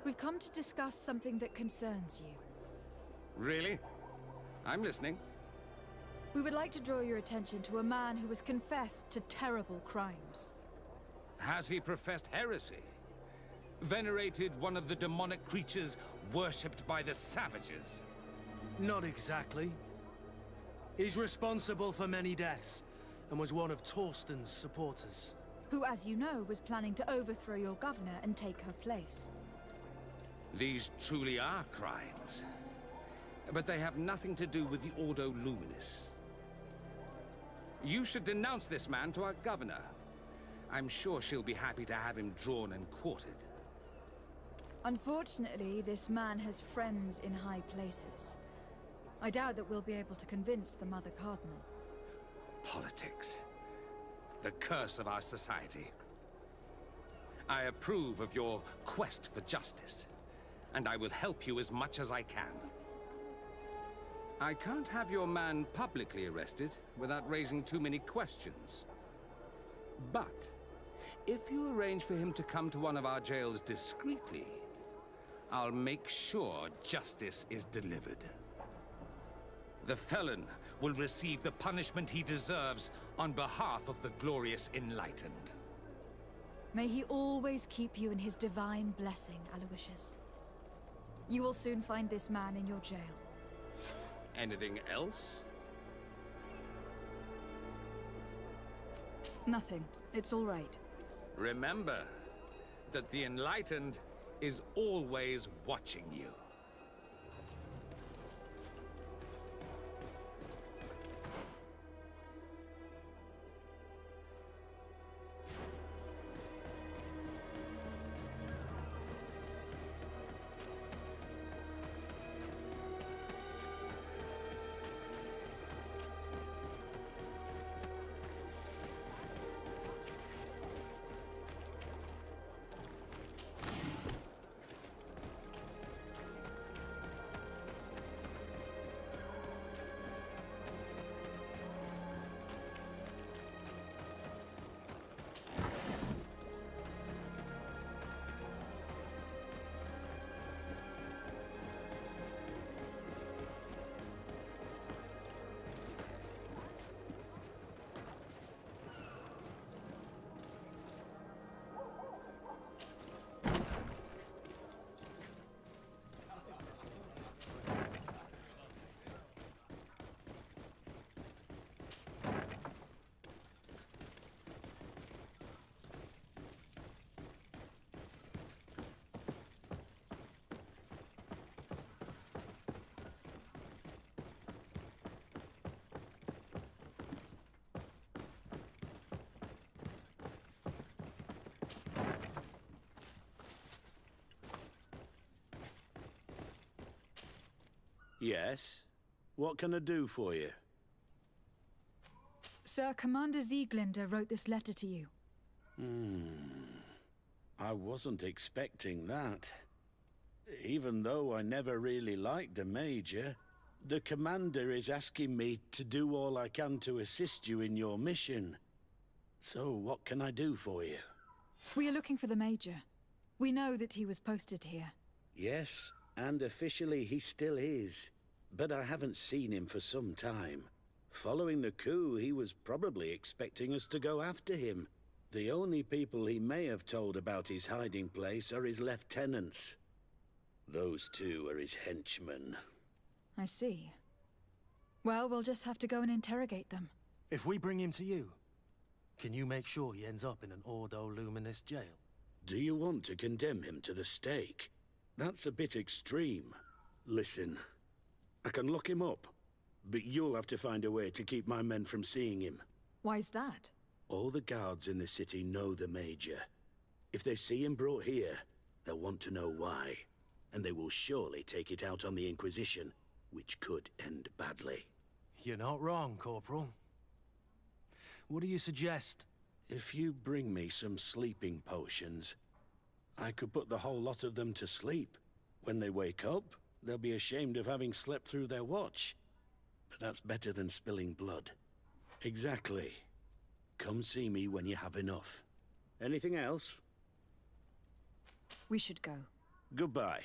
We've come to discuss something that concerns you. Really? I'm listening. We would like to draw your attention to a man who has confessed to terrible crimes. Has he professed heresy? Venerated one of the demonic creatures worshipped by the savages? Not exactly. He's responsible for many deaths, and was one of Torsten's supporters. Who, as you know, was planning to overthrow your governor and take her place. These truly are crimes. But they have nothing to do with the Ordo Luminis. You should denounce this man to our governor. I'm sure she'll be happy to have him drawn and quartered. Unfortunately, this man has friends in high places. I doubt that we'll be able to convince the Mother Cardinal. Politics. The curse of our society. I approve of your quest for justice, and I will help you as much as I can. I can't have your man publicly arrested without raising too many questions. But if you arrange for him to come to one of our jails discreetly, I'll make sure justice is delivered. The felon will receive the punishment he deserves on behalf of the glorious Enlightened. May he always keep you in his divine blessing, Aloysius. You will soon find this man in your jail. Anything else? Nothing. It's all right. Remember, that the Enlightened is always watching you. Yes? What can I do for you? Sir, Commander Sieglinder wrote this letter to you. I wasn't expecting that. Even though I never really liked the Major, the Commander is asking me to do all I can to assist you in your mission. So what can I do for you? We are looking for the Major. We know that he was posted here. Yes, and officially he still is. But I haven't seen him for some time. Following the coup, he was probably expecting us to go after him. The only people he may have told about his hiding place are his lieutenants. Those two are his henchmen. I see. Well, we'll just have to go and interrogate them. If we bring him to you, can you make sure he ends up in an Ordo Luminous jail? Do you want to condemn him to the stake? That's a bit extreme. Listen, I can lock him up, but you'll have to find a way to keep my men from seeing him. Why's that? All the guards in the city know the Major. If they see him brought here, they'll want to know why. And they will surely take it out on the Inquisition, which could end badly. You're not wrong, Corporal. What do you suggest? If you bring me some sleeping potions, I could put the whole lot of them to sleep. When they wake up, they'll be ashamed of having slept through their watch. But that's better than spilling blood. Exactly. Come see me when you have enough. Anything else? We should go. Goodbye.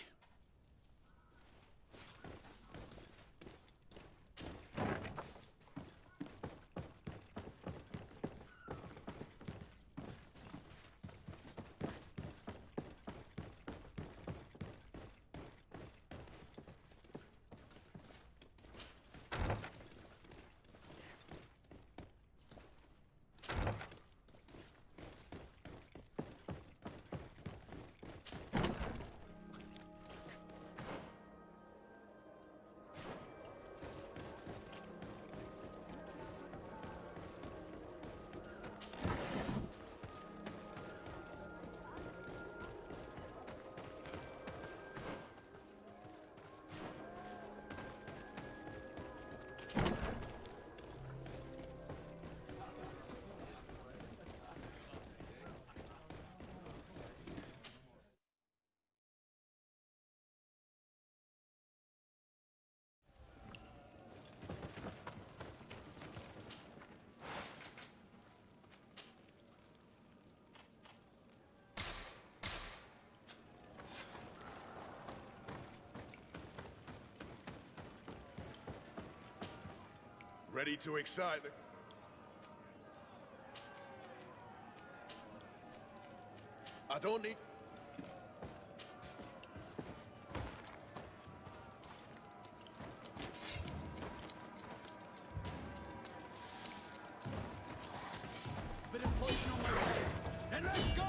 Ready to excite the... I don't need... Bit of poison on my head, and let's go!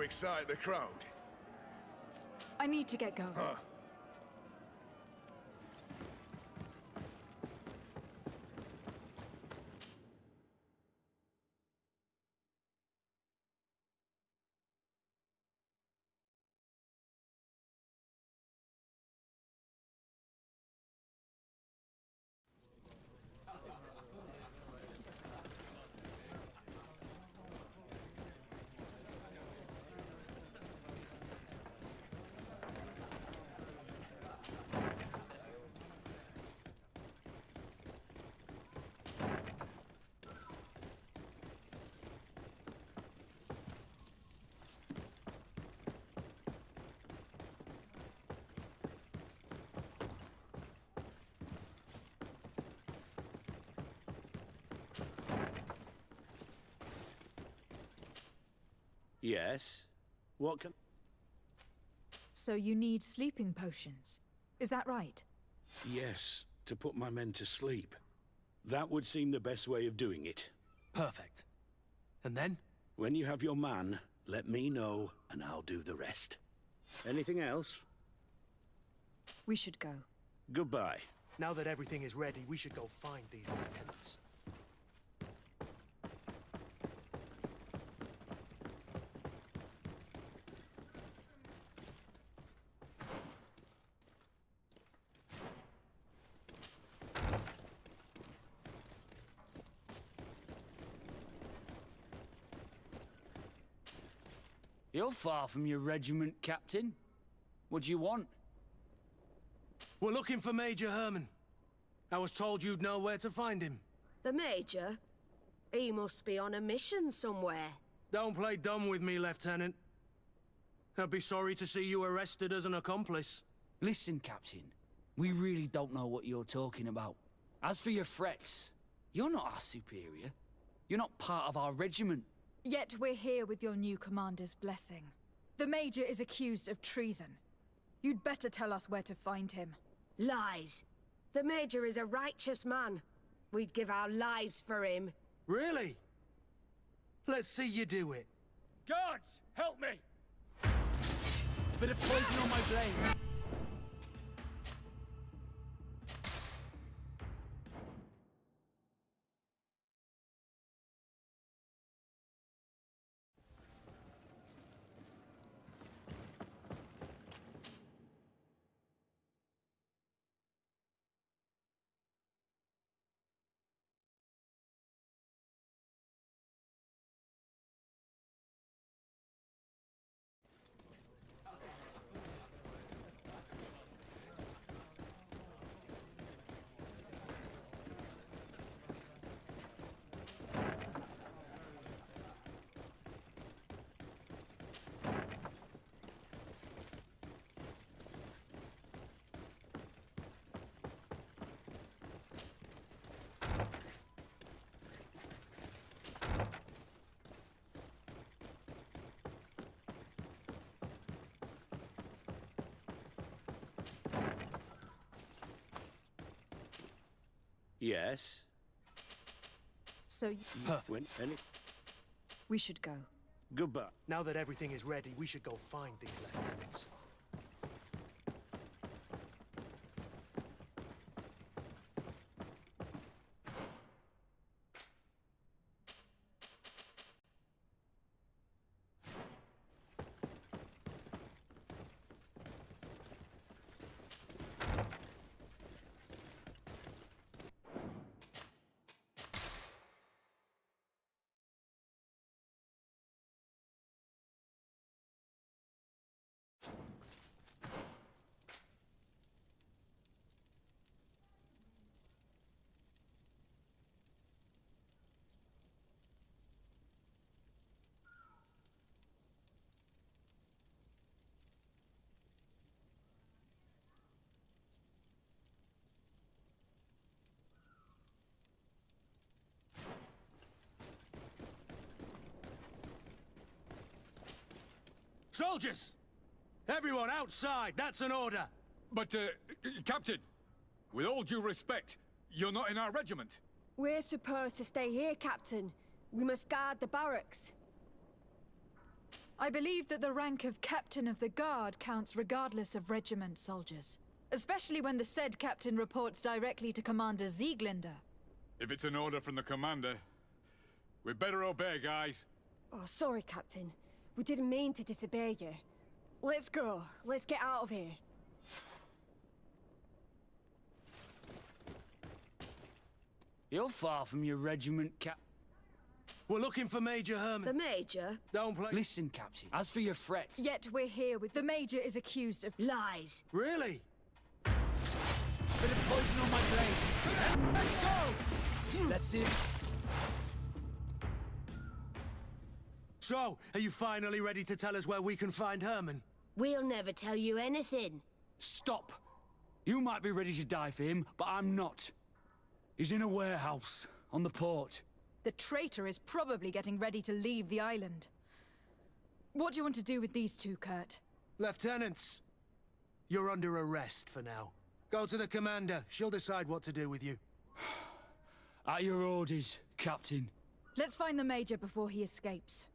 excite the crowd. I need to get going. Huh. Yes? What can... So you need sleeping potions. Is that right? Yes, to put my men to sleep. That would seem the best way of doing it. Perfect. And then? When you have your man, let me know, and I'll do the rest. Anything else? We should go. Goodbye. Now that everything is ready, we should go find these lieutenants. You're far from your regiment, Captain. What do you want? We're looking for Major Herman. I was told you'd know where to find him. The Major? He must be on a mission somewhere. Don't play dumb with me, Lieutenant. I'd be sorry to see you arrested as an accomplice. Listen, Captain. We really don't know what you're talking about. As for your threats, you're not our superior. You're not part of our regiment. Yet we're here with your new commander's blessing. The Major is accused of treason. You'd better tell us where to find him. Lies. The Major is a righteous man. We'd give our lives for him. Really? Let's see you do it. Guards, help me! Bit of poison on my blade. Yes? So Perfect. we should go. Goodbye. Now that everything is ready, we should go find these lieutenants. Soldiers! Everyone outside, that's an order! But, Captain, with all due respect, you're not in our regiment. We're supposed to stay here, Captain. We must guard the barracks. I believe that the rank of Captain of the Guard counts regardless of regiment soldiers. Especially when the said captain reports directly to Commander Sieglinder. If it's an order from the commander, we better obey, guys. Oh, sorry, Captain. We didn't mean to disobey you. Let's go. Let's get out of here. You're far from your regiment, We're looking for Major Herman. The Major? Don't play. Listen, Captain, as for your threats... Yet we're here with... The Major is accused of... Lies. Really? Bit of poison on my blade. Let's go! That's it. So, are you finally ready to tell us where we can find Herman? We'll never tell you anything. Stop. You might be ready to die for him, but I'm not. He's in a warehouse on the port. The traitor is probably getting ready to leave the island. What do you want to do with these two, Kurt? Lieutenants, you're under arrest for now. Go to the commander. She'll decide what to do with you. At your orders, Captain. Let's find the Major before he escapes.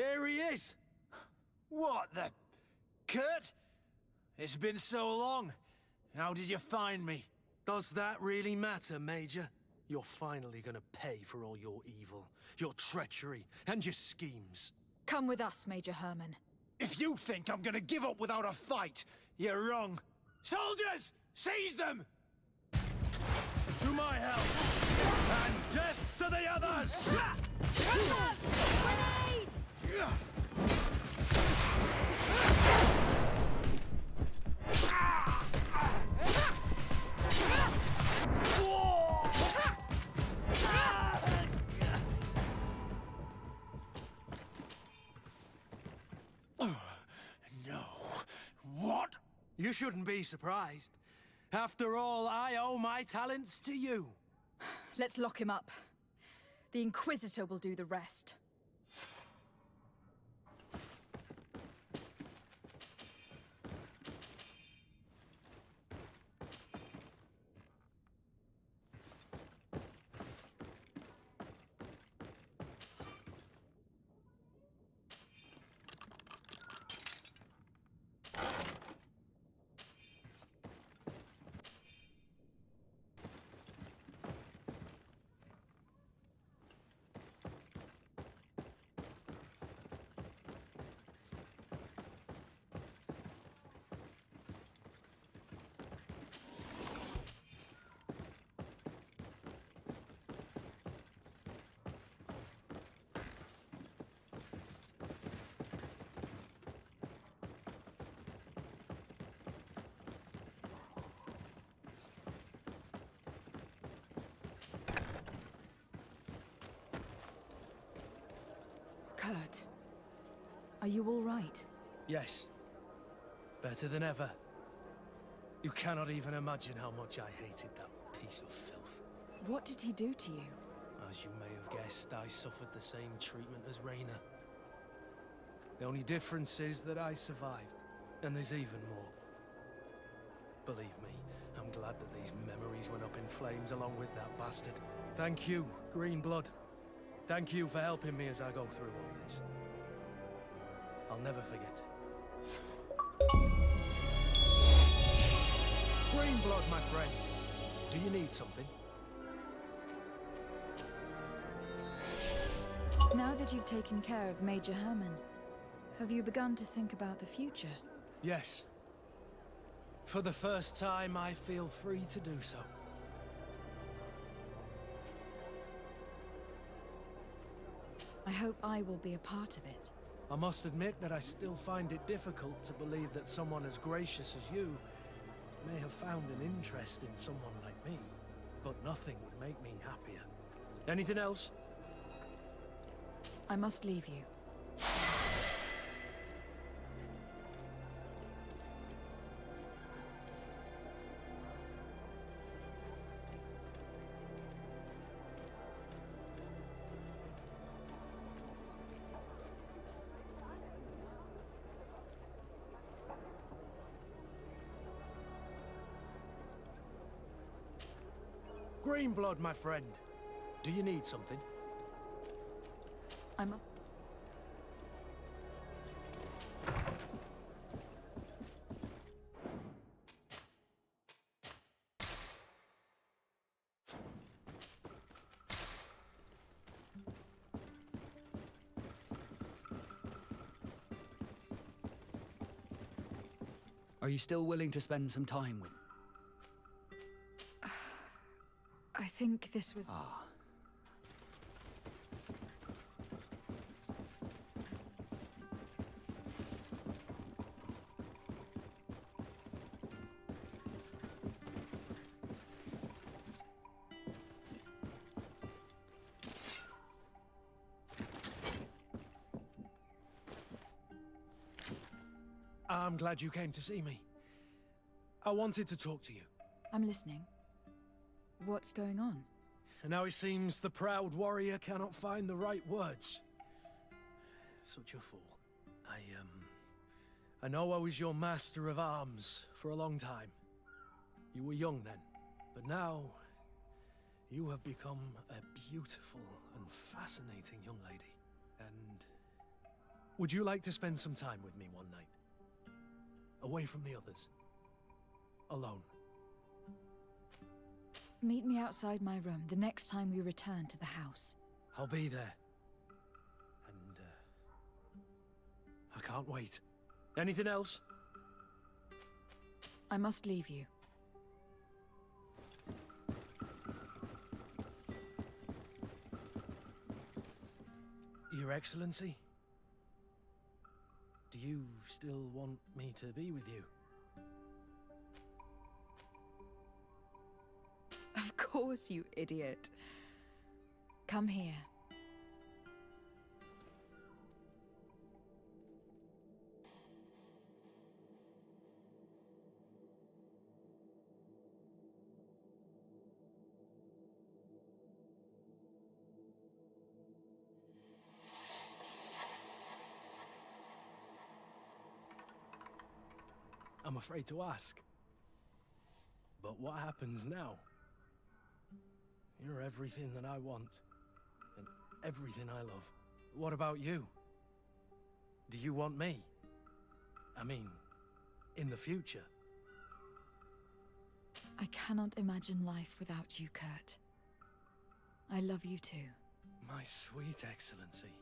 Here he is! What the... Kurt? It's been so long. How did you find me? Does that really matter, Major? You're finally gonna pay for all your evil, your treachery, and your schemes. Come with us, Major Herman. If you think I'm gonna give up without a fight, you're wrong. Soldiers! Seize them! To my help! And death to the others! No. What? You shouldn't be surprised. After all, I owe my talents to you. Let's lock him up. The Inquisitor will do the rest. Kurt, are you all right? Yes. Better than ever. You cannot even imagine how much I hated that piece of filth. What did he do to you? As you may have guessed, I suffered the same treatment as Raina. The only difference is that I survived, and there's even more. Believe me, I'm glad that these memories went up in flames along with that bastard. Thank you, Green Blood. Thank you for helping me as I go through all this. I'll never forget it. Green Blood, my friend. Do you need something? Now that you've taken care of Major Herman, have you begun to think about the future? Yes. For the first time, I feel free to do so. I hope I will be a part of it. I must admit that I still find it difficult to believe that someone as gracious as you may have found an interest in someone like me. But nothing would make me happier. Anything else? I must leave you. Green Blood, my friend. Do you need something? I'm... Are you still willing to spend some time with... I think this was... Ah. I'm glad you came to see me. I wanted to talk to you. I'm listening. What's going on? Now it seems the proud warrior cannot find the right words. Such a fool. I know I was your master of arms for a long time. You were young then, but now you have become a beautiful and fascinating young lady. And Would you like to spend some time with me one night? Away from the others. Alone. Meet me outside my room the next time we return to the house. I'll be there. And, I can't wait. Anything else? I must leave you. Your Excellency? Do you still want me to be with you? Of course, you idiot. Come here. I'm afraid to ask. But what happens now? You're everything that I want, and everything I love. What about you? Do you want me? I mean, in the future? I cannot imagine life without you, Kurt. I love you too. My sweet Excellency.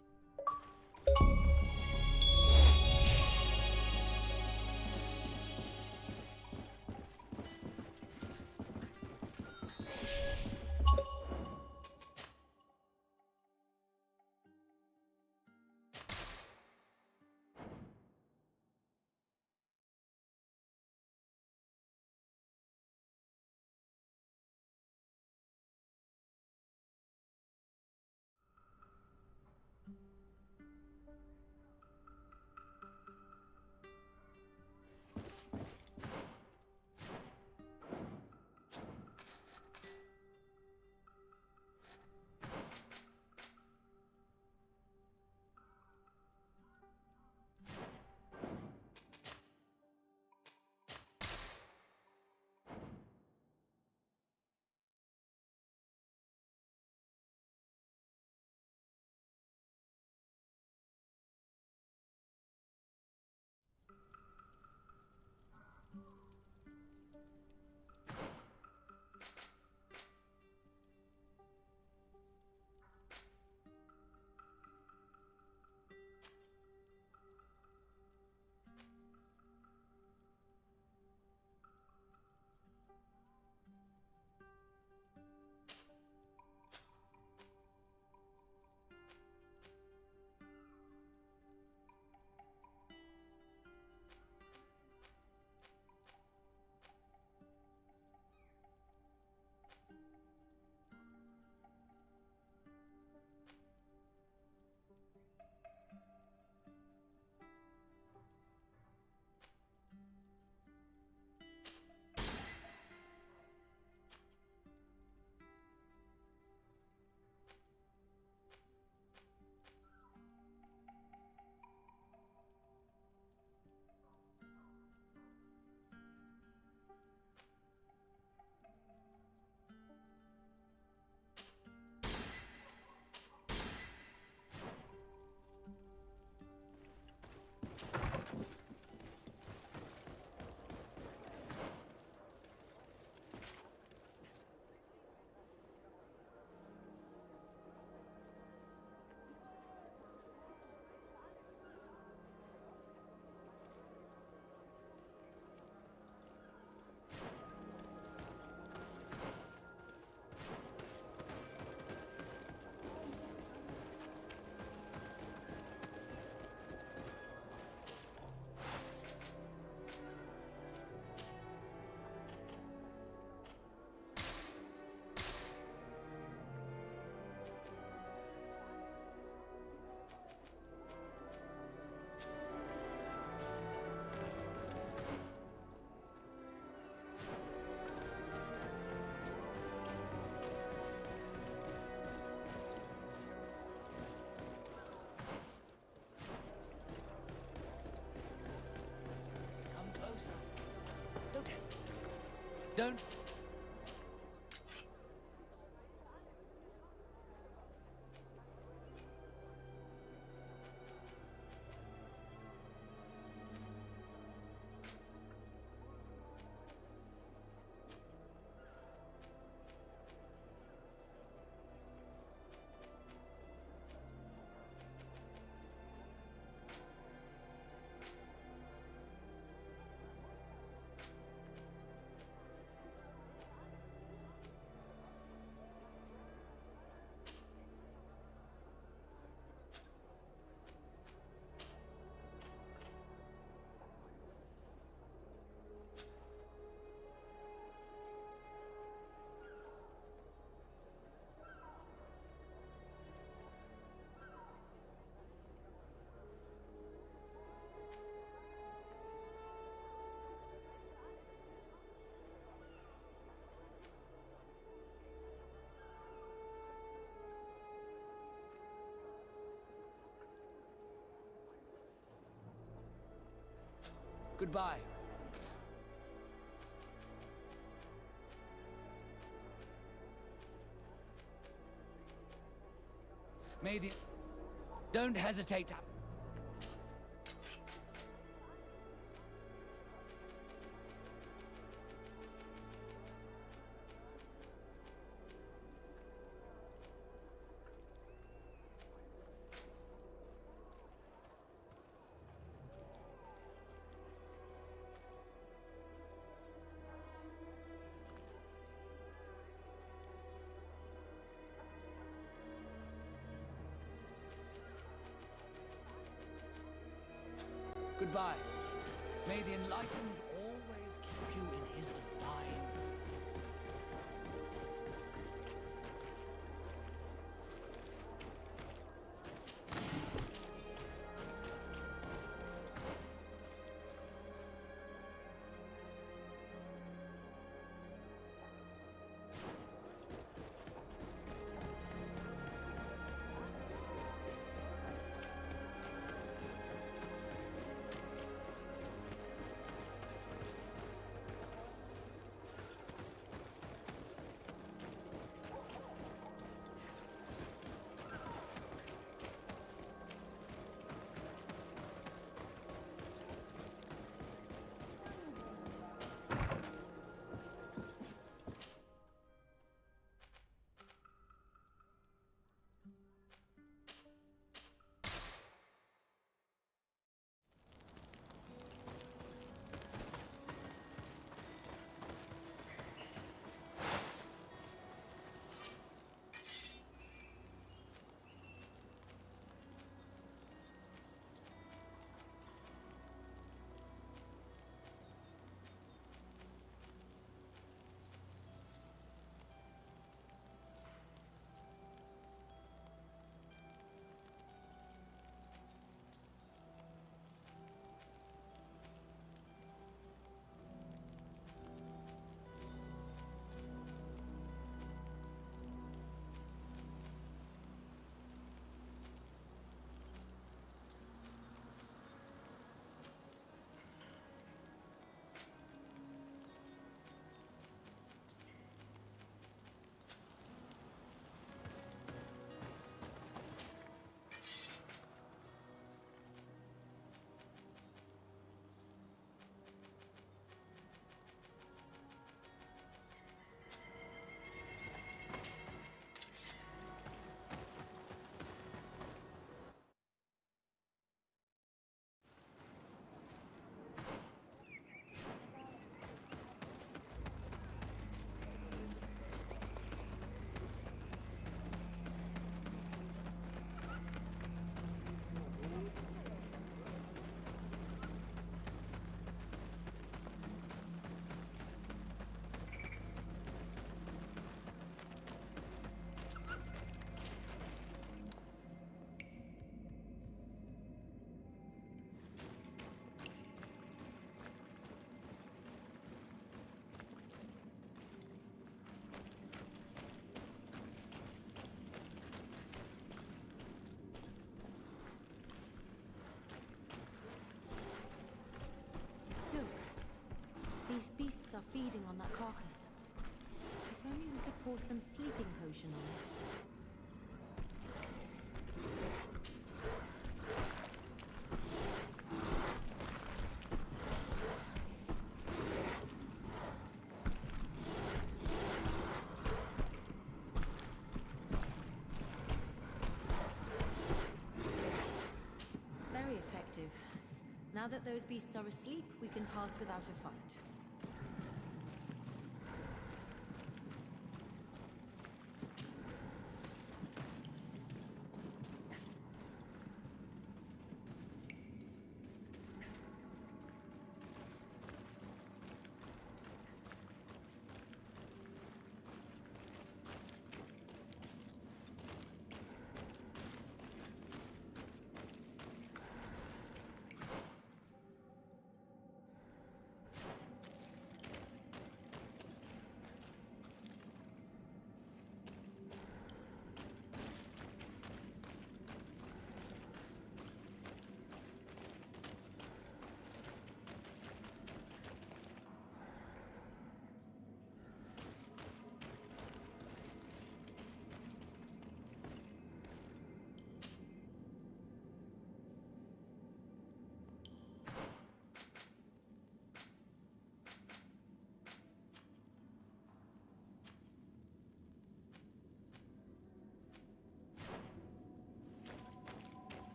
Don't... Goodbye. May the... Don't hesitate to... Goodbye. May the Enlightened always keep you in his divine... These beasts are feeding on that carcass. If only we could pour some sleeping potion on it. Very effective. Now that those beasts are asleep, we can pass without a fight.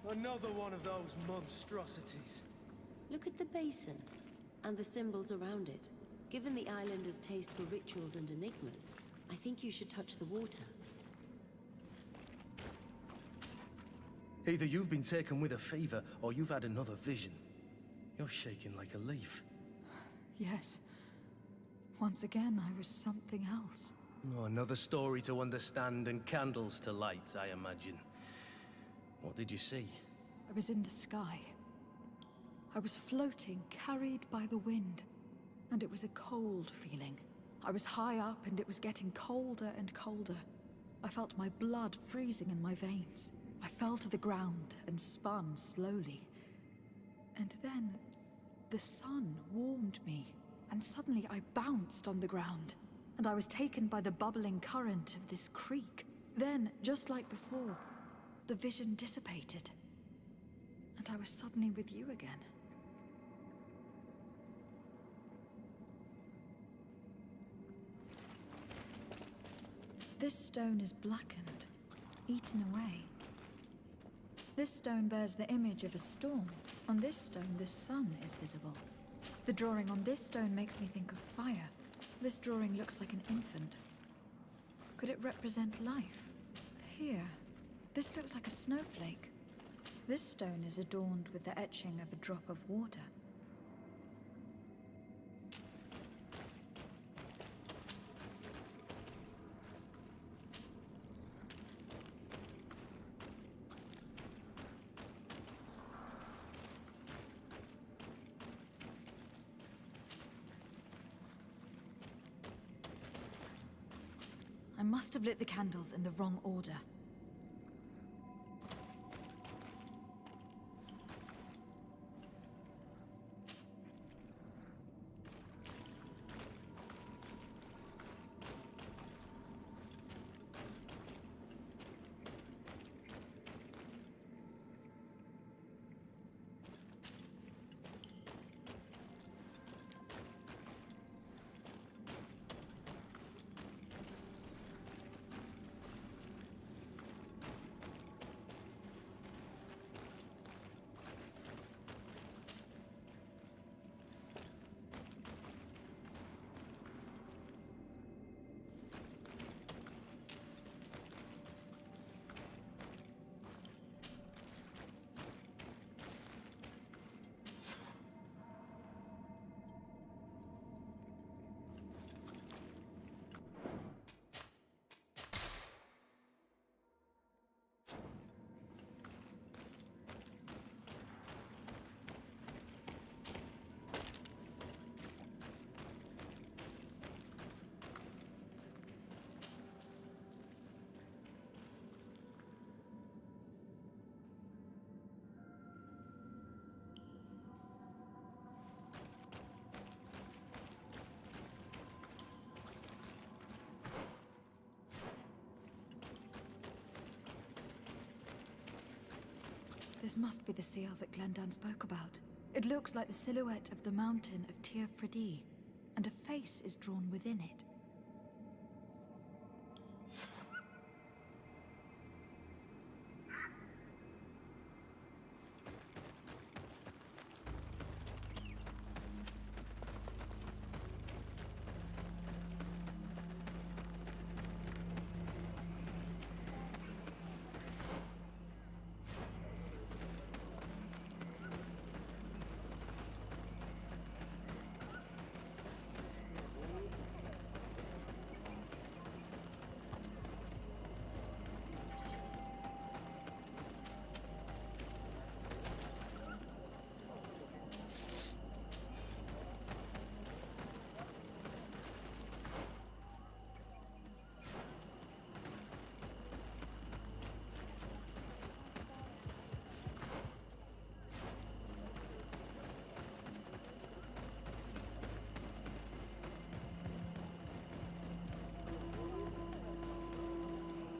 Another one of those monstrosities. Look at the basin, and the symbols around it. Given the islanders' taste for rituals and enigmas, I think you should touch the water. Either you've been taken with a fever, or you've had another vision. You're shaking like a leaf. Yes. Once again, I was something else. Oh, another story to understand and candles to light, I imagine. What did you see? I was in the sky. I was floating, carried by the wind. And it was a cold feeling. I was high up and it was getting colder and colder. I felt my blood freezing in my veins. I fell to the ground and spun slowly. And then the sun warmed me, and suddenly I bounced on the ground, and I was taken by the bubbling current of this creek. Then, just like before, the vision dissipated, and I was suddenly with you again. This stone is blackened, eaten away. This stone bears the image of a storm. On this stone, the sun is visible. The drawing on this stone makes me think of fire. This drawing looks like an infant. Could it represent life? Here, this looks like a snowflake. This stone is adorned with the etching of a drop of water. I must have lit the candles in the wrong order. This must be the seal that Glendan spoke about. It looks like the silhouette of the mountain of Tir Fredi, and a face is drawn within it.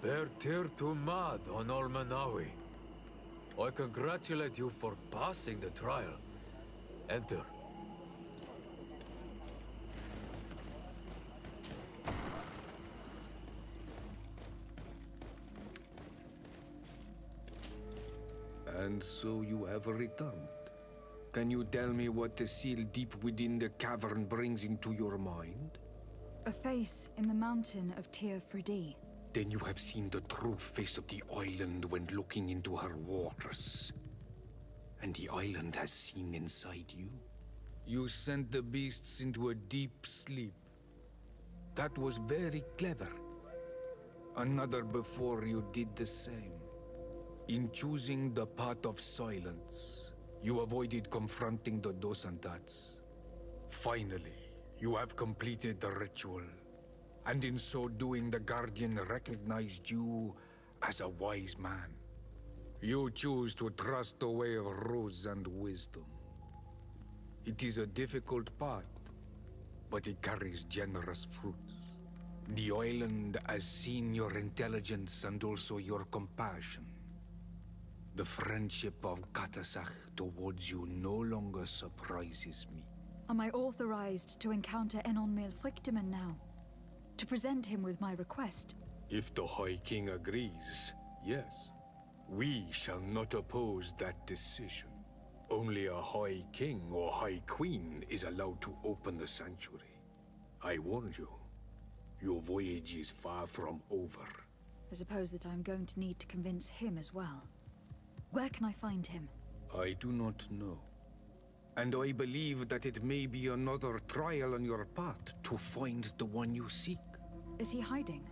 Ber tir to mad on Olmanawi. I congratulate you for passing the trial. Enter. And so you have returned. Can you tell me what the seal deep within the cavern brings into your mind? A face in the mountain of Tir Fridi. Then you have seen the true face of the island when looking into her waters. And the island has seen inside you. You sent the beasts into a deep sleep. That was very clever. Another before you did the same. In choosing the path of silence, you avoided confronting the Dosantats. Finally, you have completed the ritual. And in so doing, the Guardian recognized you as a wise man. You choose to trust the way of rules and wisdom. It is a difficult path, but it carries generous fruits. The island has seen your intelligence and also your compassion. The friendship of Katasach towards you no longer surprises me. Am I authorized to encounter Enon Milfrictiman now? To present him with my request? If the High King agrees, yes. We shall not oppose that decision. Only a High King or High Queen is allowed to open the sanctuary. I warned you. Your voyage is far from over. I suppose that I'm going to need to convince him as well. Where can I find him? I do not know. And I believe that it may be another trial on your path to find the one you seek. Is he hiding?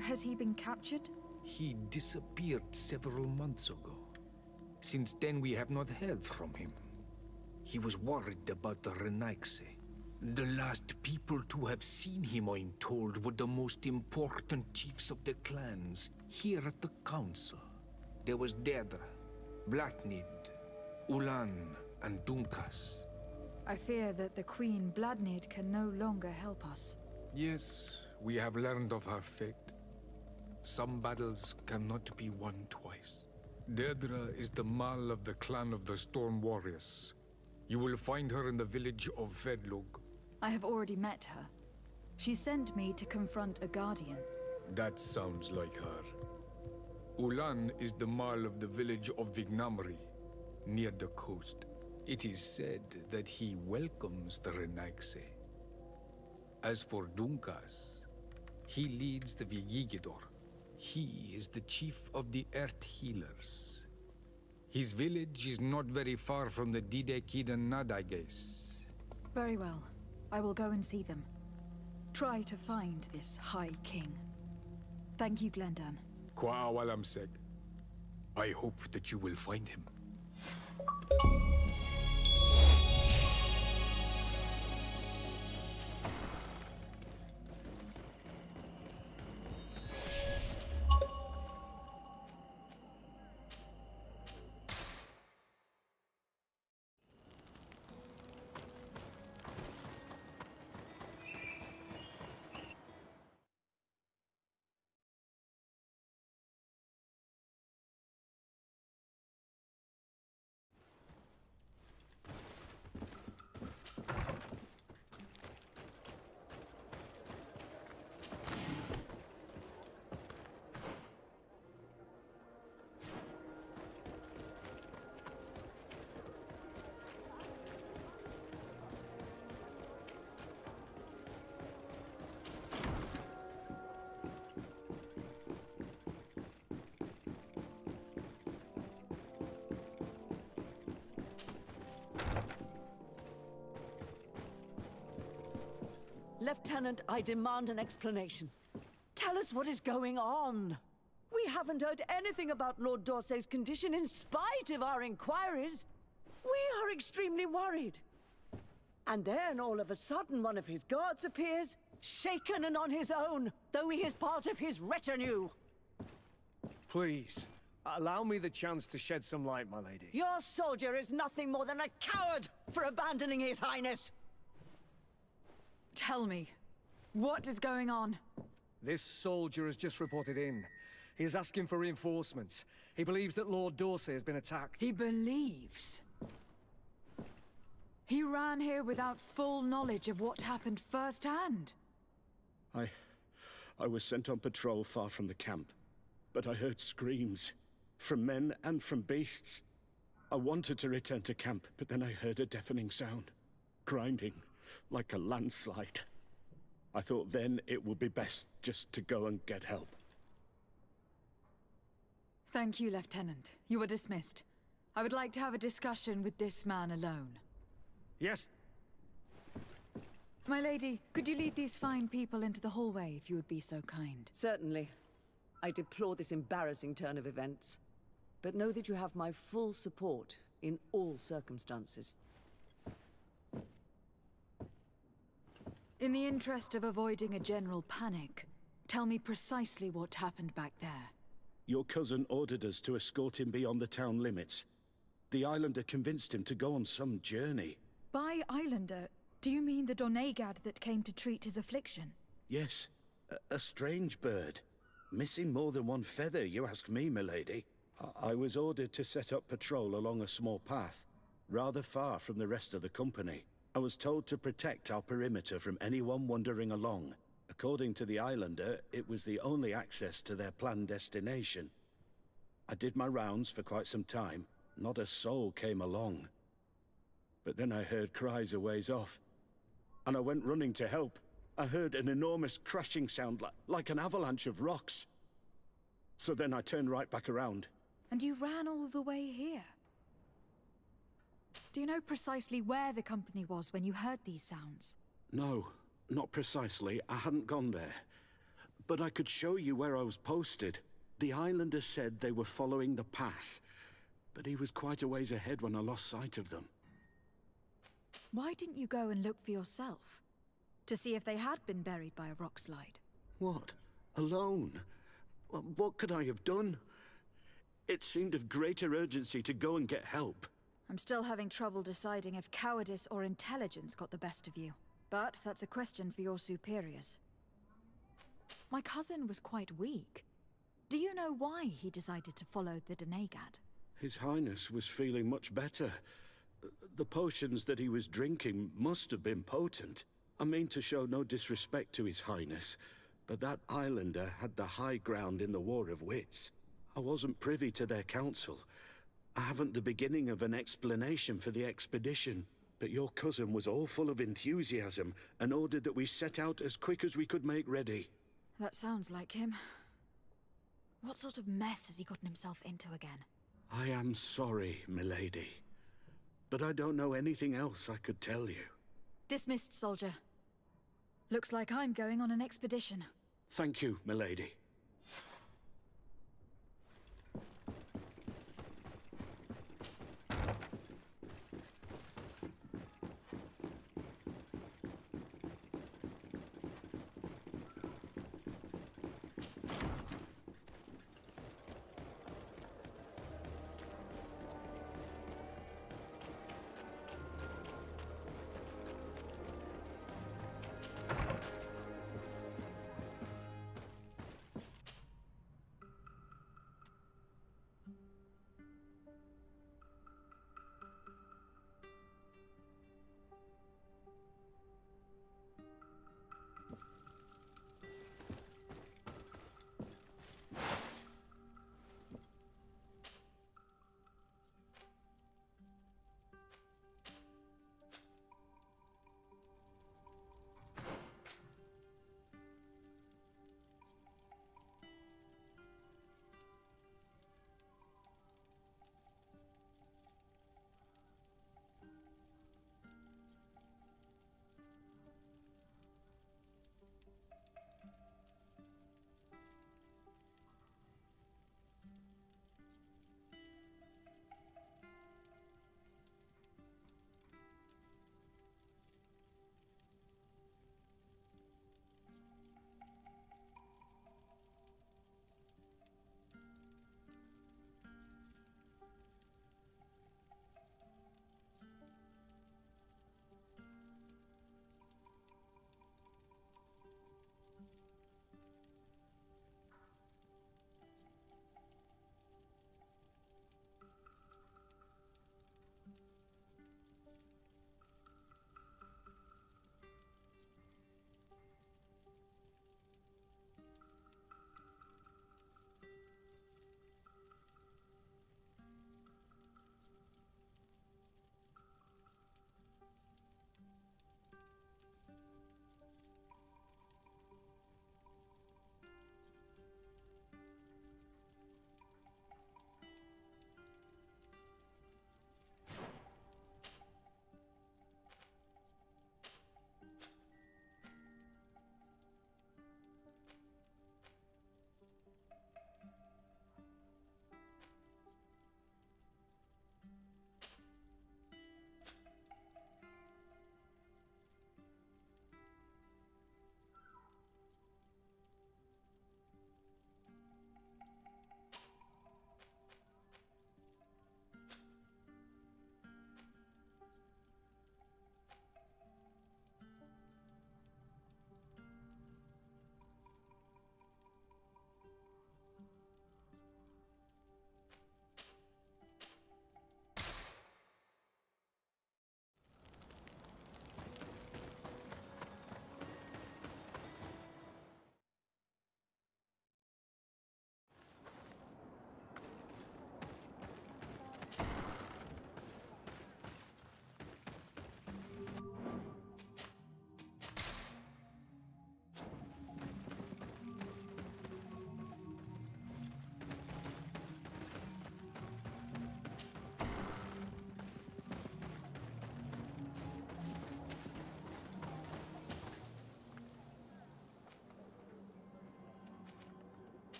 Has he been captured? He disappeared several months ago. Since then, we have not heard from him. He was worried about the Renaigse. The last people to have seen him, I'm told, were the most important chiefs of the clans here at the council. There was Deirdre, Blatnid, Ulan, and Dunkas. I fear that the Queen Bladnid can no longer help us. Yes, we have learned of her fate. Some battles cannot be won twice. Deirdre is the Mal of the clan of the Storm Warriors. You will find her in the village of Vedlug. I have already met her. She sent me to confront a guardian. That sounds like her. Ulan is the Mal of the village of Vignamri, near the coast. It is said that he welcomes the Renaigse. As for Dunkas, he leads the Vigigidor. He is the chief of the Earth Healers. His village is not very far from the Didekid and Nadages. Very well. I will go and see them. Try to find this High King. Thank you, Glendan. Kwa'awalamsek. I hope that you will find him. Lieutenant, I demand an explanation. Tell us what is going on. We haven't heard anything about Lord Dorsey's condition in spite of our inquiries. We are extremely worried. And then all of a sudden one of his guards appears, shaken and on his own, though he is part of his retinue. Please, allow me the chance to shed some light, my lady. Your soldier is nothing more than a coward for abandoning his highness. Tell me, what is going on? This soldier has just reported in. He is asking for reinforcements. He believes that Lord Dorsey has been attacked. He believes? He ran here without full knowledge of what happened firsthand. I was sent on patrol far from the camp, but I heard screams. from men and from beasts. I wanted to return to camp, but then I heard a deafening sound. Grinding, like a landslide. I thought then it would be best just to go and get help. Thank you, Lieutenant. You are dismissed. I would like to have a discussion with this man alone. Yes. My lady, could you lead these fine people into the hallway if you would be so kind? Certainly. I deplore this embarrassing turn of events. But know that you have my full support in all circumstances. In the interest of avoiding a general panic, tell me precisely what happened back there. Your cousin ordered us to escort him beyond the town limits. The Islander convinced him to go on some journey. By Islander, do you mean the Donegad that came to treat his affliction? Yes, a strange bird. Missing more than one feather, you ask me, milady. I was ordered to set up patrol along a small path, rather far from the rest of the company. I was told to protect our perimeter from anyone wandering along. According to the Islander, it was the only access to their planned destination. I did my rounds for quite some time. Not a soul came along. But then I heard cries a ways off, and I went running to help. I heard an enormous crashing sound like an avalanche of rocks. So then I turned right back around. And you ran all the way here? Do you know precisely where the company was when you heard these sounds? No, not precisely. I hadn't gone there. But I could show you where I was posted. The Islander said they were following the path, but he was quite a ways ahead when I lost sight of them. Why didn't you go and look for yourself? To see if they had been buried by a rock slide? What? Alone? What could I have done? It seemed of greater urgency to go and get help. I'm still having trouble deciding if cowardice or intelligence got the best of you. But that's a question for your superiors. My cousin was quite weak. Do you know why he decided to follow the Donegad? His Highness was feeling much better. The potions that he was drinking must have been potent. I mean to show no disrespect to His Highness, but that Islander had the high ground in the War of Wits. I wasn't privy to their counsel. I haven't the beginning of an explanation for the expedition, but your cousin was all full of enthusiasm and ordered that we set out as quick as we could make ready. That sounds like him. What sort of mess has he gotten himself into again? I am sorry, milady, but I don't know anything else I could tell you. Dismissed, soldier. Looks like I'm going on an expedition. Thank you, milady.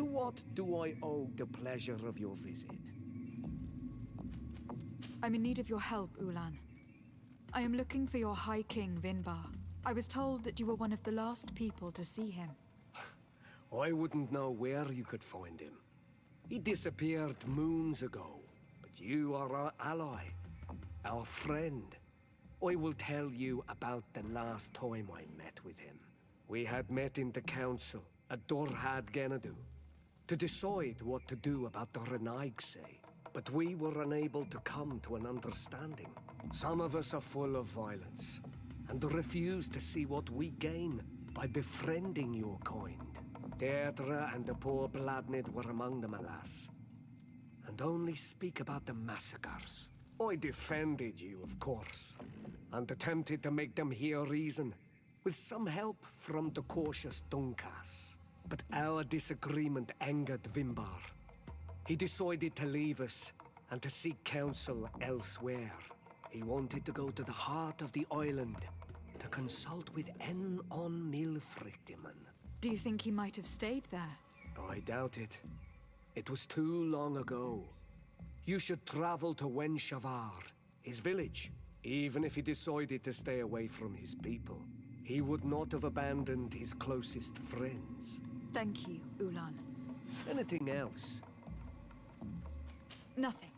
To what do I owe the pleasure of your visit? I'm in need of your help, Ulan. I am looking for your High King, Vinbar. I was told that you were one of the last people to see him. I wouldn't know where you could find him. He disappeared moons ago, but you are our ally, our friend. I will tell you about the last time I met with him. We had met in the council at Dorhad Genadu to decide what to do about the Renaigse, but we were unable to come to an understanding. Some of us are full of violence and refuse to see what we gain by befriending your kind. Deirdre and the poor Bladnid were among them, alas, and only speak about the massacres. I defended you, of course, and attempted to make them hear reason, with some help from the cautious Dunkas. But our disagreement angered Vimbar. He decided to leave us and to seek counsel elsewhere. He wanted to go to the heart of the island to consult with on Milfrictiman. Do you think he might have stayed there? I doubt it. It was too long ago. You should travel to Wenshavar, his village. Even if he decided to stay away from his people, he would not have abandoned his closest friends. Thank you, Ulan. Anything else? Nothing.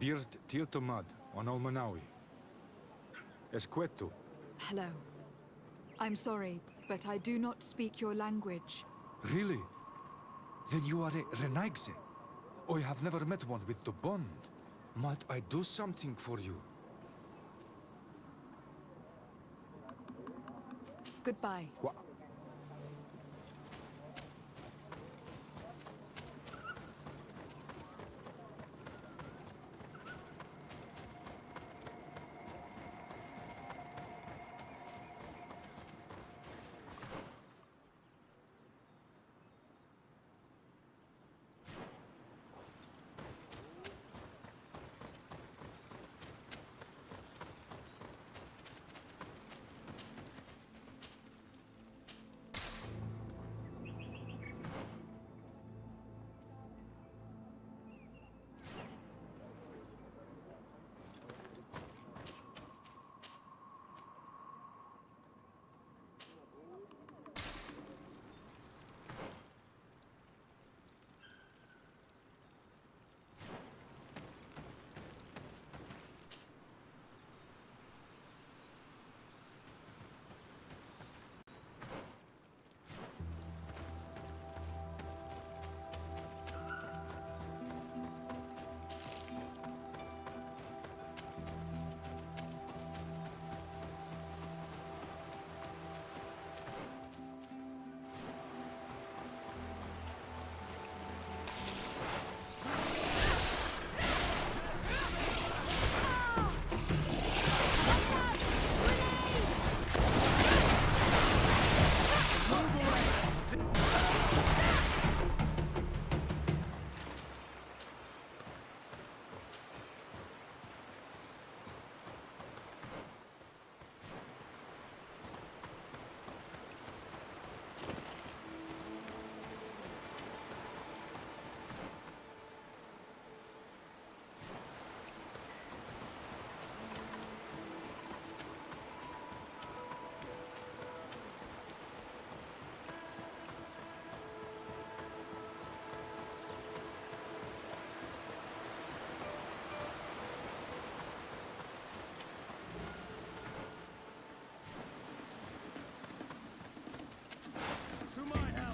Bird Tirtomad on Almanawi. Esqueto. Hello. I'm sorry, but I do not speak your language. Really? Then you are a Renaigse. I have never met one with the bond. Might I do something for you? Goodbye. To my house!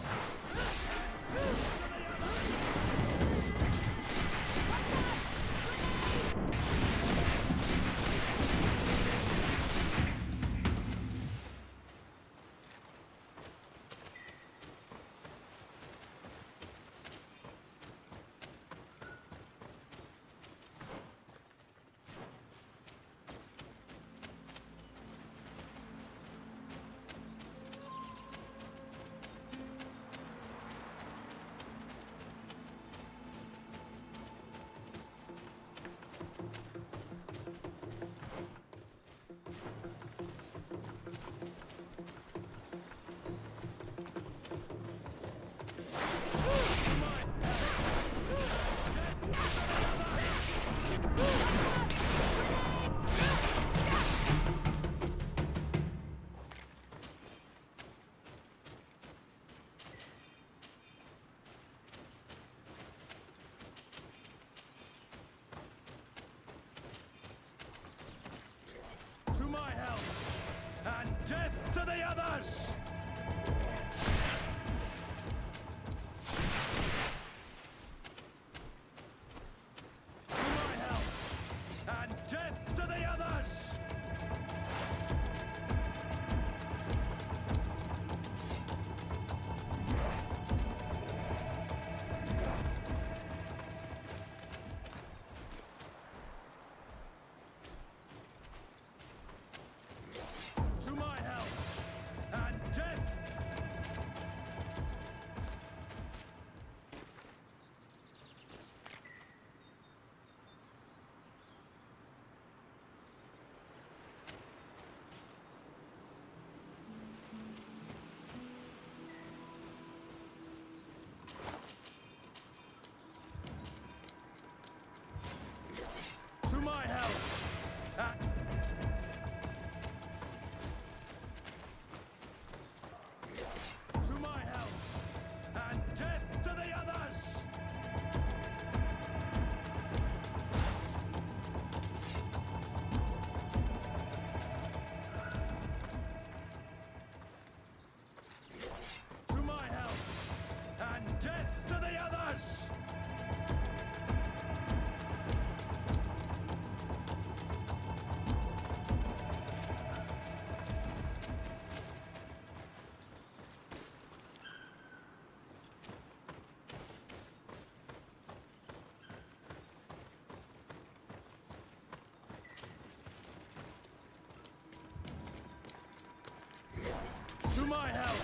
my help!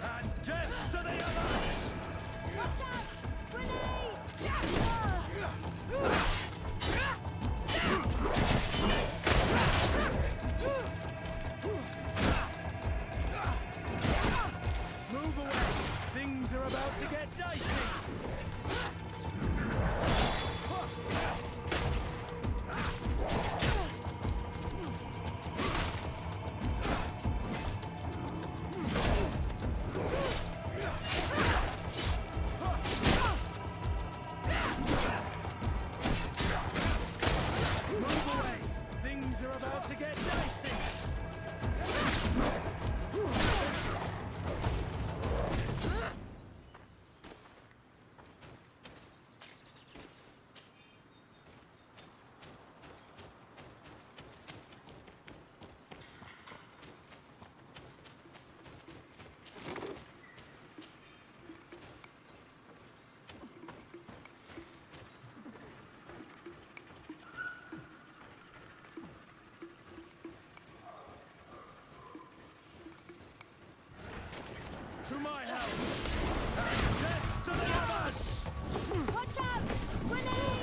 And death to the others! Watch out! Grenade! Move away! Things are about to get dicey! Move away! Things are about to get dicey! To my help! And death to the others! Watch out! Grenade!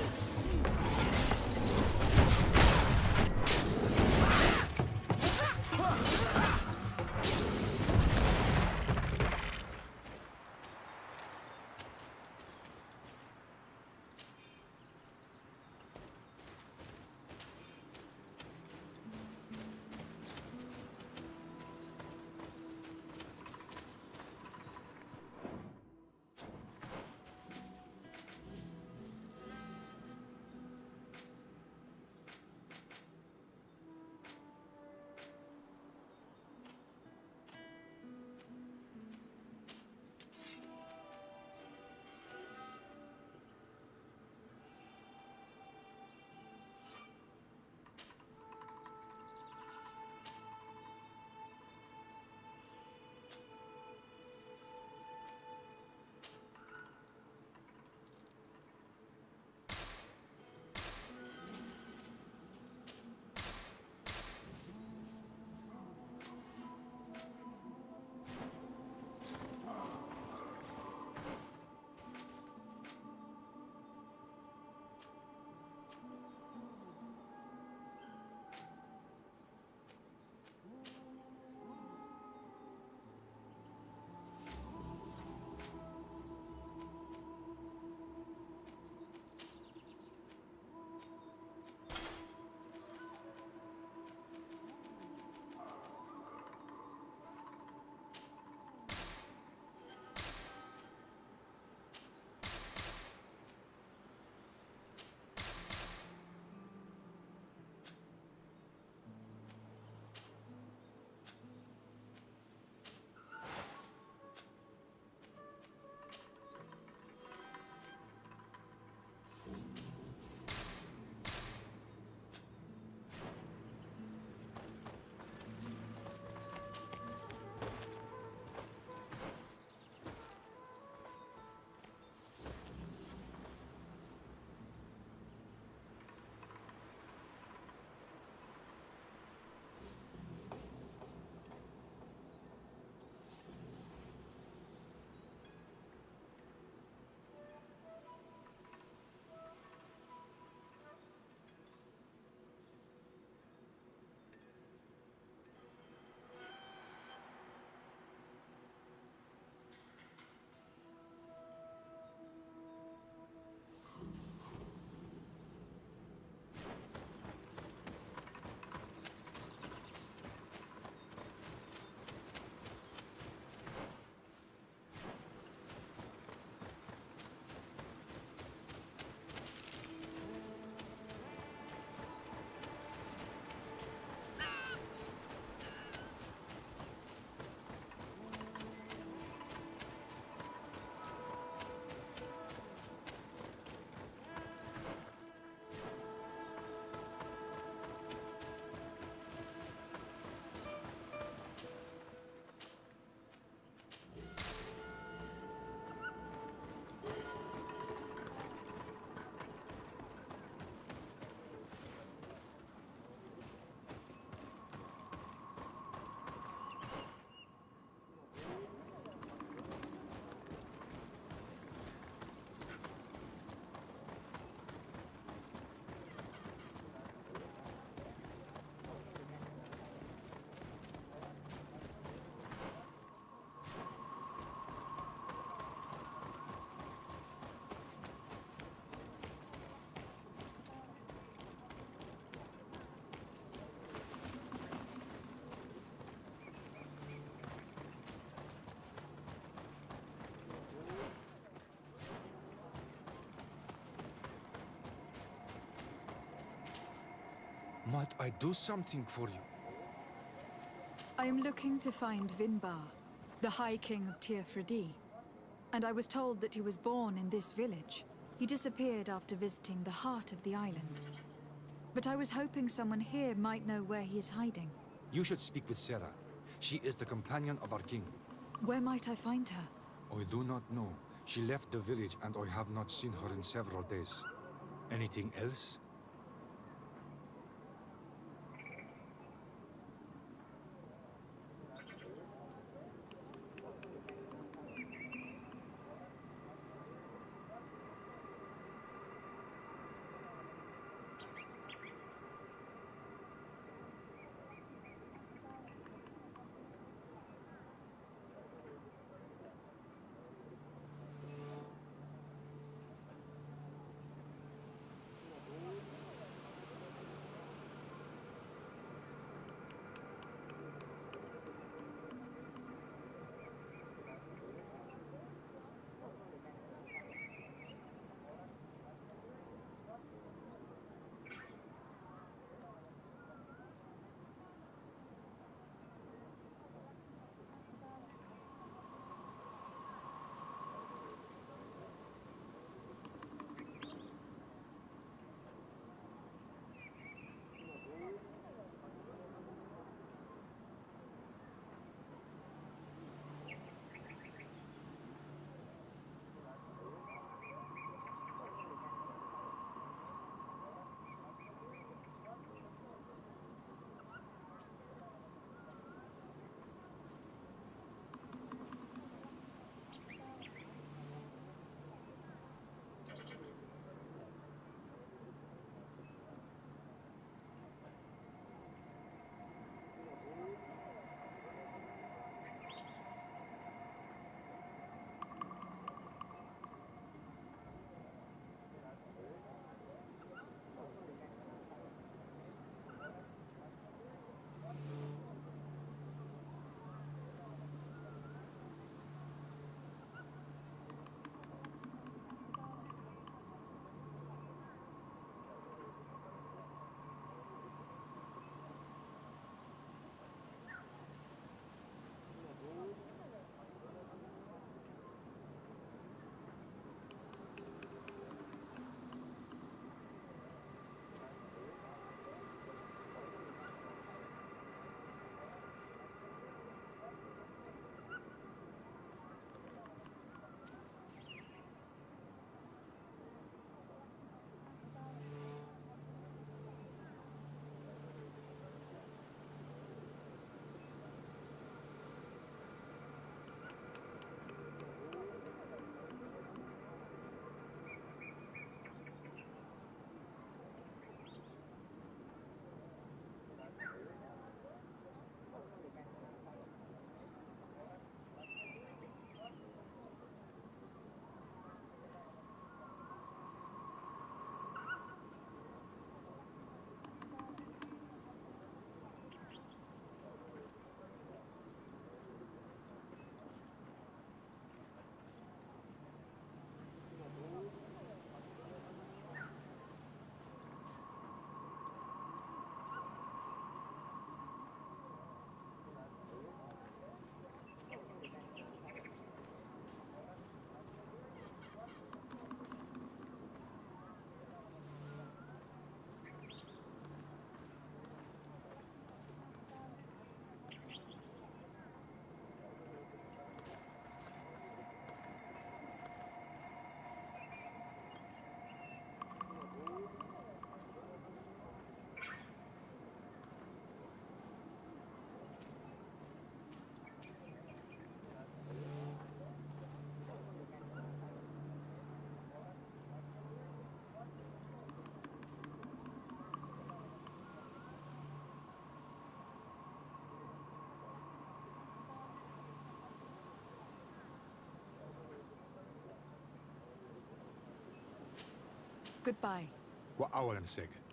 Might I do something for you? I am looking to find Vinbar, the High King of Tearfredi, and I was told that he was born in this village. He disappeared after visiting the heart of the island. But I was hoping someone here might know where he is hiding. You should speak with Sarah. She is the companion of our king. Where might I find her? I do not know. She left the village and I have not seen her in several days. Anything else? Goodbye. وأولا سيجن.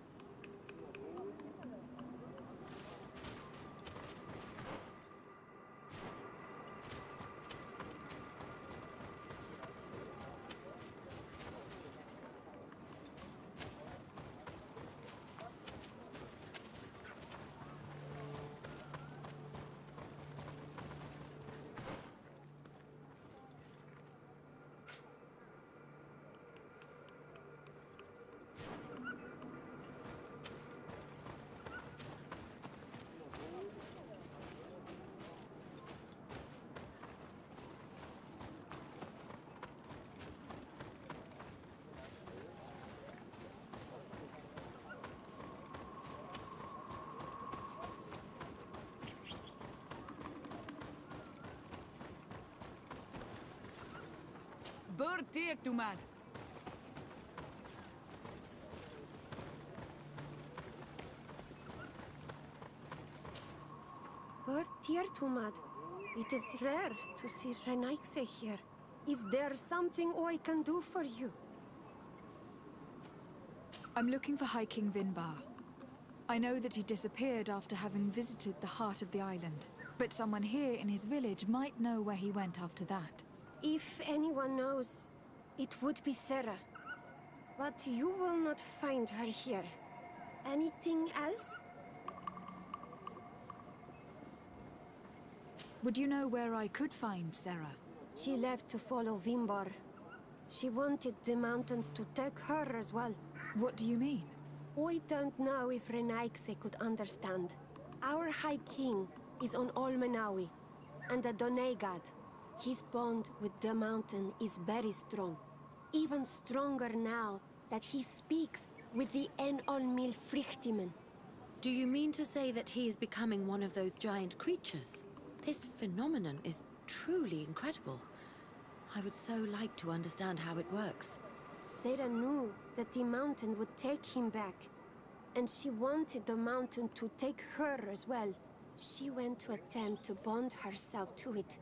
Bird dear to man. Bird dear to mad. It is rare to see Renaikse here. Is there something I can do for you? I'm looking for High King Vinbar. I know that he disappeared after having visited the heart of the island, but someone here in his village might know where he went after that. If anyone knows, it would be Sarah. But you will not find her here. Anything else? Would you know where I could find Sarah? She left to follow Vimbar. She wanted the mountains to take her as well. What do you mean? I don't know if Renaikse could understand. Our High King is on Olmenawi, and a Donegad. His bond with the mountain is very strong. Even stronger now that he speaks with the Enolmil Frichtimen. Do you mean to say that he is becoming one of those giant creatures? This phenomenon is truly incredible. I would so like to understand how it works. Sarah knew that the mountain would take him back, and she wanted the mountain to take her as well. She went to attempt to bond herself to it.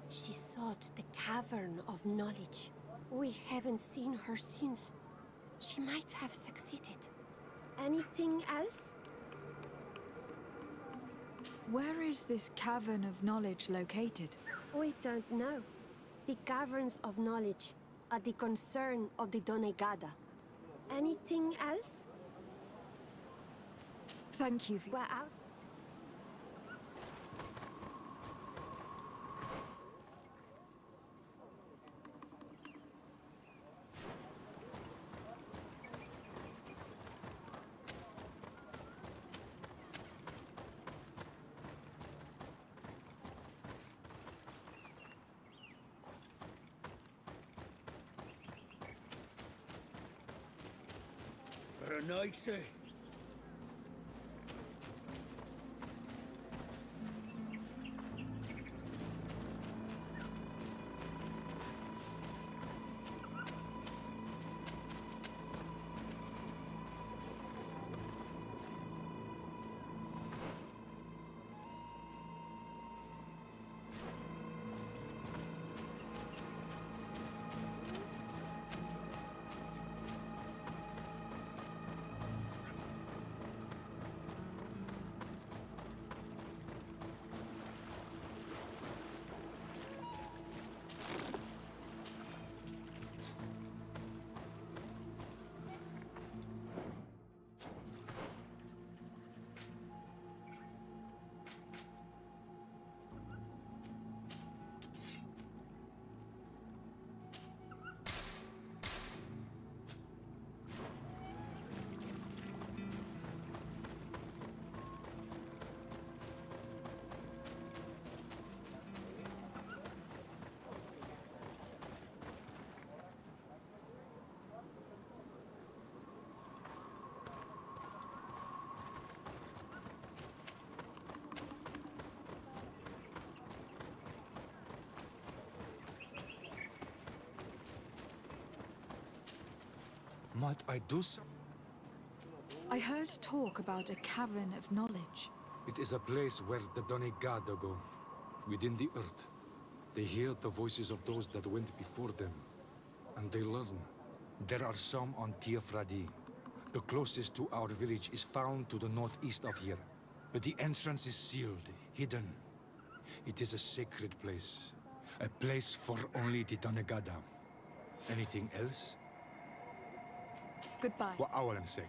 She sought the Cavern of Knowledge. We haven't seen her since. She might have succeeded. Anything else? Where is this Cavern of Knowledge located? We don't know. The Caverns of Knowledge are the concern of the Donegada. Anything else? Thank you for... We're out. Renaikse. Might I do so? I heard talk about a Cavern of Knowledge. It is a place where the Donegada go, within the earth. They hear the voices of those that went before them, and they learn. There are some on Tiafradi. The closest to our village is found to the northeast of here, but the entrance is sealed, hidden. It is a sacred place, a place for only the Donegada. Anything else? Goodbye. What I am saying.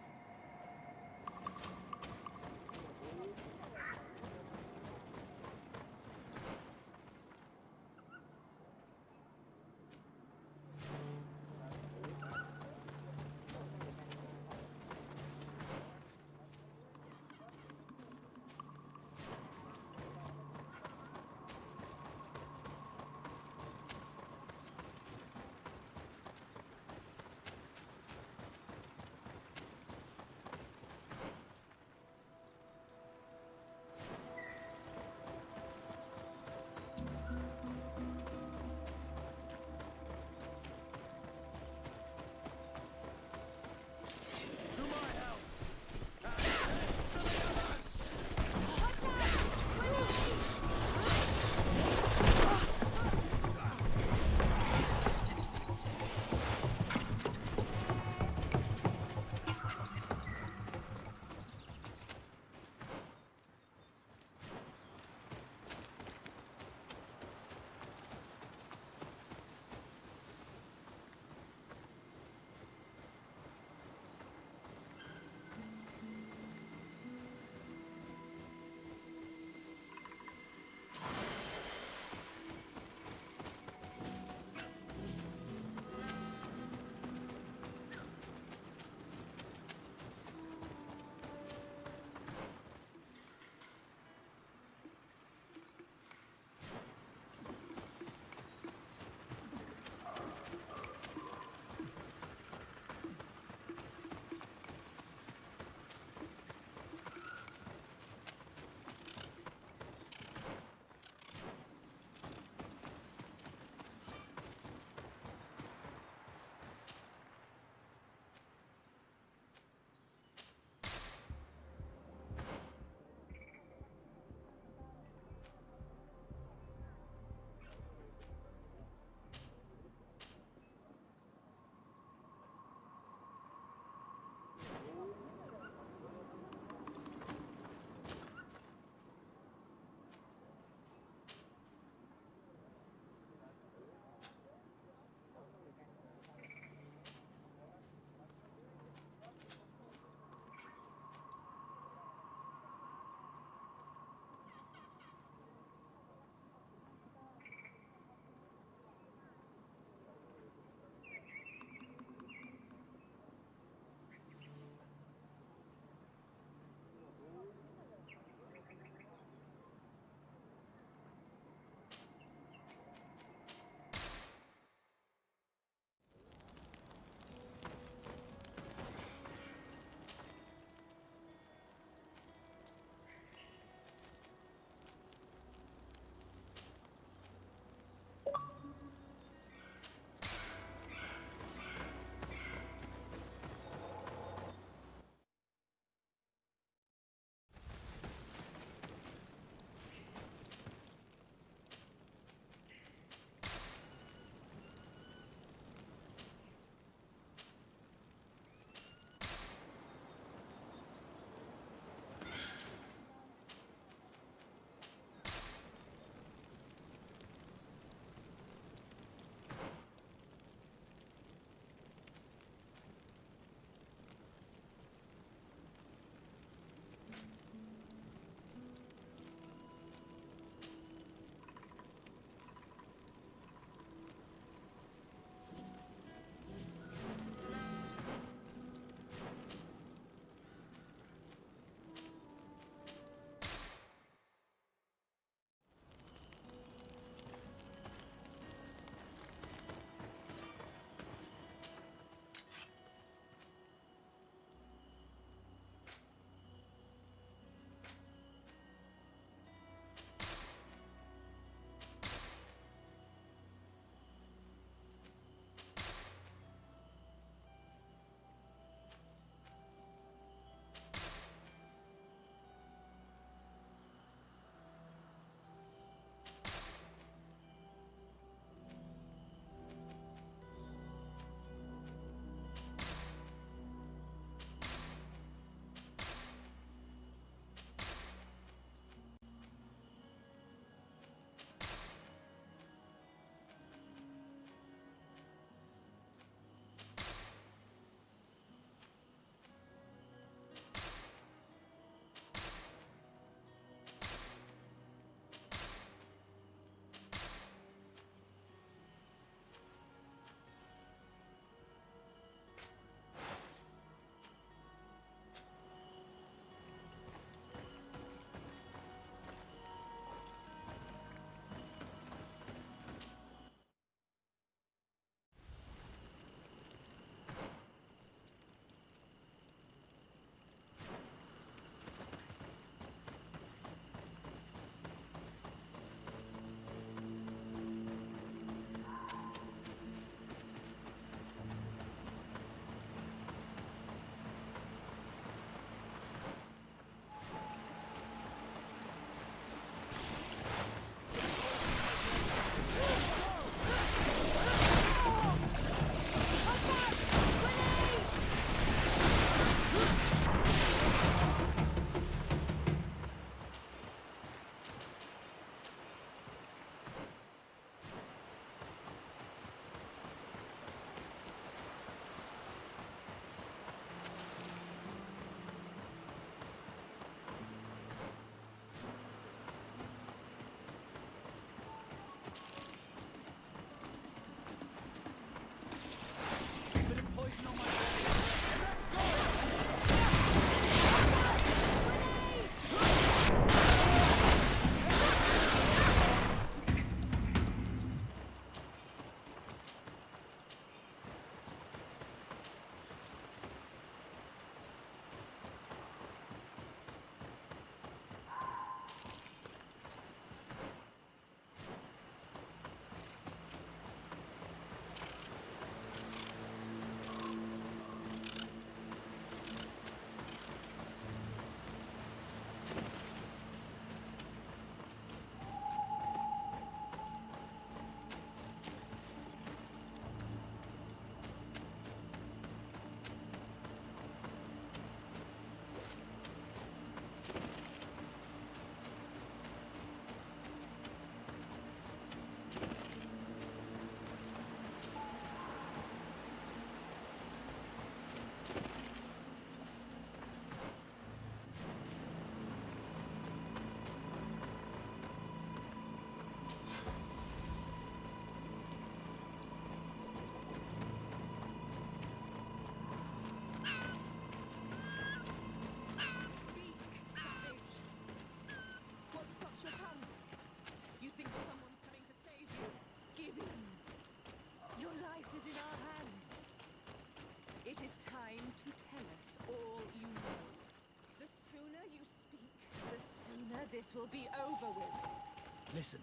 sooner this will be over with. Listen,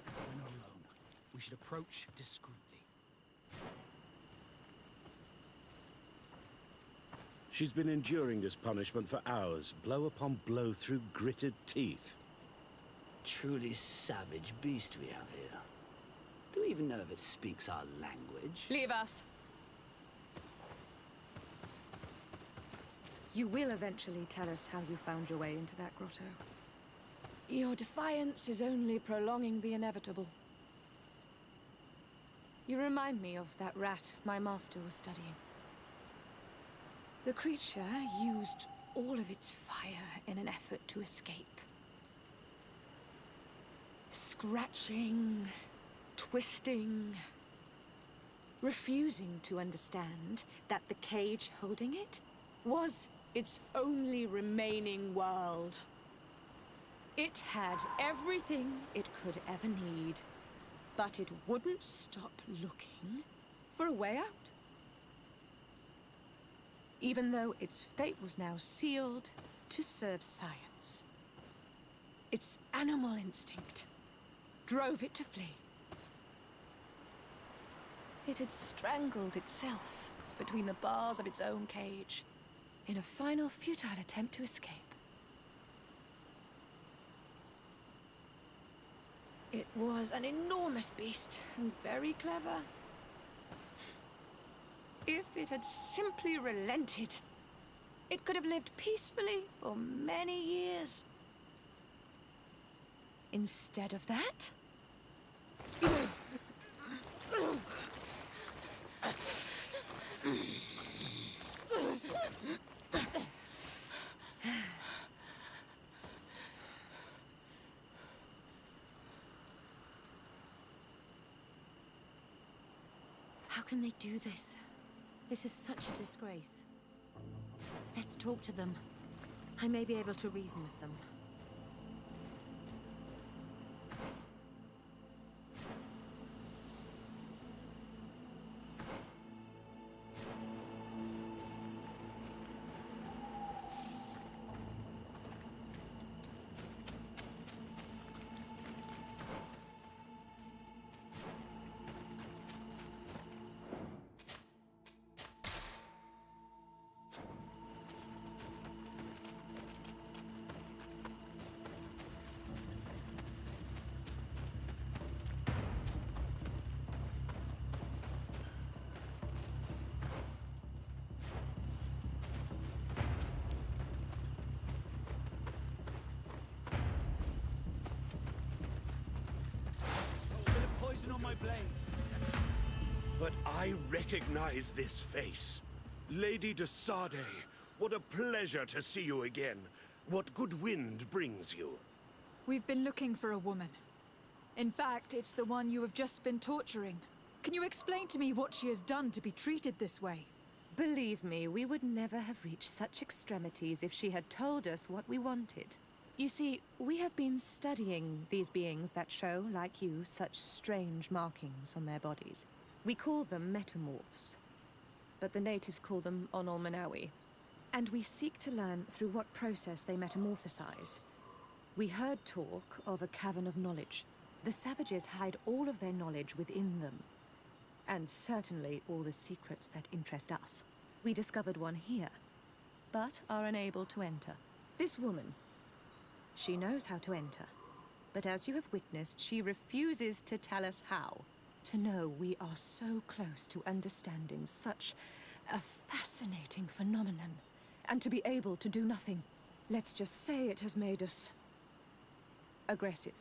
we're not alone. We should approach discreetly. She's been enduring this punishment for hours, blow upon blow through gritted teeth. Truly savage beast we have here. Do we even know if it speaks our language? Leave us. You will eventually tell us how you found your way into that grotto. Your defiance is only prolonging the inevitable. You remind me of that rat my master was studying. The creature used all of its fire in an effort to escape. Scratching, twisting, refusing to understand that the cage holding it was its only remaining world. It had everything it could ever need, but it wouldn't stop looking for a way out. Even though its fate was now sealed to serve science. Its animal instinct drove it to flee. It had strangled itself between the bars of its own cage in a final futile attempt to escape. It was an enormous beast and very clever. If it had simply relented, it could have lived peacefully for many years. Instead of that, how can they do this? This is such a disgrace. Let's talk to them. I may be able to reason with them. On my blade. But I recognize this face. Lady de Sade, what a pleasure to see you again. What good wind brings you? We've been looking for a woman. In fact, it's the one you have just been torturing. Can you explain to me what she has done to be treated this way? believe me, we would never have reached such extremities if she had told us what we wanted. You see, we have been studying these beings that show, like you, such strange markings on their bodies. We call them metamorphs, but the natives call them Onol-Manawi. And we seek to learn through what process they metamorphosize. We heard talk of a cavern of knowledge. The savages hide all of their knowledge within them. And certainly all the secrets that interest us. We discovered one here, but are unable to enter. This woman, she knows how to enter. But as you have witnessed, she refuses to tell us how. To know we are so close to understanding such a fascinating phenomenon, and to be able to do nothing. Let's just say it has made us aggressive.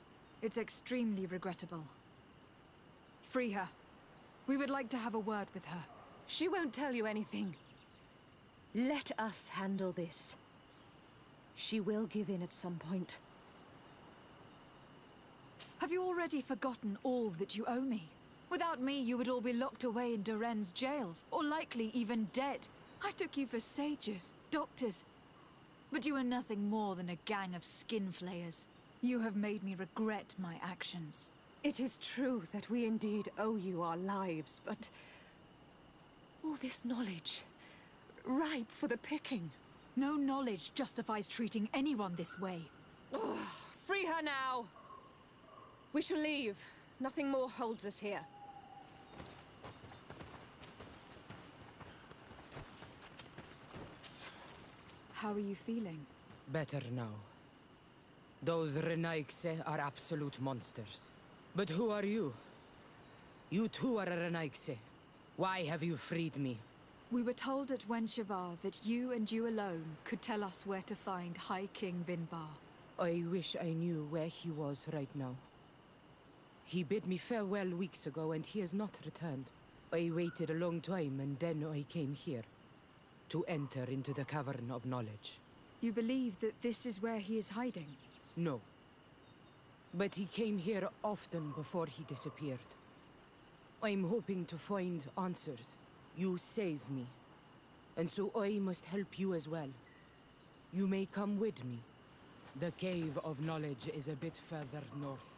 It's extremely regrettable. Free her. We would like to have a word with her. She won't tell you anything. Let us handle this. She will give in at some point. Have you already forgotten all that you owe me? Without me, you would all be locked away in Duren's jails, or likely even dead. I took you for sages, doctors, but you are nothing more than a gang of skin flayers. You have made me regret my actions. It is true that we indeed owe you our lives, but all this knowledge, ripe for the picking. No knowledge justifies treating anyone this way. Free her now! We shall leave. Nothing more holds us here. How are you feeling? Better now. Those Renaigse are absolute monsters. But who are you? You too are a Renaigse. Why have you freed me? We were told at Wenshavar that you and you alone could tell us where to find High King Vinbar. I wish I knew where he was right now. He bid me farewell weeks ago and he has not returned. I waited a long time and then I came here. To enter into the Cavern of Knowledge. You believe that this is where he is hiding? No. But he came here often before he disappeared. I'm hoping to find answers. You saved me. And so I must help you as well. You may come with me. The Cave of Knowledge is a bit further north.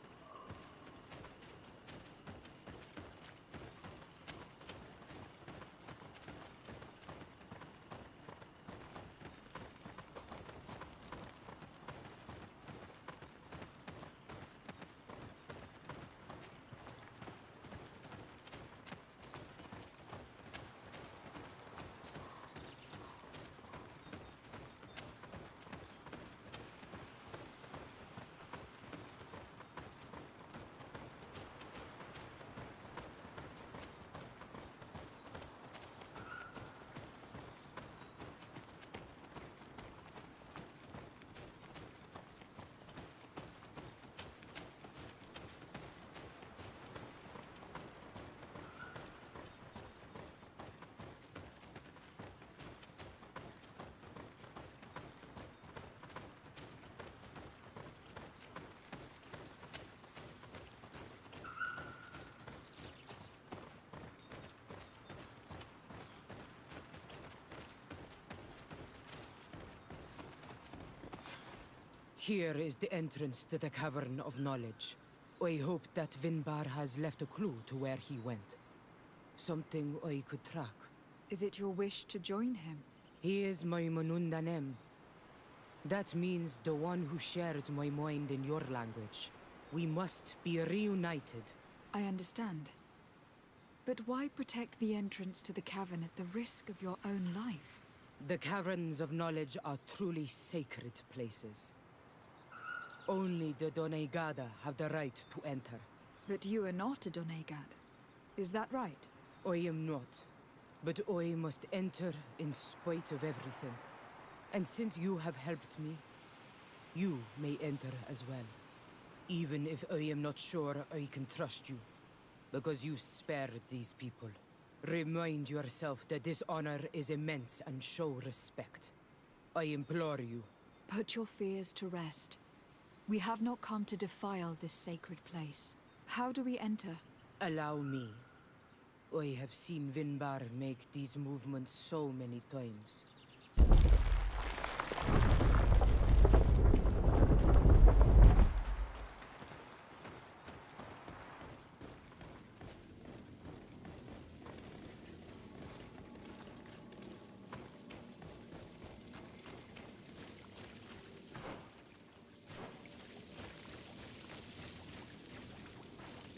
Here is the entrance to the Cavern of Knowledge. I hope that Vinbar has left a clue to where he went. Something I could track. Is it your wish to join him? He is my Manundanem. That means the one who shares my mind in your language. We must be reunited. I understand. But why protect the entrance to the cavern at the risk of your own life? The Caverns of Knowledge are truly sacred places. Only the Doneigada have the right to enter. But you are not a Doneigad. Is that right? I am not. But I must enter in spite of everything. And since you have helped me, you may enter as well. Even if I am not sure I can trust you. Because you spared these people. Remind yourself that this honor is immense and show respect. I implore you. Put your fears to rest. We have not come to defile this sacred place. How do we enter? Allow me. I have seen Vinbar make these movements so many times.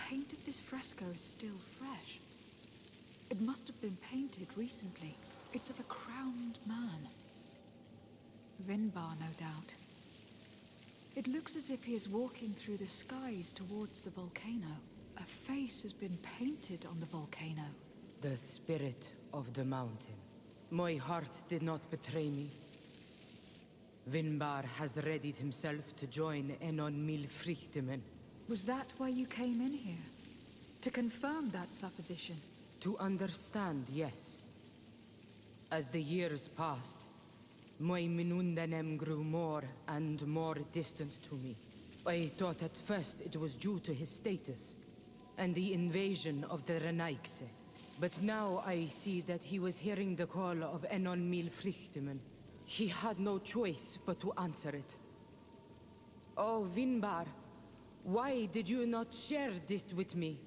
Paint of this fresco is still fresh. It must have been painted recently. It's of a crowned man. Vinbar, no doubt. It looks as if he is walking through the skies towards the volcano. A face has been painted on the volcano. The spirit of the mountain. My heart did not betray me. Vinbar has readied himself to join Enon Milfrichtemen. Was that why you came in here? To confirm that supposition? To understand, yes. As the years passed, my Minundanem grew more and more distant to me. I thought at first it was due to his status and the invasion of the Renaigse. But now I see that he was hearing the call of Enon Milfrichtemen. He had no choice but to answer it. Oh, Vinbar, why did you not share this with me?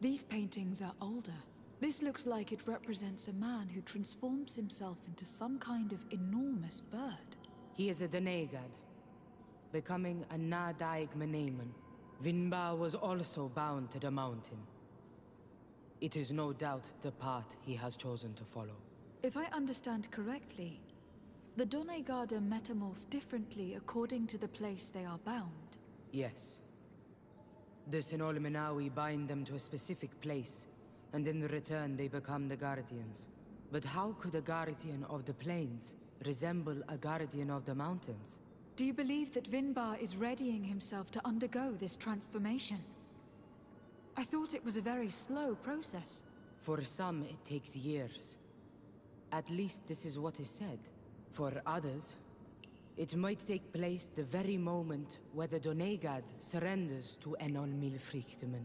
These paintings are older. This looks like it represents a man who transforms himself into some kind of enormous bird. He is a Donegad, becoming a Nadaig Meneman. Vinba was also bound to the mountain. It is no doubt the path he has chosen to follow. If I understand correctly, the Donegada metamorph differently according to the place they are bound. Yes. The Sinolmenawi bind them to a specific place, and in return they become the Guardians. But how could a Guardian of the Plains resemble a Guardian of the Mountains? Do you believe that Vinbar is readying himself to undergo this transformation? I thought it was a very slow process. For some, it takes years. At least this is what is said. For others, it might take place the very moment where the Donegad surrenders to Enol Milfrichtemen.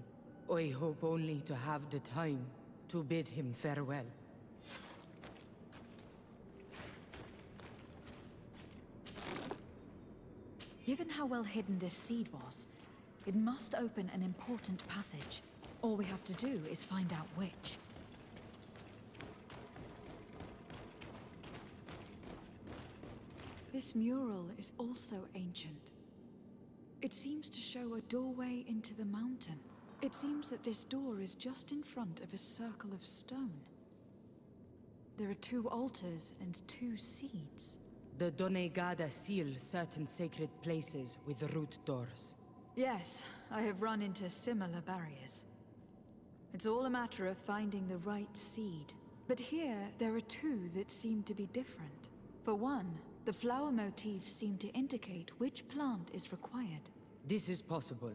I hope only to have the time to bid him farewell. Given how well hidden this seed was, it must open an important passage. All we have to do is find out which. This mural is also ancient. It seems to show a doorway into the mountain. It seems that this door is just in front of a circle of stone. There are 2 altars and 2 seeds. The Donegada seal certain sacred places with root doors. Yes, I have run into similar barriers. It's all a matter of finding the right seed. But here, there are 2 that seem to be different. For one, the flower motifs seem to indicate which plant is required. This is possible.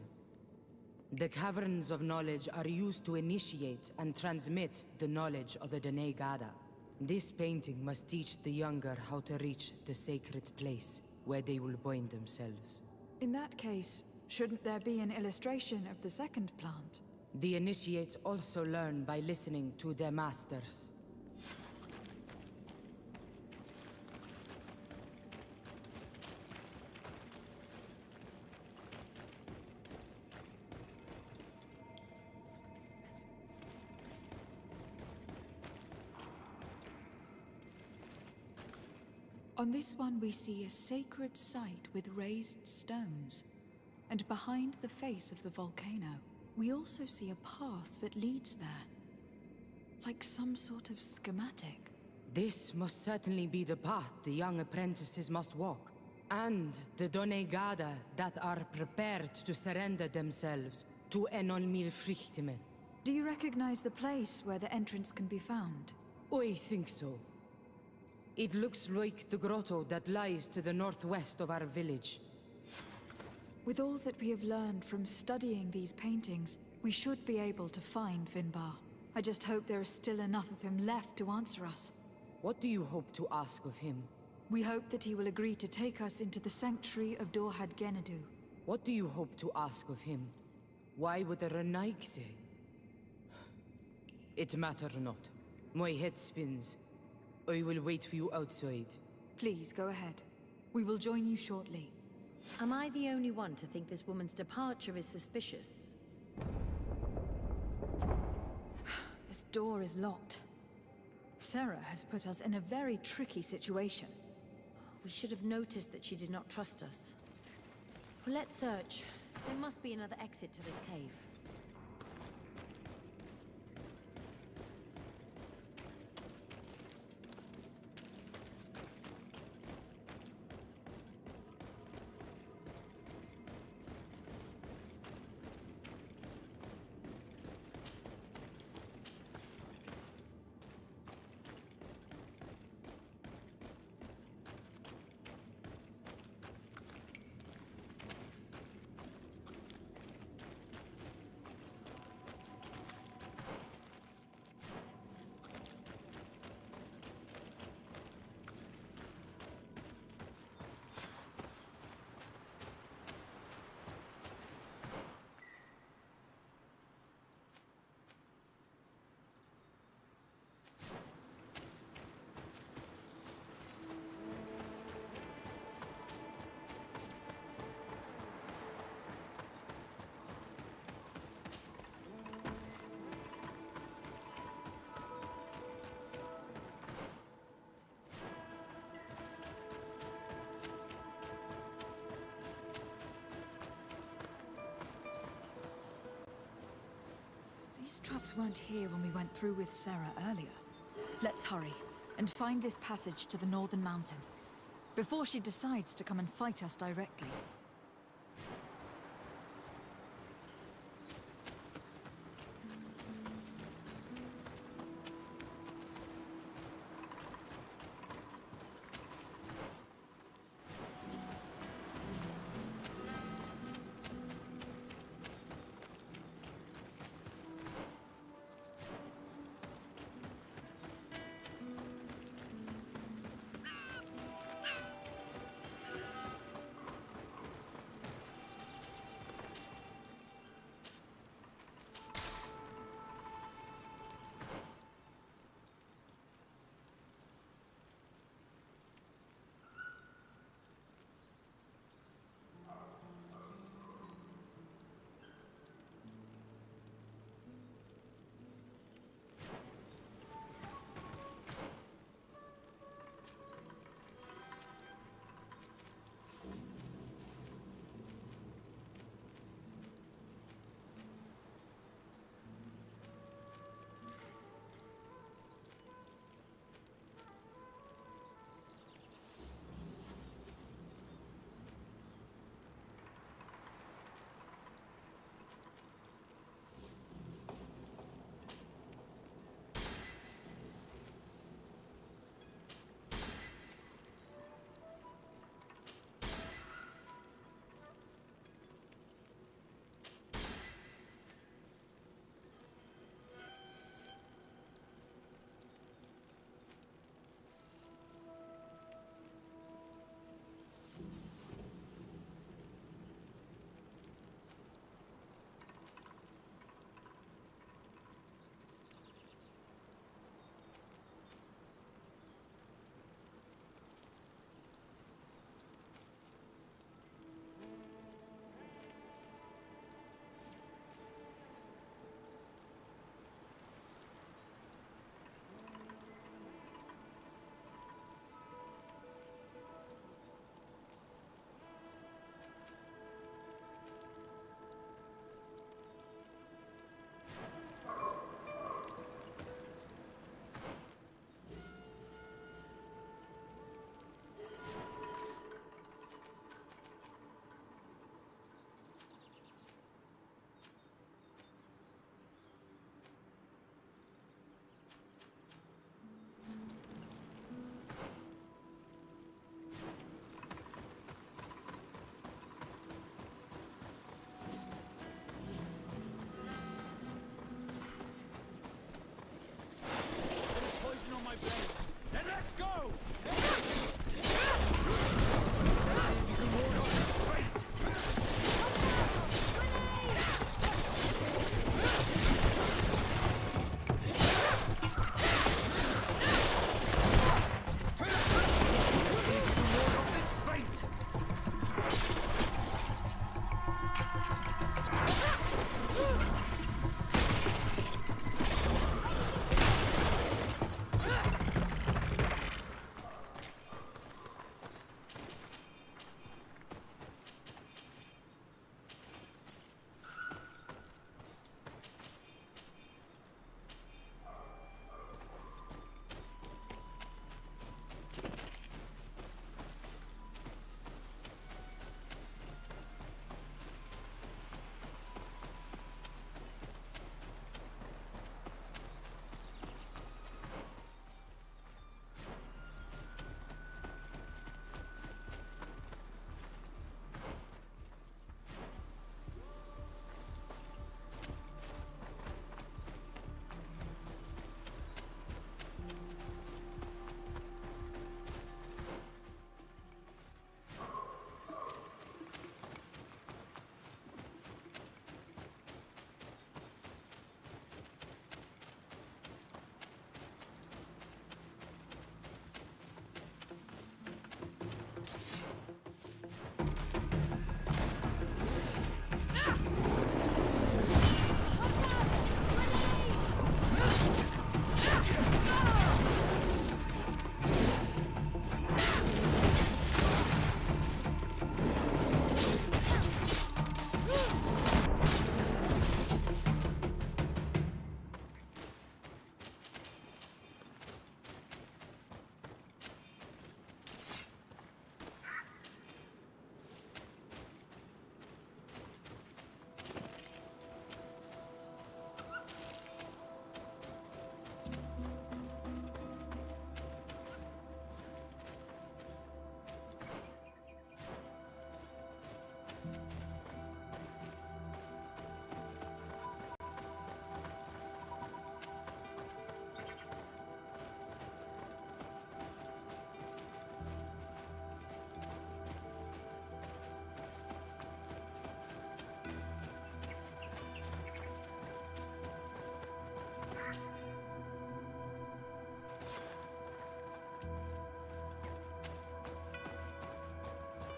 The caverns of knowledge are used to initiate and transmit the knowledge of the Donegada. This painting must teach the younger how to reach the sacred place where they will bind themselves. In that case, shouldn't there be an illustration of the second plant? The initiates also learn by listening to their masters. On this one we see a sacred site with raised stones. And behind the face of the volcano, we also see a path that leads there. Like some sort of schematic. This must certainly be the path the young apprentices must walk. And the Donegada that are prepared to surrender themselves to Enol Milfrichtemen. Do you recognize the place where the entrance can be found? I think so. It looks like the grotto that lies to the northwest of our village. With all that we have learned from studying these paintings, we should be able to find Vinbar. I just hope there is still enough of him left to answer us. What do you hope to ask of him? We hope that he will agree to take us into the sanctuary of Dorhad Genadu. What do you hope to ask of him? Why would the Renaik say? It matter not. My head spins. I will wait for you outside. Please, go ahead. We will join you shortly. Am I the only one to think this woman's departure is suspicious? This door is locked. Sarah has put us in a very tricky situation. We should have noticed that she did not trust us. Well, let's search. There must be another exit to this cave. Those traps weren't here when we went through with Sarah earlier. Let's hurry and find this passage to the northern mountain before she decides to come and fight us directly.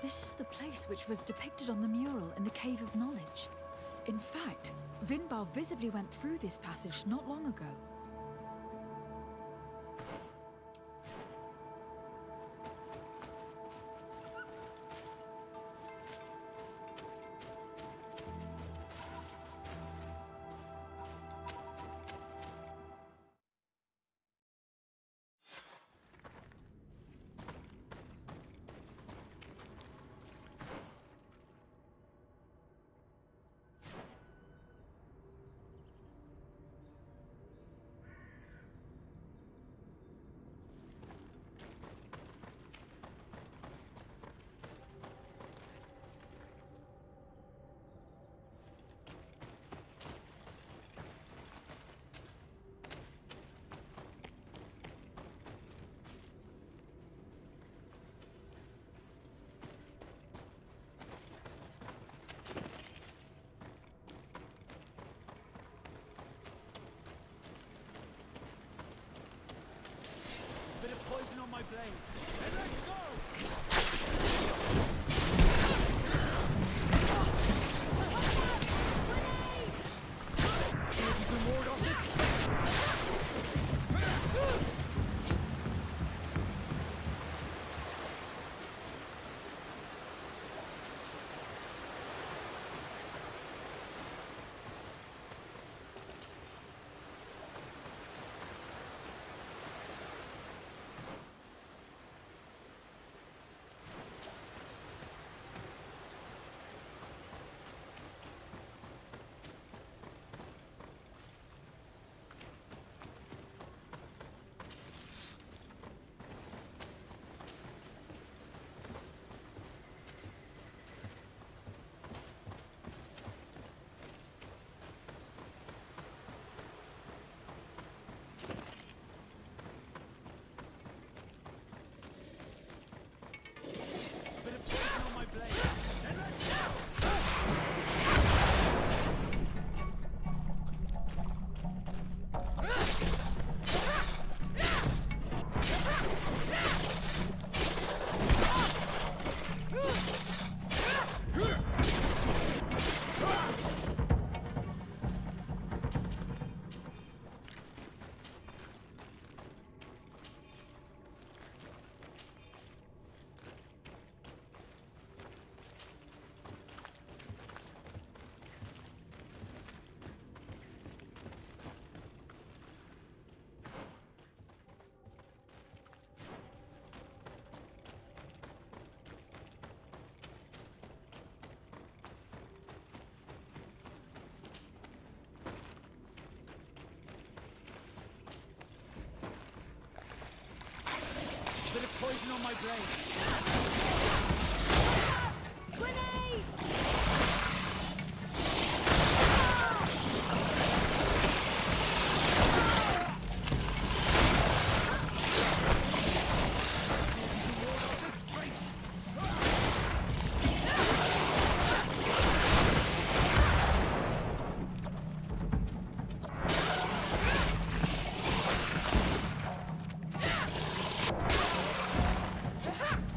This is the place which was depicted on the mural in the Cave of Knowledge. In fact, Vinbar visibly went through this passage not long ago. Bit of poison on my blade. And let's go! You can ward off this. Bit of poison on my blade. Grenade! Ha!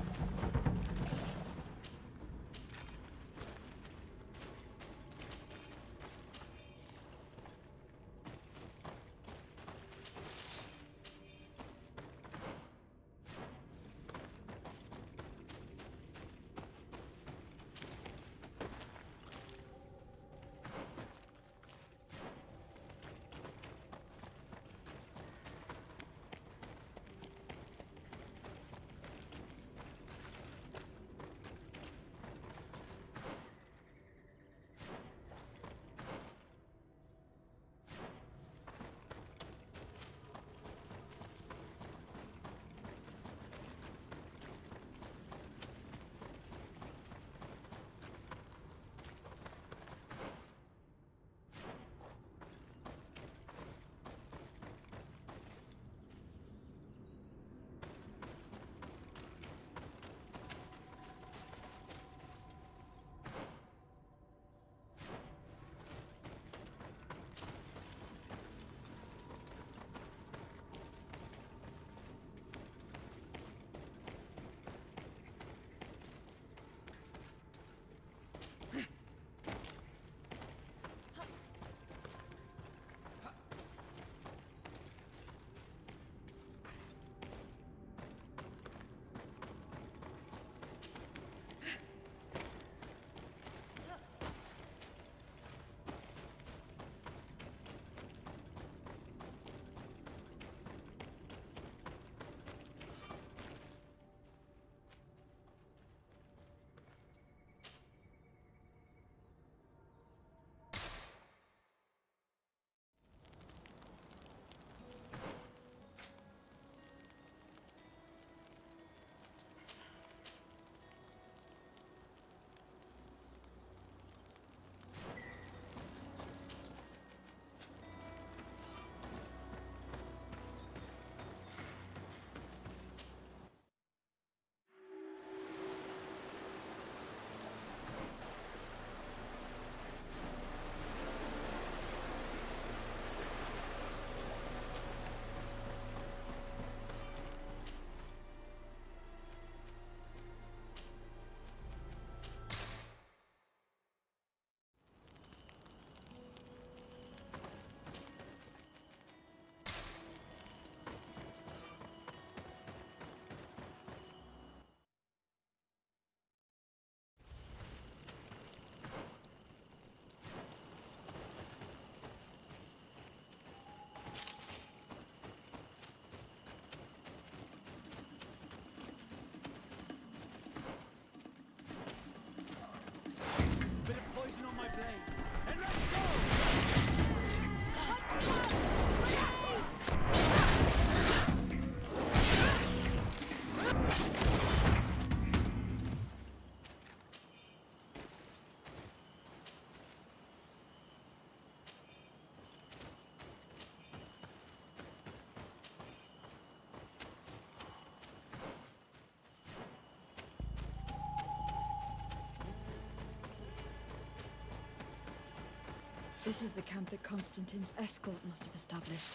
This is the camp that Constantine's escort must have established.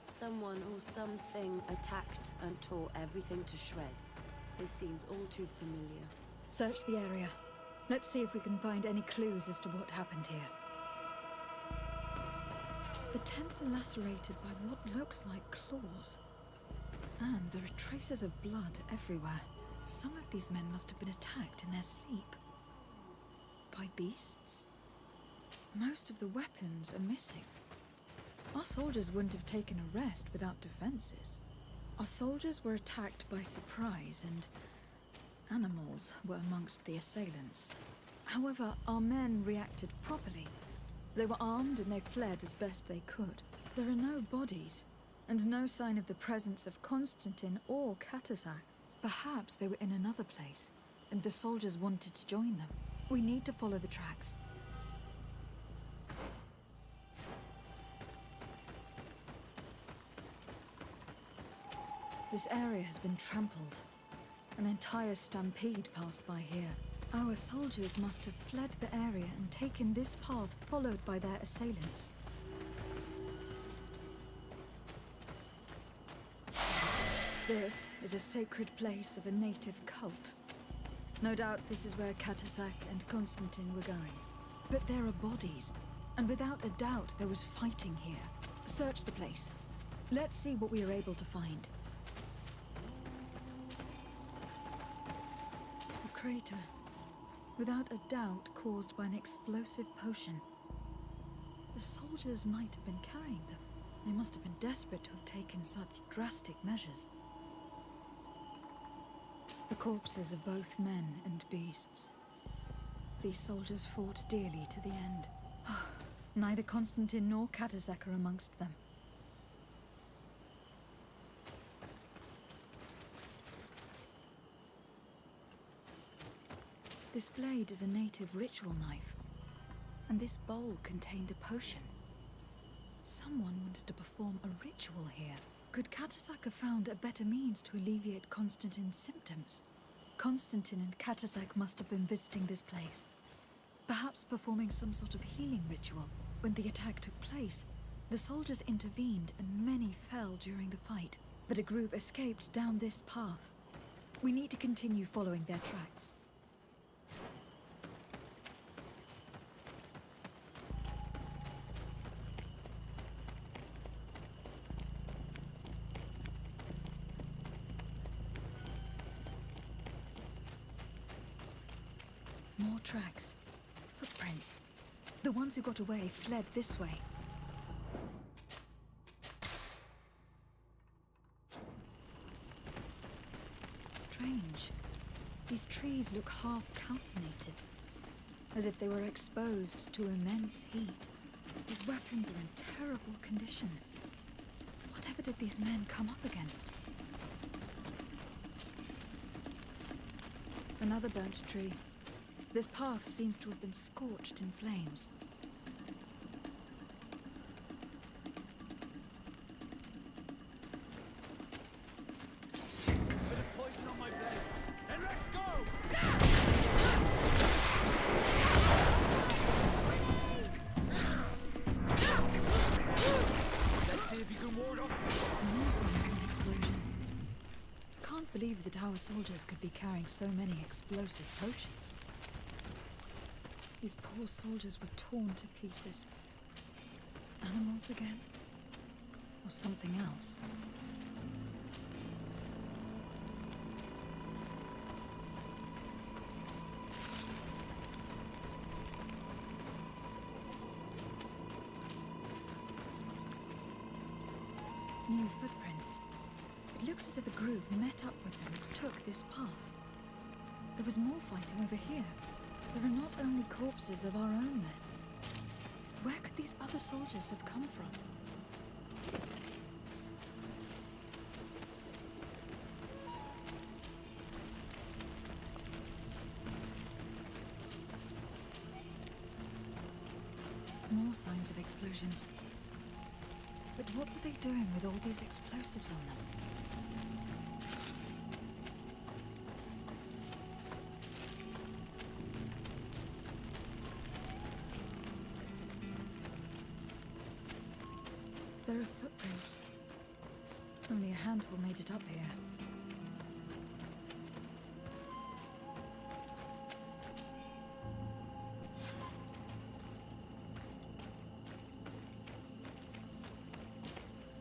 Someone or something attacked and tore everything to shreds. This seems all too familiar. Search the area. Let's see if we can find any clues as to what happened here. The tents are lacerated by what looks like claws. And there are traces of blood everywhere. Some of these men must have been attacked in their sleep. By beasts? Most of the weapons are missing. Our soldiers wouldn't have taken a rest without defenses. Our soldiers were attacked by surprise, and animals were amongst the assailants. However, our men reacted properly. They were armed and they fled as best they could. There are no bodies, and no sign of the presence of Constantine or Katasak. Perhaps they were in another place, and the soldiers wanted to join them. We need to follow the tracks. This area has been trampled. An entire stampede passed by here. Our soldiers must have fled the area and taken this path followed by their assailants. This is a sacred place of a native cult. No doubt this is where Katasak and Constantine were going. But there are bodies, and without a doubt there was fighting here. Search the place. Let's see what we are able to find. A crater, without a doubt caused by an explosive potion. The soldiers might have been carrying them. They must have been desperate to have taken such drastic measures. The corpses of both men and beasts. These soldiers fought dearly to the end. Neither Constantine nor Katasak are amongst them. This blade is a native ritual knife, and this bowl contained a potion. Someone wanted to perform a ritual here. Could Katasak have found a better means to alleviate Constantine's symptoms? Constantine and Katasak must have been visiting this place, perhaps performing some sort of healing ritual. When the attack took place, the soldiers intervened and many fell during the fight, but a group escaped down this path. We need to continue following their tracks. More tracks. Footprints. The ones who got away fled this way. Strange. These trees look half calcinated, as if they were exposed to immense heat. These weapons are in terrible condition. Whatever did these men come up against? Another burnt tree. This path seems to have been scorched in flames. Bit of poison on my blade. Then let's go! Let's see if you can ward off. More signs of an explosion. Can't believe that our soldiers could be carrying so many explosive potions. These poor soldiers were torn to pieces. Animals again? Or something else? New footprints. It looks as if a group met up with them and took this path. There was more fighting over here. There are not only corpses of our own men. Where could these other soldiers have come from? More signs of explosions. But what were they doing with all these explosives on them? there are footprints. Only a handful made it up here.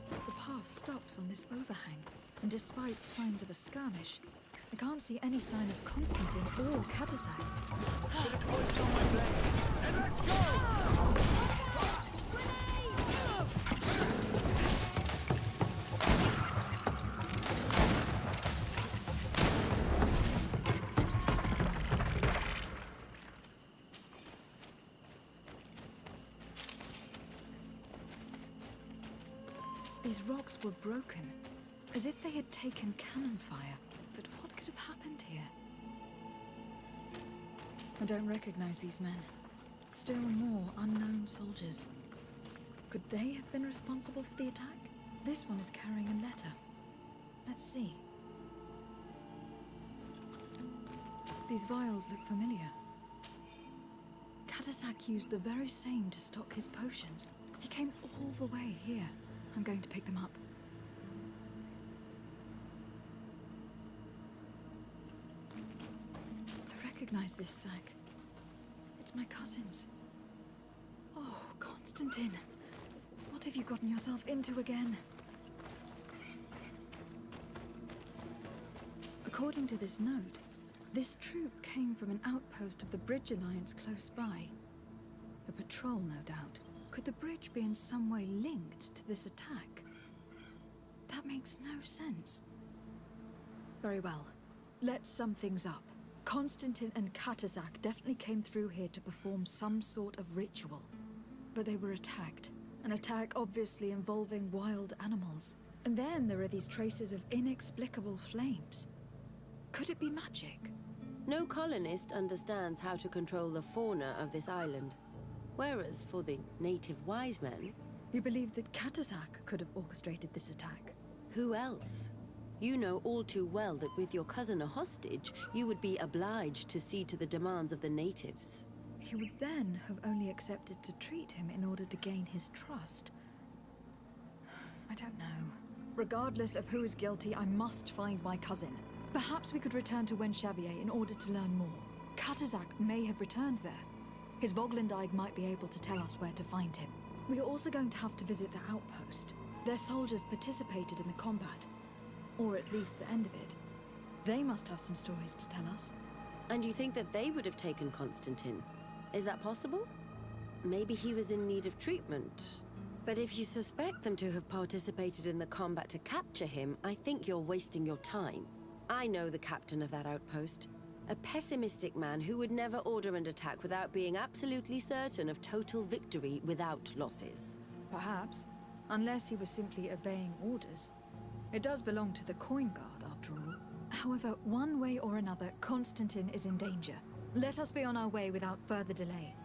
The path stops on this overhang, and despite signs of a skirmish, I can't see any sign of Constantine or Katasak. Put a voice on my blade, and let's go! These rocks were broken, as if they had taken cannon fire. But what could have happened here? I don't recognize these men. Still more unknown soldiers. Could they have been responsible for the attack? This one is carrying a letter. Let's see. These vials look familiar. Katasak used the very same to stock his potions. He came all the way here. I'm going to pick them up. I recognize this sack. It's my cousin's. Oh, Constantine. What have you gotten yourself into again? According to this note, this troop came from an outpost of the Bridge Alliance close by. A patrol, no doubt. Could the bridge be in some way linked to this attack? That makes no sense. Very well. Let's sum things up. Constantine and Katasak definitely came through here to perform some sort of ritual. But they were attacked. An attack obviously involving wild animals. And then there are these traces of inexplicable flames. Could it be magic? No colonist understands how to control the fauna of this island. Whereas for the native wise men... You believe that Katasak could have orchestrated this attack? Who else? You know all too well that with your cousin a hostage, you would be obliged to cede to the demands of the natives. He would then have only accepted to treat him in order to gain his trust. I don't know. Regardless of who is guilty, I must find my cousin. Perhaps we could return to Wen Xavier in order to learn more. Katasak may have returned there. His Voglandaig might be able to tell us where to find him. We are also going to have to visit the outpost. Their soldiers participated in the combat. Or at least the end of it. They must have some stories to tell us. And you think that they would have taken Constantine? Is that possible? Maybe he was in need of treatment. But if you suspect them to have participated in the combat to capture him, I think you're wasting your time. I know the captain of that outpost. A pessimistic man who would never order an attack without being absolutely certain of total victory without losses. Perhaps. Unless he was simply obeying orders. It does belong to the Coin Guard, after all. However, one way or another, Constantine is in danger. Let us be on our way without further delay.